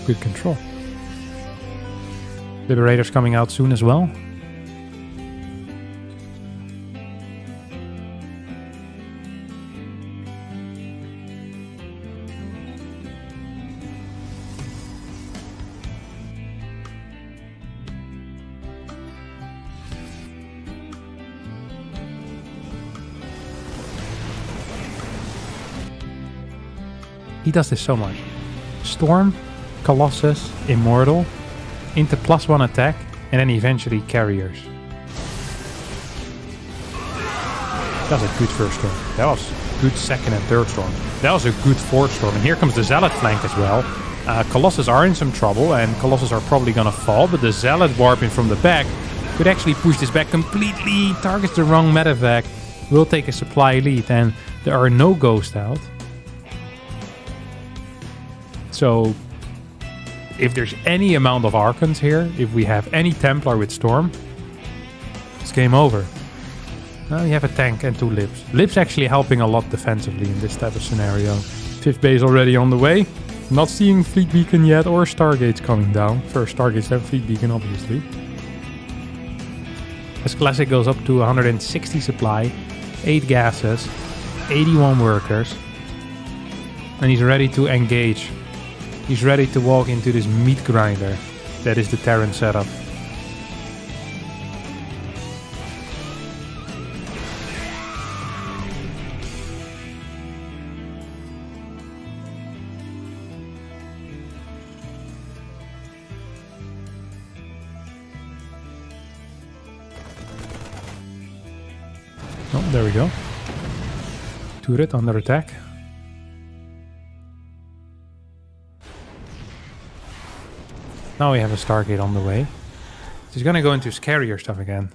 Good control. Liberator's coming out soon as well. He does this so much. Storm, Colossus, Immortal, into +1 attack, and then eventually Carriers. That was a good first storm. That was good second and third storm. That was a good fourth storm. And here comes the Zealot flank as well. Colossus are in some trouble, and Colossus are probably gonna fall, but the Zealot warping from the back could actually push this back completely. Targets the wrong medevac, will take a supply lead, and there are no ghosts out. So if there's any amount of Archons here, if we have any Templar with Storm, it's game over. Now you have a tank and 2 Lips. Lips actually helping a lot defensively in this type of scenario. 5th base already on the way. Not seeing Fleet Beacon yet or Stargates coming down. First Stargates, then Fleet Beacon obviously. As Classic goes up to 160 supply, 8 gases, 81 workers, and he's ready to engage. He's ready to walk into this meat grinder. That is the Terran setup. Oh, there we go. Turret under attack. Now we have a Stargate on the way. He's gonna go into his carrier stuff again.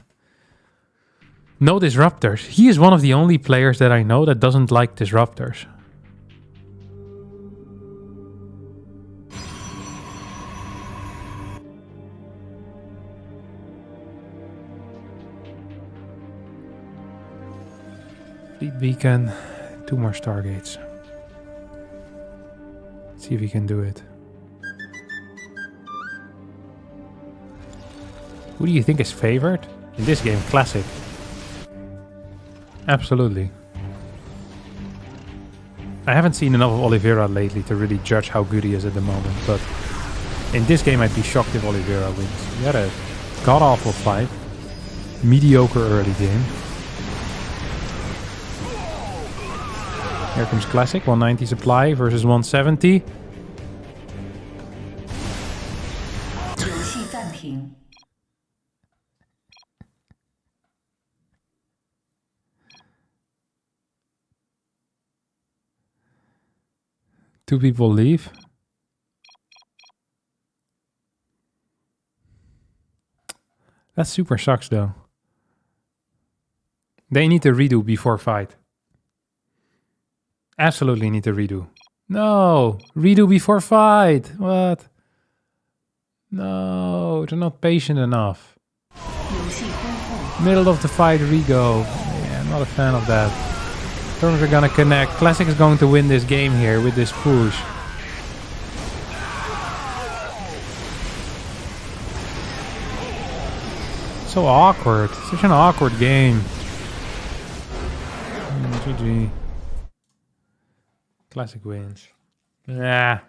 No disruptors. He is one of the only players that I know that doesn't like disruptors. Fleet Beacon, 2 more Stargates. See if he can do it. Who do you think is favored? In this game, Classic. Absolutely. I haven't seen enough of Oliveira lately to really judge how good he is at the moment, but in this game I'd be shocked if Oliveira wins. He had a god-awful fight. Mediocre early game. Here comes Classic, 190 supply versus 170. 游戏暂停。 Two people leave. That super sucks though. They need to redo before fight. Absolutely need to redo. No! Redo before fight! What? No, they're not patient enough. 游戏婚后。 Middle of the fight, rego. Yeah, I'm not a fan of that. Terms are gonna connect. Classic is going to win this game here with this push. So awkward. Such an awkward game. GG. Classic wins. Nah.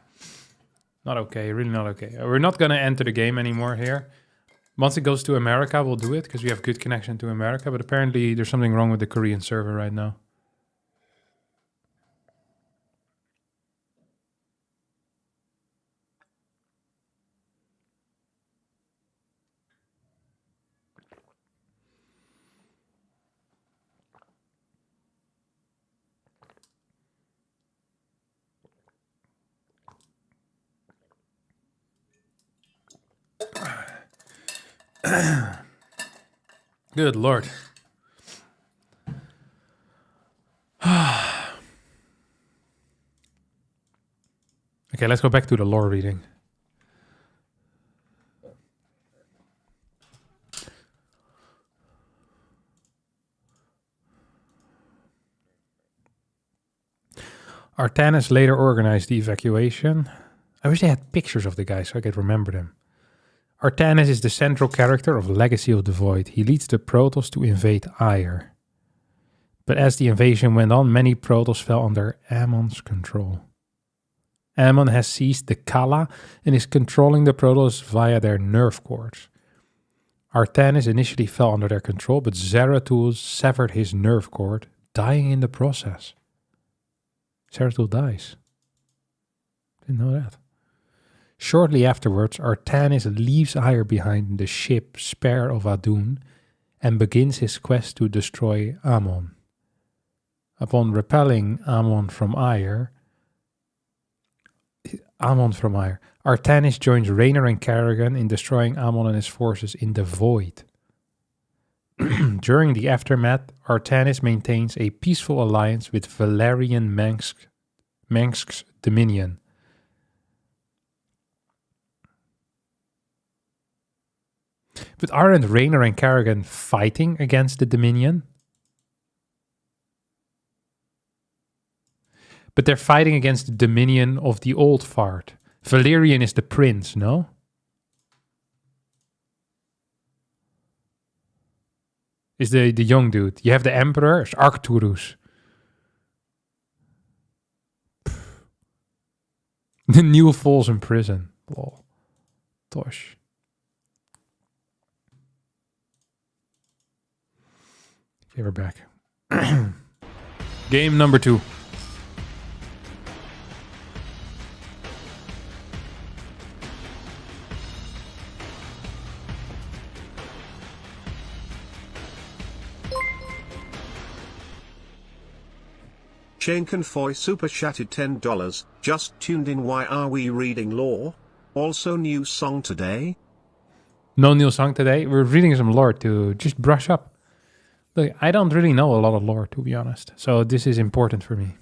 Not okay. Really not okay. We're not gonna enter the game anymore here. Once it goes to America, we'll do it because we have good connection to America. But apparently there's something wrong with the Korean server right now. Good lord. Okay, let's go back to the lore reading. Artanis later organized the evacuation. I wish they had pictures of the guys so I could remember them. Artanis is the central character of Legacy of the Void. He leads the Protoss to invade Aiur. But as the invasion went on, many Protoss fell under Ammon's control. Ammon has seized the Kala and is controlling the Protoss via their nerve cords. Artanis initially fell under their control, but Zeratul severed his nerve cord, dying in the process. Zeratul dies. Didn't know that. Shortly afterwards, Artanis leaves Aiur behind the ship Spear of Adun and begins his quest to destroy Ammon. Upon repelling Ammon from Aiur, Artanis joins Raynor and Kerrigan in destroying Ammon and his forces in the Void. During the aftermath, Artanis maintains a peaceful alliance with Valerian Mengsk's Dominion. But aren't Raynor and Kerrigan fighting against the Dominion? But they're fighting against the Dominion of the Old Fart. Valerian is the prince, no? Is the young dude. You have the Emperor, it's Arcturus. Neil falls in prison. Lol. Tosh. Okay, we're back. Game number 2. Shane Confoy super chatted $10. Just tuned in. Why are we reading lore? Also new song today? No new song today. We're reading some lore to just brush up. Look, I don't really know a lot of lore, to be honest. So this is important for me.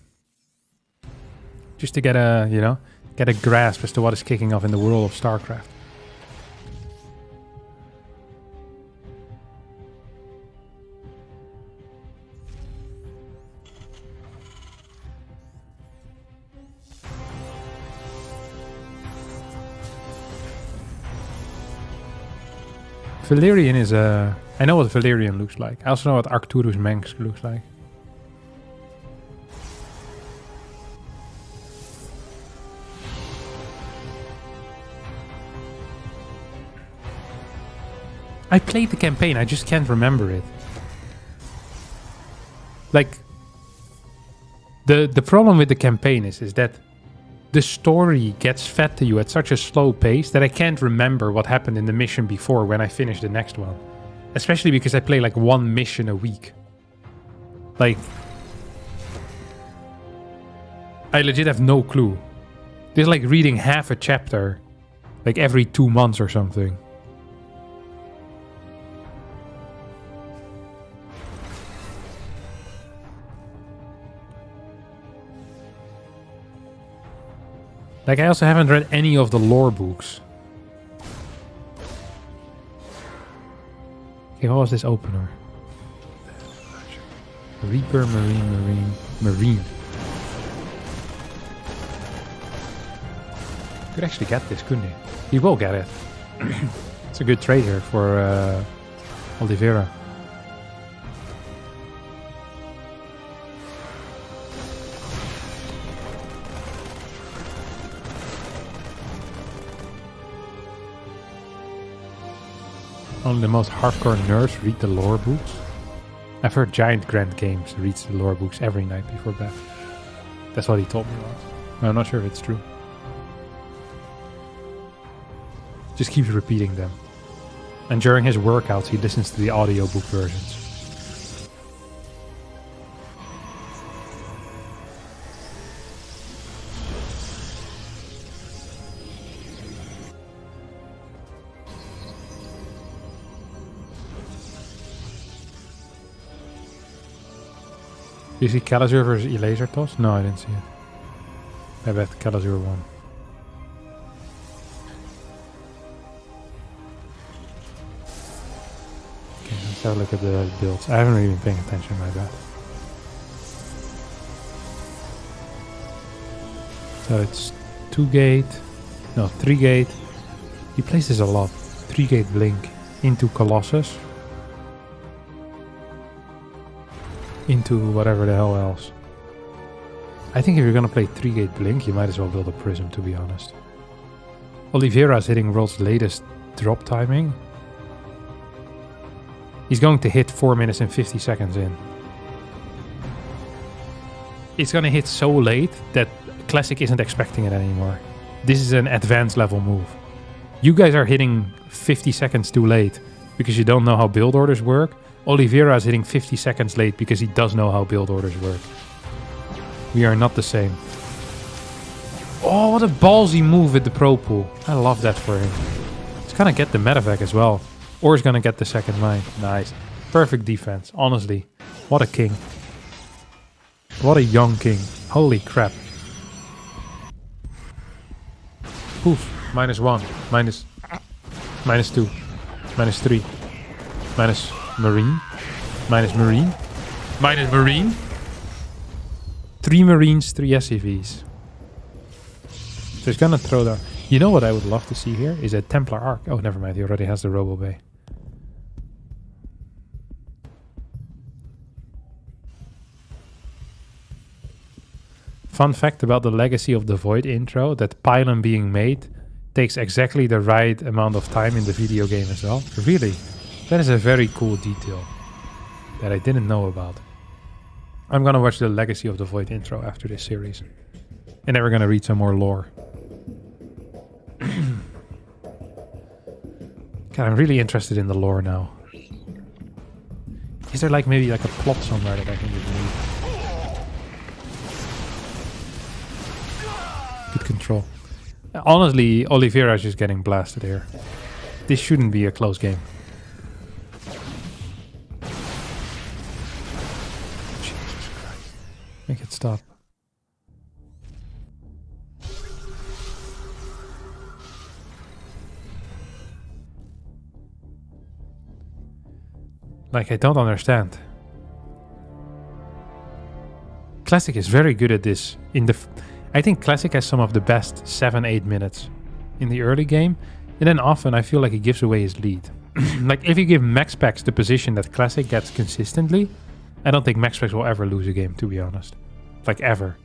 Just to get a, get a grasp as to what is kicking off in the world of StarCraft. Valerian is a... I know what Valerian looks like. I also know what Arcturus Mengs looks like. I played the campaign, I just can't remember it. Like, the problem with the campaign is that the story gets fed to you at such a slow pace that I can't remember what happened in the mission before when I finish the next one. Especially because I play like one mission a week. Like, I legit have no clue. This is like reading half a chapter, like every 2 months or something. Like, I also haven't read any of the lore books. Okay, what was this opener? Reaper, Marine. Could actually get this, couldn't he? He will get it. It's a good trade here for Oliveira. Only the most hardcore nerds read the lore books. I've heard Giant Grand Games reads the lore books every night before bed. That's what he told me once. I'm not sure if it's true. Just keeps repeating them. And during his workouts, he listens to the audiobook versions. Do you see Calazur versus Elasertos? No, I didn't see it. I bet Calazur won. Okay, let's have a look at the builds. I haven't really been paying attention, my bad. So it's 2-gate, no, 3-gate. He places a lot. 3-gate Blink into Colossus. Into whatever the hell else. I think if you're gonna play 3-gate Blink, you might as well build a Prism, to be honest. Oliveira's hitting world's latest drop timing. He's going to hit 4 minutes and 50 seconds in. It's gonna hit so late that Classic isn't expecting it anymore. This is an advanced level move. You guys are hitting 50 seconds too late because you don't know how build orders work. Oliveira is hitting 50 seconds late because he does know how build orders work. We are not the same. Oh, what a ballsy move with the Pro Pool. I love that for him. He's gonna get the medevac as well. Or he's gonna get the second line. Nice. Perfect defense, honestly. What a king. What a young king. Holy crap. Poof. -1. -2. -3. Minus Marine. Minus Marine. 3 Marines, 3 SCVs. So he's gonna throw down. You know what I would love to see here? Is a Templar Arc. Oh, never mind. He already has the Robo Bay. Fun fact about the Legacy of the Void intro, that pylon being made takes exactly the right amount of time in the video game as well. Really? That is a very cool detail that I didn't know about. I'm gonna watch the Legacy of the Void intro after this series. And then we're gonna read some more lore. God, I'm really interested in the lore now. Is there like maybe like a plot somewhere that I can just read? Good control. Honestly, Oliveira is just getting blasted here. This shouldn't be a close game. Jesus Christ. Make it stop. Like, I don't understand. Classic is very good at this. I think Classic has some of the best 7-8 minutes in the early game, and then often I feel like he gives away his lead. like if you give Max Packs the position that Classic gets consistently, I don't think Max Packs will ever lose a game, to be honest. Like ever.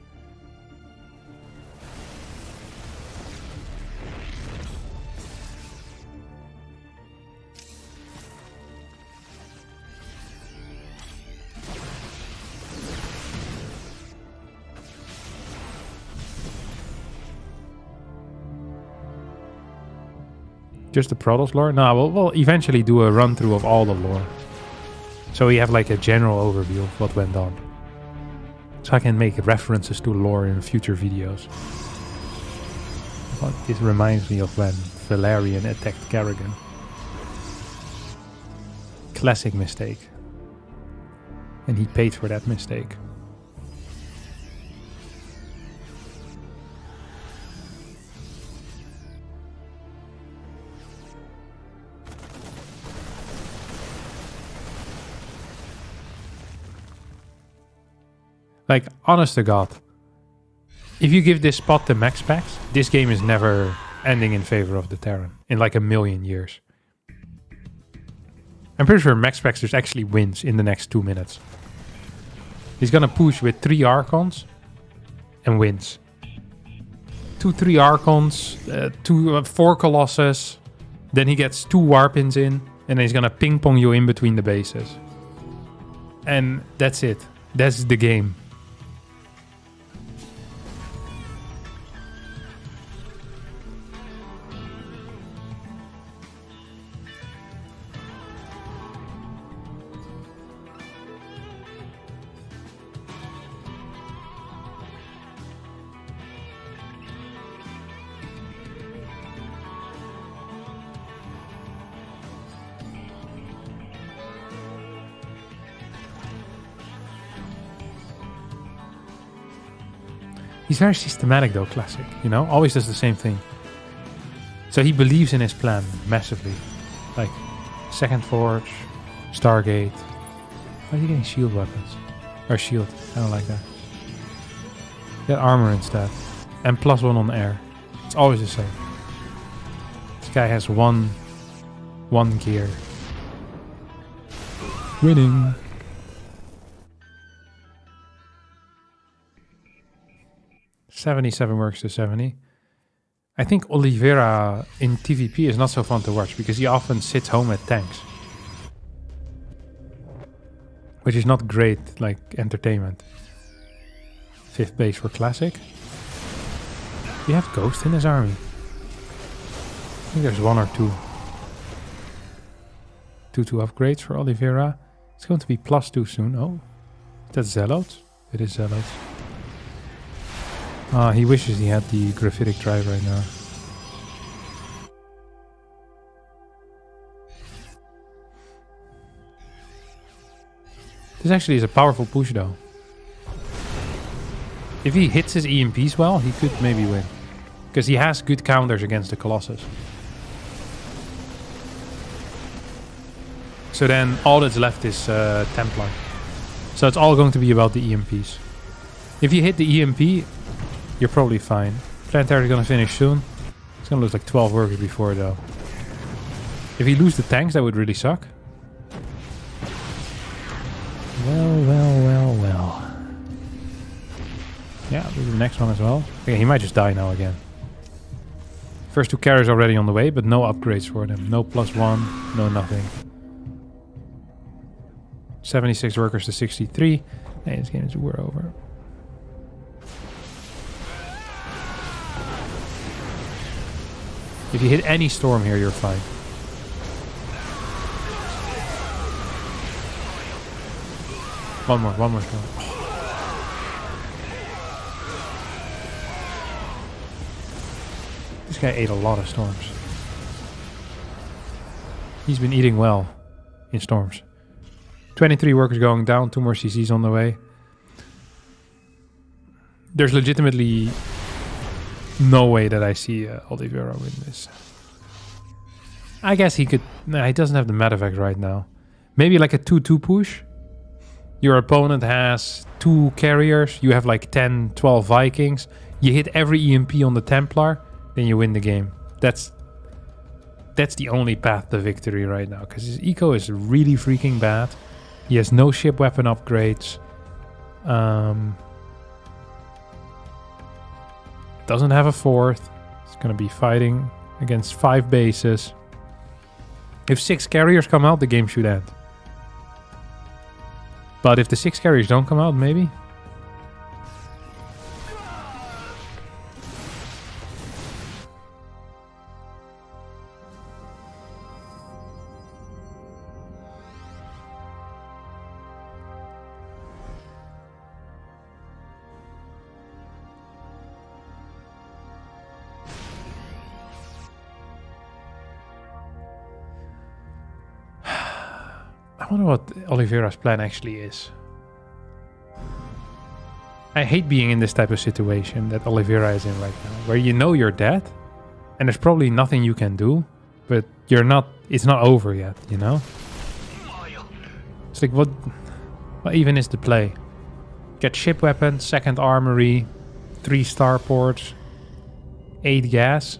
Just the Protoss lore? No, we'll eventually do a run through of all the lore. So we have like a general overview of what went on. So I can make references to lore in future videos. But this reminds me of when Valerian attacked Kerrigan. Classic mistake. And he paid for that mistake. Like, honest to God, if you give this spot to Max Packs, this game is never ending in favor of the Terran in like a million years. I'm pretty sure Max Packs just actually wins in the next 2 minutes. He's gonna push with 3 Archons and wins. 3 Archons, 4 Colossus, then he gets 2 Warpins in, and then he's gonna ping pong you in between the bases. And that's it. That's the game. He's very systematic though, Classic, you know? Always does the same thing. So he believes in his plan massively. Like, Second Forge, Stargate. Why is he getting shield weapons? Or shield, I don't like that. Get armor instead. And +1 on air. It's always the same. This guy has one gear. Winning. $77 works to 70. I think Oliveira in TVP is not so fun to watch because he often sits home at tanks. Which is not great, like, entertainment. 5th base for Classic. You have Ghost in his army. I think there's 1 or 2. 2 upgrades for Oliveira. It's going to be +2 soon. Oh, that's Zealots? It is Zealots. Ah, he wishes he had the graphitic drive right now. This actually is a powerful push though. If he hits his EMPs well, he could maybe win. Because he has good counters against the Colossus. So then all that's left is Templar. So it's all going to be about the EMPs. If you hit the EMP, you're probably fine. Planetary is gonna finish soon. It's gonna lose like 12 workers before though. If you lose the tanks, that would really suck. Well. Yeah, lose the next one as well. Okay, he might just die now again. First 2 carriers already on the way, but no upgrades for them. No +1, no nothing. 76 workers to 63. Hey, this game is war over. If you hit any storm here, you're fine. One more storm. This guy ate a lot of storms. He's been eating well in storms. 23 workers going down, 2 more CCs on the way. There's legitimately no way that I see Oliveira win this. I guess he could... Nah, he doesn't have the medevac right now. Maybe like a 2-2 push. Your opponent has 2 carriers. You have like 10, 12 Vikings. You hit every EMP on the Templar. Then you win the game. That's that's the only path to victory right now, because his eco is really freaking bad. He has no ship weapon upgrades. Doesn't have a fourth. It's going to be fighting against 5 bases. If 6 carriers come out, the game should end. But if the 6 carriers don't come out, maybe. I wonder what Oliveira's plan actually is. I hate being in this type of situation that Oliveira is in right now, where you know you're dead, and there's probably nothing you can do, but you're not. It's not over yet, you know. It's like what even is the play? Get ship weapon, 2nd armory, 3 starports, 8 gas.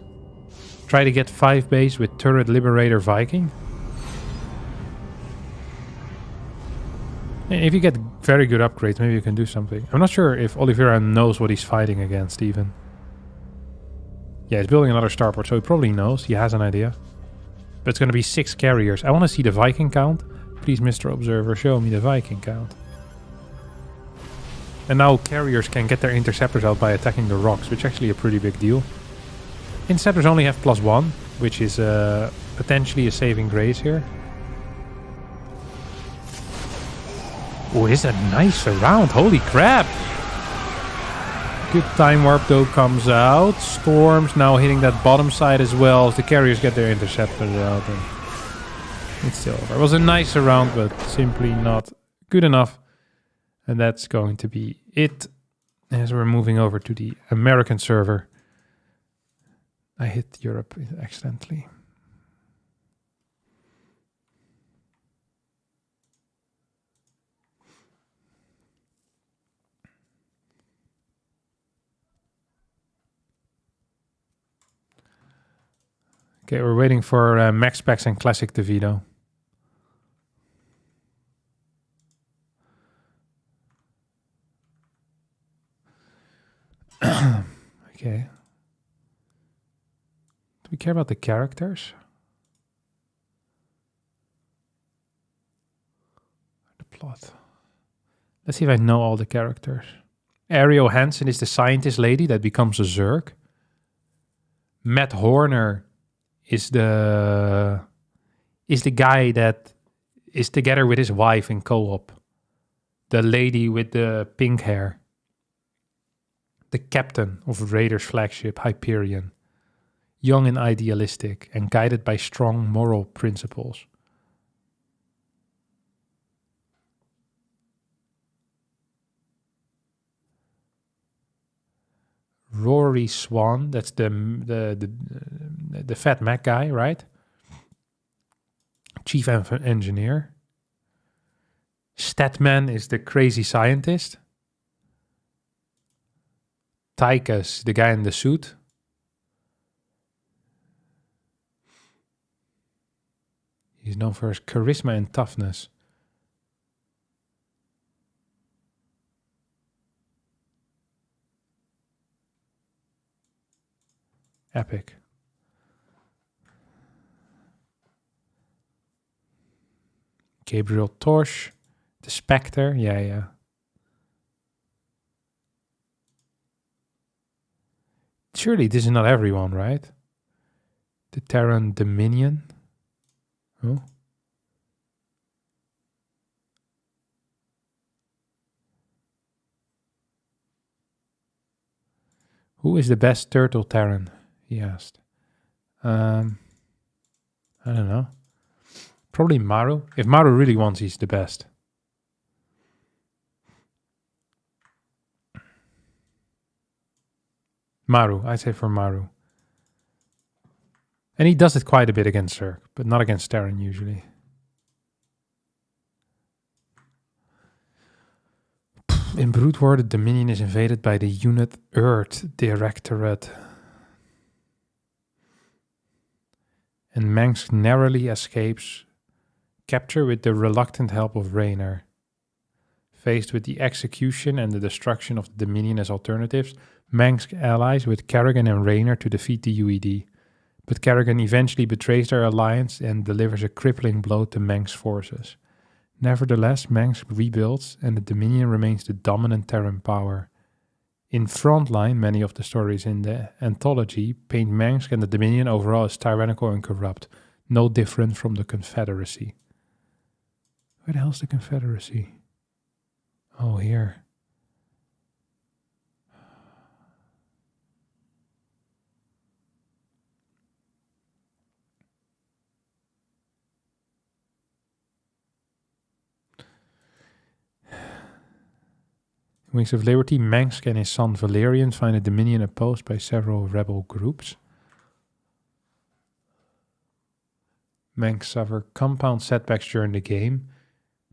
Try to get 5 base with turret liberator Viking. If you get very good upgrades, maybe you can do something. I'm not sure if Oliveira knows what he's fighting against even. Yeah, he's building another starport, so he probably knows. He has an idea. But it's going to be 6 carriers. I want to see the Viking count. Please, Mr. Observer, show me the Viking count. And now carriers can get their interceptors out by attacking the rocks, which is actually a pretty big deal. Interceptors only have +1, which is potentially a saving grace here. Oh, is that nice round? Holy crap! Good time warp though comes out. Storms now hitting that bottom side as well as the carriers get their interceptors out. And it's still over. It was a nice round, but simply not good enough. And that's going to be it as we're moving over to the American server. I hit Europe accidentally. Okay, we're waiting for Max Packs and Classic DeVito. Okay. Do we care about the characters? The plot. Let's see if I know all the characters. Ariel Hansen is the scientist lady that becomes a Zerg. Matt Horner is the guy that is together with his wife in co-op. The lady with the pink hair. The captain of Raiders flagship Hyperion. Young and idealistic and guided by strong moral principles. Rory Swan, that's the fat Mac guy, right? Chief engineer. Statman is the crazy scientist. Tychus, the guy in the suit. He's known for his charisma and toughness. Epic. Gabriel Torsch, the Spectre, yeah. Surely this is not everyone, right? The Terran Dominion. Oh. Who is the best turtle Terran? He asked. I don't know. Probably Maru. If Maru really wants, he's the best. Maru, I'd say for Maru. And he does it quite a bit against Zerg, but not against Terran usually. In Brood War, the Dominion is invaded by the Unit Earth Directorate. and Mengsk narrowly escapes capture with the reluctant help of Raynor. Faced with the execution and the destruction of the Dominion as alternatives, Mengsk allies with Kerrigan and Raynor to defeat the UED. But Kerrigan eventually betrays their alliance and delivers a crippling blow to Mengsk's forces. Nevertheless, Mengsk rebuilds and the Dominion remains the dominant Terran power. In Frontline, many of the stories in the anthology paint Mengsk and the Dominion overall as tyrannical and corrupt, no different from the Confederacy. Where the hell's the Confederacy? Oh, here. Wings of Liberty, Mengsk and his son Valerian find the Dominion opposed by several rebel groups. Mengsk suffer compound setbacks during the game,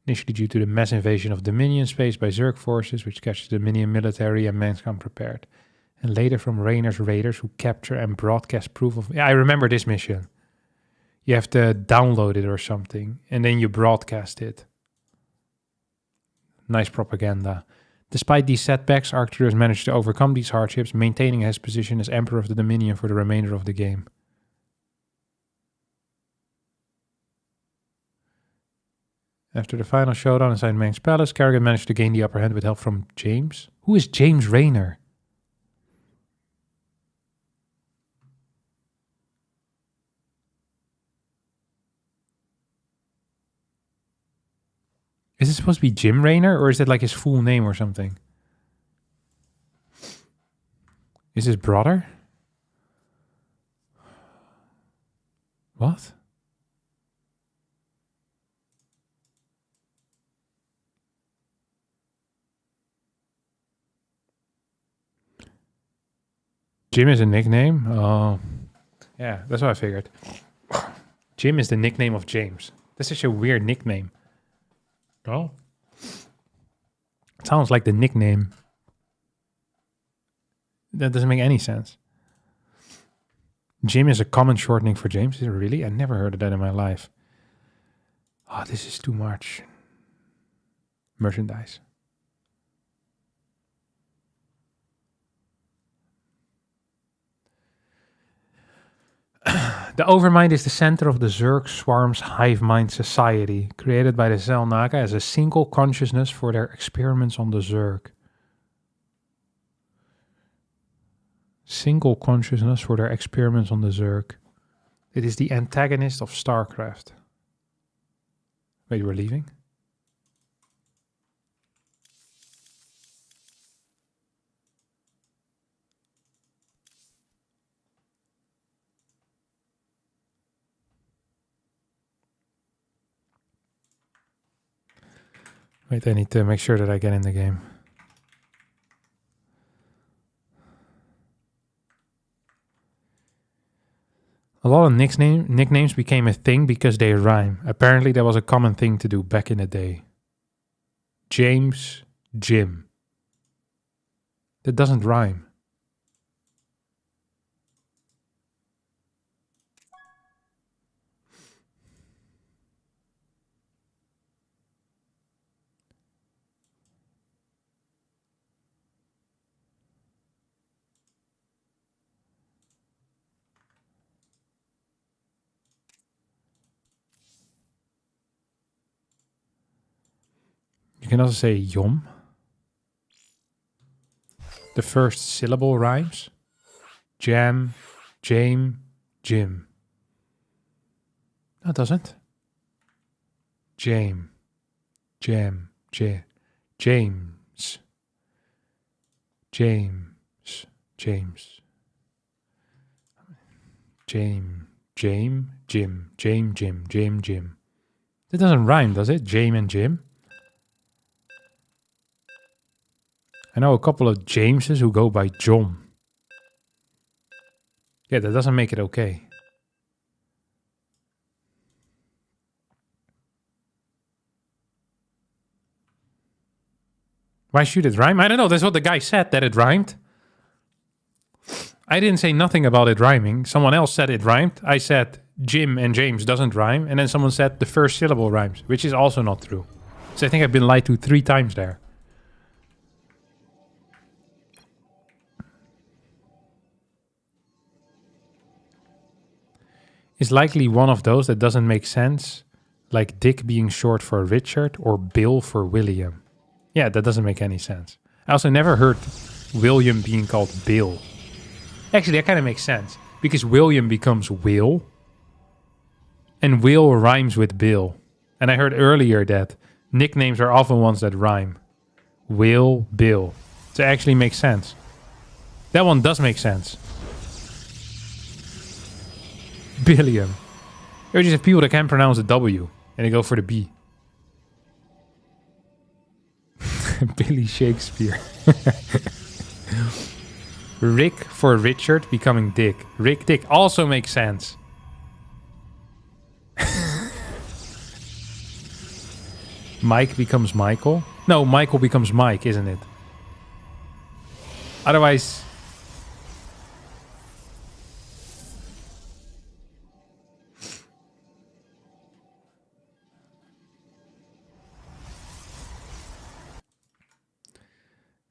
initially due to the mass invasion of Dominion space by Zerg forces, which catches the Dominion military and Mengsk unprepared, and later from Raynor's raiders who capture and broadcast proof of... Yeah, I remember this mission. You have to download it or something, and then you broadcast it. Nice propaganda. Despite these setbacks, Arcturus managed to overcome these hardships, maintaining his position as Emperor of the Dominion for the remainder of the game. After the final showdown inside Mengsk's palace, Kerrigan managed to gain the upper hand with help from James. Who is James Raynor? Is it supposed to be Jim Raynor, or is it like his full name or something? Is his brother? What? Jim is a nickname? Oh, yeah, that's what I figured. Jim is the nickname of James. That's such a weird nickname. Oh. It sounds like the nickname. That doesn't make any sense. Jim is a common shortening for James. Is it really? I never heard of that in my life. Oh, this is too much. Merchandise. The Overmind is the center of the Zerg Swarm's hive mind society, created by the Xel'Naga as a single consciousness for their experiments on the Zerg. Single consciousness for their experiments on the Zerg. It is the antagonist of STARCRAFT. Wait, we're leaving? Wait, I need to make sure that I get in the game. A lot of nicknames became a thing because they rhyme. Apparently that was a common thing to do back in the day. James, Jim. That doesn't rhyme. You can also say Yom. The first syllable rhymes. Jam, Jame, Jim. No, it doesn't. Jam, Jam, James. James, James. Jame, Jim. That doesn't rhyme, does it? Jame and Jim. I know a couple of Jameses who go by John. Yeah, that doesn't make it okay. Why should it rhyme? I don't know. That's what the guy said, that it rhymed. I didn't say nothing about it rhyming. Someone else said it rhymed. I said Jim and James doesn't rhyme, and then someone said the first syllable rhymes, which is also not true. So I think I've been lied to 3 times there. Is likely one of those that doesn't make sense, like Dick being short for Richard or Bill for William. Yeah, that doesn't make any sense. I also never heard William being called Bill. Actually, that kind of makes sense, because William becomes Will, and Will rhymes with Bill. And I heard earlier that nicknames are often ones that rhyme. Will, Bill. So it actually makes sense. That one does make sense. Billiam. You just have people that can't pronounce a W and they go for the B. Billy Shakespeare. Rick for Richard becoming Dick. Rick Dick also makes sense. Mike becomes Michael. No, Michael becomes Mike, isn't it? Otherwise...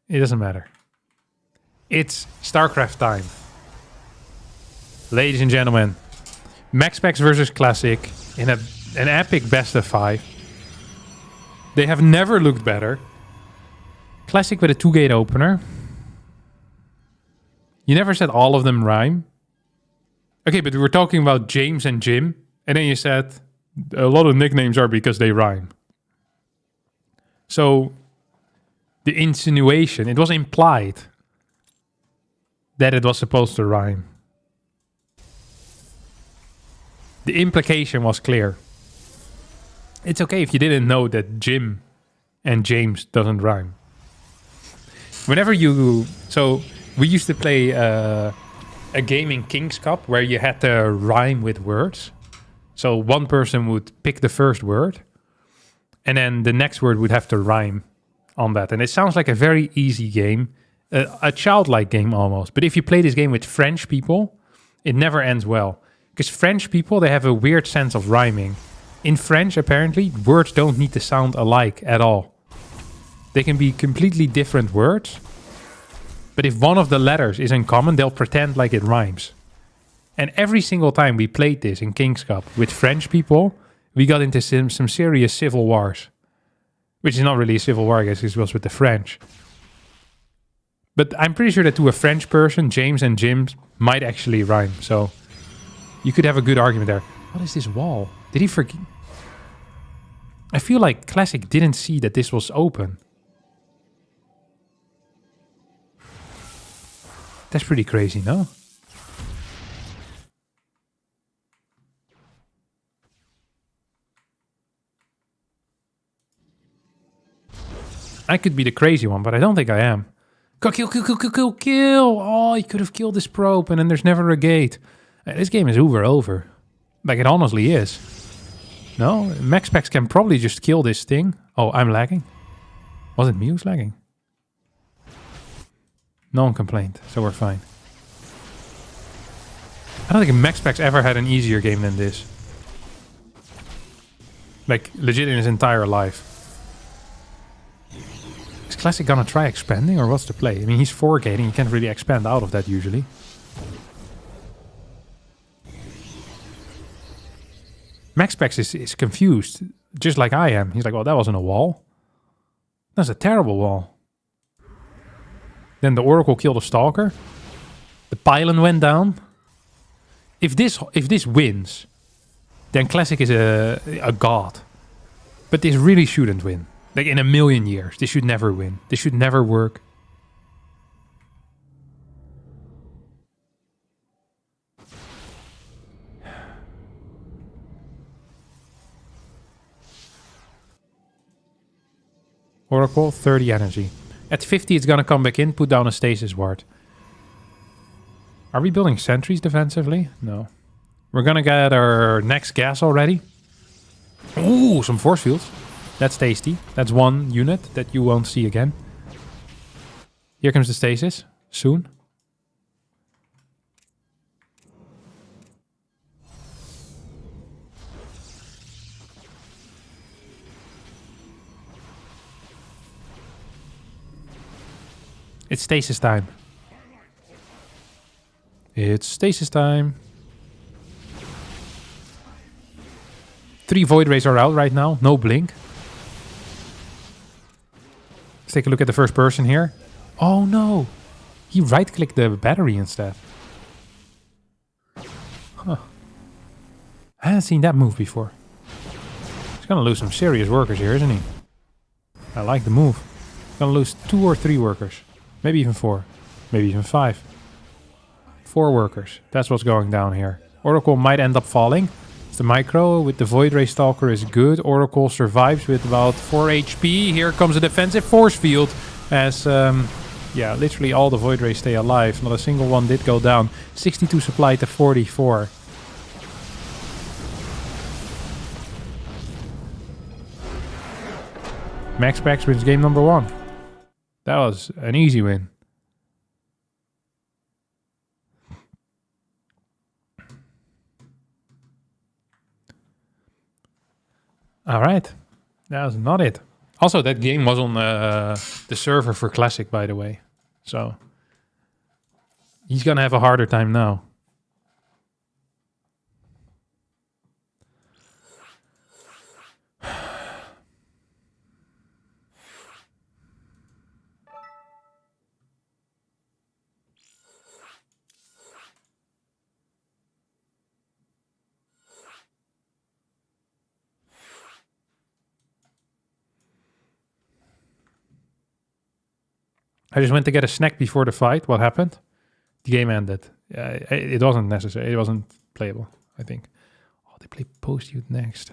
It doesn't matter. It's StarCraft time. Ladies and gentlemen, MaxPax versus Classic in an epic best of 5. They have never looked better. Classic with a 2-gate opener. You never said all of them rhyme. Okay, but we were talking about James and Jim, and then you said a lot of nicknames are because they rhyme. So... the insinuation, it was implied that it was supposed to rhyme. The implication was clear. It's okay if you didn't know that Jim and James doesn't rhyme. Whenever you... So, we used to play a game in King's Cup where you had to rhyme with words. So, one person would pick the first word, and then the next word would have to rhyme on that. And it sounds like a very easy game, a childlike game almost. But if you play this game with French people, it never ends well. Because French people, they have a weird sense of rhyming. In French, apparently, words don't need to sound alike at all. They can be completely different words. But if one of the letters is in common, they'll pretend like it rhymes. And every single time we played this in King's Cup with French people, we got into some serious civil wars. Which is not really a civil war, I guess, it was with the French. But I'm pretty sure that to a French person, James and Jim might actually rhyme. So you could have a good argument there. What is this wall? Did he forget? I feel like Classic didn't see that this was open. That's pretty crazy, no? I could be the crazy one, but I don't think I am. Go kill, kill, kill, kill, kill, kill! Oh, he could have killed this probe, and then there's never a gate. This game is over. Like, it honestly is. No? MaxPax can probably just kill this thing. Oh, I'm lagging? Was it me who's lagging? No one complained, so we're fine. I don't think MaxPax ever had an easier game than this. Like, legit in his entire life. Is Classic gonna try expanding, or what's the play? I mean, he's 4-gating, you can't really expand out of that usually. MaxPax is confused, just like I am. He's like, oh, that wasn't a wall. That's a terrible wall. Then the Oracle killed a Stalker. The pylon went down. If this wins, then Classic is a god. But this really shouldn't win. Like, in a million years, this should never win. This should never work. Oracle, 30 energy. At 50, it's gonna come back in, put down a stasis ward. Are we building sentries defensively? No. We're gonna get our next gas already. Ooh, some force fields. That's tasty. That's one unit that you won't see again. Here comes the stasis. Soon. It's stasis time. It's stasis time. 3 Void Rays are out right now. No blink. Let's take a look at the first person here. Oh no! He right-clicked the battery instead. Huh. I haven't seen that move before. He's gonna lose some serious workers here, isn't he? I like the move. Gonna lose 2 or 3 workers. Maybe even 4. Maybe even 5. 4 workers. That's what's going down here. Oracle might end up falling. The micro with the Void Ray Stalker is good. Oracle survives with about 4 HP. Here comes a defensive force field. As, yeah, literally all the Void Rays stay alive. Not a single one did go down. 62 supply to 44. Max Pax wins game number 1. That was an easy win. All right, that was not it. Also, that game was on the server for Classic, by the way. So he's gonna have a harder time now. I just went to get a snack before the fight. What happened? The game ended. It wasn't necessary. It wasn't playable, I think. Oh, they play post-youth next.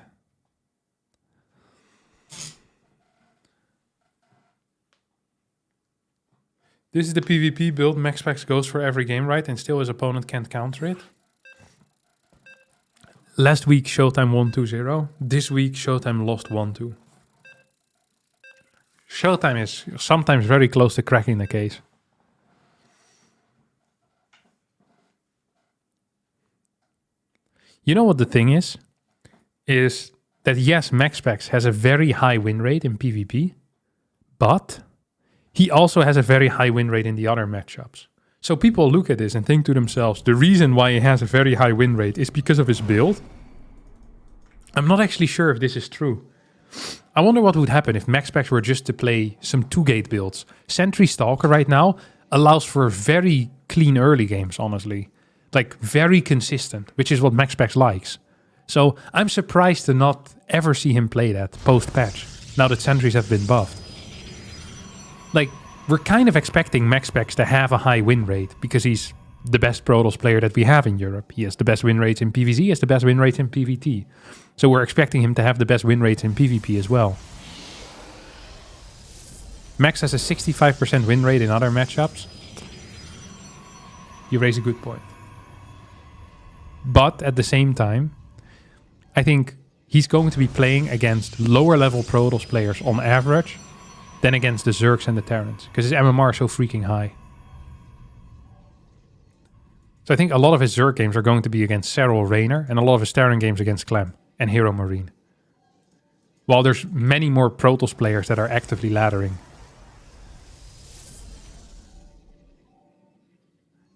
This is the PvP build. Max Pax goes for every game, right? And still his opponent can't counter it. Last week, Showtime won 2-0. This week, Showtime lost 1-2. Showtime is sometimes very close to cracking the case. You know what the thing is? Is that yes, Max Pax has a very high win rate in PvP, but he also has a very high win rate in the other matchups. So people look at this and think to themselves, the reason why he has a very high win rate is because of his build. I'm not actually sure if this is true. I wonder what would happen if Max Pax were just to play some 2-gate builds. Sentry Stalker right now allows for very clean early games, honestly. Like, very consistent, which is what Max Pax likes. So, I'm surprised to not ever see him play that post-patch, now that Sentries have been buffed. Like, we're kind of expecting Max Pax to have a high win rate, because he's the best Protoss player that we have in Europe. He has the best win rates in PvZ, he has the best win rates in PvT. So we're expecting him to have the best win rates in PvP as well. Max has a 65% win rate in other matchups. You raise a good point. But at the same time, I think he's going to be playing against lower level Protoss players on average than against the Zergs and the Terrans, because his MMR is so freaking high. So I think a lot of his Zerg games are going to be against Serral Raynor, and a lot of his Terran games against Clem and Hero Marine. While there's many more Protoss players that are actively laddering.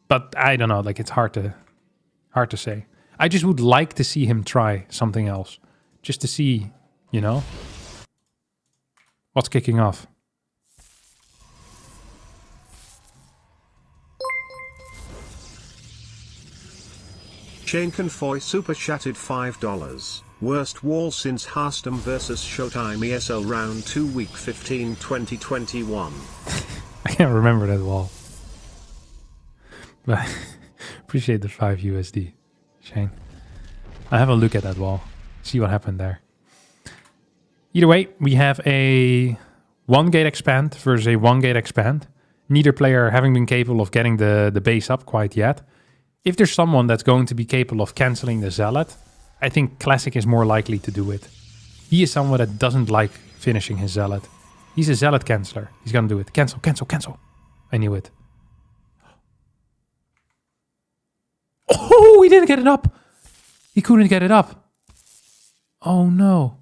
But I don't know, like it's hard to say. I just would like to see him try something else. Just to see, you know, what's kicking off. Shane Confoy super chatted $5. Worst wall since Harstam vs Showtime ESL round 2 week 15 2021. I can't remember that wall. But appreciate the 5 USD, Shane. I'll have a look at that wall. See what happened there. Either way, we have a 1-gate expand versus a 1-gate expand. Neither player having been capable of getting the base up quite yet. If there's someone that's going to be capable of cancelling the Zealot, I think Classic is more likely to do it. He is someone that doesn't like finishing his Zealot. He's a Zealot canceller. He's gonna do it. Cancel, cancel, cancel. I knew it. Oh, he didn't get it up. He couldn't get it up. Oh no.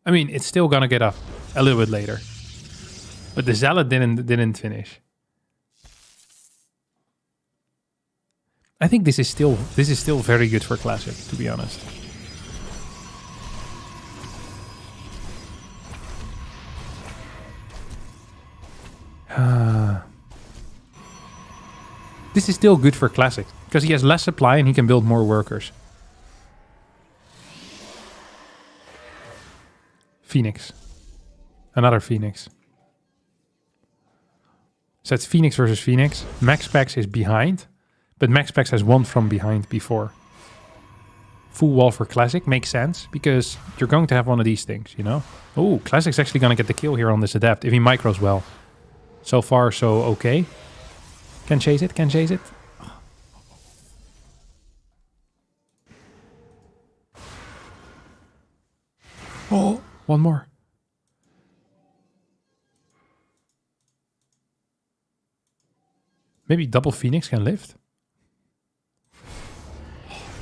I mean, it's still gonna get up a little bit later. But the Zealot didn't finish. I think this is still very good for Classic, to be honest. This is still good for Classic, because he has less supply and he can build more workers. Phoenix. Another Phoenix. So it's Phoenix versus Phoenix. MaxPax is behind, but MaxPax has won from behind before. Full wall for Classic makes sense, because you're going to have one of these things, you know? Oh, Classic's actually going to get the kill here on this Adept, if he micros well. So far, so okay. Can chase it, can chase it. Oh, one more. Maybe double Phoenix can lift?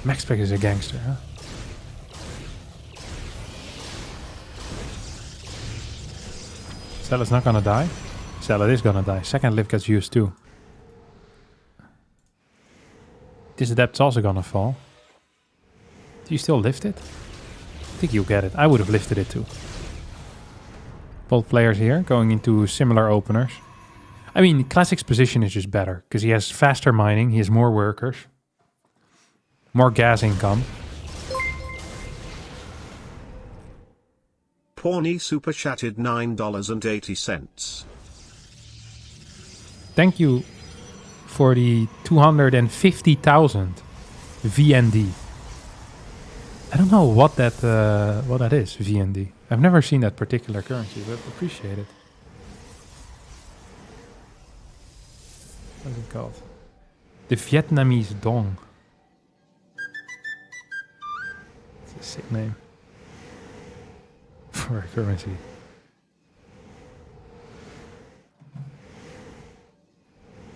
MaxPax is a gangster, huh? Stella's not gonna die. Stella is gonna die. Second lift gets used too. This Adept's also gonna fall. Do you still lift it? I think you'll get it. I would have lifted it too. Both players here going into similar openers. I mean, Classic's position is just better because he has faster mining, he has more workers, more gas income. Pawnee super chatted $9.80. Thank you for the 250,000 VND. I don't know what that is, VND. I've never seen that particular currency, but appreciate it. What's it called? The Vietnamese dong. It's a sick name for a currency.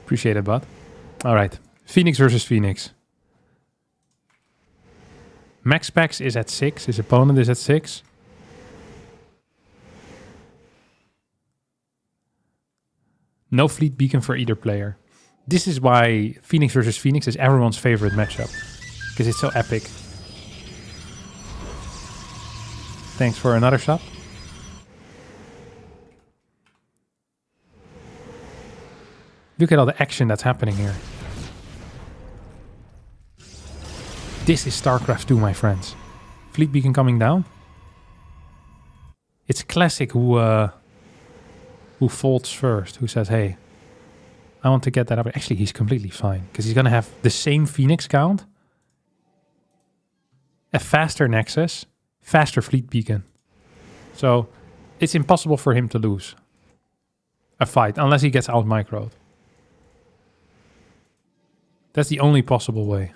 Appreciate it, bud. All right, Phoenix versus Phoenix. MaxPax is at 6. His opponent is at 6. No fleet beacon for either player. This is why Phoenix versus Phoenix is everyone's favorite matchup. Because it's so epic. Thanks for another shot. Look at all the action that's happening here. This is StarCraft II, my friends. Fleet beacon coming down. It's Classic who folds first, who says, hey, I want to get that up. Actually, he's completely fine, because he's going to have the same Phoenix count, a faster Nexus, faster fleet beacon. So it's impossible for him to lose a fight, unless he gets out-microed. That's the only possible way.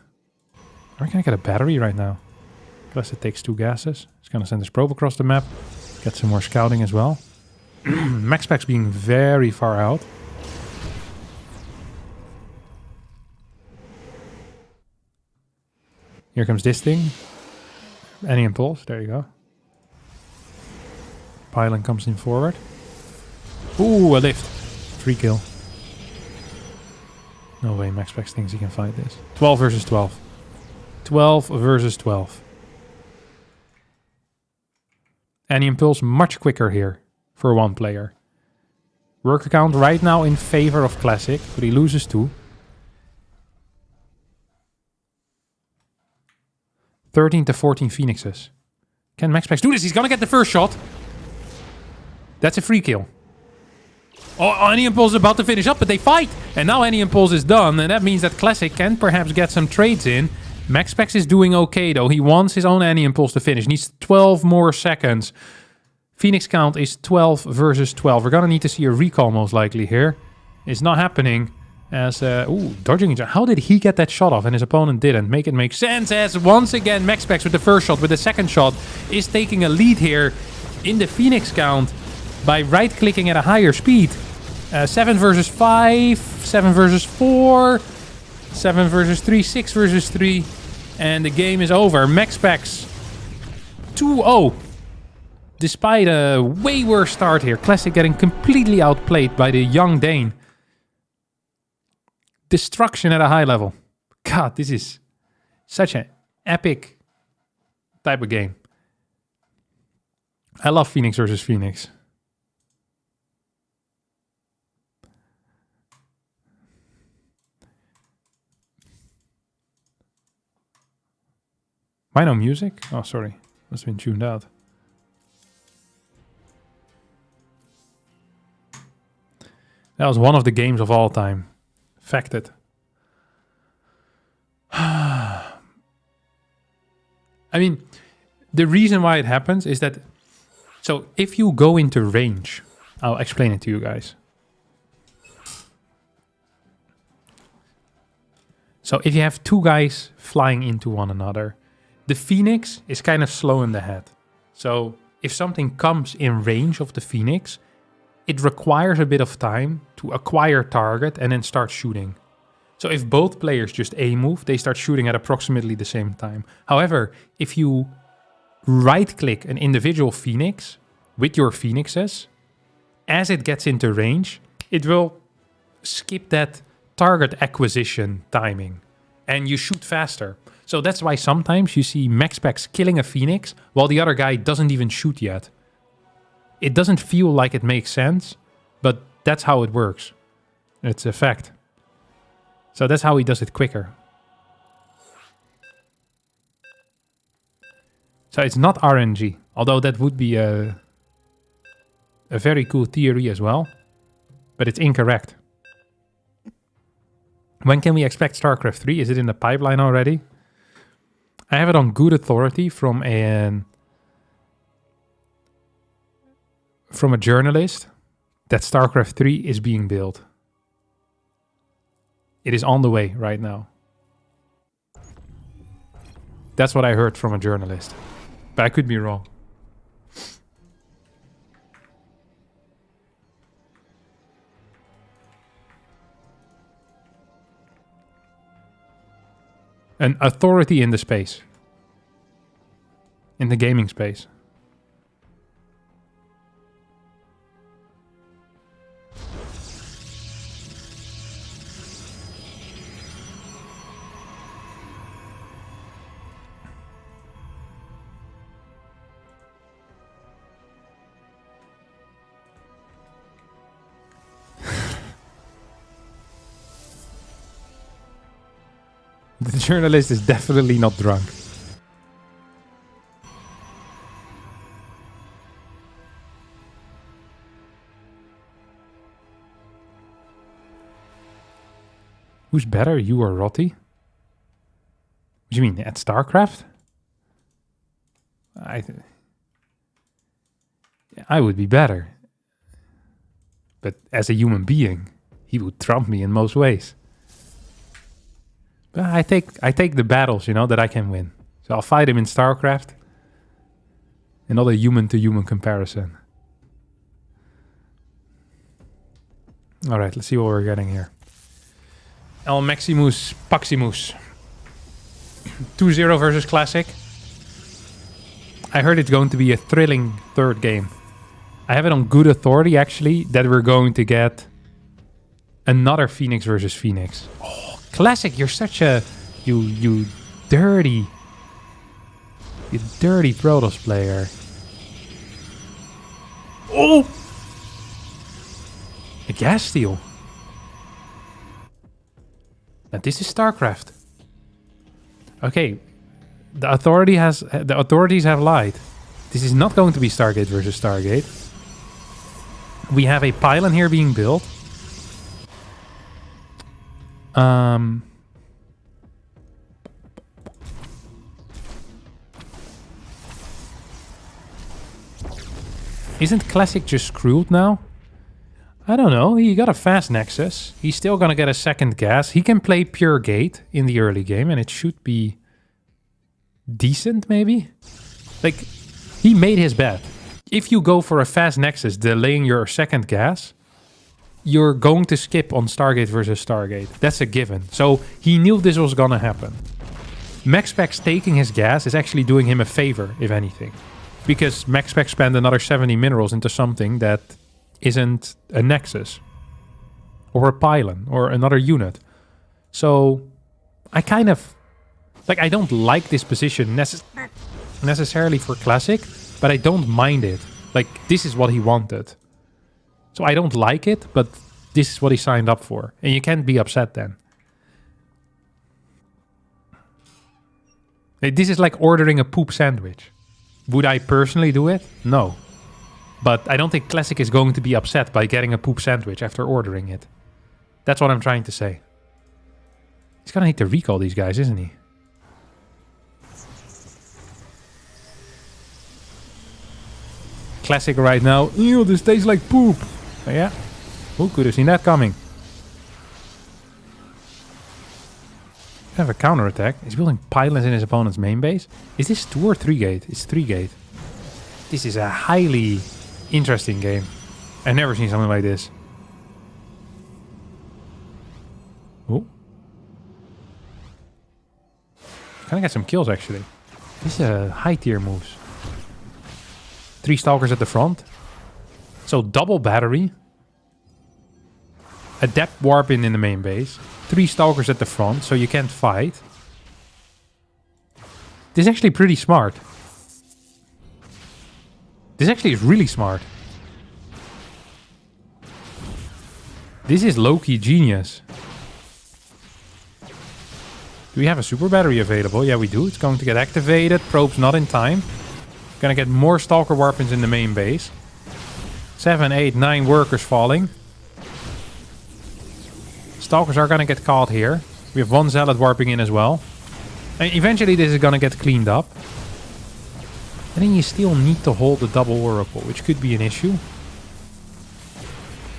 Or can I get a battery right now? Plus it takes 2 gases. He's going to send his probe across the map. Get some more scouting as well. MaxPax being very far out. Here comes this thing. Any impulse. There you go. Pylon comes in forward. Ooh, a lift. 3 kill. No way MaxPax thinks he can fight this. 12 versus 12. 12 versus 12. Any impulse much quicker here for one player. Worker count right now in favor of Classic, but he loses 2. 13 to 14 Phoenixes. Can MaxPax do this? He's gonna get the first shot. That's a free kill. Oh, Any Impulse is about to finish up, but they fight! And now Any Impulse is done, and that means that Classic can perhaps get some trades in. MaxPax is doing okay, though. He wants his own Any Impulse to finish. Needs 12 more seconds. Phoenix count is 12 versus 12. We're gonna need to see a recall, most likely, here. It's not happening. As, ooh, dodging each other. How did he get that shot off and his opponent didn't? Make it make sense, as once again MaxPax with the first shot, with the second shot, is taking a lead here in the Phoenix count by right-clicking at a higher speed. 7 versus 5, 7 versus 4, 7 versus 3, 6 versus 3, and the game is over. MaxPax 2-0. Despite a way worse start here, Classic getting completely outplayed by the young Dane. Destruction at a high level. God, this is such an epic type of game. I love Phoenix versus Phoenix. Why no music? Oh, sorry. Must have been tuned out. That was one of the games of all time. Facted. I mean, the reason why it happens is that... So, if you go into range... I'll explain it to you guys. So, if you have two guys flying into one another... The Phoenix is kind of slow in the head. So if something comes in range of the Phoenix, it requires a bit of time to acquire target and then start shooting. So if both players just A-move, they start shooting at approximately the same time. However, if you right-click an individual Phoenix with your Phoenixes, as it gets into range, it will skip that target acquisition timing and you shoot faster. So that's why sometimes you see MaxPax killing a Phoenix while the other guy doesn't even shoot yet. It doesn't feel like it makes sense, but that's how it works. It's a fact. So that's how he does it quicker. So it's not RNG, although that would be a very cool theory as well, but it's incorrect. When can we expect StarCraft 3? Is it in the pipeline already? I have it on good authority from a journalist that StarCraft 3 is being built. It is on the way right now. That's what I heard from a journalist. But I could be wrong. An authority in the space. In the gaming space. The journalist is definitely not drunk. Who's better, you or Rotti? What do you mean, at StarCraft? I would be better. But as a human being, he would trump me in most ways. But I take the battles, you know, that I can win. So I'll fight him in StarCraft. Another human-to-human comparison. Alright, let's see what we're getting here. El Maximus Paximus. 2-0 versus Classic. I heard it's going to be a thrilling third game. I have it on good authority, actually, that we're going to get another Phoenix versus Phoenix. Oh, Classic, you're such a... You dirty Protoss player. Oh! A gas steal. Now this is StarCraft. Okay, the authorities have lied. This is not going to be Stargate versus Stargate. We have a pylon here being built. Isn't Classic just screwed now? I don't know. He got a fast Nexus. He's still gonna get a second gas. He can play pure gate in the early game, and it should be decent, maybe? Like, he made his bet. If you go for a fast Nexus delaying your second gas, you're going to skip on Stargate versus Stargate. That's a given. So he knew this was gonna happen. MaxPax taking his gas is actually doing him a favor, if anything. Because MaxPax spent another 70 minerals into something that isn't a Nexus. Or a pylon, or another unit. So I kind of... Like, I don't like this position necessarily for Classic, but I don't mind it. Like, this is what he wanted. So I don't like it, but this is what he signed up for. And you can't be upset then. This is like ordering a poop sandwich. Would I personally do it? No. But I don't think Classic is going to be upset by getting a poop sandwich after ordering it. That's what I'm trying to say. He's gonna need to recall these guys, isn't he? Classic right now. Ew, this tastes like poop. Oh, yeah. Who could have seen that coming? Have a counterattack. He's building pylons in his opponent's main base. Is this 2 or 3 gate? It's 3 gate. This is a highly interesting game. I've never seen something like this. Oh. Can I get some kills actually? This is high tier moves. 3 Stalkers at the front. So double battery. Adept warp in the main base. 3 Stalkers at the front, so you can't fight. This is actually pretty smart. This actually is really smart. This is low-key genius. Do we have a super battery available? Yeah, we do. It's going to get activated. Probe's not in time. Gonna get more Stalker warpins in the main base. 7, 8, 9 workers falling. Stalkers are gonna get caught here. We have 1 Zealot warping in as well. And eventually this is gonna get cleaned up. And then you still need to hold the double Oracle, which could be an issue.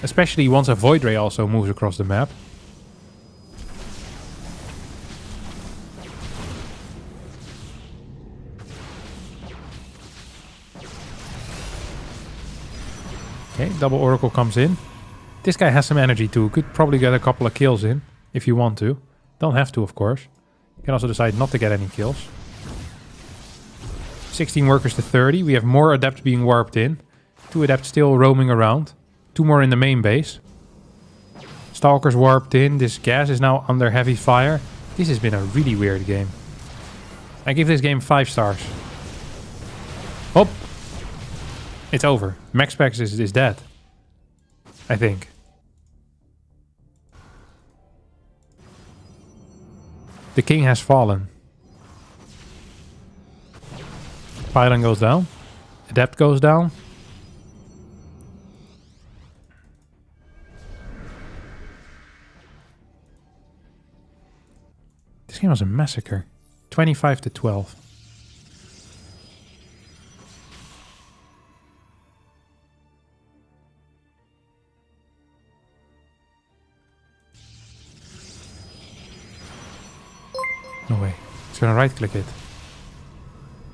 Especially once a Void Ray also moves across the map. Okay, double Oracle comes in. This guy has some energy too. Could probably get a couple of kills in, if you want to. Don't have to, of course. You can also decide not to get any kills. 16 workers to 30. We have more Adepts being warped in. 2 Adepts still roaming around. 2 more in the main base. Stalkers warped in. This gas is now under heavy fire. This has been a really weird game. I give this game 5 stars. Oh! It's over. MaxPax is dead. I think. The king has fallen. Pylon goes down. Adept goes down. This game was a massacre. 25 to 12. No way. It's gonna right click it.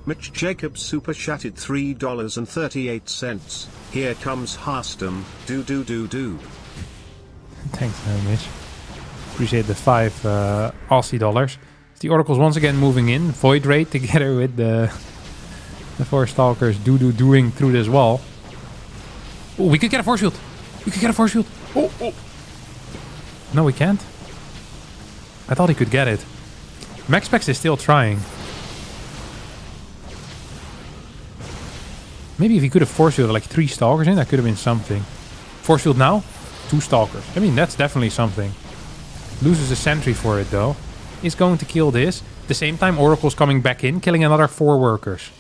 Mitch Jacobs super chatted $3.38. Here comes Harstum. Do. Thanks, Mitch. Appreciate the 5 Aussie dollars. The Oracle's once again moving in. Void Ray together with the 4 Stalkers doing through this wall. Oh, we could get a force field. We could get a force field. Oh. No, we can't. I thought he could get it. MaxPax is still trying. Maybe if he could have force fielded like 3 Stalkers in, that could have been something. Force field now? 2 Stalkers. I mean, that's definitely something. Loses a sentry for it though. Is going to kill this. At the same time, Oracle's coming back in, killing another 4 workers.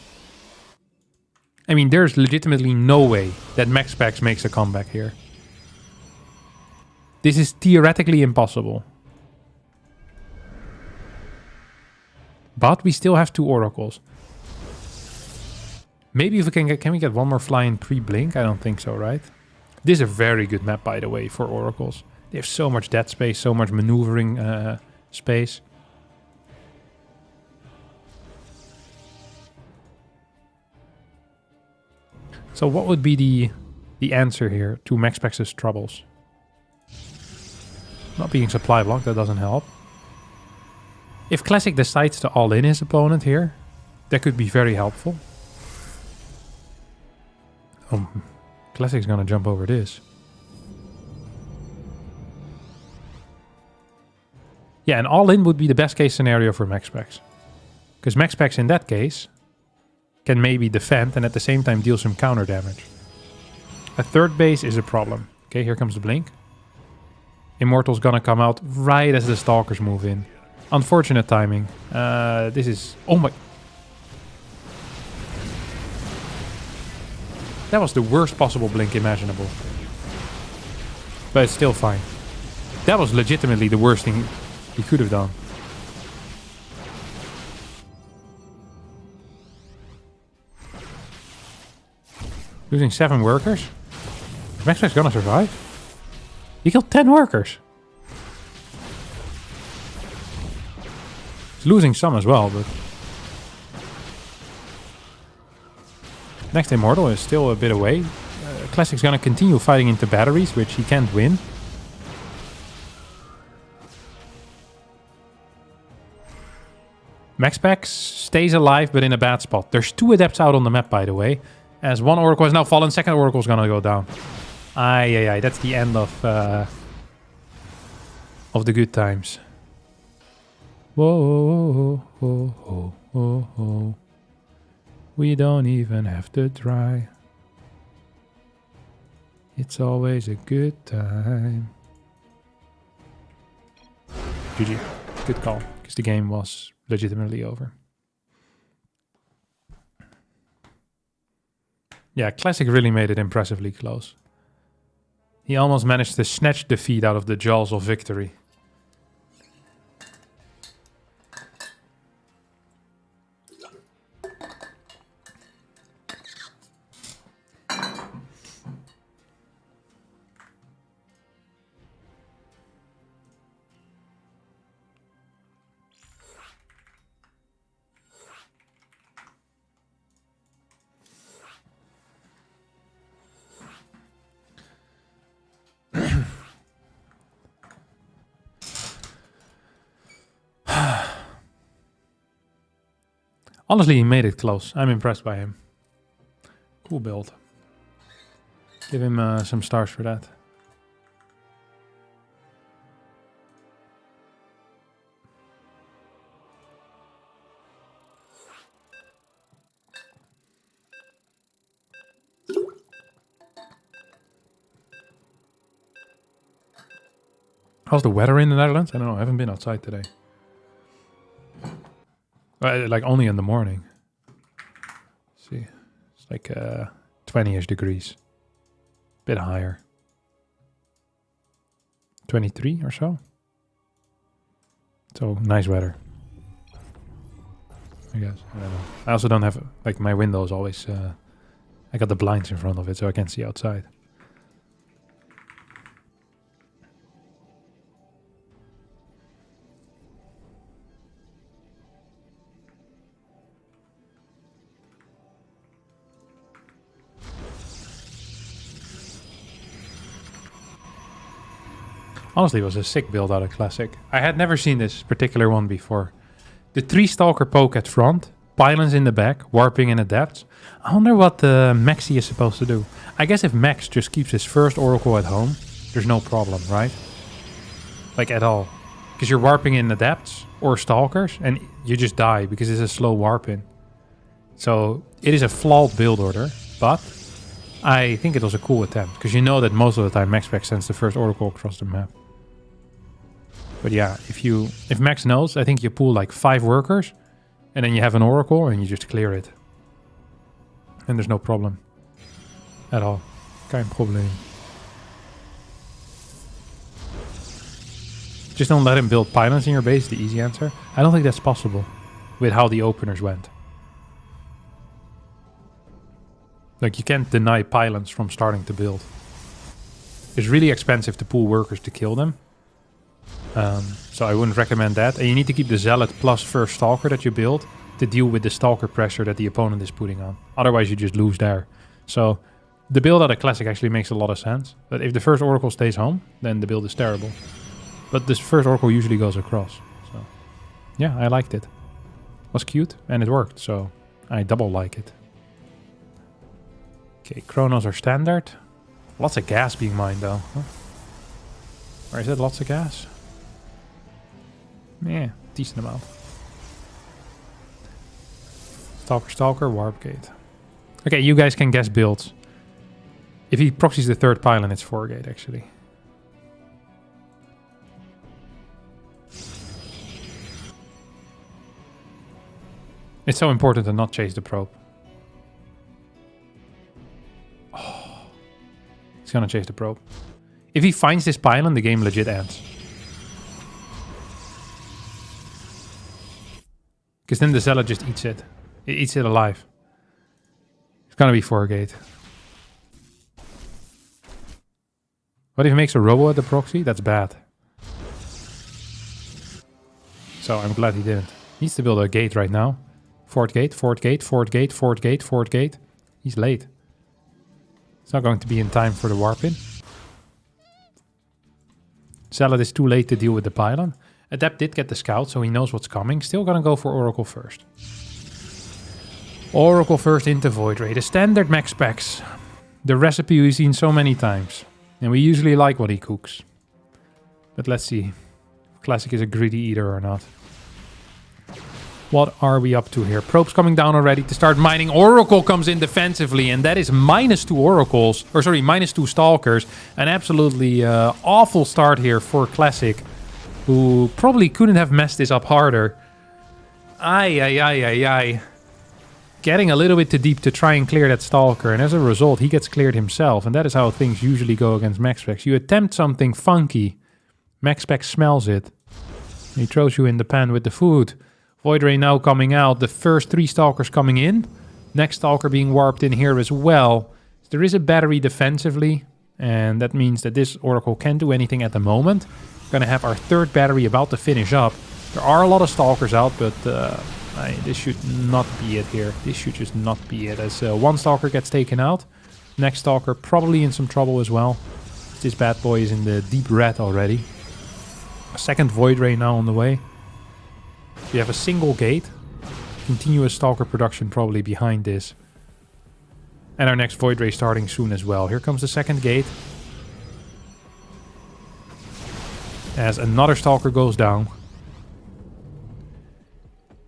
I mean, there's legitimately no way that MaxPax makes a comeback here. This is theoretically impossible. But we still have 2 Oracles. Maybe if we can we get 1 more flying pre-blink? I don't think so, right? This is a very good map, by the way, for Oracles. They have so much dead space, so much maneuvering space. So what would be the answer here to MaxPax's troubles? Not being supply blocked, that doesn't help. If Classic decides to all-in his opponent here, that could be very helpful. Classic's gonna jump over this. Yeah, and all-in would be the best case scenario for max packs. Because max packs in that case can maybe defend and at the same time deal some counter damage. A third base is a problem. Okay, here comes the blink. Immortal's gonna come out right as the Stalkers move in. Unfortunate timing. This is... Oh my... That was the worst possible blink imaginable. But it's still fine. That was legitimately the worst thing he could have done. Losing 7 workers? Is Maxpack's gonna survive? He killed 10 workers. He's losing some as well, but... Next Immortal is still a bit away. Classic's gonna continue fighting into batteries, which he can't win. Maxpack stays alive, but in a bad spot. There's 2 Adepts out on the map, by the way. As one Oracle has now fallen, second Oracle's gonna go down. Aye, that's the end of the good times. Whoa, whoa, whoa, whoa, whoa. We don't even have to try. It's always a good time. GG. Good call, because the game was legitimately over. Yeah, Classic really made it impressively close. He almost managed to snatch defeat out of the jaws of victory. Honestly, he made it close. I'm impressed by him. Cool build. Give him some stars for that. How's the weather in the Netherlands? I don't know. I haven't been outside today. Like only in the morning. Let's see, it's like 20-ish degrees. Bit higher. 23 or so. So nice weather. I guess. I don't know. I also don't have like my windows always. I got the blinds in front of it, so I can't see outside. Honestly, it was a sick build out of Classic. I had never seen this particular one before. The 3 Stalker poke at front, pylons in the back, warping in Adepts. I wonder what Maxi is supposed to do. I guess if Max just keeps his first Oracle at home, there's no problem, right? Like at all. Because you're warping in Adepts or Stalkers and you just die because it's a slow warp in. So it is a flawed build order, but I think it was a cool attempt. Because you know that most of the time Maxpack sends the first Oracle across the map. But yeah, if Max knows, I think you pull like 5 workers and then you have an Oracle and you just clear it. And there's no problem at all. Kein Problem. Just don't let him build pylons in your base, the easy answer. I don't think that's possible with how the openers went. Like you can't deny pylons from starting to build. It's really expensive to pull workers to kill them. So I wouldn't recommend that. And you need to keep the Zealot plus first Stalker that you build to deal with the Stalker pressure that the opponent is putting on. Otherwise you just lose there. So the build out of Classic actually makes a lot of sense. But if the first Oracle stays home, then the build is terrible. But this first Oracle usually goes across. So yeah, I liked it. It was cute and it worked. So I double like it. Okay, Chronos are standard. Lots of gas being mined though. Huh? Or is it lots of gas? Yeah, decent amount. Stalker, Warp Gate. Okay, you guys can guess builds. If he proxies the third pylon, it's 4 gate actually. It's so important to not chase the probe. Oh, he's gonna chase the probe. If he finds this pylon, the game legit ends. Because then the Zealot just eats it. It eats it alive. It's gonna be 4 gate. What if he makes a robo at the proxy? That's bad. So I'm glad he didn't. He needs to build a gate right now. 4th gate, 4th gate, 4th gate, 4th gate, 4th gate. He's late. It's not going to be in time for the warp in. Zealot is too late to deal with the pylon. Adept did get the scout, so he knows what's coming. Still gonna go for Oracle first. Oracle first into Void Ray. The standard mech specs. The recipe we've seen so many times. And we usually like what he cooks. But let's see. Classic is a greedy eater or not. What are we up to here? Probe's coming down already to start mining. Oracle comes in defensively, and that is -2 Oracles. Or sorry, -2 Stalkers. An absolutely awful start here for Classic, who probably couldn't have messed this up harder. Ay. Getting a little bit too deep to try and clear that Stalker, and as a result, he gets cleared himself, and that is how things usually go against mech specs. You attempt something funky, mech spec smells it. He throws you in the pan with the food. Void Ray now coming out. The first 3 Stalkers coming in. Next Stalker being warped in here as well. There is a battery defensively, and that means that this Oracle can't do anything at the moment. We're going to have our 3rd battery about to finish up. There are a lot of Stalkers out, but this should not be it here. This should just not be it. As 1 Stalker gets taken out. Next Stalker probably in some trouble as well. This bad boy is in the deep red already. A 2nd Void Ray now on the way. We have a single gate. Continuous Stalker production probably behind this. And our next Void Ray starting soon as well. Here comes the 2nd gate. As another Stalker goes down.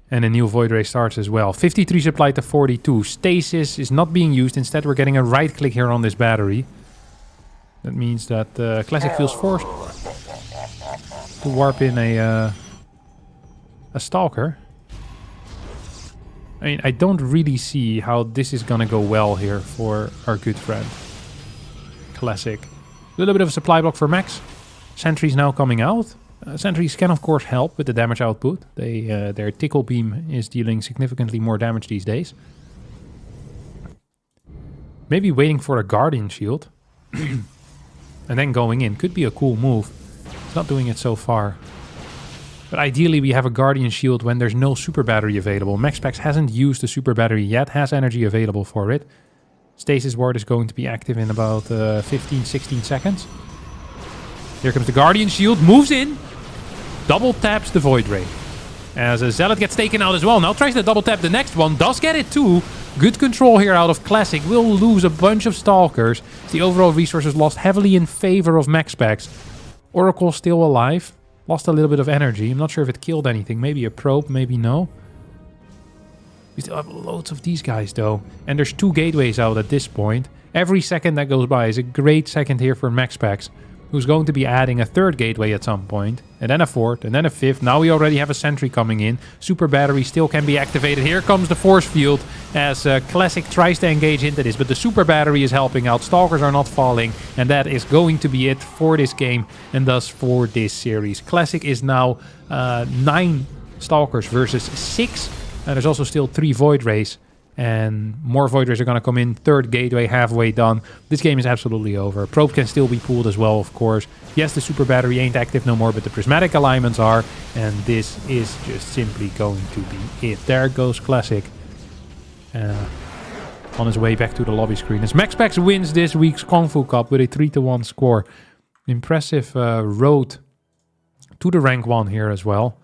And a new Void Ray starts as well. 53 supply to 42. Stasis is not being used. Instead, we're getting a right click here on this battery. That means that Classic feels forced to warp in a Stalker. I mean, I don't really see how this is gonna go well here for our good friend Classic. A little bit of a supply block for Max. Sentries now coming out. Sentries can of course help with the damage output. Their tickle beam is dealing significantly more damage these days. Maybe waiting for a Guardian Shield and then going in could be a cool move. It's not doing it so far. But ideally we have a Guardian Shield when there's no super battery available. MaxPax hasn't used the super battery yet, has energy available for it. Stasis Ward is going to be active in about 15-16 seconds. Here comes the Guardian Shield, moves in, double taps the Void Ray. As a Zealot gets taken out as well. Now tries to double tap the next one, does get it too. Good control here out of Classic. Will lose a bunch of Stalkers. The overall resources lost heavily in favor of MaxPax. Oracle still alive. Lost a little bit of energy. I'm not sure if it killed anything. Maybe a probe, maybe no. We still have loads of these guys though. And there's 2 gateways out at this point. Every second that goes by is a great second here for MaxPax, who's going to be adding a 3rd gateway at some point, and then a 4th, and then a 5th. Now we already have a sentry coming in. Super battery still can be activated. Here comes the force field as Classic tries to engage into this, but the super battery is helping out. Stalkers are not falling, and that is going to be it for this game, and thus for this series. Classic is now 9 Stalkers versus 6. There's also still 3 Void Rays. And more Void Rays are going to come in. 3rd gateway halfway done. This game is absolutely over. Probe can still be pulled as well, of course. Yes, the super battery ain't active no more, but the prismatic alignments are. And this is just simply going to be it. There goes Classic. On his way back to the lobby screen. As MaxPax wins this week's Kung Fu Cup with a 3-1 score. Impressive road to the rank 1 here as well.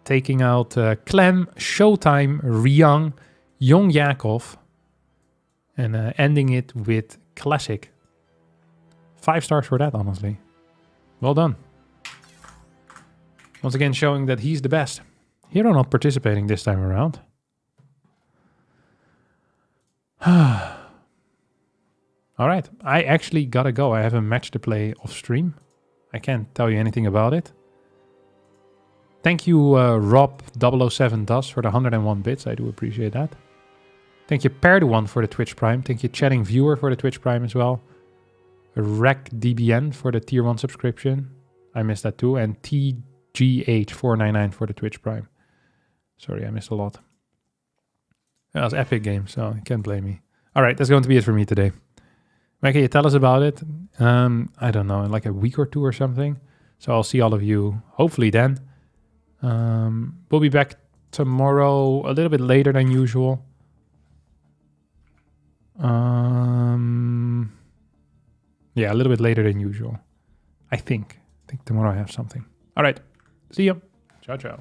Taking out Clem, Showtime, Riang, Young Yakov, and ending it with Classic. 5 stars for that, honestly. Well done. Once again, showing that he's the best. Hero not participating this time around. Alright, I actually gotta go. I have a match to play off stream. I can't tell you anything about it. Thank you, Rob007 Does for the 101 bits. I do appreciate that. Thank you, Perduan for the Twitch Prime. Thank you, Chatting Viewer for the Twitch Prime as well. RecDBN for the Tier 1 subscription. I missed that too. And TGH499 for the Twitch Prime. Sorry, I missed a lot. That was Epic Game, so you can't blame me. Alright, that's going to be it for me today. When can you tell us about it? I don't know, in like a week or two or something. So I'll see all of you hopefully then. We'll be back tomorrow a little bit later than usual. Yeah, a little bit later than usual. I think tomorrow I have something. All right. See you. Ciao, ciao.